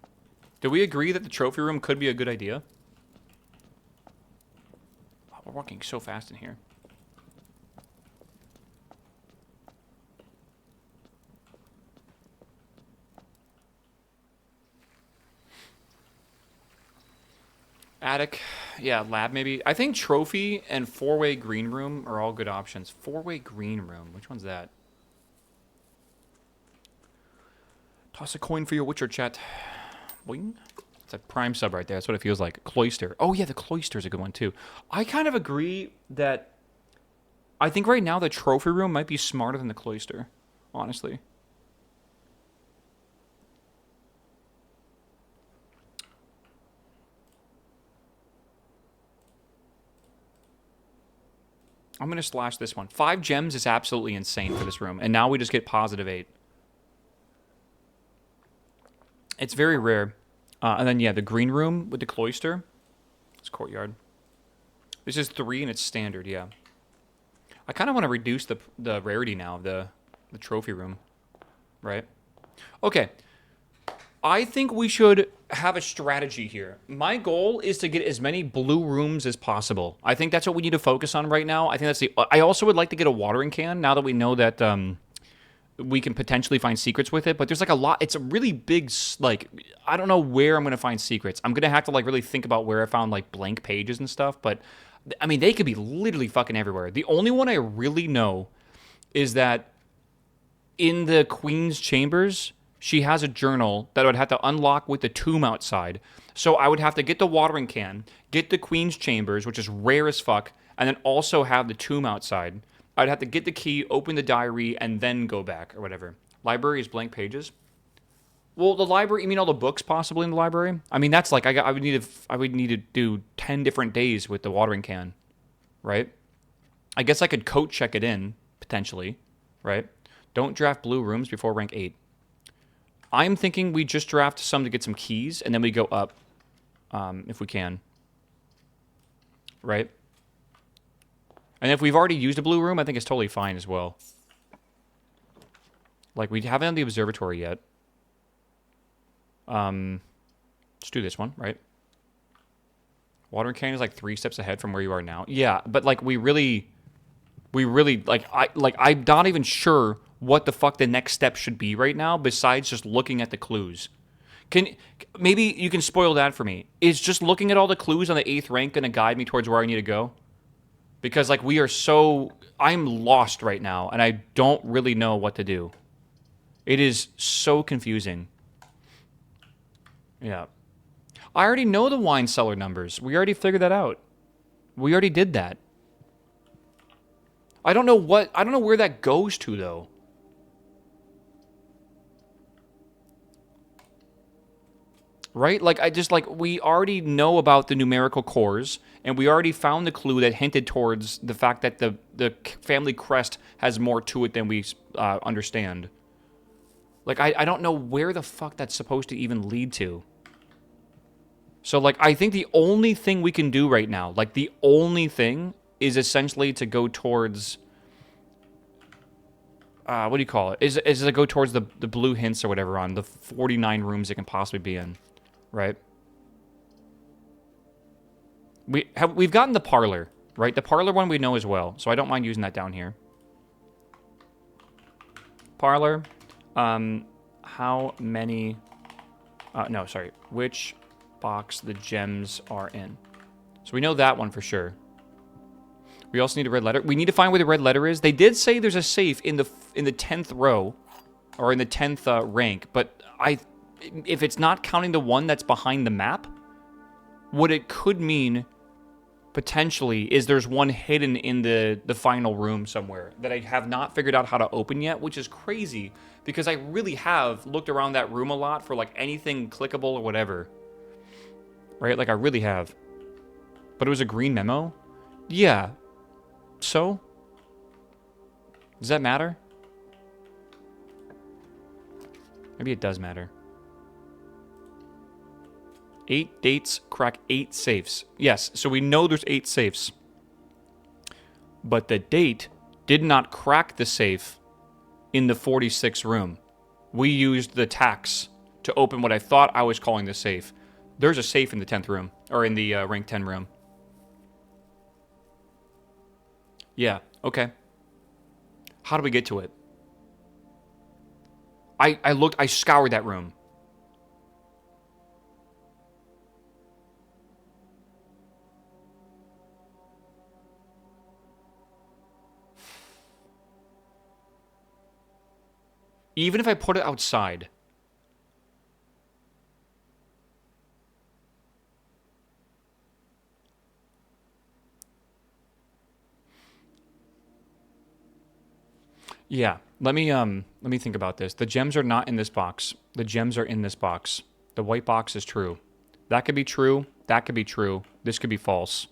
Do we agree that the trophy room could be a good idea? Wow, we're walking so fast in here. Attic, yeah, lab maybe. I think trophy and 4-way green room are all good options. 4-way green room, which one's that? Toss a coin for your Witcher, chat. Boing. It's a prime sub right there. That's what it feels like. Cloister. Oh yeah, the Cloister's a good one too. I kind of agree that I think right now the trophy room might be smarter than the Cloister, honestly. I'm going to slash this one. 5 gems is absolutely insane for this room. And now we just get positive 8. It's very rare. And then, yeah, the green room with the Cloister. It's courtyard. This is 3 and it's standard, yeah. I kind of want to reduce the rarity now of the trophy room. Right? Okay. I think we should have a strategy here. My goal is to get as many blue rooms as possible. I think that's what we need to focus on right now. I think that's I also would like to get a watering can now that we know that we can potentially find secrets with it. But there's like a lot. It's a really big, like, I don't know where I'm going to find secrets. I'm going to have to like really think about where I found like blank pages and stuff. But I mean, they could be literally fucking everywhere. The only one I really know is that in the Queen's chambers, she has a journal that I would have to unlock with the tomb outside. So I would have to get the watering can, get the Queen's chambers, which is rare as fuck, and then also have the tomb outside. I'd have to get the key, open the diary, and then go back, or whatever. Library is blank pages. Well, the library, you mean all the books possibly in the library? I mean, that's like, I would need to do 10 different days with the watering can, right? I guess I could coat check it in, potentially, right? Don't draft blue rooms before rank 8. I'm thinking we just draft some to get some keys, and then we go up, if we can. Right? And if we've already used a blue room, I think it's totally fine as well. Like, we haven't done the observatory yet. Let's do this one, right? Watering can is like 3 steps ahead from where you are now. Yeah, but like, we really, like, I'm not even sure what the fuck the next step should be right now besides just looking at the clues. Maybe you can spoil that for me. Is just looking at all the clues on the 8th rank going to guide me towards where I need to go? Because like I'm lost right now and I don't really know what to do. It is so confusing. Yeah. I already know the wine cellar numbers. We already figured that out. We already did that. I don't know where that goes to though. Right? Like, I just, like, we already know about the numerical cores, and we already found the clue that hinted towards the fact that the family crest has more to it than we understand. Like, I don't know where the fuck that's supposed to even lead to. So, like, I think the only thing we can do right now, like, the only thing is essentially to go towards... what do you call it? Is to go towards the blue hints or whatever on the 49 rooms it can possibly be in. Right? We've gotten the parlor, right? The parlor one we know as well, so I don't mind using that down here. Parlor. How many... no, sorry. Which box the gems are in. So we know that one for sure. We also need a red letter. We need to find where the red letter is. They did say there's a safe in the 10th row, or in the 10th rank, but if it's not counting the one that's behind the map, what it could mean potentially is there's one hidden in the final room somewhere that I have not figured out how to open yet, which is crazy because I really have looked around that room a lot for like anything clickable or whatever. Right? Like I really have. But it was a green memo? Yeah. So? Does that matter? Maybe it does matter. 8 dates, crack 8 safes. Yes, so we know there's 8 safes. But the date did not crack the safe in the 46th room. We used the tax to open what I thought I was calling the safe. There's a safe in the 10th room, or in the rank 10 room. Yeah, okay. How do we get to it? I scoured that room. Even if I put it outside. Yeah, let me think about this. The gems are not in this box. The gems are in this box. The white box is true. That could be true. That could be true. This could be false.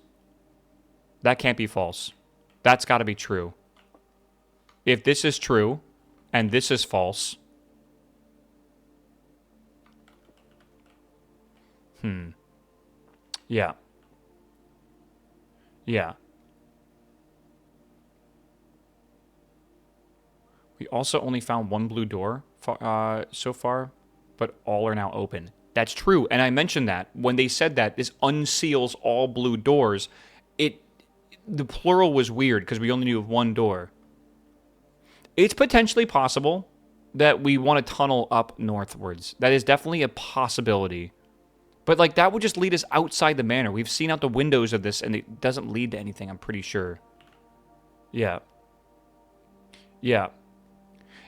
That can't be false. That's got to be true. If this is true, and this is false... Yeah. Yeah. We also only found one blue door so far, but all are now open. That's true, and I mentioned that. When they said that, this unseals all blue doors, the plural was weird because we only knew of one door. It's potentially possible that we want to tunnel up northwards. That is definitely a possibility. But, like, that would just lead us outside the manor. We've seen out the windows of this, and it doesn't lead to anything, I'm pretty sure. Yeah. Yeah.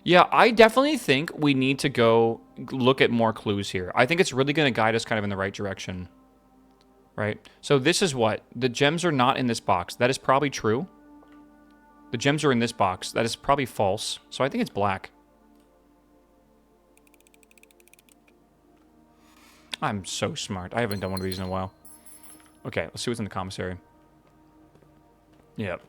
Yeah, I definitely think we need to go look at more clues here. I think it's really going to guide us kind of in the right direction. Right? So this is what? The gems are not in this box. That is probably true. The gems are in this box. That is probably false. So I think it's black. I'm so smart. I haven't done one of these in a while. Okay, let's see what's in the commissary. Yep.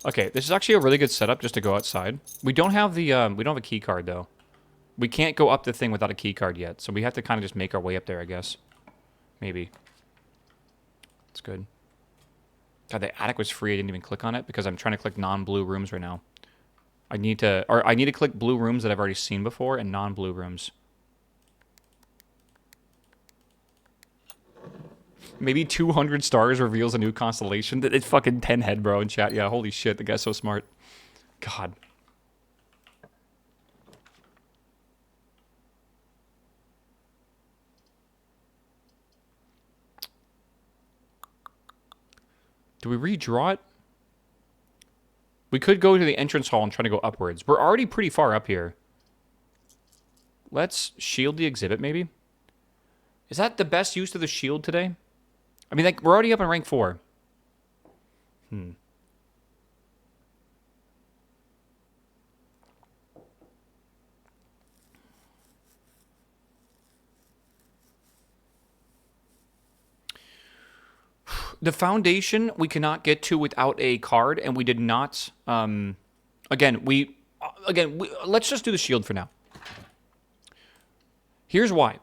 Okay, this is actually a really good setup just to go outside. We don't have the we don't have a key card though. We can't go up the thing without a key card yet, so we have to kind of just make our way up there, I guess. Maybe. It's good. God, the attic was free. I didn't even click on it because I'm trying to click non-blue rooms right now. I need to click blue rooms that I've already seen before and non-blue rooms. Maybe 200 stars reveals a new constellation. It's fucking 10 head, bro, in chat. Yeah, holy shit, the guy's so smart. God. Do we redraw it? We could go to the entrance hall and try to go upwards. We're already pretty far up here. Let's shield the exhibit, maybe? Is that the best use of the shield today? I mean, like, we're already up in rank 4. The foundation we cannot get to without a card, and we did not. Again, let's just do the shield for now. Here's why.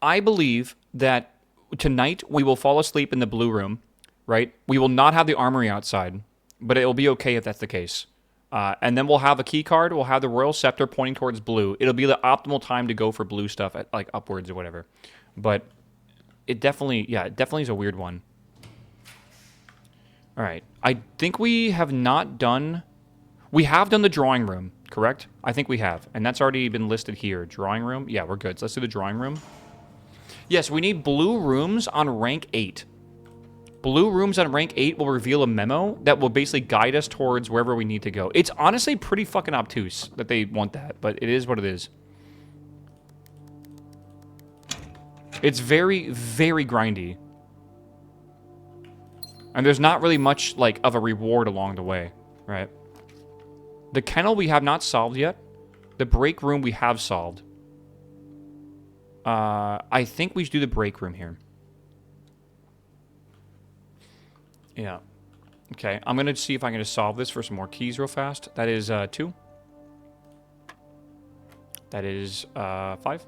I believe that tonight we will fall asleep in the blue room, right? We will not have the armory outside, but it will be okay if that's the case. And then we'll have a key card. We'll have the royal scepter pointing towards blue. It'll be the optimal time to go for blue stuff at like upwards or whatever. But it definitely is a weird one. All right. I think we have not done... We have done the drawing room, correct? I think we have. And that's already been listed here. Drawing room? Yeah, we're good. So let's do the drawing room. Yes, we need blue rooms on rank 8. Blue rooms on rank 8 will reveal a memo that will basically guide us towards wherever we need to go. It's honestly pretty fucking obtuse that they want that, but it is what it is. It's very, very grindy. And there's not really much, like, of a reward along the way, right? The kennel we have not solved yet. The break room we have solved. I think we should do the break room here. Yeah. Okay, I'm going to see if I can just solve this for some more keys real fast. That is 2. That is 5.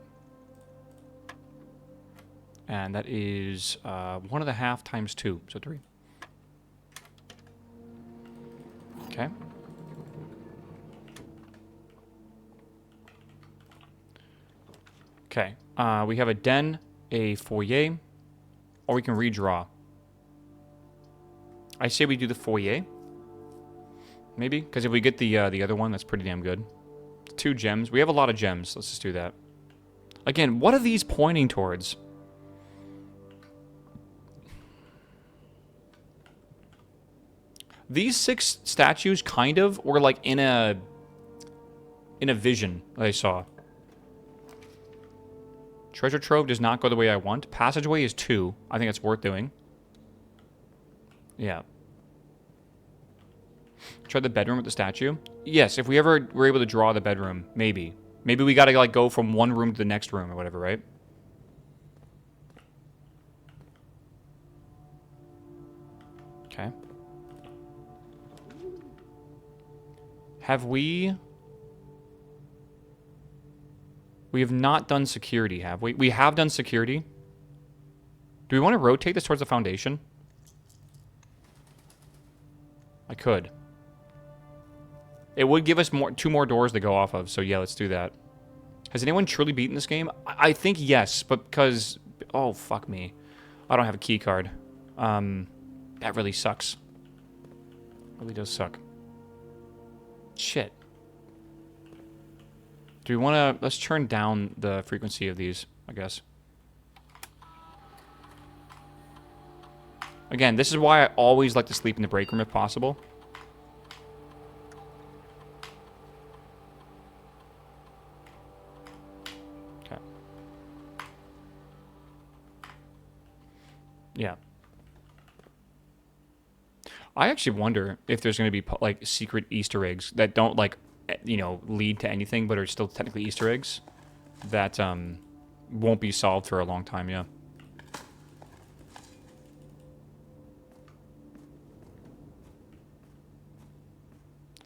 And that is 1.5 times 2, so 3. Okay. Okay, we have a den, a foyer, or we can redraw. I say we do the foyer. Maybe, because if we get the other one, that's pretty damn good. 2 gems. We have a lot of gems. Let's just do that. Again, what are these pointing towards? These 6 statues kind of were like in a vision that I saw. Treasure trove does not go the way I want. Passageway is 2. I think it's worth doing. Yeah. Try the bedroom with the statue. Yes, if we ever were able to draw the bedroom, maybe. Maybe we gotta like go from one room to the next room or whatever, right? Okay. Have we... We have not done security, have we? We have done security. Do we want to rotate this towards the foundation? I could. It would give us 2 more doors to go off of, so yeah, let's do that. Has anyone truly beaten this game? I think yes, but because... Oh, fuck me. I don't have a key card. That really sucks. Really does suck. Shit. Do we want to... Let's turn down the frequency of these, I guess. Again, this is why I always like to sleep in the break room if possible. Okay. Yeah. I actually wonder if there's going to be, like, secret Easter eggs that don't, like, you know, lead to anything, but are still technically Easter eggs that won't be solved for a long time, yeah.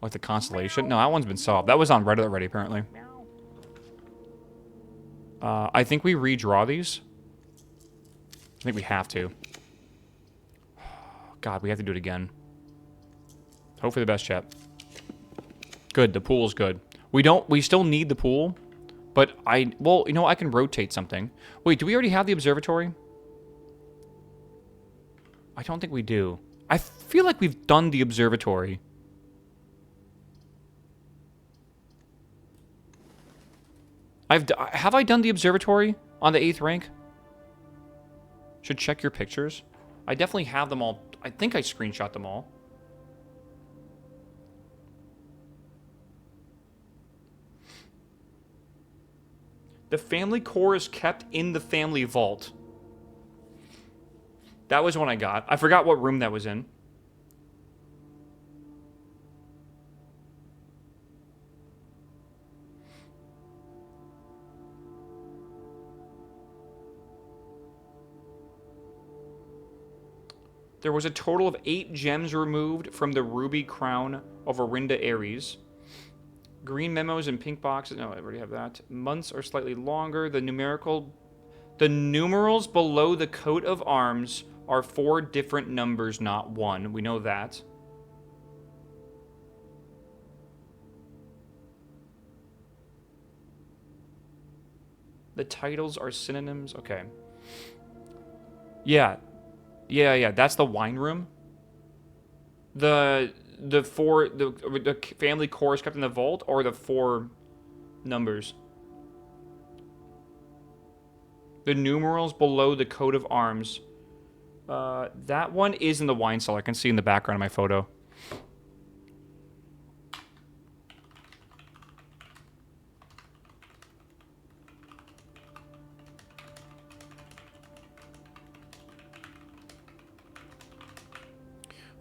Like the constellation? No, that one's been solved. That was on Reddit already, apparently. I think we redraw these. I think we have to. God, we have to do it again. Hope for the best, chat. Good, the pool's good. We still need the pool, but well, you know, I can rotate something. Wait, do we already have the observatory? I don't think we do. I feel like we've done the observatory. Have I done the observatory on the 8th rank? Should check your pictures. I definitely have them all. I think I screenshot them all. The family core is kept in the family vault. That was one I got. I forgot what room that was in. There was a total of 8 gems removed from the ruby crown of Orinda Ares. Green memos and pink boxes. No, I already have that. Months are slightly longer. The numerals below the coat of arms are 4 different numbers, not 1. We know that. The titles are synonyms. Okay. Yeah. Yeah. That's the wine room. The family core is kept in the vault, or the 4 numbers. The numerals below the coat of arms. That one is in the wine cellar. I can see in the background of my photo.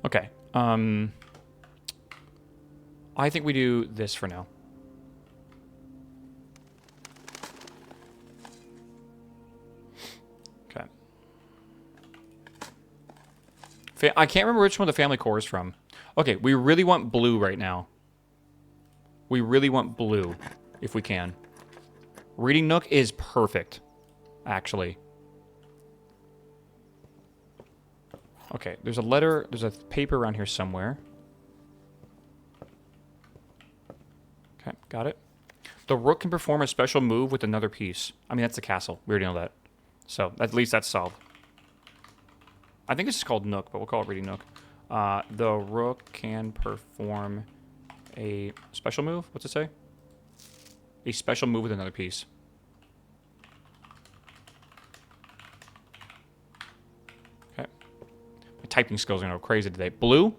Okay. I think we do this for now. Okay. I can't remember which one the family core is from. Okay, we really want blue right now. We really want blue, if we can. Reading Nook is perfect, actually. Okay, there's a letter, there's a paper around here somewhere. Okay, got it. The rook can perform a special move with another piece. I mean, that's the castle. We already know that. So, at least that's solved. I think this is called Nook, but we'll call it Reading Nook. The rook can perform a special move. What's it say? A special move with another piece. Okay. My typing skills are going to go crazy today. Blue?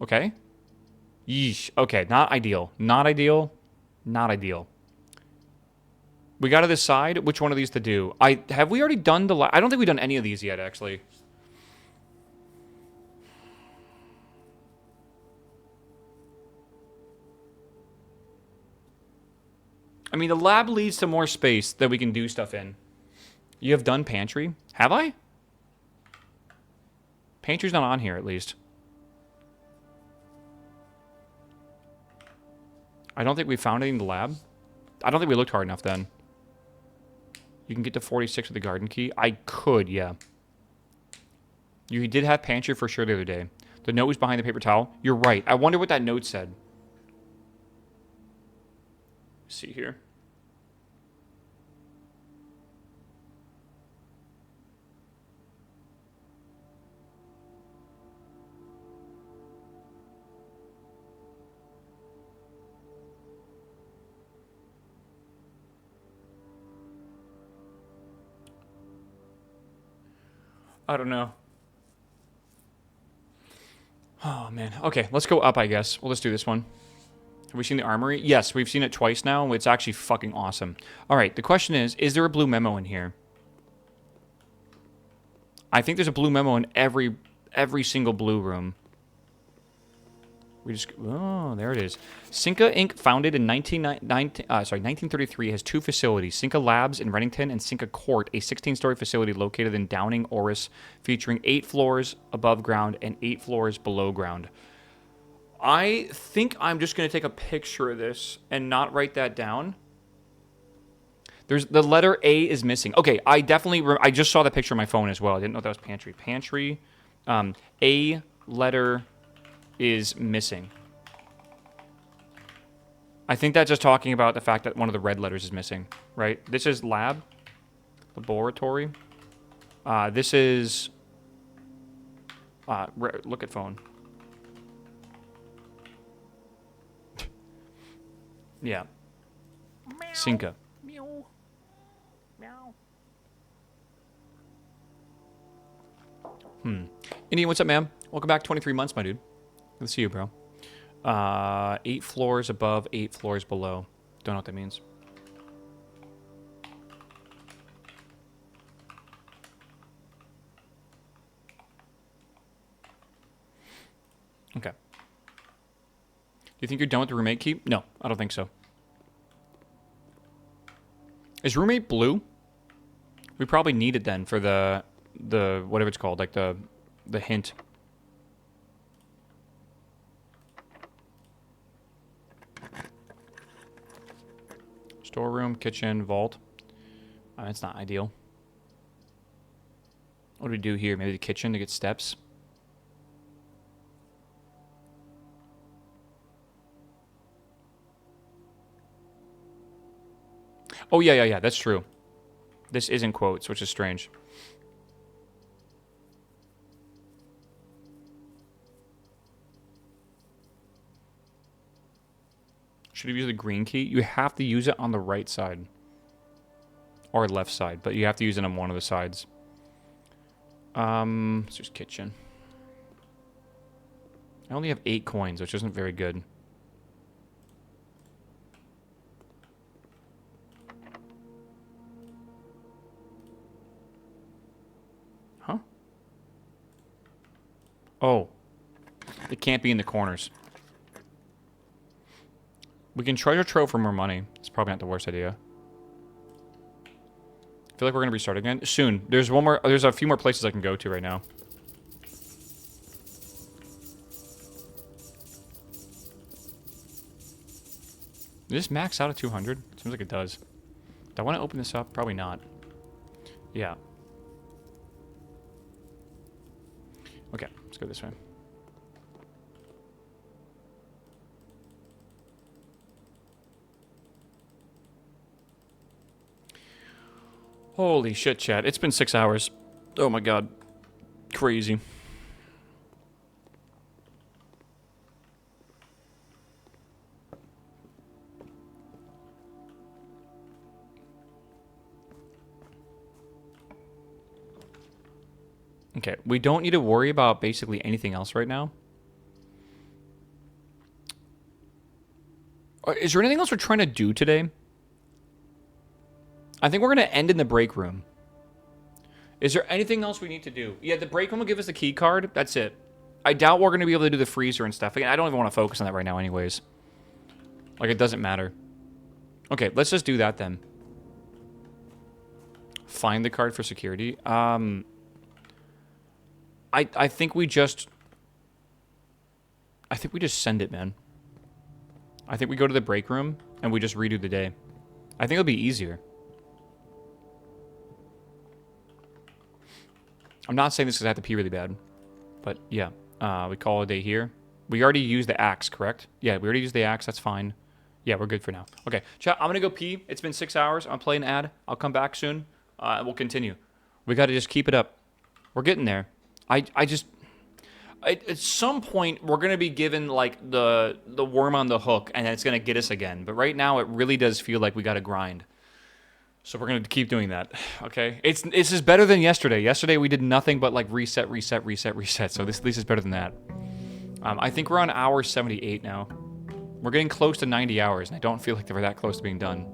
Okay. Yeesh. Okay, not ideal. Not ideal. Not ideal. We got to decide which one of these to do. Have we already done the... I don't think we've done any of these yet, actually. I mean, the lab leads to more space that we can do stuff in. You have done pantry? Have I? Pantry's not on here, at least. I don't think we found anything in the lab. I don't think we looked hard enough then. You can get to 46 with the garden key. I could, yeah. You did have pantry for sure the other day. The note was behind the paper towel. You're right. I wonder what that note said. Let's see here. I don't know. Oh, man. Okay, let's go up, I guess. Well, let's do this one. Have we seen the armory? Yes, we've seen it twice now. It's actually fucking awesome. All right, the question is there a blue memo in here? I think there's a blue memo in every single blue room. We just... Oh, there it is. Cinca Inc., founded in 1933, has 2 facilities. Cinca Labs in Reddington and Cinca Court, a 16-story facility located in Downing, Oris, featuring 8 floors above ground and 8 floors below ground. I think I'm just going to take a picture of this and not write that down. There's the letter A is missing. Okay, I just saw the picture on my phone as well. I didn't know that was pantry. Pantry. A letter is missing. I think that's just talking about the fact that one of the red letters is missing, right? This is lab. Laboratory. This is... look at phone. Yeah. Cinca. Meow. Meow. Indian, what's up, man? Welcome back. 23 months, my dude. Good to see you, bro. 8 floors above, 8 floors below. Don't know what that means. Okay. Do you think you're done with the roommate keep? No, I don't think so. Is roommate blue? We probably need it then for the whatever it's called, like the the hint. Storeroom, kitchen, vault. That's not ideal. What do we do here? Maybe the kitchen to get steps. Oh, yeah. That's true. This isn't quotes, which is strange. Should have used the green key. You have to use it on the right side. Or left side, but you have to use it on one of the sides. It's just kitchen. I only have 8 coins, which isn't very good. Huh? Oh. It can't be in the corners. We can treasure trove for more money. It's probably not the worst idea. I feel like we're gonna restart again soon. There's a few more places I can go to right now. Did this max out at 200? Seems like it does. Do I want to open this up? Probably not. Yeah. Okay, let's go this way. Holy shit, chat. It's been 6 hours. Oh my god. Crazy. Okay, we don't need to worry about basically anything else right now. Is there anything else we're trying to do today? I think we're going to end in the break room. Is there anything else we need to do? Yeah, the break room will give us the key card. That's it. I doubt we're going to be able to do the freezer and stuff. Again, I don't even want to focus on that right now anyways. Like, it doesn't matter. Okay, let's just do that then. Find the card for security. I think we just... I think we just send it, man. I think we go to the break room and we just redo the day. I think it'll be easier. I'm not saying this because I have to pee really bad. But, yeah. We call it a day here. We already used the axe, correct? Yeah, we already used the axe. That's fine. Yeah, we're good for now. Okay, chat, I'm going to go pee. It's been 6 hours. I'm playing an ad. I'll come back soon. We'll continue. We got to just keep it up. We're getting there. At some point, we're going to be given, like, the worm on the hook, and it's going to get us again. But right now, it really does feel like we got to grind. So we're going to keep doing that, okay? This is better than yesterday. Yesterday, we did nothing but, like, reset. So this at least is better than that. I think we're on hour 78 now. We're getting close to 90 hours, and I don't feel like we're that close to being done.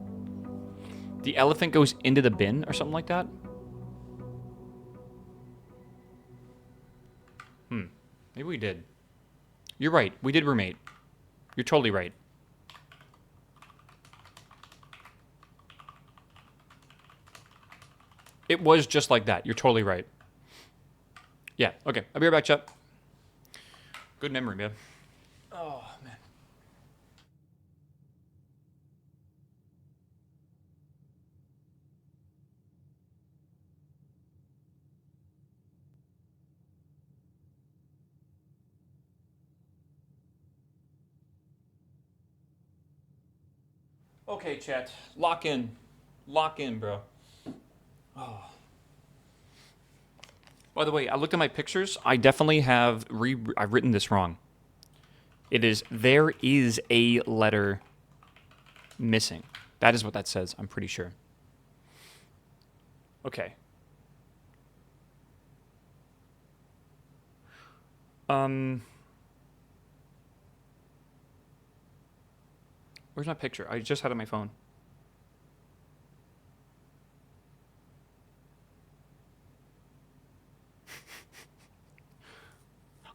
The elephant goes into the bin or something like that? Maybe we did. You're right. We did room 8. You're totally right. It was just like that. You're totally right. Yeah, okay. I'll be right back, chat. Good memory, man. Oh, man. Okay, chat. Lock in. Lock in, bro. Oh. By the way, I looked at my pictures. I definitely have I've written this wrong. It is, there is a letter missing. That is what that says, I'm pretty sure. Okay. Where's my picture? I just had it on my phone.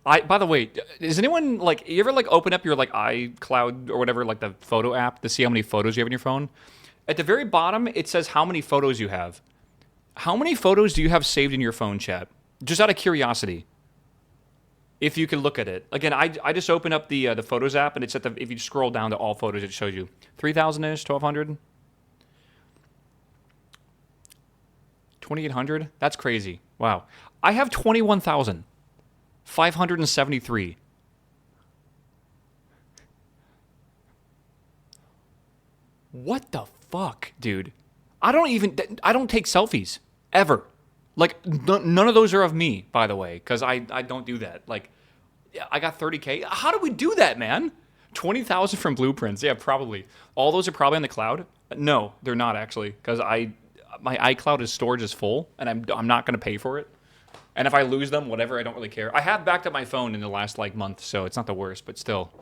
By the way, does anyone, like, you ever, like, open up your, like, iCloud or whatever, like, the photo app to see how many photos you have on your phone? At the very bottom, it says how many photos you have. How many photos do you have saved in your phone, chat? Just out of curiosity. If you can look at it. Again, I just opened up the Photos app, and it's at the, if you scroll down to all photos, it shows you 3,000-ish, 1,200, 2,800. That's crazy. Wow. I have 21,573. What the fuck, dude? I don't take selfies ever. Like, none of those are of me, by the way, because I don't do that. Like, yeah, I got 30K. How do we do that, man? 20,000 from Blueprints. Yeah, probably. All those are probably on the cloud. No, they're not actually, because my iCloud storage is full, and I'm not going to pay for it. And if I lose them, whatever, I don't really care. I have backed up my phone in the last like month, so it's not the worst, but still.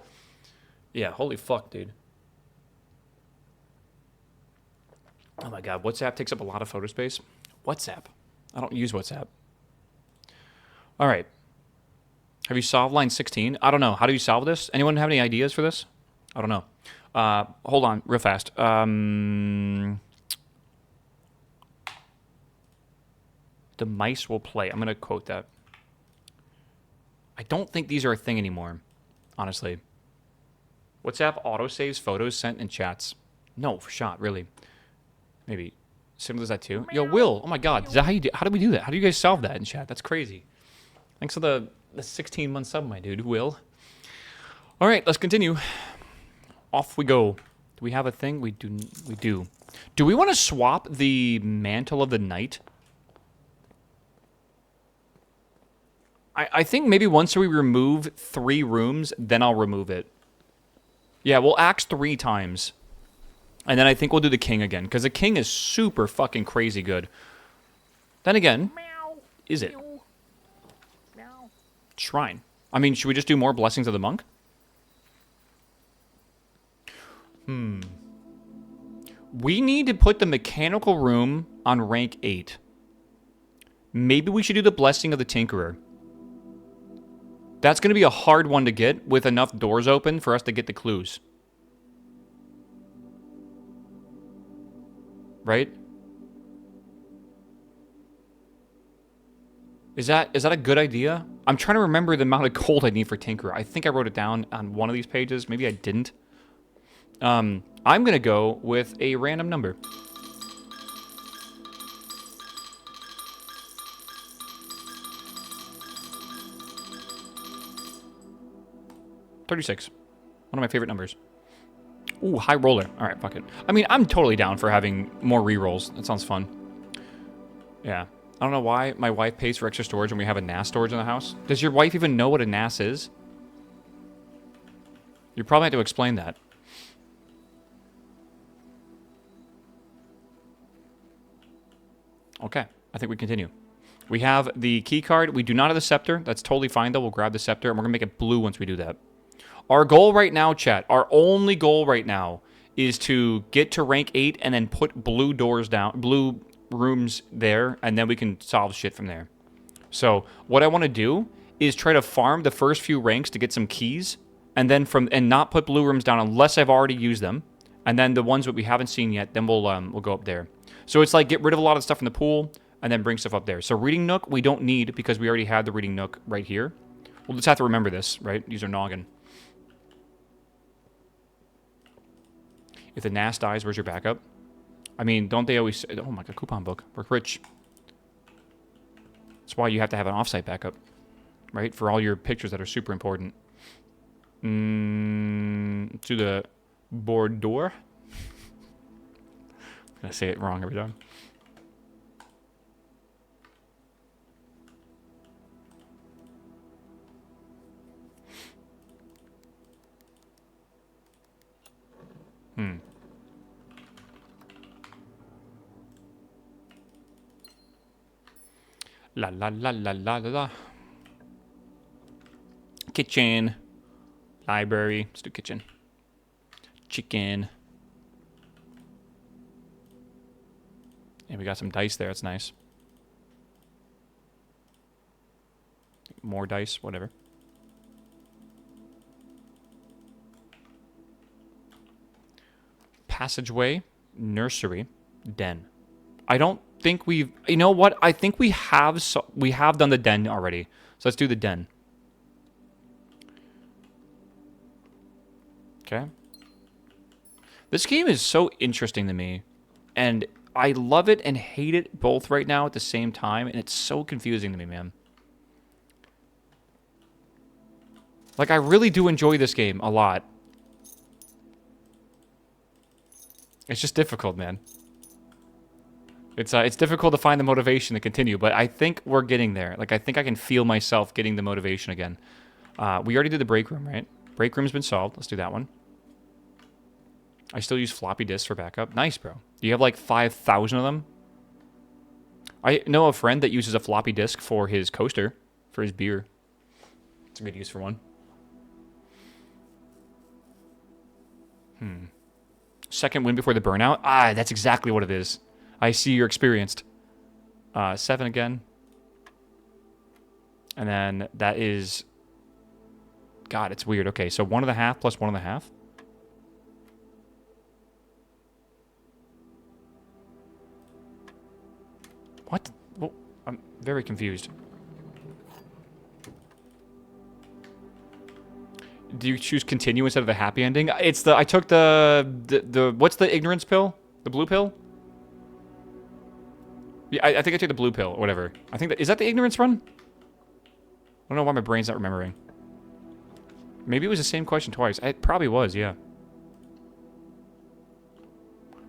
Yeah, holy fuck, dude. Oh my god, WhatsApp takes up a lot of photo space. WhatsApp? I don't use WhatsApp. All right. Have you solved line 16? I don't know. How do you solve this? Anyone have any ideas for this? I don't know. Hold on, real fast. The mice will play. I'm going to quote that. I don't think these are a thing anymore, honestly. WhatsApp autosaves photos sent in chats. No, for shot, really. Maybe. Similar as that too. Yo, Will. Oh my god. Is that how you do? How do we do that? How do you guys solve that in chat? That's crazy. Thanks for the 16-month sub, my dude. Will. All right, let's continue. Off we go. Do we have a thing? We do. We do. Do we want to swap the mantle of the night? I think maybe once we remove 3 rooms, then I'll remove it. Yeah, we'll axe 3 times. And then I think we'll do the king again, because the king is super fucking crazy good. Then again, is it? Shrine. I mean, should we just do more blessings of the monk? We need to put the mechanical room on rank 8. Maybe we should do the blessing of the tinkerer. That's going to be a hard one to get with enough doors open for us to get the clues. Right? Is that a good idea? I'm trying to remember the amount of gold I need for Tinkerer. I think I wrote it down on one of these pages. Maybe I didn't. I'm going to go with a random number. $36. One of my favorite numbers. Ooh, high roller. All right, fuck it. I mean, I'm totally down for having more rerolls. That sounds fun. Yeah. I don't know why my wife pays for extra storage when we have a NAS storage in the house. Does your wife even know what a NAS is? You probably have to explain that. Okay, I think we continue. We have the key card. We do not have the scepter. That's totally fine, though. We'll grab the scepter, and we're going to make it blue once we do that. Our goal right now, chat, our only goal right now is to get to rank 8 and then put blue doors down, blue rooms there, and then we can solve shit from there. So what I want to do is try to farm the first few ranks to get some keys, and then not put blue rooms down unless I've already used them, and then the ones that we haven't seen yet, then we'll go up there. So it's like get rid of a lot of stuff in the pool and then bring stuff up there. So reading nook we don't need because we already had the reading nook right here. We'll just have to remember this, right? Use our noggin. If the NAS dies, where's your backup? I mean, don't they always say, oh my god, coupon book. We're rich. That's why you have to have an offsite backup, right? For all your pictures that are super important. To the board door. I'm gonna say it wrong every time. La la la la la la la. Kitchen. Library. Let's do kitchen. Chicken. And we got some dice there. That's nice. More dice. Whatever. Passageway. Nursery. Den. I don't think we've... You know what? I think we have done the den already. So let's do the den. Okay. This game is so interesting to me, and I love it and hate it both right now at the same time, and it's so confusing to me, man. Like, I really do enjoy this game a lot. It's just difficult, man. It's difficult to find the motivation to continue, but I think we're getting there. Like, I think I can feel myself getting the motivation again. We already did the break room, right? Break room's been solved. Let's do that one. I still use floppy disks for backup. Nice, bro. Do you have like 5,000 of them? I know a friend that uses a floppy disk for his coaster, for his beer. It's a good use for one. Second win before the burnout? Ah, that's exactly what it is. I see you're experienced. 7 again. And then that is... God, it's weird. Okay, so 1.5 plus 1.5. What? Well, I'm very confused. Do you choose continue instead of the happy ending? It's the... I took the what's the ignorance pill? The blue pill? Yeah, I think I took the blue pill or whatever. I think that... Is that the ignorance run? I don't know why my brain's not remembering. Maybe it was the same question twice. It probably was, yeah.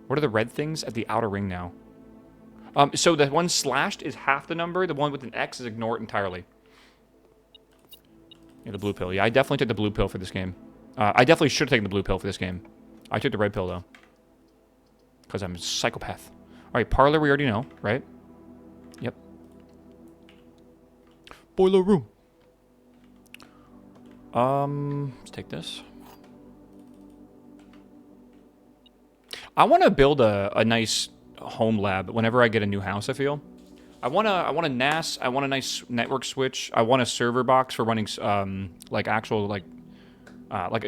What are the red things at the outer ring now? So the one slashed is half the number. The one with an X is ignore it entirely. Yeah, the blue pill. Yeah, I definitely took the blue pill for this game. I definitely should have taken the blue pill for this game. I took the red pill, though. Because I'm a psychopath. Alright, parlor we already know, right? Yep. Boiler room. Let's take this. I want to build a nice home lab whenever I get a new house, I feel. I want a NAS, I want a nice network switch, I want a server box for running like actual like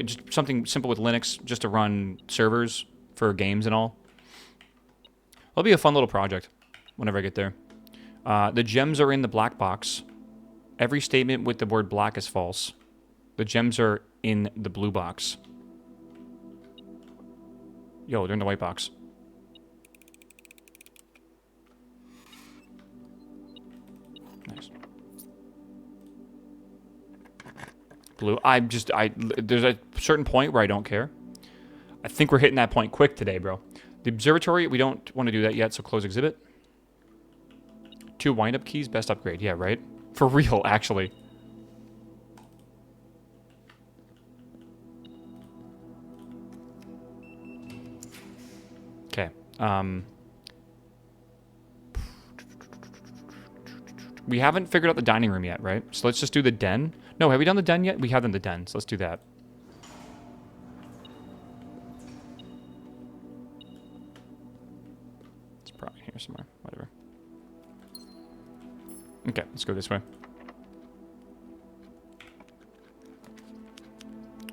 just something simple with Linux just to run servers for games and all. It'll be a fun little project whenever I get there. The gems are in the black box. Every statement with the word black is false. The gems are in the blue box. Yo, they're in the white box. Nice. Blue. There's a certain point where I don't care. I think we're hitting that point quick today, bro. The observatory, we don't want to do that yet, so close exhibit. 2 wind-up keys, best upgrade. Yeah, right? For real, actually. Okay. We haven't figured out the dining room yet, right? So let's just do the den. No, have we done the den yet? We have done the den, so let's do that. It's probably here somewhere. Whatever. Okay, let's go this way.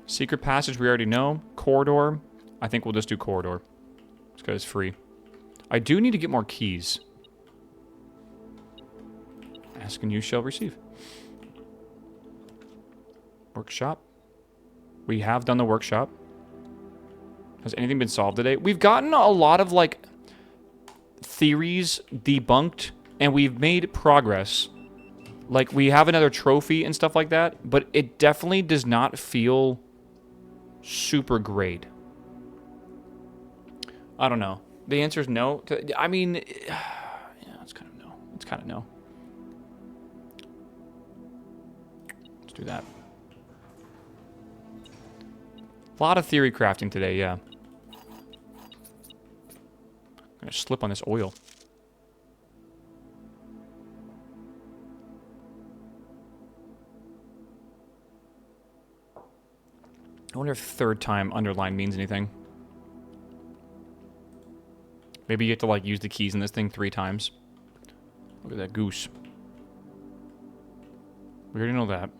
Secret passage, we already know. Corridor. I think we'll just do corridor. This guy's free. I do need to get more keys. Ask and you shall receive. Workshop. We have done the workshop. Has anything been solved today? We've gotten a lot of, like, theories debunked, and we've made progress. Like, we have another trophy and stuff like that, but it definitely does not feel super great. I don't know. The answer is no. I mean, yeah, it's kind of no. It's kind of no. Let's do that. A lot of theory crafting today, yeah. I'm gonna slip on this oil. I wonder if third time underline means anything. Maybe you have to, like, use the keys in this thing 3 times. Look at that goose. We already know that.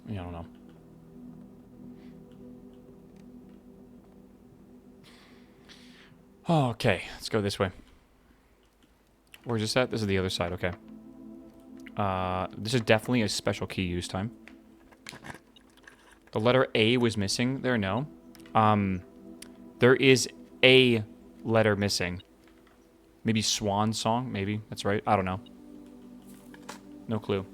Yeah, I don't know. Oh, okay, let's go this way. Where's this at? This is the other side. Okay. This is definitely a special key use time. The letter A was missing there. No. There is a letter missing. Maybe Swan Song. Maybe that's right. I don't know. No clue.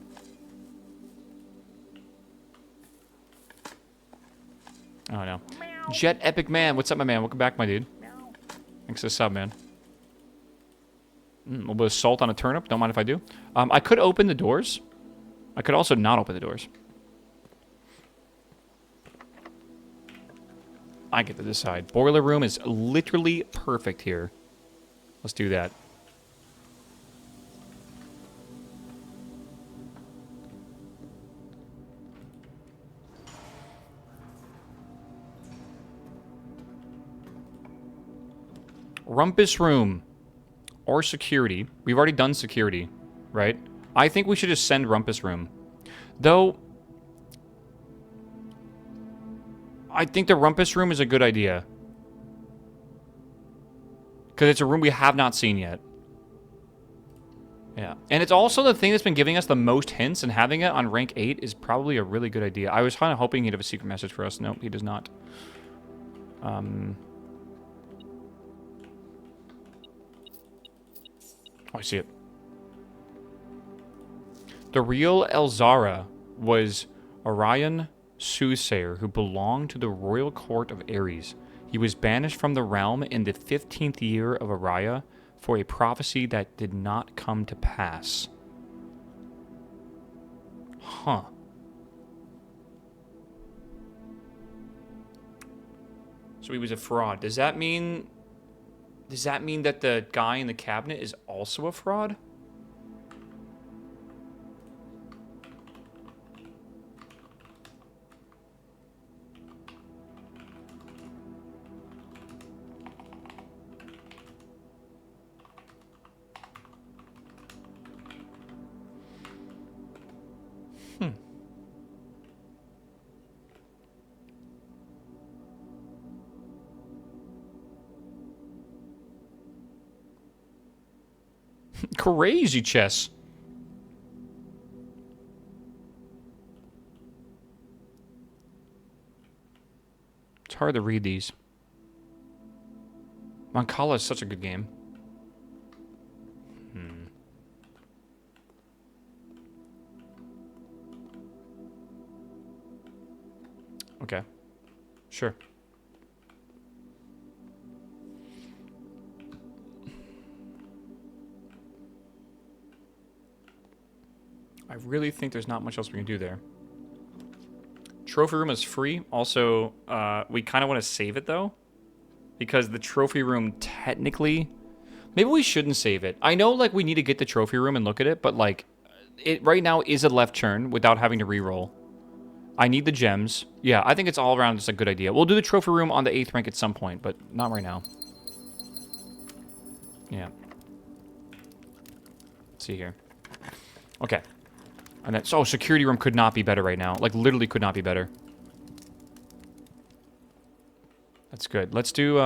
Oh no. Jet Epic Man. What's up, my man? Welcome back, my dude. Thanks for the sub, man. A little bit of salt on a turnip. Don't mind if I do. I could open the doors. I could also not open the doors. I get to decide. Boiler room is literally perfect here. Let's do that. Rumpus room. Or security. We've already done security, right? I think we should just send Rumpus room. Though, I think the Rumpus room is a good idea. Because it's a room we have not seen yet. Yeah. And it's also the thing that's been giving us the most hints, and having it on rank 8 is probably a really good idea. I was kind of hoping he'd have a secret message for us. Nope, he does not. Oh, I see it. The real Elzara was Orion Soothsayer, who belonged to the royal court of Ares. He was banished from the realm in the 15th year of Araya for a prophecy that did not come to pass. Huh. So he was a fraud. Does that mean that the guy in the cabinet is also a fraud? Crazy chess. It's hard to read these. Mancala is such a good game. Okay. Sure. I really think there's not much else we can do there. Trophy room is free. Also, we kind of want to save it, though. Because the trophy room technically... Maybe we shouldn't save it. I know, like, we need to get the trophy room and look at it, but, like, it right now is a left turn without having to re-roll. I need the gems. Yeah, I think it's all around just a good idea. We'll do the trophy room on the 8th rank at some point, but not right now. Yeah. Let's see here. Okay. And then, so security room could not be better right now. Like, literally could not be better. That's good. Let's do,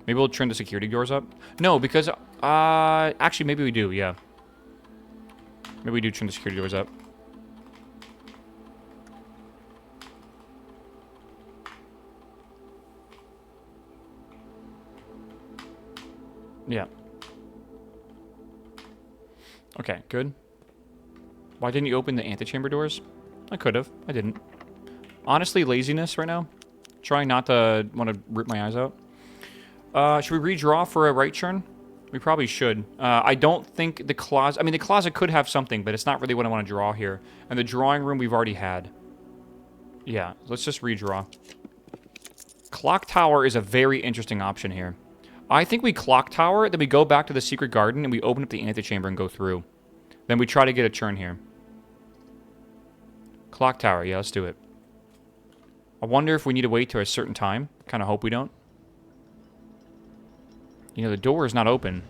maybe we'll turn the security doors up. No, because, actually, maybe we do, yeah. Maybe we do turn the security doors up. Yeah. Okay, good. Why didn't you open the antechamber doors? I could have. I didn't. Honestly, laziness right now. Trying not to want to rip my eyes out. Should we redraw for a right turn? We probably should. I don't think the closet... I mean, the closet could have something, but it's not really what I want to draw here. And the drawing room we've already had. Yeah, let's just redraw. Clock tower is a very interesting option here. I think we clock tower, then we go back to the secret garden, and we open up the antechamber and go through. Then we try to get a turn here. Clock tower, yeah, let's do it. I wonder if we need to wait to a certain time. Kind of hope we don't. You know, the door is not open.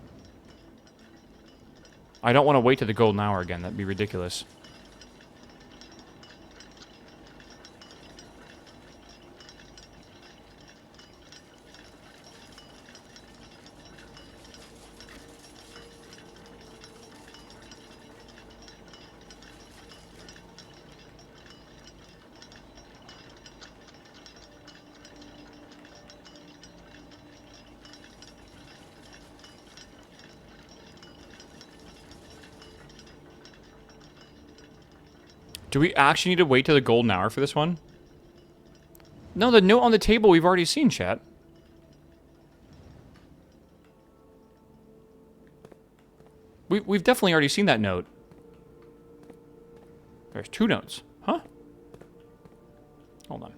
I don't want to wait to the golden hour again. That'd be ridiculous. Do we actually need to wait till the golden hour for this one? No, the note on the table we've already seen, chat. We've definitely already seen that note. There's 2 notes. Huh? Hold on.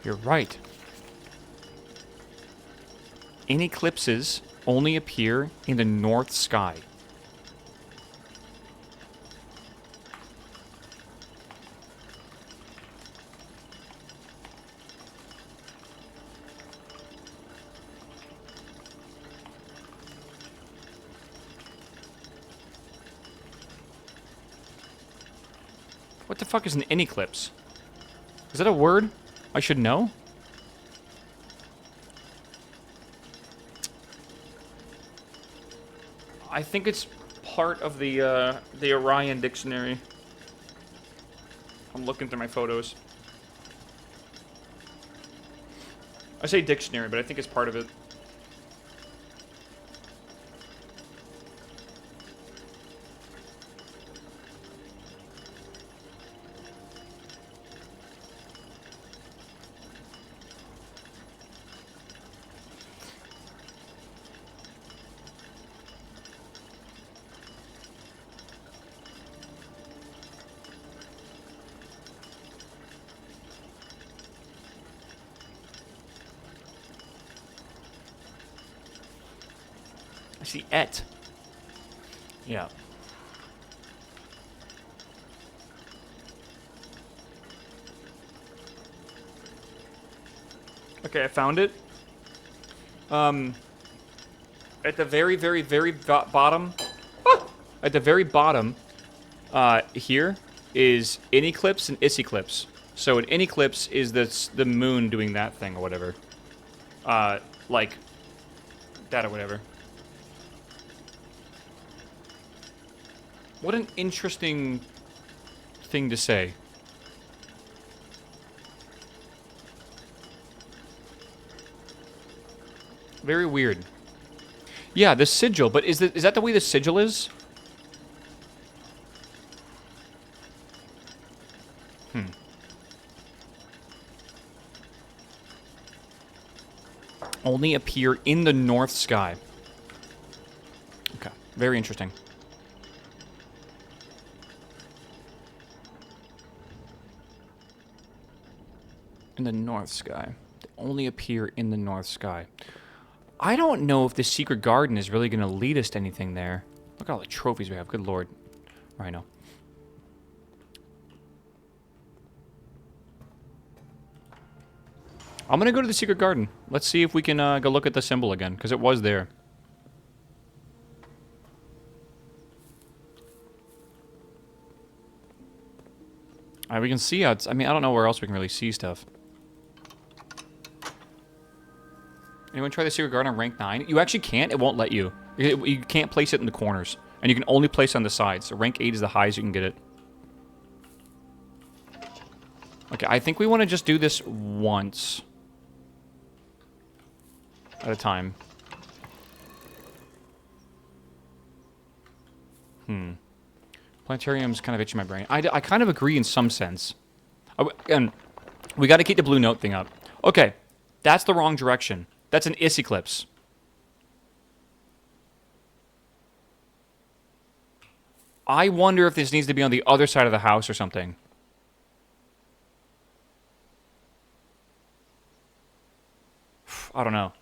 You're right. In eclipses only appear in the north sky. What the fuck is an eclipse? Is that a word I should know? I think it's part of the Orion dictionary. I'm looking through my photos. I say dictionary, but I think it's part of it. I see et. Yeah. Okay, I found it. At the very, very, very bottom. At the very bottom, here is in eclipse and is eclipse. So an in eclipse is the moon doing that thing or whatever. Like that or whatever. What an interesting thing to say. Very weird. Yeah, the sigil, but is that the way the sigil is? Only appear in the north sky. Okay, very interesting. In the north sky. They only appear in the north sky. I don't know if the secret garden is really going to lead us to anything there. Look at all the trophies we have. Good lord. Rhino. I'm going to go to the secret garden. Let's see if we can go look at the symbol again, because it was there. We can see how it's... I mean, I don't know where else we can really see stuff. Anyone try the secret garden on rank 9? You actually can't. It won't let you. You can't place it in the corners. And you can only place it on the sides. So rank 8 is the highest you can get it. Okay, I think we want to just do this once. At a time. Planetarium's kind of itching my brain. I kind of agree in some sense. And we got to keep the blue note thing up. Okay, that's the wrong direction. That's an is eclipse. I wonder if this needs to be on the other side of the house or something. I don't know.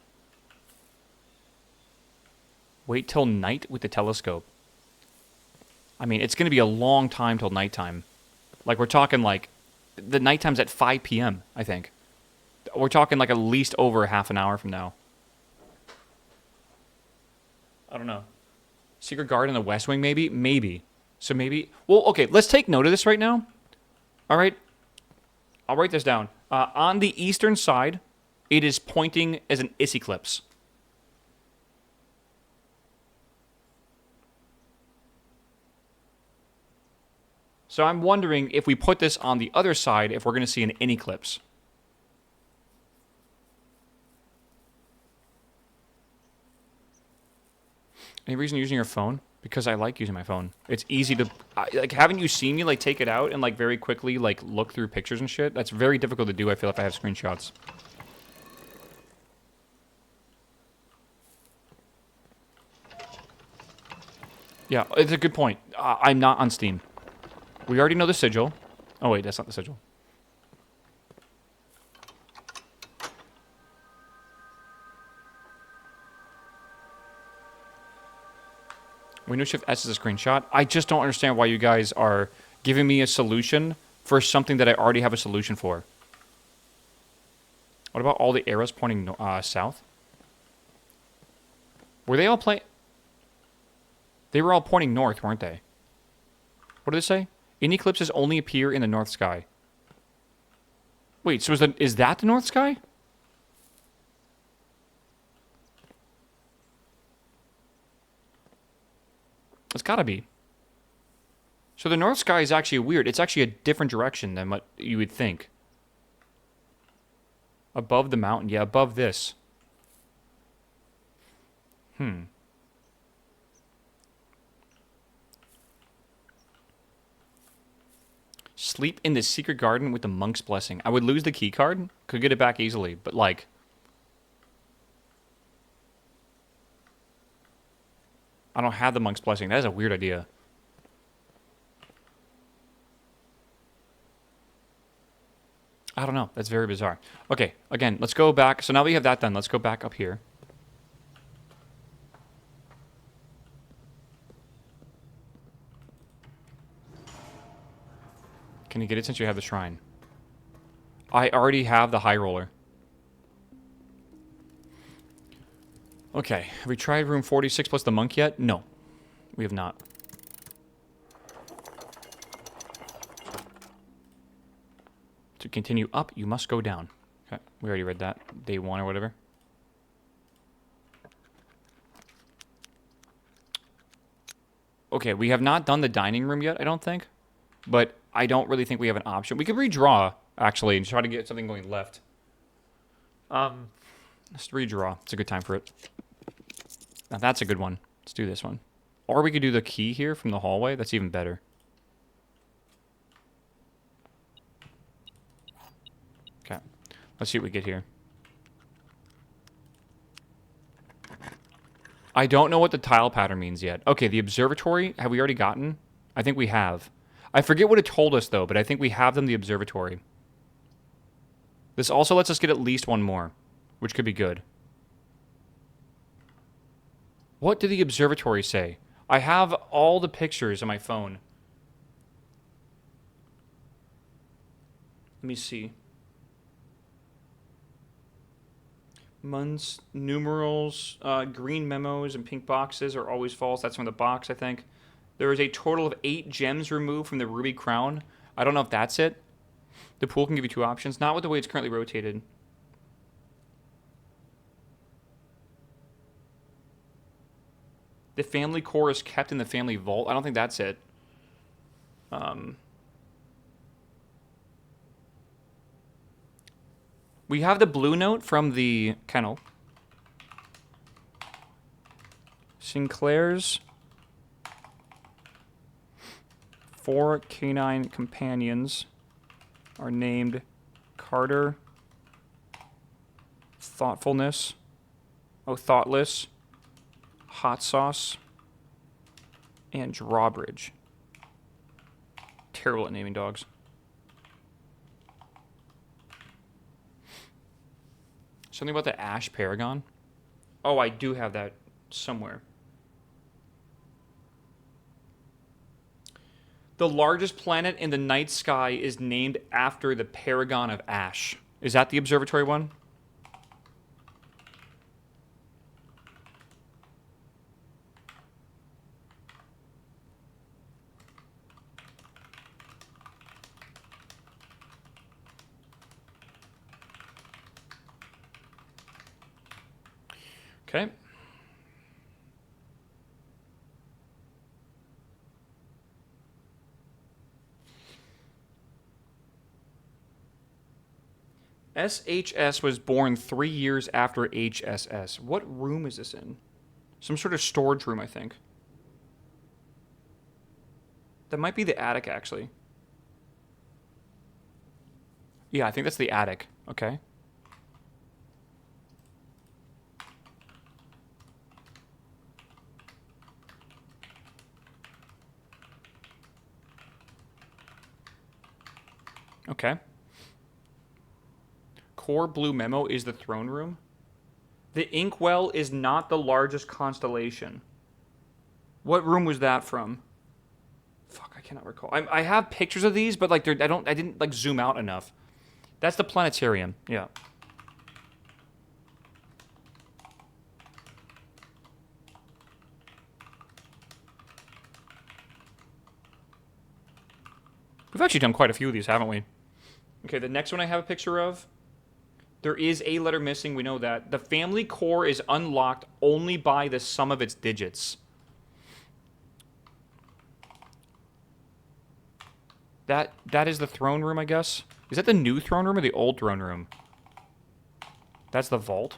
Wait till night with the telescope. I mean, it's going to be a long time till nighttime. Like, we're talking, like, the nighttime's at 5 p.m., I think. We're talking, like, at least over half an hour from now. I don't know. Secret Garden in the West Wing, maybe? Maybe. So maybe... Well, okay, let's take note of this right now. All right? I'll write this down. On the eastern side, it is pointing as an is eclipse. So I'm wondering if we put this on the other side, if we're going to see an in eclipse. Any reason using your phone? Because I like using my phone. It's easy to like. Haven't you seen me like take it out and like very quickly like look through pictures and shit? That's very difficult to do. I feel if I have screenshots. Yeah, it's a good point. I'm not on Steam. We already know the sigil. Oh wait, that's not the sigil. Windows Shift S is a screenshot. I just don't understand why you guys are giving me a solution for something that I already have a solution for. What about all the arrows pointing south? Were they all They were all pointing north, weren't they? What did it say? Any eclipses only appear in the north sky. Wait, so is that the north sky? It's gotta be. So the north sky is actually weird. It's actually a different direction than what you would think. Above the mountain. Yeah, above this. Sleep in the secret garden with the monk's blessing. I would lose the key card. Could get it back easily, but like... I don't have the monk's blessing. That is a weird idea. I don't know. That's very bizarre. Okay, again, let's go back. So now we have that done. Let's go back up here. Can you get it since you have the shrine? I already have the high roller. Okay, have we tried room 46 plus the monk yet? No, we have not. To continue up, you must go down. Okay, we already read that. Day 1 or whatever. Okay, we have not done the dining room yet, I don't think. But I don't really think we have an option. We could redraw, actually, and try to get something going left. Let's redraw. It's a good time for it. Now that's a good one. Let's do this one. Or we could do the key here from the hallway. That's even better. Okay. Let's see what we get here. I don't know what the tile pattern means yet. Okay, the observatory, have we already gotten? I think we have. I forget what it told us, though, but I think we have them the observatory. This also lets us get at least one more, which could be good. What did the observatory say? I have all the pictures on my phone. Let me see. Months, numerals, green memos, and pink boxes are always false. That's from the box, I think. There is a total of 8 gems removed from the ruby crown. I don't know if that's it. The pool can give you 2 options. Not with the way it's currently rotated. The family core is kept in the family vault. I don't think that's it. We have the blue note from the kennel. Sinclair's 4 canine companions are named Carter, Thoughtfulness, Thoughtless, Hot Sauce, and Drawbridge. Terrible at naming dogs. Something about the Ash Paragon? Oh, I do have that somewhere. The largest planet in the night sky is named after the Paragon of Ash. Is that the observatory one? Okay. SHS was born 3 years after HSS. What room is this in? Some sort of storage room, I think. That might be the attic, actually. Yeah, I think that's the attic. Okay. Okay. Core blue memo is the throne room. The inkwell is not the largest constellation. What room was that from? Fuck, I cannot recall. I have pictures of these, but like I didn't like zoom out enough. That's the planetarium. Yeah. We've actually done quite a few of these, haven't we? Okay, the next one I have a picture of. There is a letter missing, we know that. The family core is unlocked only by the sum of its digits. That is the throne room, I guess. Is that the new throne room or the old throne room? That's the vault.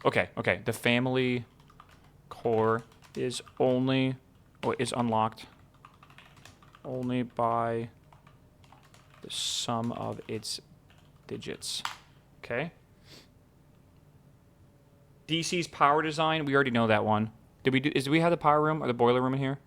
Okay. The family core is unlocked only by the sum of its digits. Okay. DC's power design, we already know that one. Do we have the power room or the boiler room in here?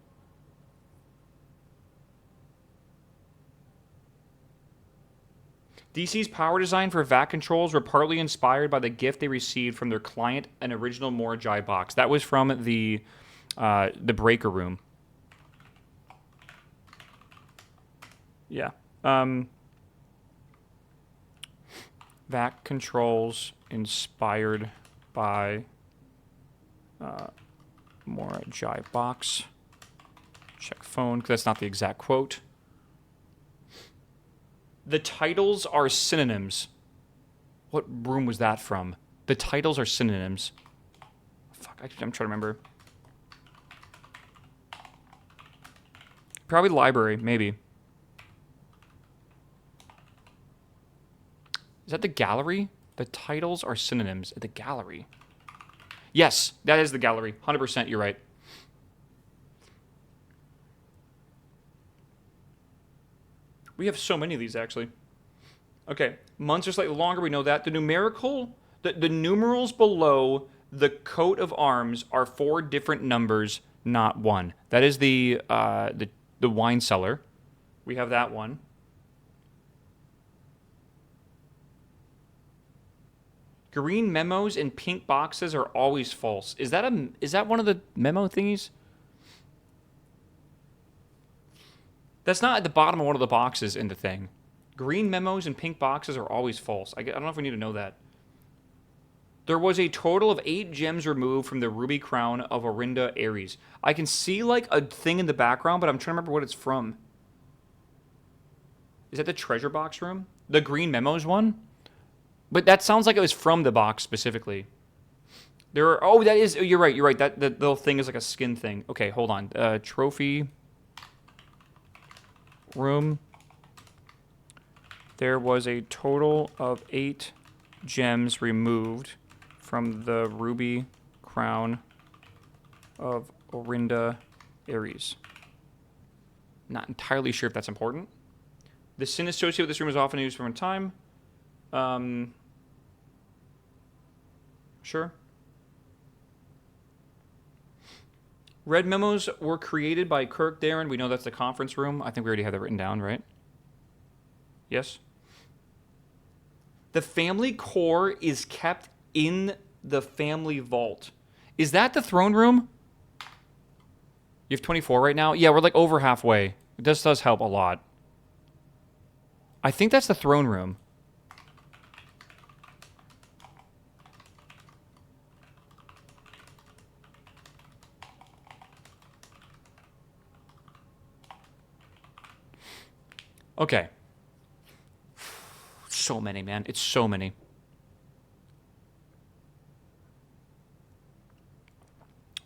DC's power design for vac controls were partly inspired by the gift they received from their client, an original Morajai box. That was from the breaker room. Yeah. Vac controls inspired by Morajai box. Check phone, because that's not the exact quote. The titles are synonyms. What room was that from? The titles are synonyms. Fuck, I'm trying to remember. Probably library, maybe. Is that the gallery? The titles are synonyms at the gallery. Yes, that is the gallery. 100%, you're right. We have so many of these, actually. Okay, months are slightly longer. We know that. The numerals below the coat of arms are 4 different numbers, not 1. That is the wine cellar. We have that one. Green memos in pink boxes are always false. Is that one of the memo thingies? That's not at the bottom of one of the boxes in the thing. Green memos and pink boxes are always false. I don't know if we need to know that. There was a total of 8 gems removed from the ruby crown of Orinda Ares. I can see like a thing in the background, but I'm trying to remember what it's from. Is that the treasure box room? The green memos one? But that sounds like it was from the box specifically. That is, you're right. That little thing is like a skin thing. Okay, hold on. Trophy room. There was a total of 8 gems removed from the ruby crown of Orinda Ares. Not entirely sure if that's important. The sin associated with this room is often used from time. Sure. Red memos were created by Kirk Darren. We know that's the conference room. I think we already have that written down, right? Yes? The family core is kept in the family vault. Is that the throne room? You have 24 right now? Yeah, we're like over halfway. This does help a lot. I think that's the throne room. Okay. So many, man. It's so many.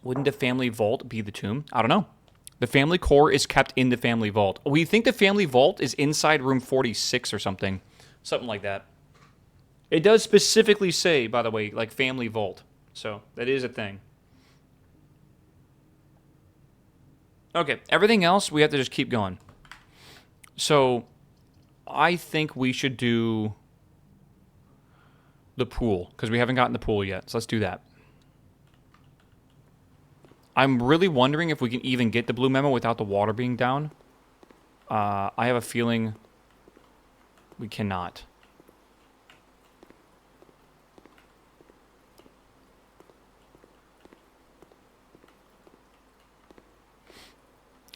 Wouldn't the family vault be the tomb? I don't know. The family core is kept in the family vault. We think the family vault is inside room 46 or something. Something like that. It does specifically say, by the way, like family vault. So that is a thing. Okay, everything else we have to just keep going. So I think we should do the pool because we haven't gotten the pool yet. So let's do that. I'm really wondering if we can even get the blue memo without the water being down. I have a feeling we cannot.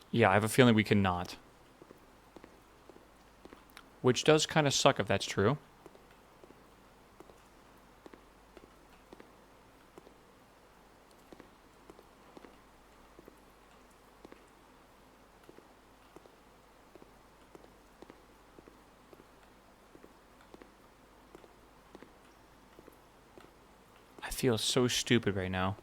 Yeah, I have a feeling we cannot. Which does kind of suck if that's true. I feel so stupid right now.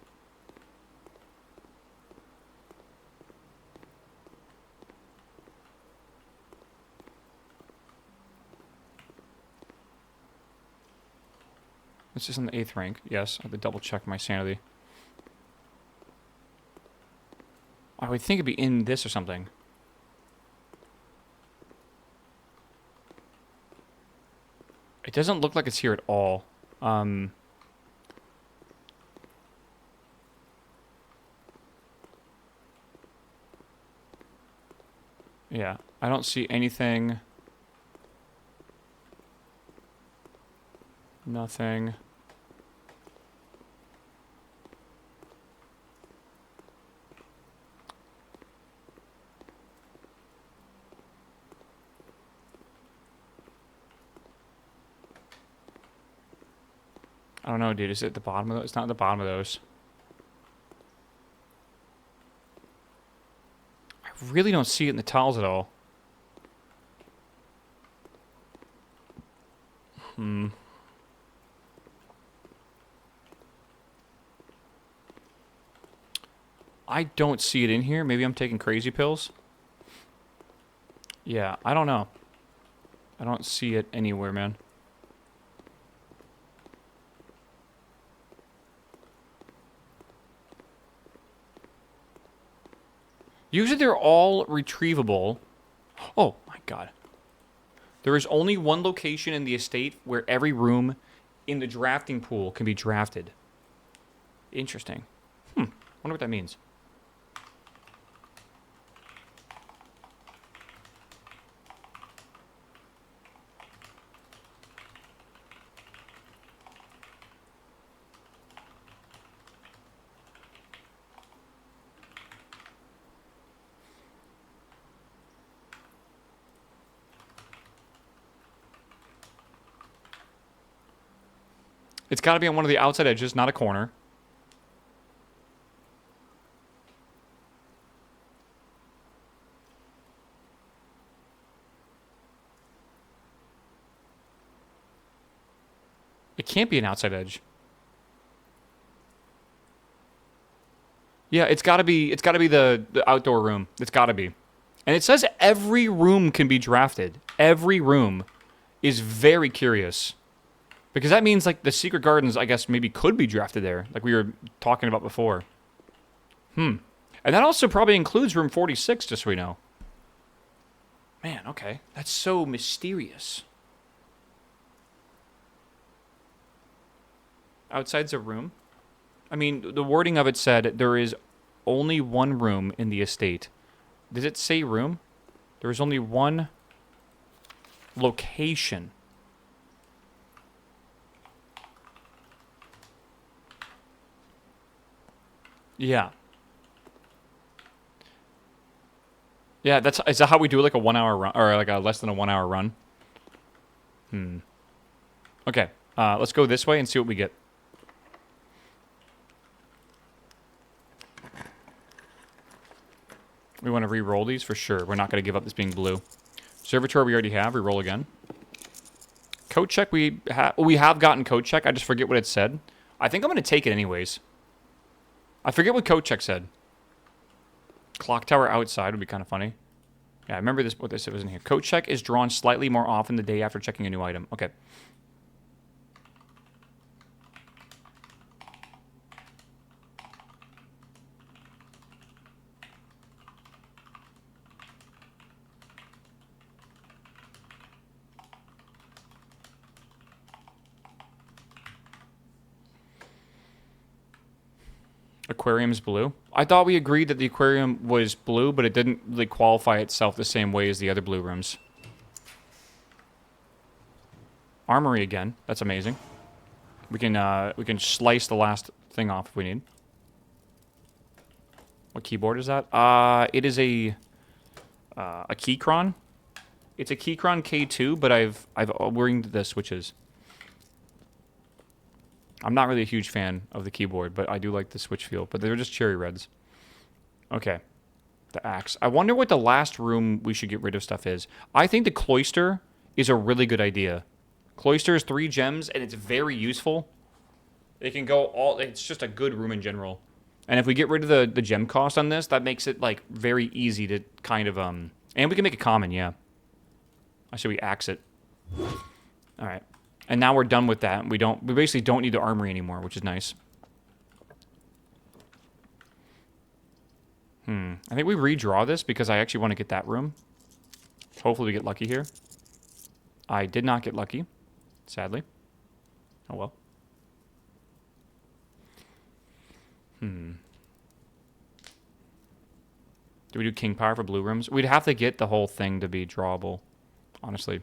This is in the 8th rank. Yes, I have to double check my sanity. I would think it'd be in this or something. It doesn't look like it's here at all. Yeah, I don't see anything. Nothing. I don't know, dude. Is it at the bottom of those? It's not at the bottom of those. I really don't see it in the tiles at all. I don't see it in here. Maybe I'm taking crazy pills. Yeah, I don't know. I don't see it anywhere, man. Usually they're all retrievable. Oh, my God. There is only one location in the estate where every room in the drafting pool can be drafted. Interesting. Wonder what that means. It's got to be on one of the outside edges, not a corner. It can't be an outside edge. Yeah, it's got to be the outdoor room. It's got to be. And it says every room can be drafted. Every room is very curious. Because that means, like, the secret gardens, I guess, maybe could be drafted there, like we were talking about before. And that also probably includes room 46, just so we know. Man, okay. That's so mysterious. Outside's a room? I mean, the wording of it said there is only one room in the estate. Did it say room? There is only one location. Yeah. Yeah, is that how we do like a 1 hour run, or like a less than a 1 hour run? Okay, let's go this way and see what we get. We want to re-roll these for sure. We're not going to give up this being blue. Observatory we already have. Re-roll again. Code check we have gotten code check. I just forget what it said. I think I'm going to take it anyways. I forget what code check said. Clock tower outside would be kind of funny. Yeah, I remember this. What this was in here. Code check is drawn slightly more often the day after checking a new item. Okay. Aquarium's blue. I thought we agreed that the aquarium was blue, but it didn't really qualify itself the same way as the other blue rooms. Armory again. That's amazing. We can slice the last thing off if we need. What keyboard is that? It is a Keychron. It's a Keychron K2, but I've winged the switches. I'm not really a huge fan of the keyboard, but I do like the switch feel. But they're just cherry reds. Okay. The axe. I wonder what the last room we should get rid of stuff is. I think the cloister is a really good idea. Cloister is 3 gems, and it's very useful. It can go all... It's just a good room in general. And if we get rid of the gem cost on this, that makes it, like, very easy to kind of... And we can make it common, yeah. I should we axe it. Alright. And now we're done with that. We basically don't need the armory anymore, which is nice. I think we redraw this because I actually want to get that room. Hopefully we get lucky here. I did not get lucky, sadly. Oh well. Do we do king power for blue rooms? We'd have to get the whole thing to be drawable, honestly.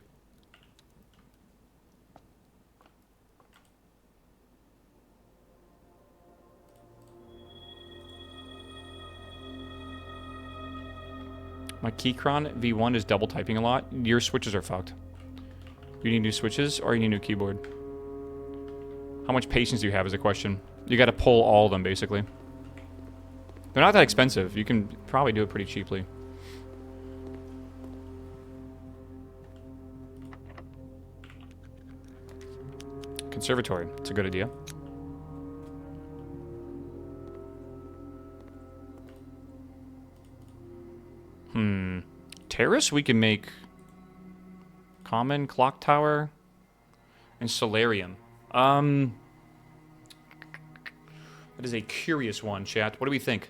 My Keychron V1 is double typing a lot. Your switches are fucked. You need new switches or you need a new keyboard? How much patience do you have is a question. You gotta pull all of them, basically. They're not that expensive. You can probably do it pretty cheaply. Conservatory. It's a good idea. Terrace, we can make common, clock tower, and solarium. That is a curious one, chat. What do we think?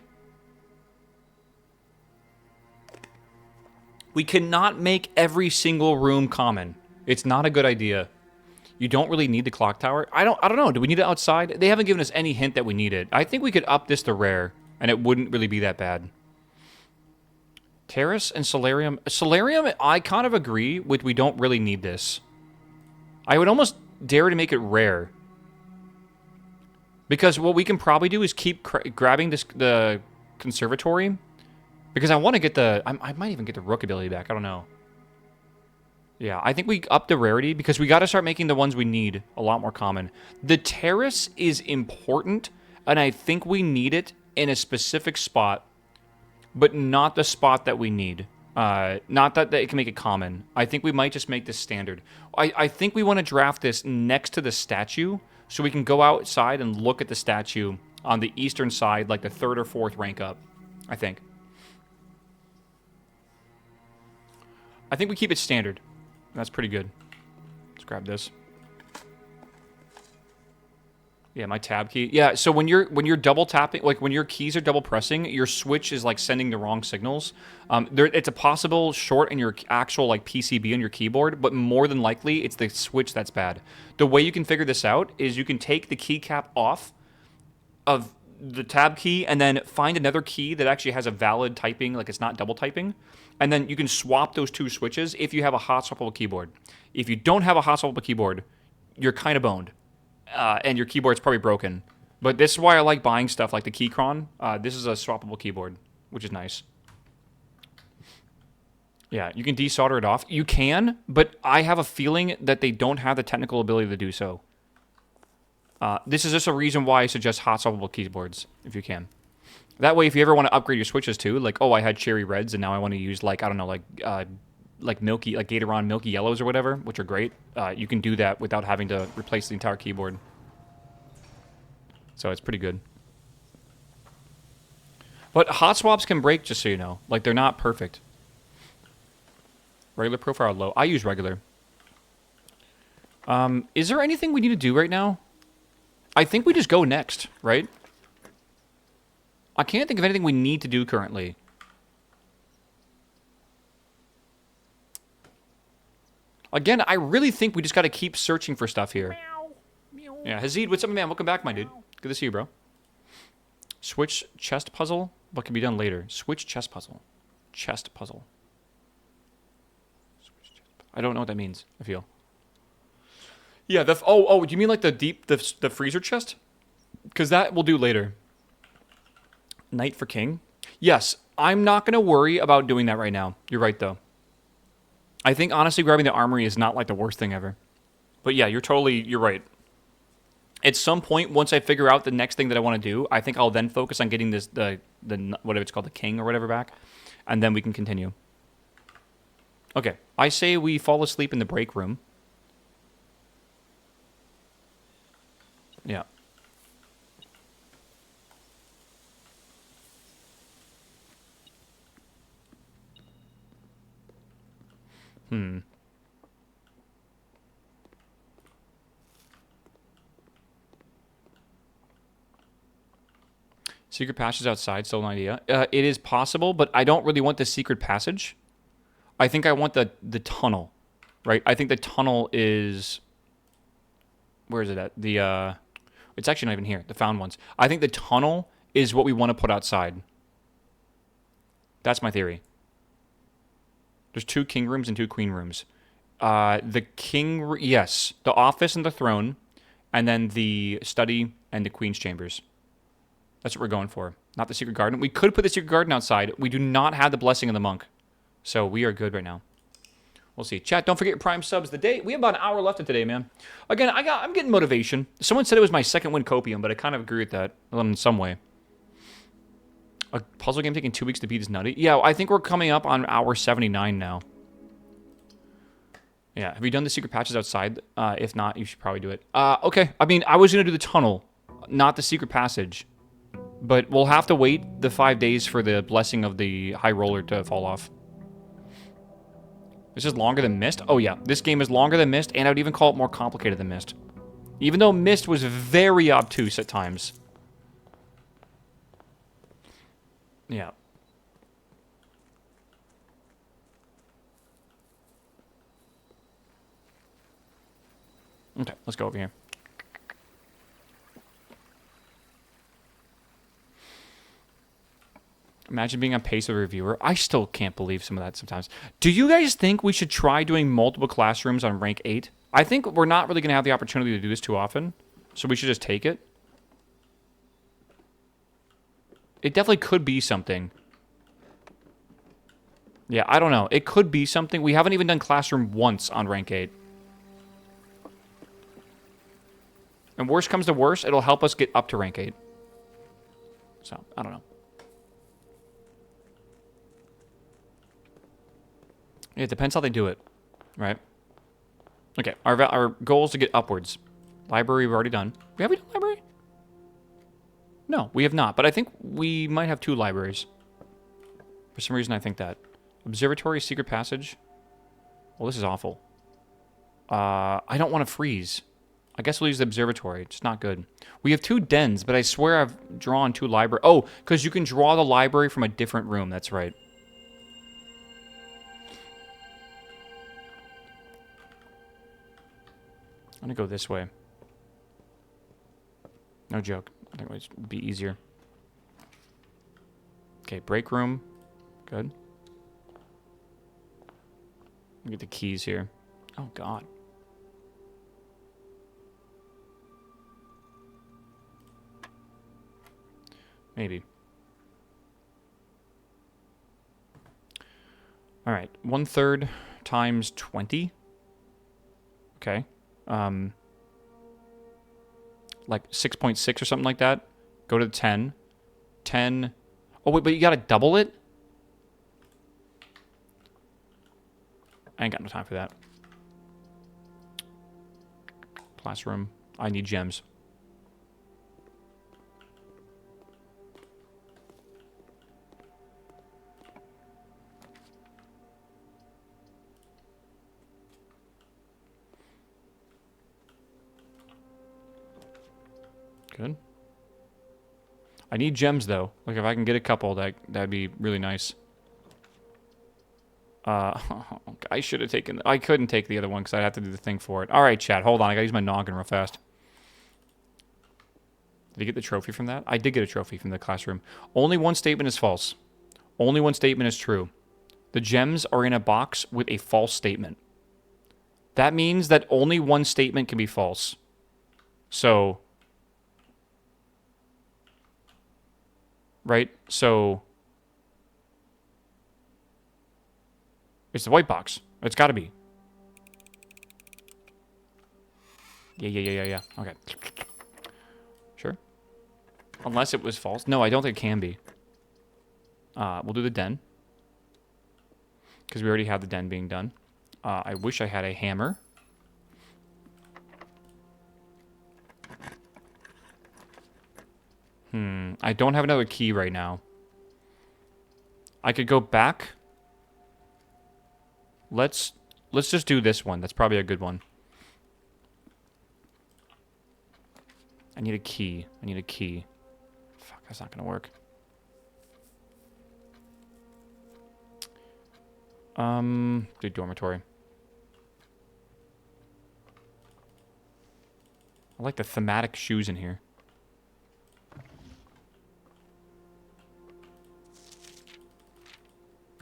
We cannot make every single room common. It's not a good idea. You don't really need the clock tower. I don't know. Do we need it outside? They haven't given us any hint that we need it. I think we could up this to rare, and it wouldn't really be that bad. Terrace and Solarium. Solarium, I kind of agree with we don't really need this. I would almost dare to make it rare. Because what we can probably do is keep grabbing the conservatory. Because I want to get the... I might even get the rook ability back. I don't know. Yeah, I think we up the rarity because we got to start making the ones we need a lot more common. The terrace is important, and I think we need it in a specific spot. But not the spot that we need. Not that it can make it common. I think we might just make this standard. I think we want to draft this next to the statue so we can go outside and look at the statue on the eastern side, like the 3rd or 4th rank up, I think. I think we keep it standard. That's pretty good. Let's grab this. Yeah, my tab key. Yeah, so when you're double tapping, like when your keys are double pressing, your switch is like sending the wrong signals. It's a possible short in your actual like PCB on your keyboard, but more than likely it's the switch that's bad. The way you can figure this out is you can take the keycap off of the tab key and then find another key that actually has a valid typing, like it's not double typing, and then you can swap those 2 switches if you have a hot swappable keyboard. If you don't have a hot swappable keyboard, you're kind of boned. And your keyboard's probably broken. But this is why I like buying stuff like the Keychron. This is a swappable keyboard, which is nice. Yeah, you can desolder it off. You can, but I have a feeling that they don't have the technical ability to do so. This is just a reason why I suggest hot swappable keyboards, if you can. That way, if you ever want to upgrade your switches too, like, oh, I had cherry reds, and now I want to use, like, I don't know, like milky, like Gatoron milky yellows or whatever, which are great. You can do that without having to replace the entire keyboard. So it's pretty good. But hot swaps can break, just so you know. Like, they're not perfect. Regular profile low. I use regular. Is there anything we need to do right now? I think we just go next, right? I can't think of anything we need to do currently. Again, I really think we just got to keep searching for stuff here. Meow. Meow. Yeah, Hazid, what's up, man? Welcome back, my dude. Good to see you, bro. Switch chest puzzle. What can be done later? Switch chest puzzle. Chest puzzle. I don't know what that means, I feel. Yeah, oh, do you mean like the freezer chest? Because that we'll do later. Knight for king? Yes, I'm not going to worry about doing that right now. You're right, though. I think, honestly, grabbing the armory is not, like, the worst thing ever. But yeah, you're right. At some point, once I figure out the next thing that I want to do, I think I'll then focus on getting the whatever it's called, the king or whatever back. And then we can continue. Okay, I say we fall asleep in the break room. Yeah. Secret passage outside, still an idea. It is possible, but I don't really want the secret passage. I think I want the tunnel, right? I think the tunnel is... Where is it at? It's actually not even here, the found ones. I think the tunnel is what we want to put outside. That's my theory. There's 2 king rooms and 2 queen rooms. The king... Yes, the office and the throne, and then the study and the queen's chambers. That's what we're going for. Not the secret garden. We could put the secret garden outside. We do not have the blessing of the monk. So we are good right now. We'll see. Chat, don't forget your prime subs. We have about an hour left of today, man. Again, I'm getting motivation. Someone said it was my second win copium, but I kind of agree with that in some way. A puzzle game taking 2 weeks to beat is nutty. Yeah, I think we're coming up on hour 79 now. Yeah, have you done the secret patches outside? If not, you should probably do it. Okay, I mean, I was going to do the tunnel, not the secret passage. But we'll have to wait the 5 days for the blessing of the high roller to fall off. This is longer than Myst? Oh yeah, this game is longer than Myst, and I would even call it more complicated than Myst. Even though Myst was very obtuse at times. Yeah. Okay, let's go over here. Imagine being on pace of a reviewer. I still can't believe some of that sometimes. Do you guys think we should try doing multiple classrooms on rank 8? I think we're not really going to have the opportunity to do this too often, so we should just take it. It definitely could be something. Yeah, I don't know. It could be something. We haven't even done classroom once on rank 8. And worst comes to worst, it'll help us get up to rank 8. So, I don't know. It depends how they do it, right? Okay, our goal is to get upwards. Library we've already done. Have we done library? No, we have not. But I think we might have 2 libraries. For some reason, I think that. Observatory, secret passage. Well, this is awful. I don't want to freeze. I guess we'll use the observatory. It's not good. We have 2 dens, but I swear I've drawn 2 library. Oh, because you can draw the library from a different room. That's right. I'm going to go this way. No joke. I think it would be easier. Okay, break room. Good. Get the keys here. Oh, God. Maybe. All right. 1/3 times 20. Okay. Like 6.6 or something like that. Go to the 10. 10. Oh, wait, but you gotta double it? I ain't got no time for that. Classroom. I need gems. Good. I need gems, though. Like, if I can get a couple, that'd be really nice. I should have taken... I couldn't take the other one because I'd have to do the thing for it. All right, chat. Hold on. I gotta use my noggin real fast. Did you get the trophy from that? I did get a trophy from the classroom. Only one statement is false. Only one statement is true. The gems are in a box with a false statement. That means that only one statement can be false. So, right? So, it's the white box. It's got to be. Yeah. Okay. Sure. Unless it was false. No, I don't think it can be. We'll do the den. Because we already have the den being done. I wish I had a hammer. I don't have another key right now. I could go back. Let's just do this one. That's probably a good one. I need a key. I need a key. Fuck, that's not gonna work. Do dormitory. I like the thematic shoes in here.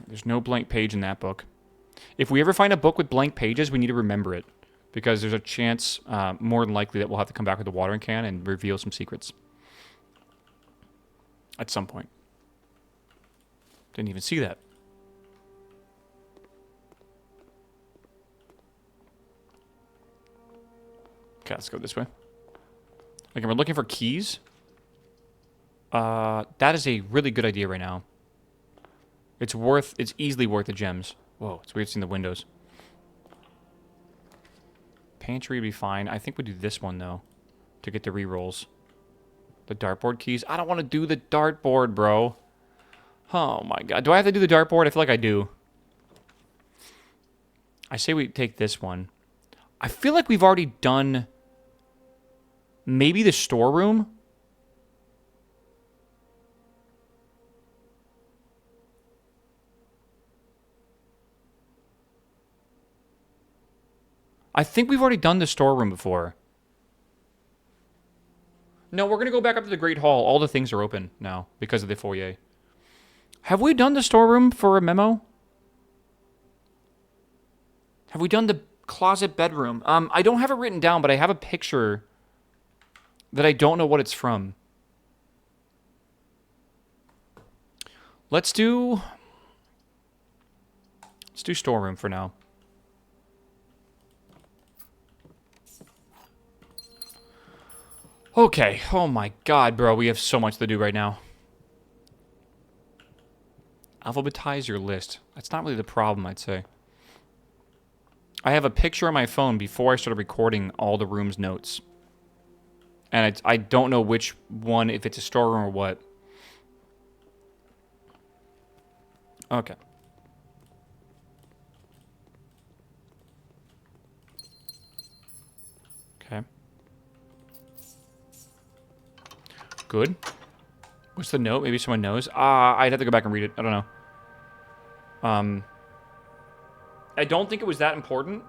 There's no blank page in that book. If we ever find a book with blank pages, we need to remember it. Because there's a chance, more than likely, that we'll have to come back with a watering can and reveal some secrets. At some point. Didn't even see that. Okay, let's go this way. Okay, we're looking for keys. That is a really good idea right now. It's easily worth the gems. Whoa, it's weird seeing the windows. Pantry would be fine. I think we do this one, though, to get the rerolls. The dartboard keys. I don't want to do the dartboard, bro. Oh, my God. Do I have to do the dartboard? I feel like I do. I say we take this one. I feel like we've already done maybe the storeroom. I think we've already done the storeroom before. No, we're going to go back up to the Great Hall. All the things are open now because of the foyer. Have we done the storeroom for a memo? Have we done the closet bedroom? I don't have it written down, but I have a picture that I don't know what it's from. Let's do storeroom for now. Okay. Oh my God, bro. We have so much to do right now. Alphabetize your list. That's not really the problem, I'd say. I have a picture on my phone before I started recording all the room's notes. And I don't know which one, if it's a storeroom or what. Okay. Okay. Good. What's the note? Maybe someone knows. I'd have to go back and read it. I don't know. I don't think it was that important.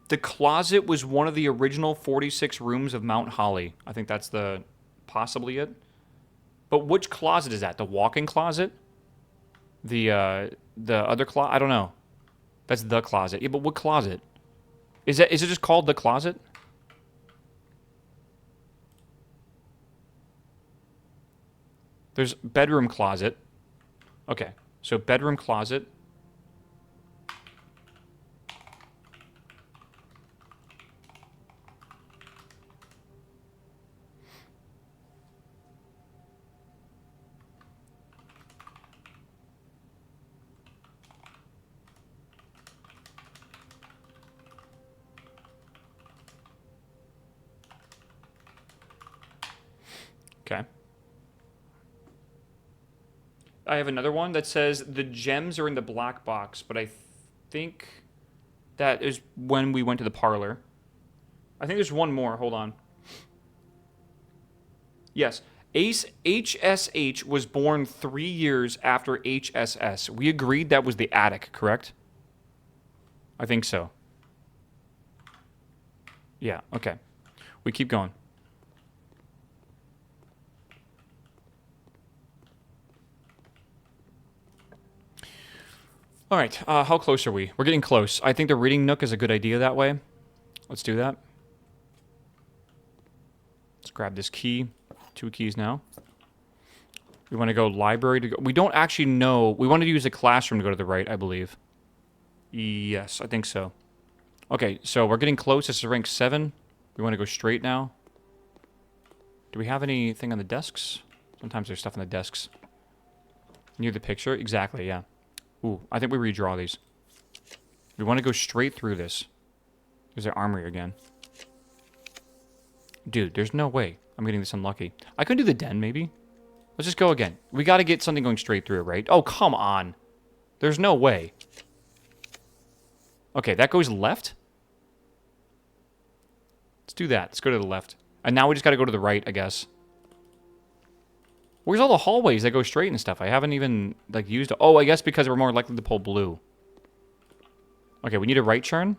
The closet was one of the original 46 rooms of Mount Holly. I think that's possibly it. But which closet is that? The walk-in closet? The other closet? I don't know. That's the closet. Yeah, but what closet? Is it just called the closet? There's bedroom closet. Okay, so bedroom closet. Okay. I have another one that says the gems are in the black box, but I think that is when we went to the parlor. I think there's one more. Hold on. Yes. HSH was born 3 years after HSS. We agreed that was the attic, correct? I think so. Yeah, okay. We keep going. All right, how close are we? We're getting close. I think the reading nook is a good idea that way. Let's do that. Let's grab this key. 2 keys now. We want to go library to go. We don't actually know. We want to use the classroom to go to the right, I believe. Yes, I think so. Okay, so we're getting close. This is rank 7. We want to go straight now. Do we have anything on the desks? Sometimes there's stuff on the desks. Near the picture? Exactly, yeah. Ooh, I think we redraw these. We want to go straight through this. There's the armory again. Dude, there's no way I'm getting this unlucky. I could do the den, maybe. Let's just go again. We got to get something going straight through, right? Oh, come on. There's no way. Okay, that goes left? Let's do that. Let's go to the left. And now we just got to go to the right, I guess. Where's all the hallways that go straight and stuff? I haven't even, like, used... Oh, I guess because we're more likely to pull blue. Okay, we need a right turn.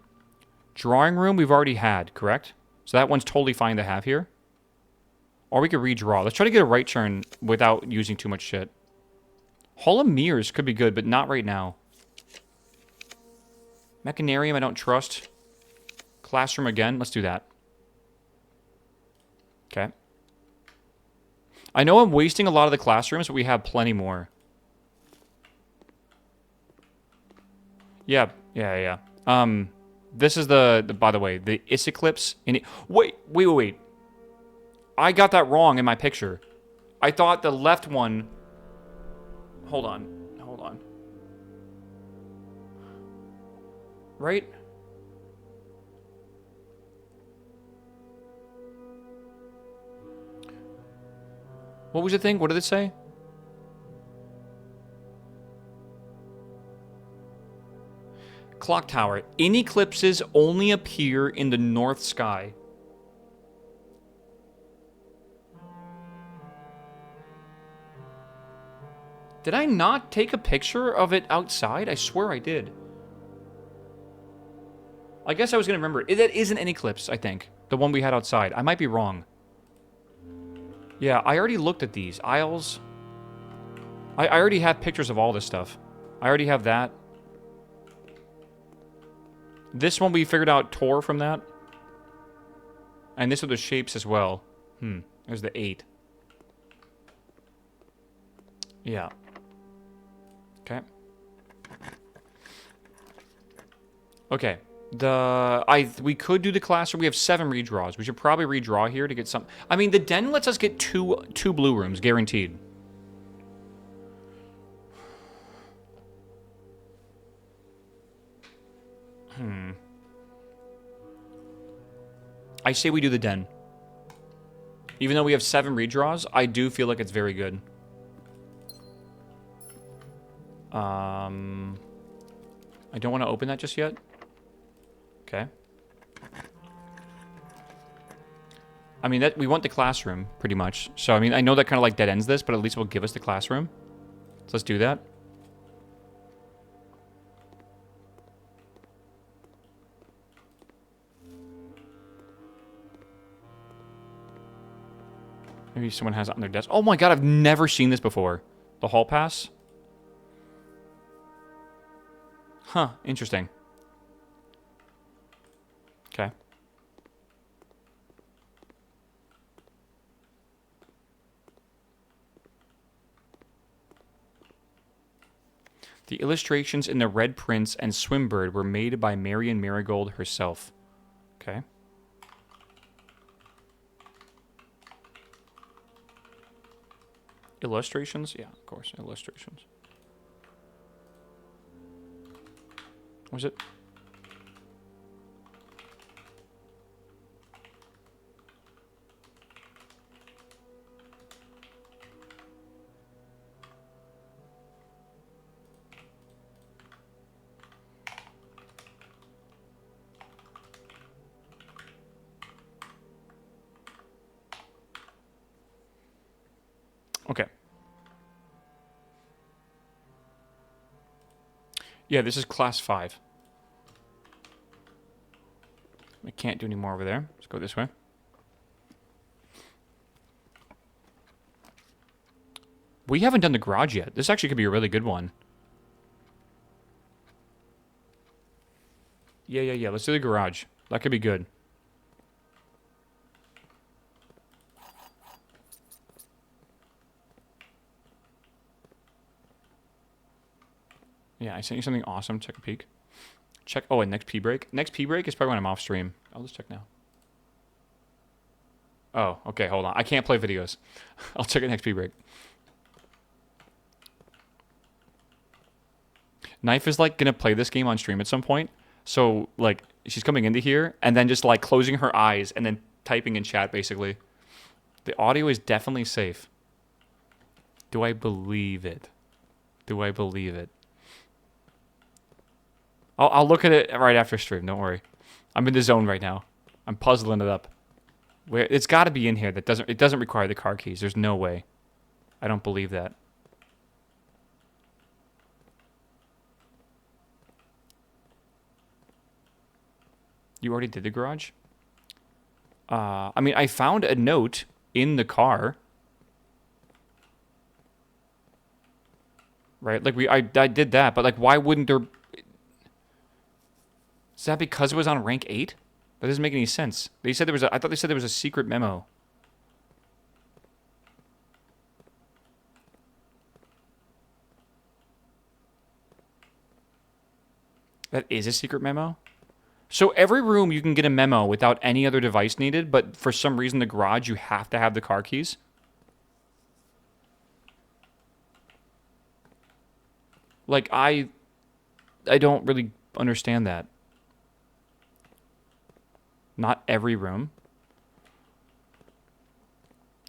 Drawing room we've already had, correct? So that one's totally fine to have here. Or we could redraw. Let's try to get a right turn without using too much shit. Hall of Mirrors could be good, but not right now. Mechanarium I don't trust. Classroom again. Let's do that. Okay. I know I'm wasting a lot of the classrooms, but we have plenty more. Yeah. This is the by the way, the Isoclips in it. Wait. I got that wrong in my picture. I thought the left one... Hold on. Right? What was the thing? What did it say? Clock tower. In eclipses only appear in the north sky. Did I not take a picture of it outside? I swear I did. I guess I was going to remember it. That isn't an eclipse, I think. The one we had outside. I might be wrong. Yeah, I already looked at these. Aisles. I already have pictures of all this stuff. I already have that. This one we figured out Tor from that. And this are the shapes as well. There's the 8. Yeah. Okay. Okay. We could do the classroom. We have 7 redraws. We should probably redraw here to get some... I mean, the den lets us get two blue rooms, guaranteed. I say we do the den. Even though we have 7 redraws, I do feel like it's very good. I don't want to open that just yet. Okay. I mean, we want the classroom, pretty much. So, I mean, I know that kind of like dead ends this, but at least it will give us the classroom. So let's do that. Maybe someone has it on their desk. Oh my god, I've never seen this before. The hall pass? Huh, interesting. Okay. The illustrations in The Red Prince and Swimbird were made by Marion Marigold herself. Okay. Illustrations? Yeah, of course, illustrations. Was it? Okay. Yeah, this is class 5. I can't do any more over there. Let's go this way. We haven't done the garage yet. This actually could be a really good one. Yeah. Let's do the garage. That could be good. Yeah, I sent you something awesome. Check a peek. Check. Oh, and next pee break. Next pee break is probably when I'm off stream. I'll just check now. Oh, okay. Hold on. I can't play videos. I'll check it next pee break. Knife is like gonna play this game on stream at some point. So like she's coming into here and then just like closing her eyes and then typing in chat basically. The audio is definitely safe. Do I believe it? Do I believe it? I'll look at it right after stream. Don't worry. I'm in the zone right now. I'm puzzling it up. Where it's got to be in here. It doesn't require the car keys. There's no way. I don't believe that. You already did the garage? I mean, I found a note in the car. Right? Like I did that, but like why wouldn't there? Is that because it was on rank 8? That doesn't make any sense. They said there was I thought they said there was a secret memo. That is a secret memo? So every room you can get a memo without any other device needed, but for some reason the garage you have to have the car keys? Like I don't really understand that. Not every room.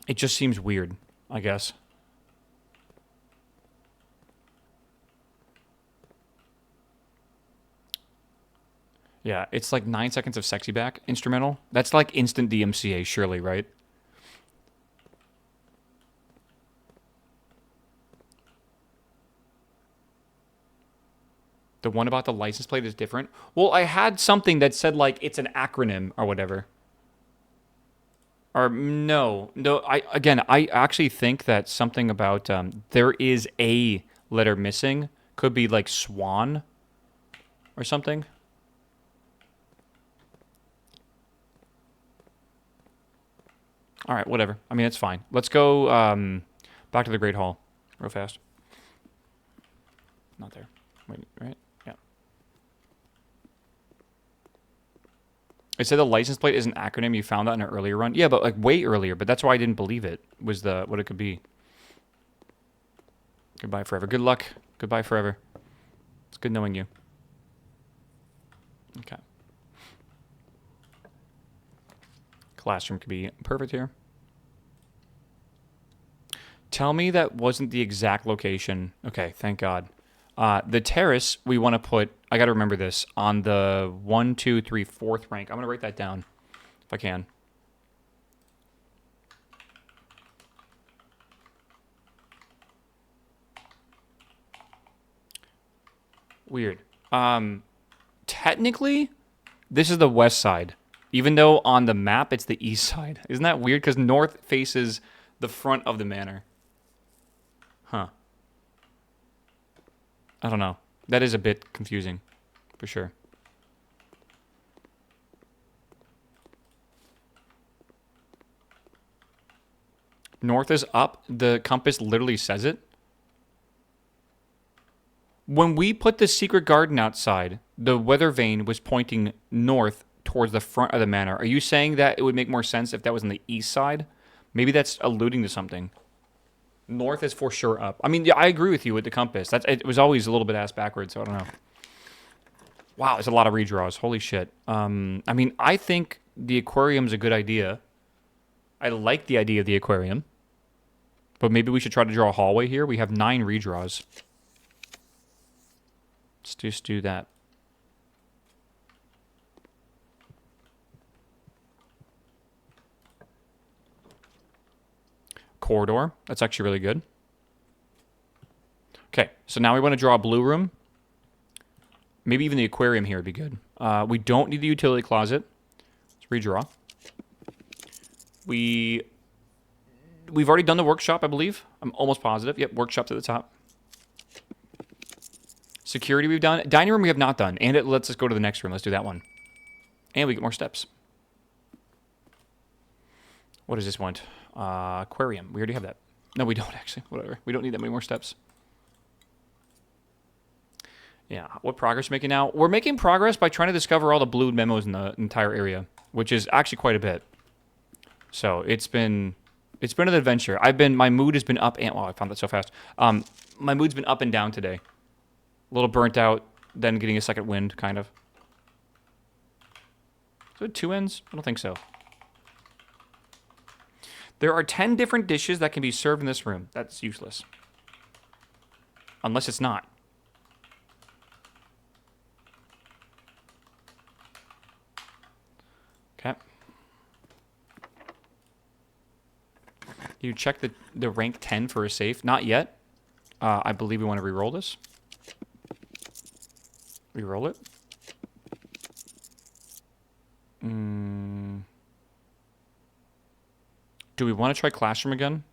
It just seems weird, I guess. Yeah, it's like 9 seconds of Sexy Back instrumental. That's like instant DMCA, surely, right? The one about the license plate is different. Well, I had something that said like it's an acronym or whatever. Or no, I actually think that something about there is a letter missing. Could be like swan or something. All right, whatever. I mean, it's fine. Let's go back to the Great Hall real fast. Not there. Wait, right? Yeah. It said the license plate is an acronym. You found that in an earlier run. Yeah, but like way earlier. But that's why I didn't believe it was what it could be. Goodbye forever. Good luck. Goodbye forever. It's good knowing you. Okay. Classroom could be perfect here. Tell me that wasn't the exact location. Okay, thank God. The terrace we want to put, I got to remember this, on the 1, 2, 3, 4th rank. I'm going to write that down if I can. Weird. Technically, this is the west side. Even though on the map it's the east side. Isn't that weird? Because north faces the front of the manor. Huh. I don't know. That is a bit confusing, for sure. North is up. The compass literally says it. When we put the secret garden outside, the weather vane was pointing north towards the front of the manor. Are you saying that it would make more sense if that was on the east side? Maybe that's alluding to something. North is for sure up. I mean, yeah, I agree with you with the compass. It was always a little bit ass backwards, so I don't know. Wow, there's a lot of redraws. Holy shit. I mean, I think the aquarium's a good idea. I like the idea of the aquarium. But maybe we should try to draw a hallway here. We have 9 redraws. Let's just do that. corridor. That's actually really good. Okay, so now we want to draw a blue room. Maybe even the aquarium here would be good. We don't need the utility closet. Let's redraw. We've already done the workshop, I believe. I'm almost positive. Yep, workshop's at the top. Security we've done. Dining room we have not done. And it lets us go to the next room. Let's do that one. And we get more steps. What does this want? Aquarium. We already have that. No, we don't actually. Whatever. We don't need that many more steps. Yeah. What progress are we making now? We're making progress by trying to discover all the blue memos in the entire area, which is actually quite a bit. So it's been an adventure. My mood has been up and, wow, I found that so fast. My mood's been up and down today. A little burnt out, then getting a second wind, kind of. Is it 2 ends? I don't think so. There are 10 different dishes that can be served in this room. That's useless. Unless it's not. Okay. You check the rank 10 for a safe. Not yet. I believe we want to re-roll this. Re-roll it. Do we want to try Classroom again?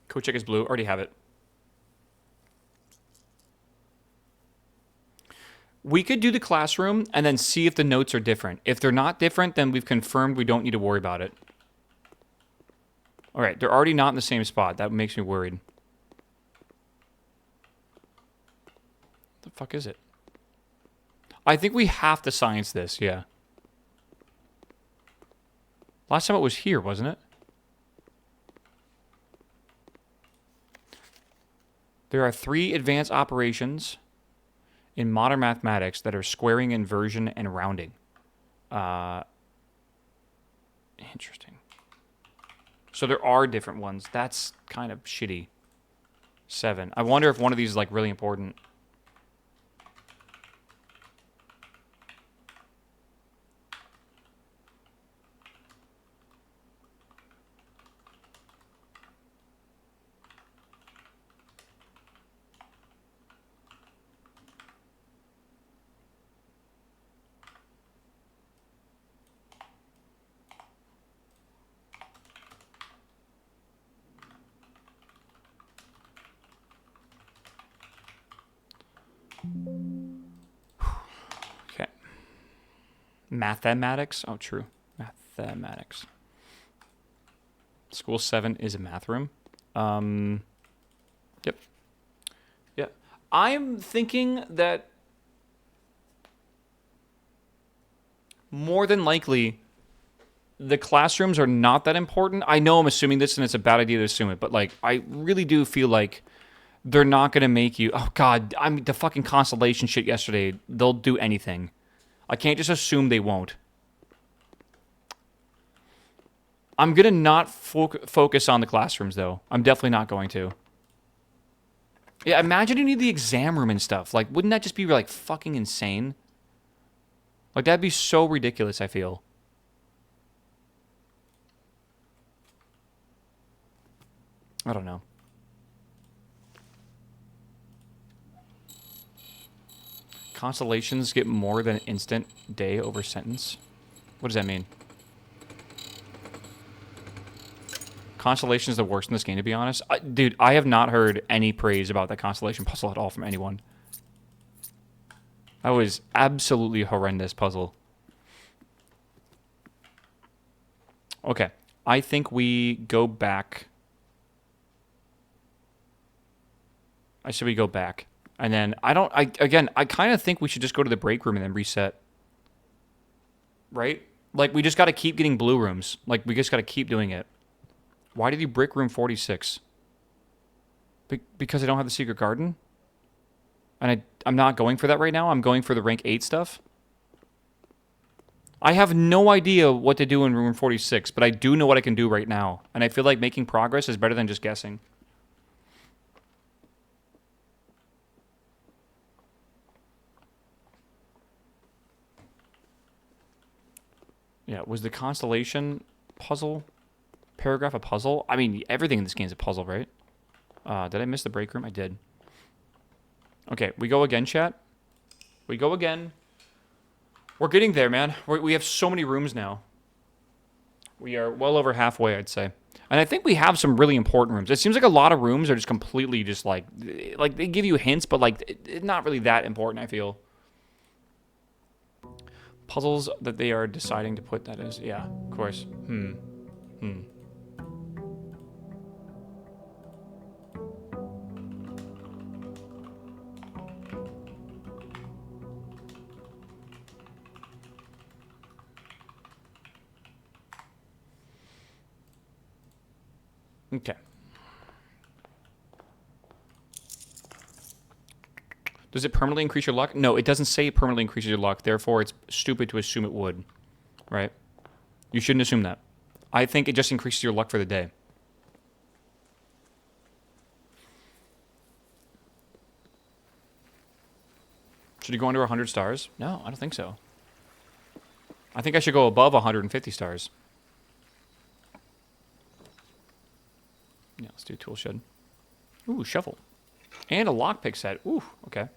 Code check is blue. Already have it. We could do the classroom and then see if the notes are different. If they're not different, then we've confirmed we don't need to worry about it. All right, they're already not in the same spot. That makes me worried. What the fuck is it? I think we have to science this, yeah. Last time it was here, wasn't it? There are 3 advanced operations in modern mathematics that are squaring, inversion, and rounding. Interesting. So there are different ones. That's kind of shitty. 7. I wonder if one of these is like really important. Okay. Mathematics. Oh, true. Mathematics. School 7 is a math room. Yep. Yeah. I'm thinking that more than likely the classrooms are not that important. I know I'm assuming this and it's a bad idea to assume it, but like I really do feel like they're not going to make you... Oh, God. The fucking Constellation shit yesterday. They'll do anything. I can't just assume they won't. I'm going to not focus on the classrooms, though. I'm definitely not going to. Yeah, imagine you need the exam room and stuff. Like, wouldn't that just be, like, fucking insane? Like, that'd be so ridiculous, I feel. I don't know. Constellations get more than instant day over sentence. What does that mean? Constellation is the worst in this game, to be honest. Dude, I have not heard any praise about that Constellation puzzle at all from anyone. That was absolutely horrendous puzzle. Okay. I think we go back. I said we go back. And then, I kind of think we should just go to the break room and then reset. Right? Like, we just got to keep getting blue rooms. Like, we just got to keep doing it. Why did you brick room 46? Because I don't have the secret garden? And I'm not going for that right now? I'm going for the rank 8 stuff? I have no idea what to do in room 46, but I do know what I can do right now. And I feel like making progress is better than just guessing. Yeah, was the constellation puzzle paragraph a puzzle? I mean, everything in this game is a puzzle, right? Did I miss the break room? I did. Okay, we go again, chat. We go again. We're getting there, man. We have so many rooms now. We are well over halfway, I'd say. And I think we have some really important rooms. It seems like a lot of rooms are just completely just like they give you hints, but like it's not really that important, I feel. Puzzles that they are deciding to put, that is. Yeah, of course. Okay. Does it permanently increase your luck? No, it doesn't say it permanently increases your luck. Therefore, it's stupid to assume it would. Right? You shouldn't assume that. I think it just increases your luck for the day. Should you go under 100 stars? No, I don't think so. I think I should go above 150 stars. Yeah, let's do tool shed. Ooh, shovel. And a lockpick set. Ooh, okay.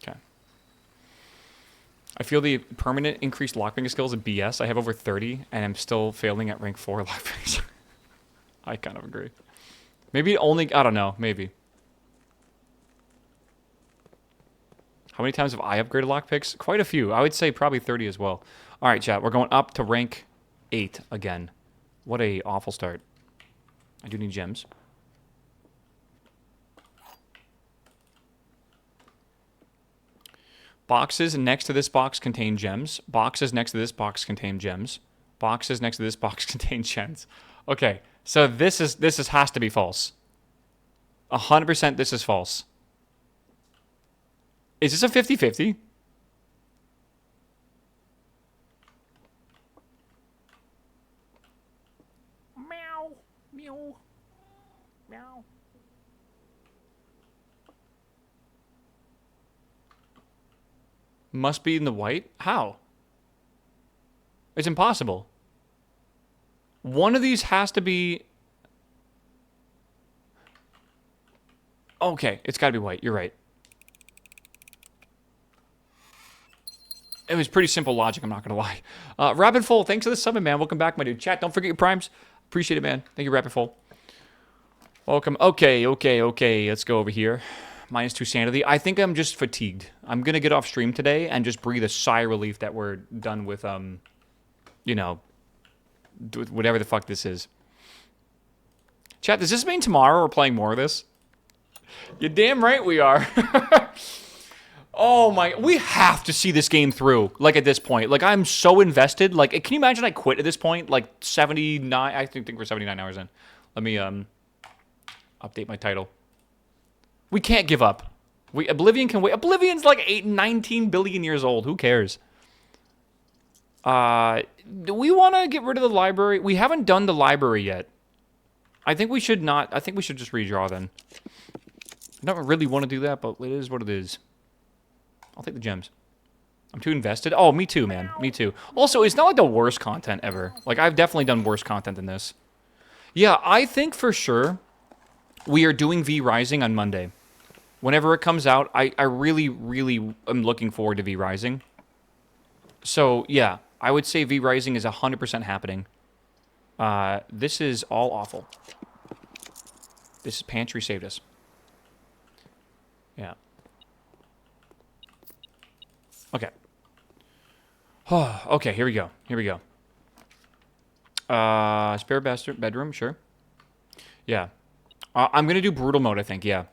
Okay. I feel the permanent increased lockpicking skills is BS. I have over 30, and I'm still failing at rank 4 lockpicks. I kind of agree. Maybe only, I don't know, maybe. How many times have I upgraded lockpicks? Quite a few. I would say probably 30 as well. All right, chat. We're going up to rank 8 again. What a awful start. I do need gems. Boxes next to this box contain gems. Boxes next to this box contain gems. Boxes next to this box contain gems. Okay, so this has to be false. 100% this is false. Is this a 50-50? Meow. Meow. Meow. Must be in the white? How? It's impossible. One of these has to be... Okay, it's got to be white. You're right. It was pretty simple logic, I'm not going to lie. Rapid Full, thanks for the summon, man. Welcome back, my dude. Chat, don't forget your primes. Appreciate it, man. Thank you, Rapid Full. Welcome. Okay. Let's go over here. -2 sanity. I think I'm just fatigued. I'm going to get off stream today and just breathe a sigh of relief that we're done with, you know, whatever the fuck this is. Chat, does this mean tomorrow we're playing more of this? You're damn right we are. Oh my, we have to see this game through, like, at this point. Like, I'm so invested. Like, can you imagine I quit at this point? Like, 79, I think we're 79 hours in. Let me, update my title. We can't give up. Oblivion can wait. Oblivion's like 19 billion years old. Who cares? Do we want to get rid of the library? We haven't done the library yet. I think we should not. I think we should just redraw then. I don't really want to do that, but it is what it is. I'll take the gems. I'm too invested. Oh, me too, man. Me too. Also, it's not like the worst content ever. Like, I've definitely done worse content than this. Yeah, I think for sure we are doing V Rising on Monday. Whenever it comes out, I really, really am looking forward to V Rising. So, yeah, I would say V Rising is 100% happening. This is all awful. This pantry saved us. Yeah. Okay. Oh, okay, here we go. Here we go. Spare bedroom, sure. Yeah. I'm going to do brutal mode, I think, yeah.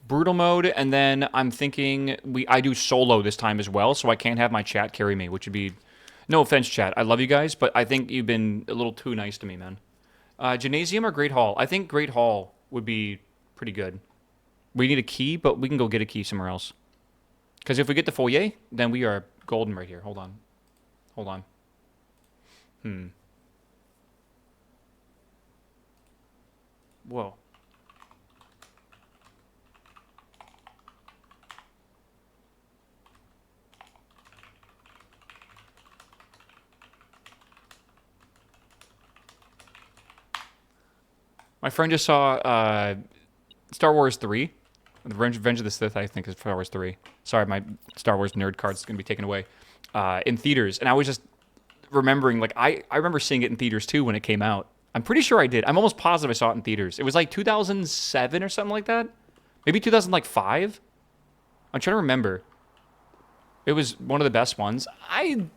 Brutal mode, and then I'm thinking I do solo this time as well, so I can't have my chat carry me, which would be... No offense, chat. I love you guys, but I think you've been a little too nice to me, man. Gymnasium or Great Hall? I think Great Hall would be pretty good. We need a key, but we can go get a key somewhere else. Because if we get the foyer, then we are golden right here. Hold on. Hold on. Whoa. My friend just saw Star Wars 3. Revenge of the Sith, I think, is Star Wars 3. Sorry, my Star Wars nerd card's going to be taken away. In theaters. And I was just remembering, like, I remember seeing it in theaters, too, when it came out. I'm pretty sure I did. I'm almost positive I saw it in theaters. It was, like, 2007 or something like that. Maybe 2005? I'm trying to remember. It was one of the best ones. It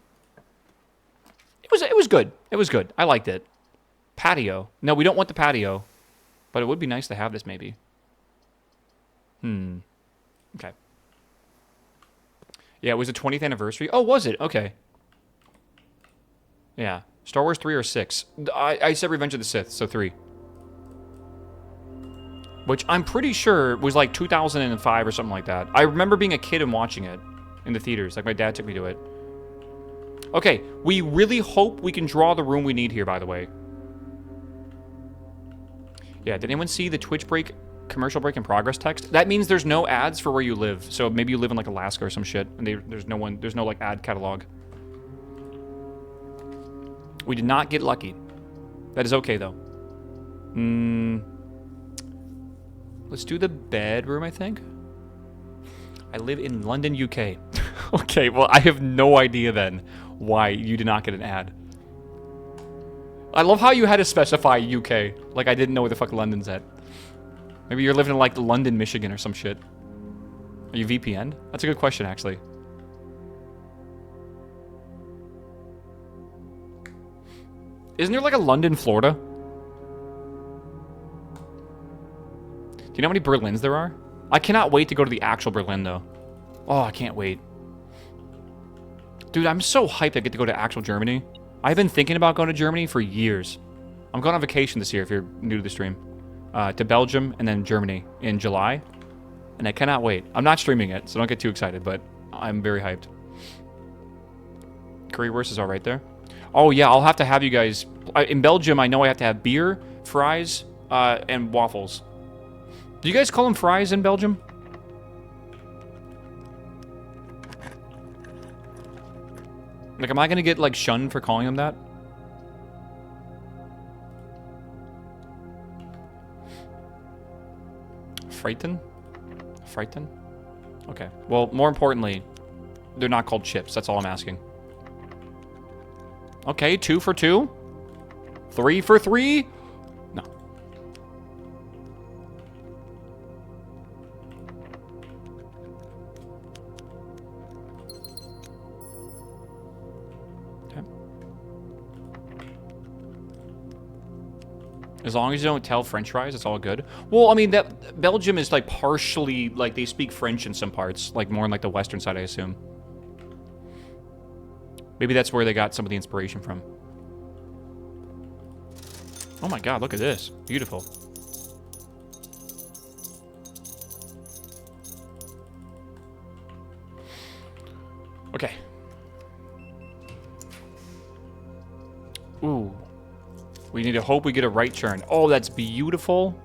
was good. It was good. I liked it. Patio. No, we don't want the patio. But it would be nice to have this, maybe. Okay. Yeah, it was the 20th anniversary. Oh, was it? Okay. Yeah. Star Wars 3 or 6. I said Revenge of the Sith, so 3. Which I'm pretty sure was like 2005 or something like that. I remember being a kid and watching it in the theaters. Like, my dad took me to it. Okay, we really hope we can draw the room we need here, by the way. Yeah, did anyone see the Twitch break, commercial break in progress text? That means there's no ads for where you live. So maybe you live in, like, Alaska or some shit, and there's no, like, ad catalog. We did not get lucky. That is okay, though. Let's do the bedroom, I think. I live in London, UK. Okay, well, I have no idea then why you did not get an ad. I love how you had to specify UK. Like, I didn't know where the fuck London's at. Maybe you're living in, like, London, Michigan or some shit. Are you VPN? That's a good question, actually. Isn't there, like, a London, Florida? Do you know how many Berlins there are? I cannot wait to go to the actual Berlin, though. Oh, I can't wait. Dude, I'm so hyped I get to go to actual Germany. I've been thinking about going to Germany for years. I'm going on vacation this year, if you're new to the stream. To Belgium and then Germany in July. And I cannot wait. I'm not streaming it, so don't get too excited, but I'm very hyped. Currywurst is all right there. Oh, yeah, I'll have to have you guys... in Belgium, I know I have to have beer, fries, and waffles. Do you guys call them fries in Belgium? Like, am I gonna get, like, shunned for calling them that? Frighten? Frighten? Okay. Well, more importantly, they're not called chips. That's all I'm asking. Okay, 2 for 2? 3 for 3? No. Okay. As long as you don't tell French fries, it's all good. Well, I mean, that Belgium is, like, partially, like, they speak French in some parts. Like, more in, like, the western side, I assume. Maybe that's where they got some of the inspiration from. Oh my god, look at this. Beautiful. Okay. Ooh. We need to hope we get a right turn. Oh, that's beautiful.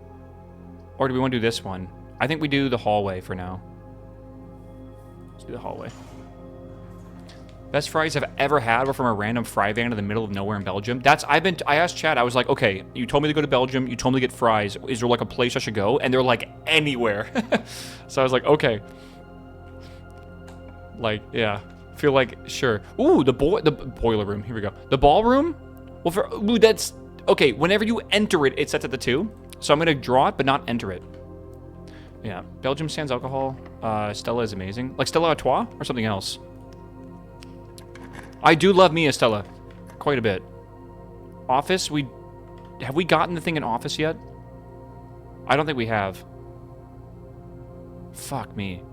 Or do we want to do this one? I think we do the hallway for now. Let's do the hallway. Best fries I've ever had were from a random fry van in the middle of nowhere in Belgium. I asked Chad, I was like, okay, you told me to go to Belgium, you told me to get fries. Is there, like, a place I should go? And they're like, anywhere. So I was like, okay. Like, yeah. Feel like, sure. Ooh, the boiler room. Here we go. The ballroom? Well, ooh, that's... Okay, whenever you enter it, it sets at the 2. So I'm going to draw it, but not enter it. Yeah. Belgium sans alcohol. Stella is amazing. Like Stella Artois or something else? I do love me a Stella. Quite a bit. Office, have we gotten the thing in Office yet? I don't think we have. Fuck me.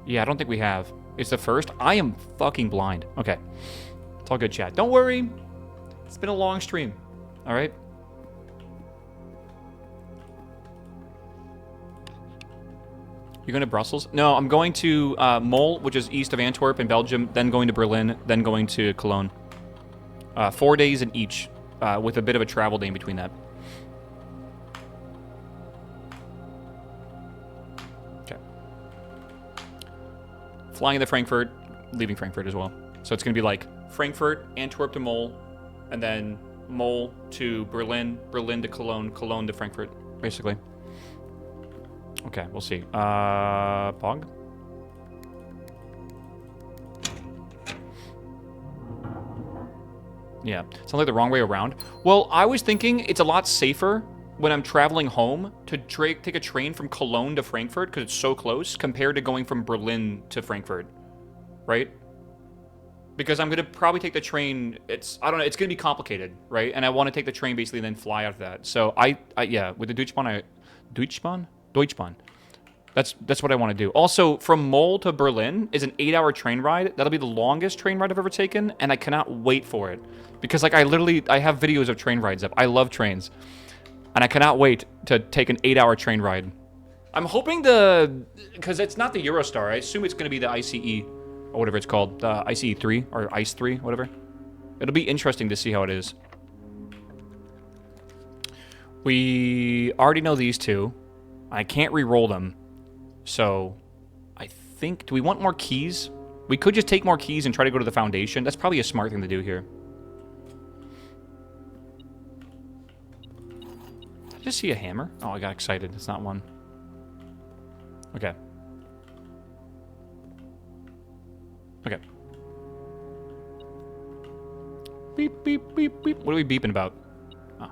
Yeah, I don't think we have. It's the first. I am fucking blind. Okay. It's all good, chat. Don't worry. It's been a long stream. All right? You're going to Brussels? No, I'm going to Mol, which is east of Antwerp in Belgium, then going to Berlin, then going to Cologne. 4 days in each, with a bit of a travel day in between that. Okay. Flying to Frankfurt, leaving Frankfurt as well. So it's going to be like Frankfurt, Antwerp to Mole, and then Mole to Berlin, Berlin to Cologne, Cologne to Frankfurt, basically. Okay, we'll see. Pog? Yeah, sounds like the wrong way around. Well, I was thinking it's a lot safer when I'm traveling home to take a train from Cologne to Frankfurt because it's so close compared to going from Berlin to Frankfurt, right? Because I'm going to probably take the train, I don't know, it's going to be complicated, right? And I want to take the train basically and then fly out of that. So yeah, with the Deutschbahn? That's what I want to do. Also, from Mole to Berlin is an 8-hour train ride. That'll be the longest train ride I've ever taken, and I cannot wait for it. Because, like, I have videos of train rides up. I love trains. And I cannot wait to take an 8-hour train ride. I'm hoping because it's not the Eurostar. I assume it's going to be the ICE, or whatever it's called. The ICE 3, or ICE 3, whatever. It'll be interesting to see how it is. We already know these two. I can't re-roll them. So, I think... Do we want more keys? We could just take more keys and try to go to the Foundation. That's probably a smart thing to do here. Did I just see a hammer? Oh, I got excited. It's not one. Okay. Okay. Beep, beep, beep, beep. What are we beeping about? Oh.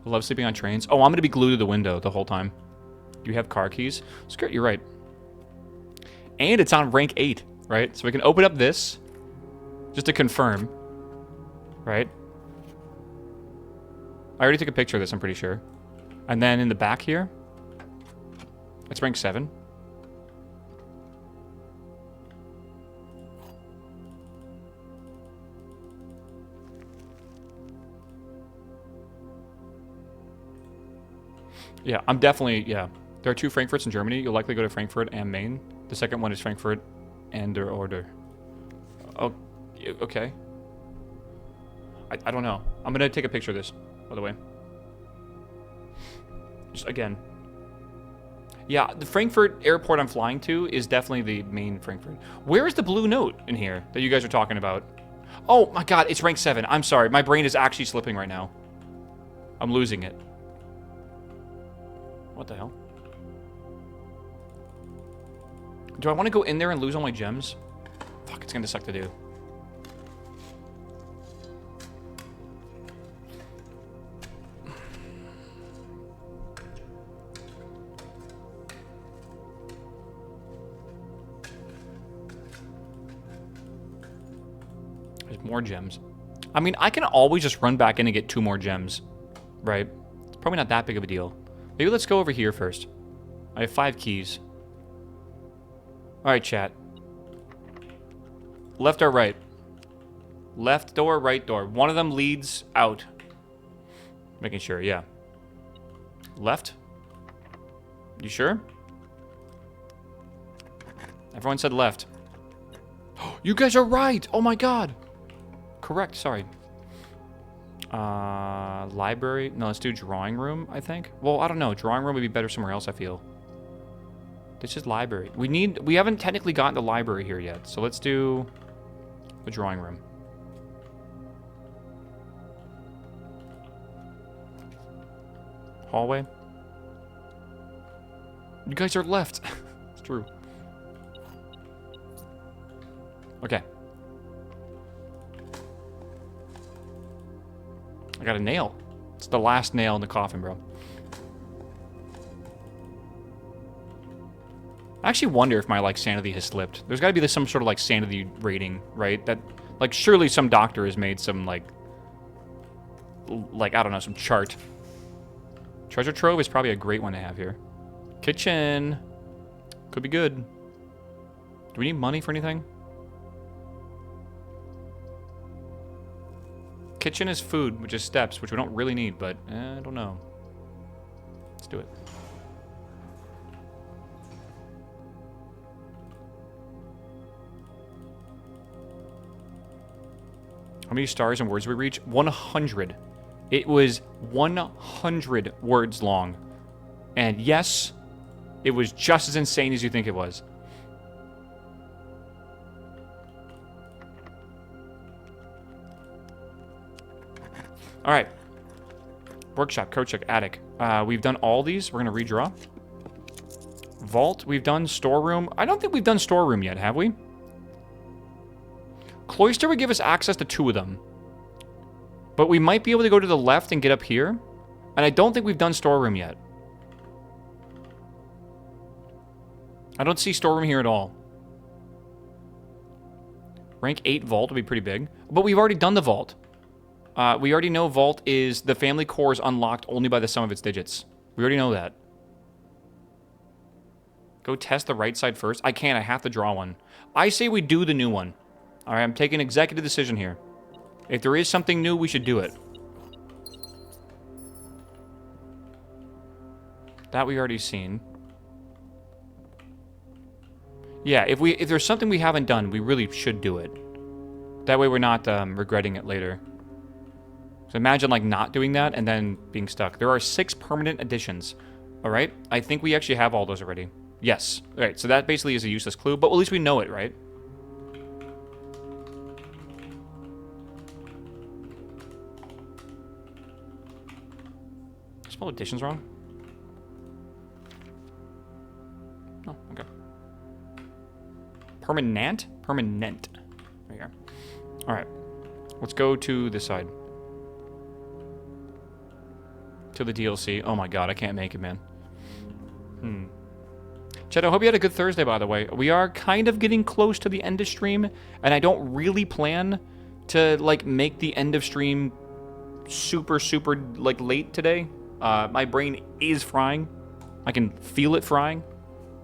I love sleeping on trains. Oh, I'm going to be glued to the window the whole time. Do you have car keys? Skirt, you're right. And it's on rank 8, right? So we can open up this just to confirm, right? I already took a picture of this, I'm pretty sure. And then in the back here, it's rank 7. Yeah, I'm definitely, yeah. There are 2 Frankfurts in Germany. You'll likely go to Frankfurt and Maine. The second one is Frankfurt and der Oder. Oh, okay. I don't know. I'm going to take a picture of this, by the way. Just again. Yeah, the Frankfurt airport I'm flying to is definitely the main Frankfurt. Where is the blue note in here that you guys are talking about? Oh my god, it's rank 7. I'm sorry. My brain is actually slipping right now. I'm losing it. What the hell? Do I want to go in there and lose all my gems? Fuck, it's gonna suck to do. There's more gems. I mean, I can always just run back in and get 2 more gems, right? It's probably not that big of a deal. Maybe let's go over here first. I have 5 keys. Alright, chat. Left or right? Left door, right door. One of them leads out. Making sure, yeah. Left? You sure? Everyone said left. You guys are right! Oh my god! Correct, sorry. Library? No, let's do drawing room, I think. Well, I don't know. Drawing room would be better somewhere else, I feel. This is library. We haven't technically gotten the library here yet, so let's do the drawing room. Hallway. You guys are left. It's true. Okay. I got a nail. It's the last nail in the coffin, bro. I actually wonder if my, like, sanity has slipped. There's gotta be some sort of, like, sanity rating, right? That, like, surely some doctor has made some, like, I don't know, some chart. Treasure trove is probably a great one to have here. Kitchen. Could be good. Do we need money for anything? Kitchen is food, which is steps, which we don't really need, but I don't know. Let's do it. How many stars and words we reach? 100. It was 100 words long. And yes, it was just as insane as you think it was. All right. Workshop, code check, attic. We've done all these. We're going to redraw. Vault, we've done storeroom. I don't think we've done storeroom yet, have we? Cloister would give us access to 2 of them. But we might be able to go to the left and get up here. And I don't think we've done storeroom yet. I don't see storeroom here at all. Rank 8 vault would be pretty big. But we've already done the vault. We already know vault is the family core is unlocked only by the sum of its digits. We already know that. Go test the right side first. I can't. I have to draw one. I say we do the new one. All right, I'm taking an executive decision here. If there is something new, we should do it. That we already seen. Yeah, if there's something we haven't done, we really should do it. That way we're not regretting it later. So imagine like not doing that and then being stuck. There are 6 permanent additions. All right, I think we actually have all those already. Yes. All right, so that basically is a useless clue, but at least we know it, right? Spell additions wrong? Oh, okay. Permanent? Permanent. There you go. All right. Let's go to this side. To the DLC. Oh my god, I can't make it, man. Chet, I hope you had a good Thursday, by the way. We are kind of getting close to the end of stream, and I don't really plan to, like, make the end of stream super, like, late today. My brain is frying. I can feel it frying.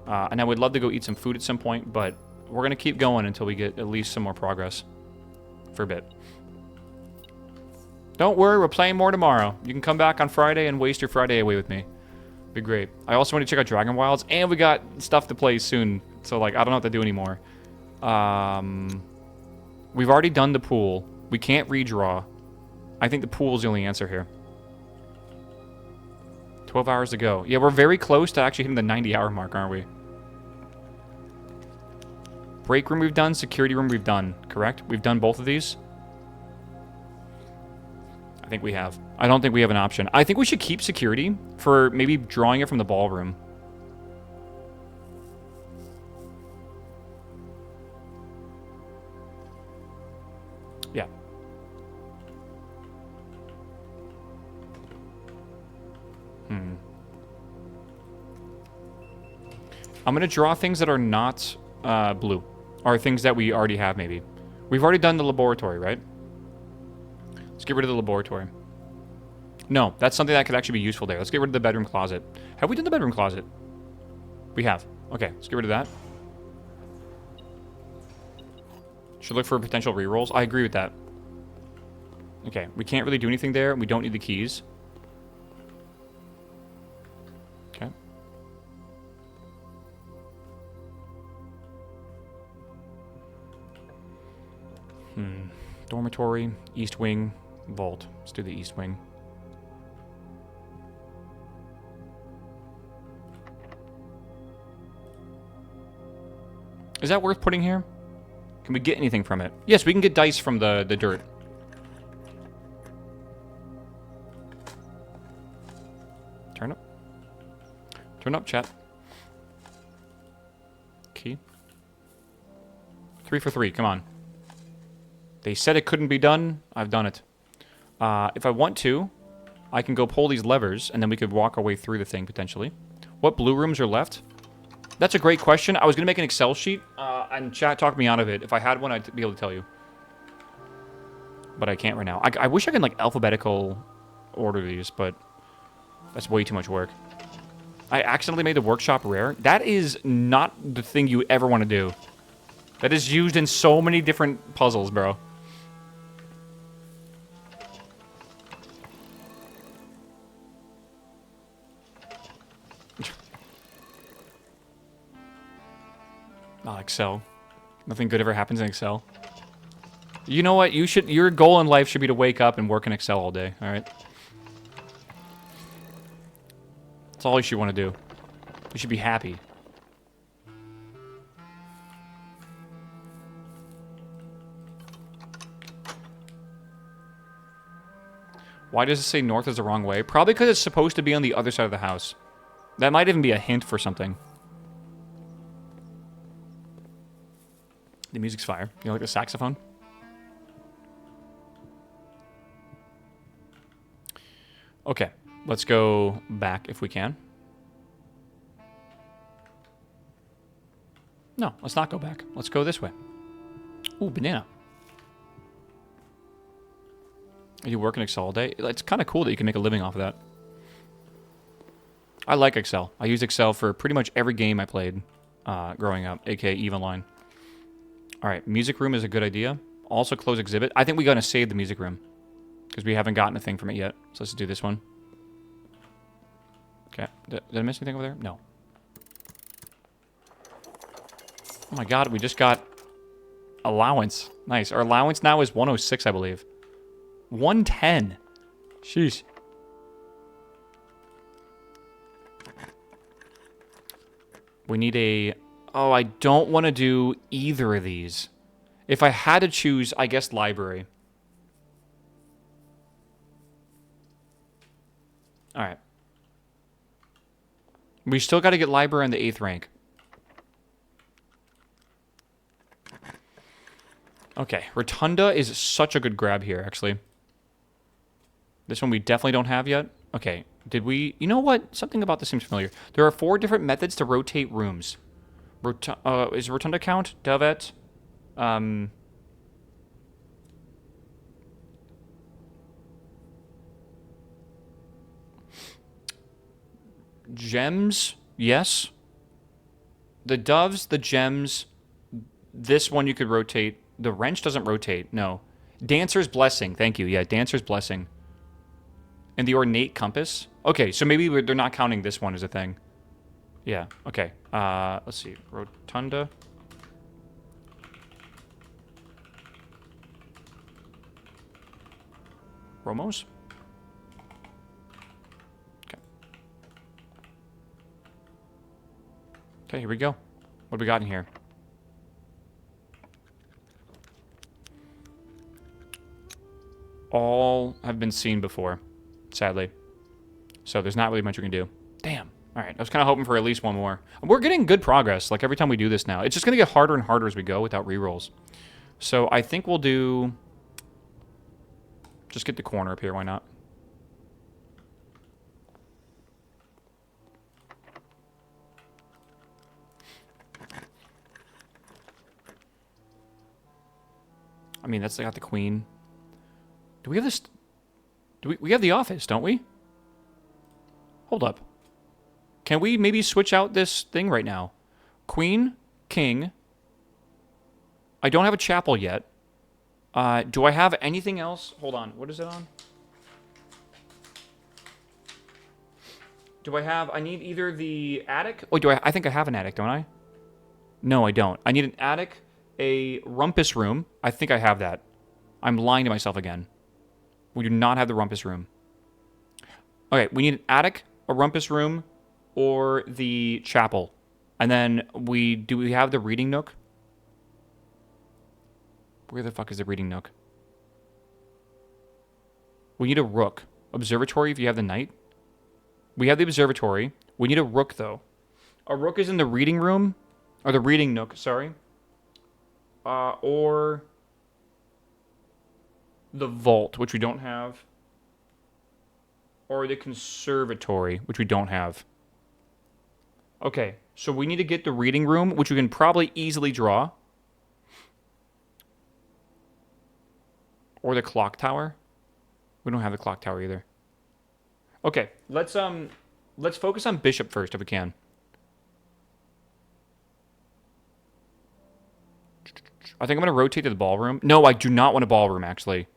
And I would love to go eat some food at some point, but we're going to keep going until we get at least some more progress. For a bit. Don't worry, we're playing more tomorrow. You can come back on Friday and waste your Friday away with me. Be great. I also want to check out Dragon Wilds, and we got stuff to play soon, so like I don't know what to do anymore. We've already done the pool. We can't redraw. I think the pool's the only answer here. 12 hours to go. Yeah, we're very close to actually hitting the 90-hour mark, aren't we? Break room we've done, security room we've done, correct? We've done both of these? I think we have. I don't think we have an option. I think we should keep security for maybe drawing it from the ballroom. Yeah. I'm going to draw things that are not blue. Or things that we already have, maybe. We've already done the laboratory, right? Let's get rid of the laboratory. No, that's something that could actually be useful there. Let's get rid of the bedroom closet. Have we done the bedroom closet? We have. Okay, let's get rid of that. Should look for potential rerolls. I agree with that. Okay, we can't really do anything there. We don't need the keys. Okay. Dormitory, east wing, vault. Let's do the east wing. Is that worth putting here? Can we get anything from it? Yes, we can get dice from the dirt. Turn up. Turn up, chat. Key. 3 for 3, come on. They said it couldn't be done. I've done it. If I want to, I can go pull these levers, and then we could walk our way through the thing, potentially. What blue rooms are left? That's a great question. I was going to make an Excel sheet, and chat talked me out of it. If I had one, I'd be able to tell you. But I can't right now. I wish I could, like, alphabetical order these, but that's way too much work. I accidentally made the workshop rare. That is not the thing you ever want to do. That is used in so many different puzzles, bro. Oh, Excel. Nothing good ever happens in Excel. You know what? Your goal in life should be to wake up and work in Excel all day, alright? That's all you should want to do. You should be happy. Why does it say north is the wrong way? Probably because it's supposed to be on the other side of the house. That might even be a hint for something. The music's fire. You like the saxophone? Okay, let's go back if we can. No, let's not go back. Let's go this way. Ooh, banana. You work in Excel all day? It's kind of cool that you can make a living off of that. I like Excel. I use Excel for pretty much every game I played growing up, aka EVE Online. All right, music room is a good idea. Also close exhibit. I think we gotta save the music room because we haven't gotten a thing from it yet. So let's do this one. Okay, did I miss anything over there? No. Oh my god, we just got allowance. Nice. Our allowance now is 106, I believe. 110. Sheesh. We need a... Oh, I don't want to do either of these. If I had to choose, I guess library. Alright. We still got to get library in the 8th rank. Okay, Rotunda is such a good grab here, actually. This one we definitely don't have yet. Okay, did we... You know what? Something about this seems familiar. There are 4 different methods to rotate rooms. Is Rotunda count? Dovet? Gems? Yes. The doves, the gems. This one you could rotate. The wrench doesn't rotate. No. Dancer's Blessing. Thank you. Yeah, Dancer's Blessing. And the ornate compass. Okay, so maybe they're not counting this one as a thing. Yeah, okay. Let's see. Rotunda. Romos? Okay. Okay, here we go. What do we got in here? All have been seen before, sadly. So there's not really much we can do. Damn. All right, I was kind of hoping for at least one more. We're getting good progress, like every time we do this now. It's just going to get harder and harder as we go without rerolls. So I think we'll do... Just get the corner up here, why not? I mean, that's got the queen. Do we have this... We have the office, don't we? Hold up. Can we maybe switch out this thing right now? Queen, king. I don't have a chapel yet. Do I have anything else? Hold on. What is it on? Do I have... I need either the attic... Oh, do I think I have an attic, don't I? No, I don't. I need an attic, a rumpus room. I think I have that. I'm lying to myself again. We do not have the rumpus room. Okay, we need an attic, a rumpus room, or the chapel. And then do we have the reading nook? Where the fuck is the reading nook? We need a rook. Observatory if you have the knight. We have the observatory. We need a rook, though. A rook is in the reading room. Or the reading nook, sorry. Or the vault, which we don't have. Or the conservatory, which we don't have. Okay, so we need to get the reading room, which we can probably easily draw. Or the clock tower. We don't have the clock tower either. Okay, let's focus on bishop first if we can. I think I'm going to rotate to the ballroom. No, I do not want a ballroom, actually.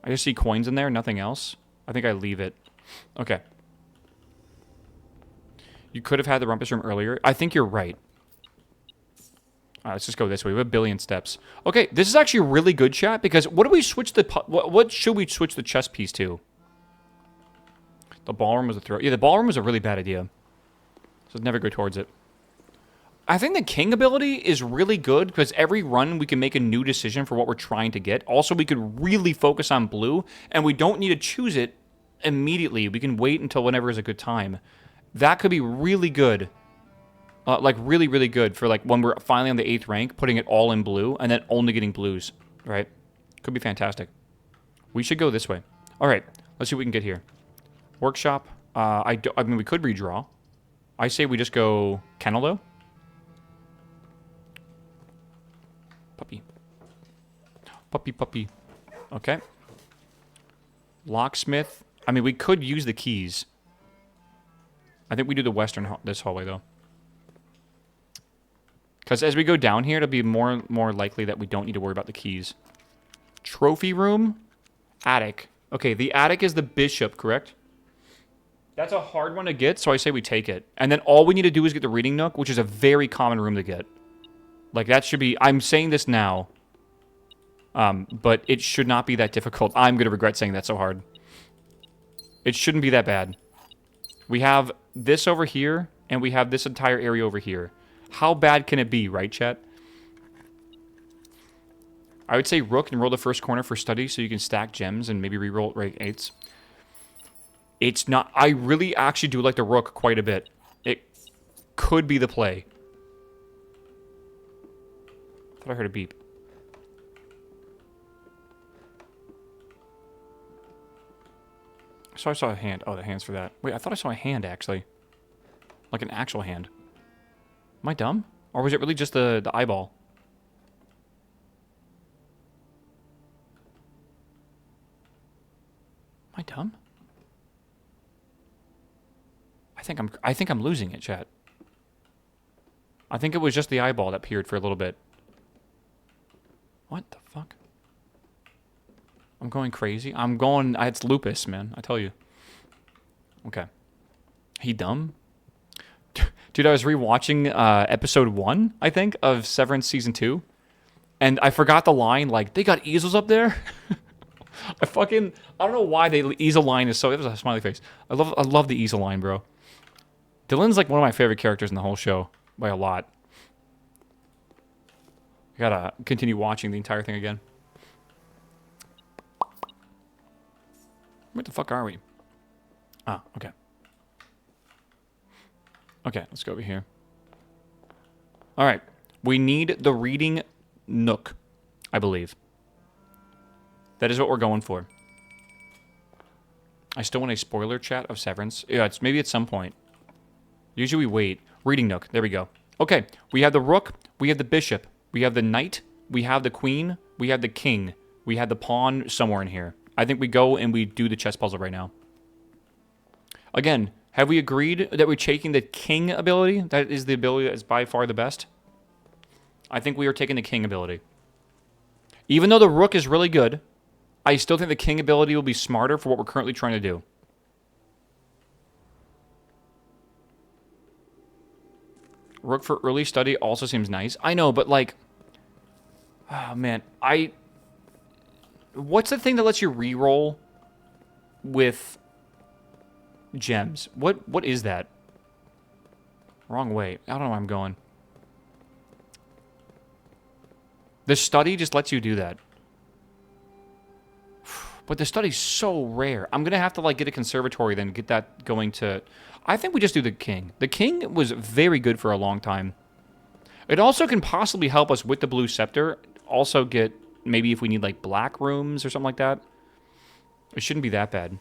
I just see coins in there, nothing else. I think I leave it. Okay. You could have had the rumpus room earlier. I think you're right. All right, let's just go this way. We have a billion steps. Okay, this is actually really good, chat, because what do we switch the... What should we switch the chess piece to? The ballroom was a throw. Yeah, the ballroom was a really bad idea. So let's never go towards it. I think the king ability is really good because every run we can make a new decision for what we're trying to get. Also, we could really focus on blue, and we don't need to choose it immediately. We can wait until whenever is a good time. That could be really good. Like, really, really good for, like, when we're finally on the 8th rank, putting it all in blue, and then only getting blues, right? Could be fantastic. We should go this way. All right, let's see what we can get here. Workshop. I mean, we could redraw. I say we just go kennel, though. Puppy. Puppy, puppy. Okay. Locksmith. I mean, we could use the keys. I think we do the western this hallway, though. Because as we go down here, it'll be more likely that we don't need to worry about the keys. Trophy room. Attic. Okay, the attic is the bishop, correct? That's a hard one to get, so I say we take it. And then all we need to do is get the reading nook, which is a very common room to get. Like, that should be... I'm saying this now. But it should not be that difficult. I'm going to regret saying that so hard. It shouldn't be that bad. We have this over here, and we have this entire area over here. How bad can it be, right, chat? I would say rook and roll the first corner for study so you can stack gems and maybe reroll rank 8s. It's not... I really actually do like the rook quite a bit. It could be the play. I thought I heard a beep. So I saw a hand. Oh, the hand's for that. Wait, I thought I saw a hand, actually. Like an actual hand. Am I dumb? Or was it really just the eyeball? Am I dumb? I think I'm losing it, chat. I think it was just the eyeball that peered for a little bit. What the fuck? I'm going crazy. I'm going... It's lupus, man. I tell you. Okay. He dumb? Dude, I was rewatching episode 1, I think, of Severance Season 2. And I forgot the line, like, they got easels up there? I don't know why the easel line is so... It was a smiley face. I love the easel line, bro. Dylan's like one of my favorite characters in the whole show. By a lot. I gotta continue watching the entire thing again. Where the fuck are we? Ah, okay. Okay, let's go over here. Alright. We need the reading nook, I believe. That is what we're going for. I still want a spoiler chat of Severance. Yeah, it's maybe at some point. Usually we wait. Reading nook. There we go. Okay, we have the rook. We have the bishop. We have the knight. We have the queen. We have the king. We have the pawn somewhere in here. I think we go and we do the chess puzzle right now. Again, have we agreed that we're taking the king ability? That is the ability that is by far the best. I think we are taking the king ability. Even though the rook is really good, I still think the king ability will be smarter for what we're currently trying to do. Rook for early study also seems nice. I know, but like... Oh, man. What's the thing that lets you reroll with gems? What is that? Wrong way. I don't know where I'm going. The study just lets you do that. But the study's so rare. I'm going to have to like get a conservatory then get that going to... I think we just do the king. The king was very good for a long time. It also can possibly help us with the blue scepter. Also get... Maybe if we need, like, black rooms or something like that. It shouldn't be that bad.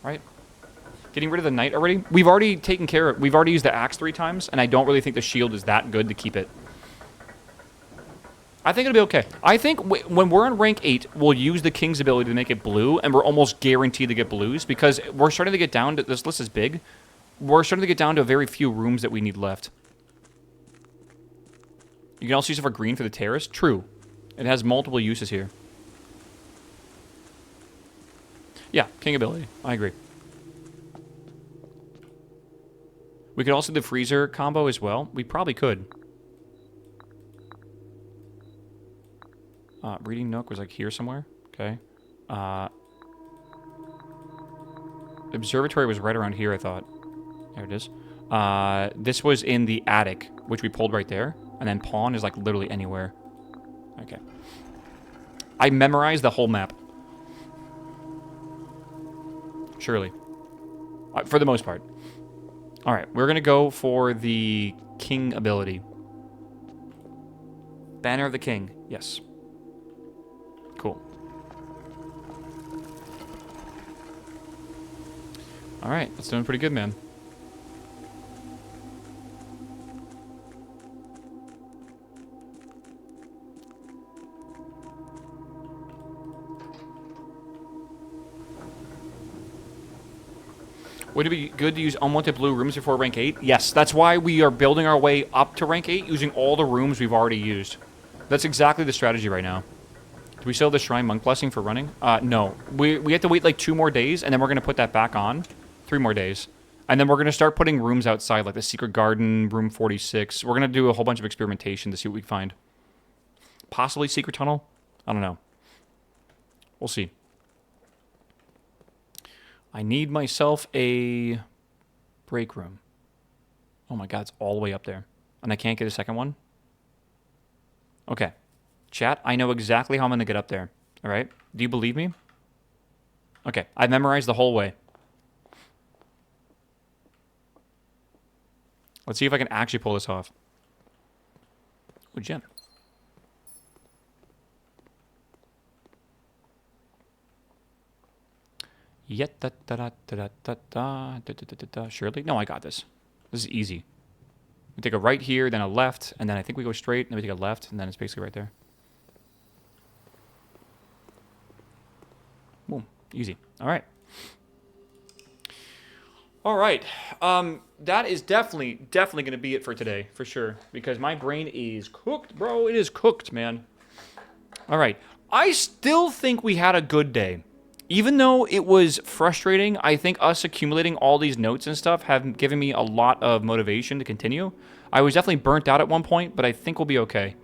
Right? Getting rid of the knight already? We've already taken care of... We've already used the axe 3 times, and I don't really think the shield is that good to keep it. I think it'll be okay. I think when we're on rank 8, we'll use the king's ability to make it blue, and we're almost guaranteed to get blues, because we're starting to get down to... This list is big. We're starting to get down to very few rooms that we need left. You can also use it for green for the terrace. True. It has multiple uses here. Yeah, king ability. I agree. We could also do the freezer combo as well. We probably could. Reading nook was like here somewhere. Okay. Observatory was right around here, I thought. There it is. This was in the attic, which we pulled right there. And then pawn is like literally anywhere. Okay. I memorized the whole map. Surely. For the most part. Alright, we're going to go for the king ability. Banner of the King. Yes. Cool. Alright, that's doing pretty good, man. Would it be good to use unwanted blue rooms before rank 8? Yes, that's why we are building our way up to rank 8 using all the rooms we've already used. That's exactly the strategy right now. Do we still have the Shrine Monk Blessing for running? No. We have to wait like 2 more days, and then we're going to put that back on. 3 more days. And then we're going to start putting rooms outside, like the Secret Garden, Room 46. We're going to do a whole bunch of experimentation to see what we find. Possibly Secret Tunnel? I don't know. We'll see. I need myself a break room. Oh my god, it's all the way up there. And I can't get a second one? Okay. Chat, I know exactly how I'm going to get up there. Alright? Do you believe me? Okay, I've memorized the whole way. Let's see if I can actually pull this off. Oh, gem. Surely? No, I got this. This is easy. We take a right here, then a left, and then I think we go straight, and then we take a left, and then it's basically right there. Boom. Easy. All right. All right. That is definitely going to be it for today, for sure. Because my brain is cooked, bro. It is cooked, man. All right. I still think we had a good day. Even though it was frustrating, I think us accumulating all these notes and stuff have given me a lot of motivation to continue. I was definitely burnt out at one point, but I think we'll be okay.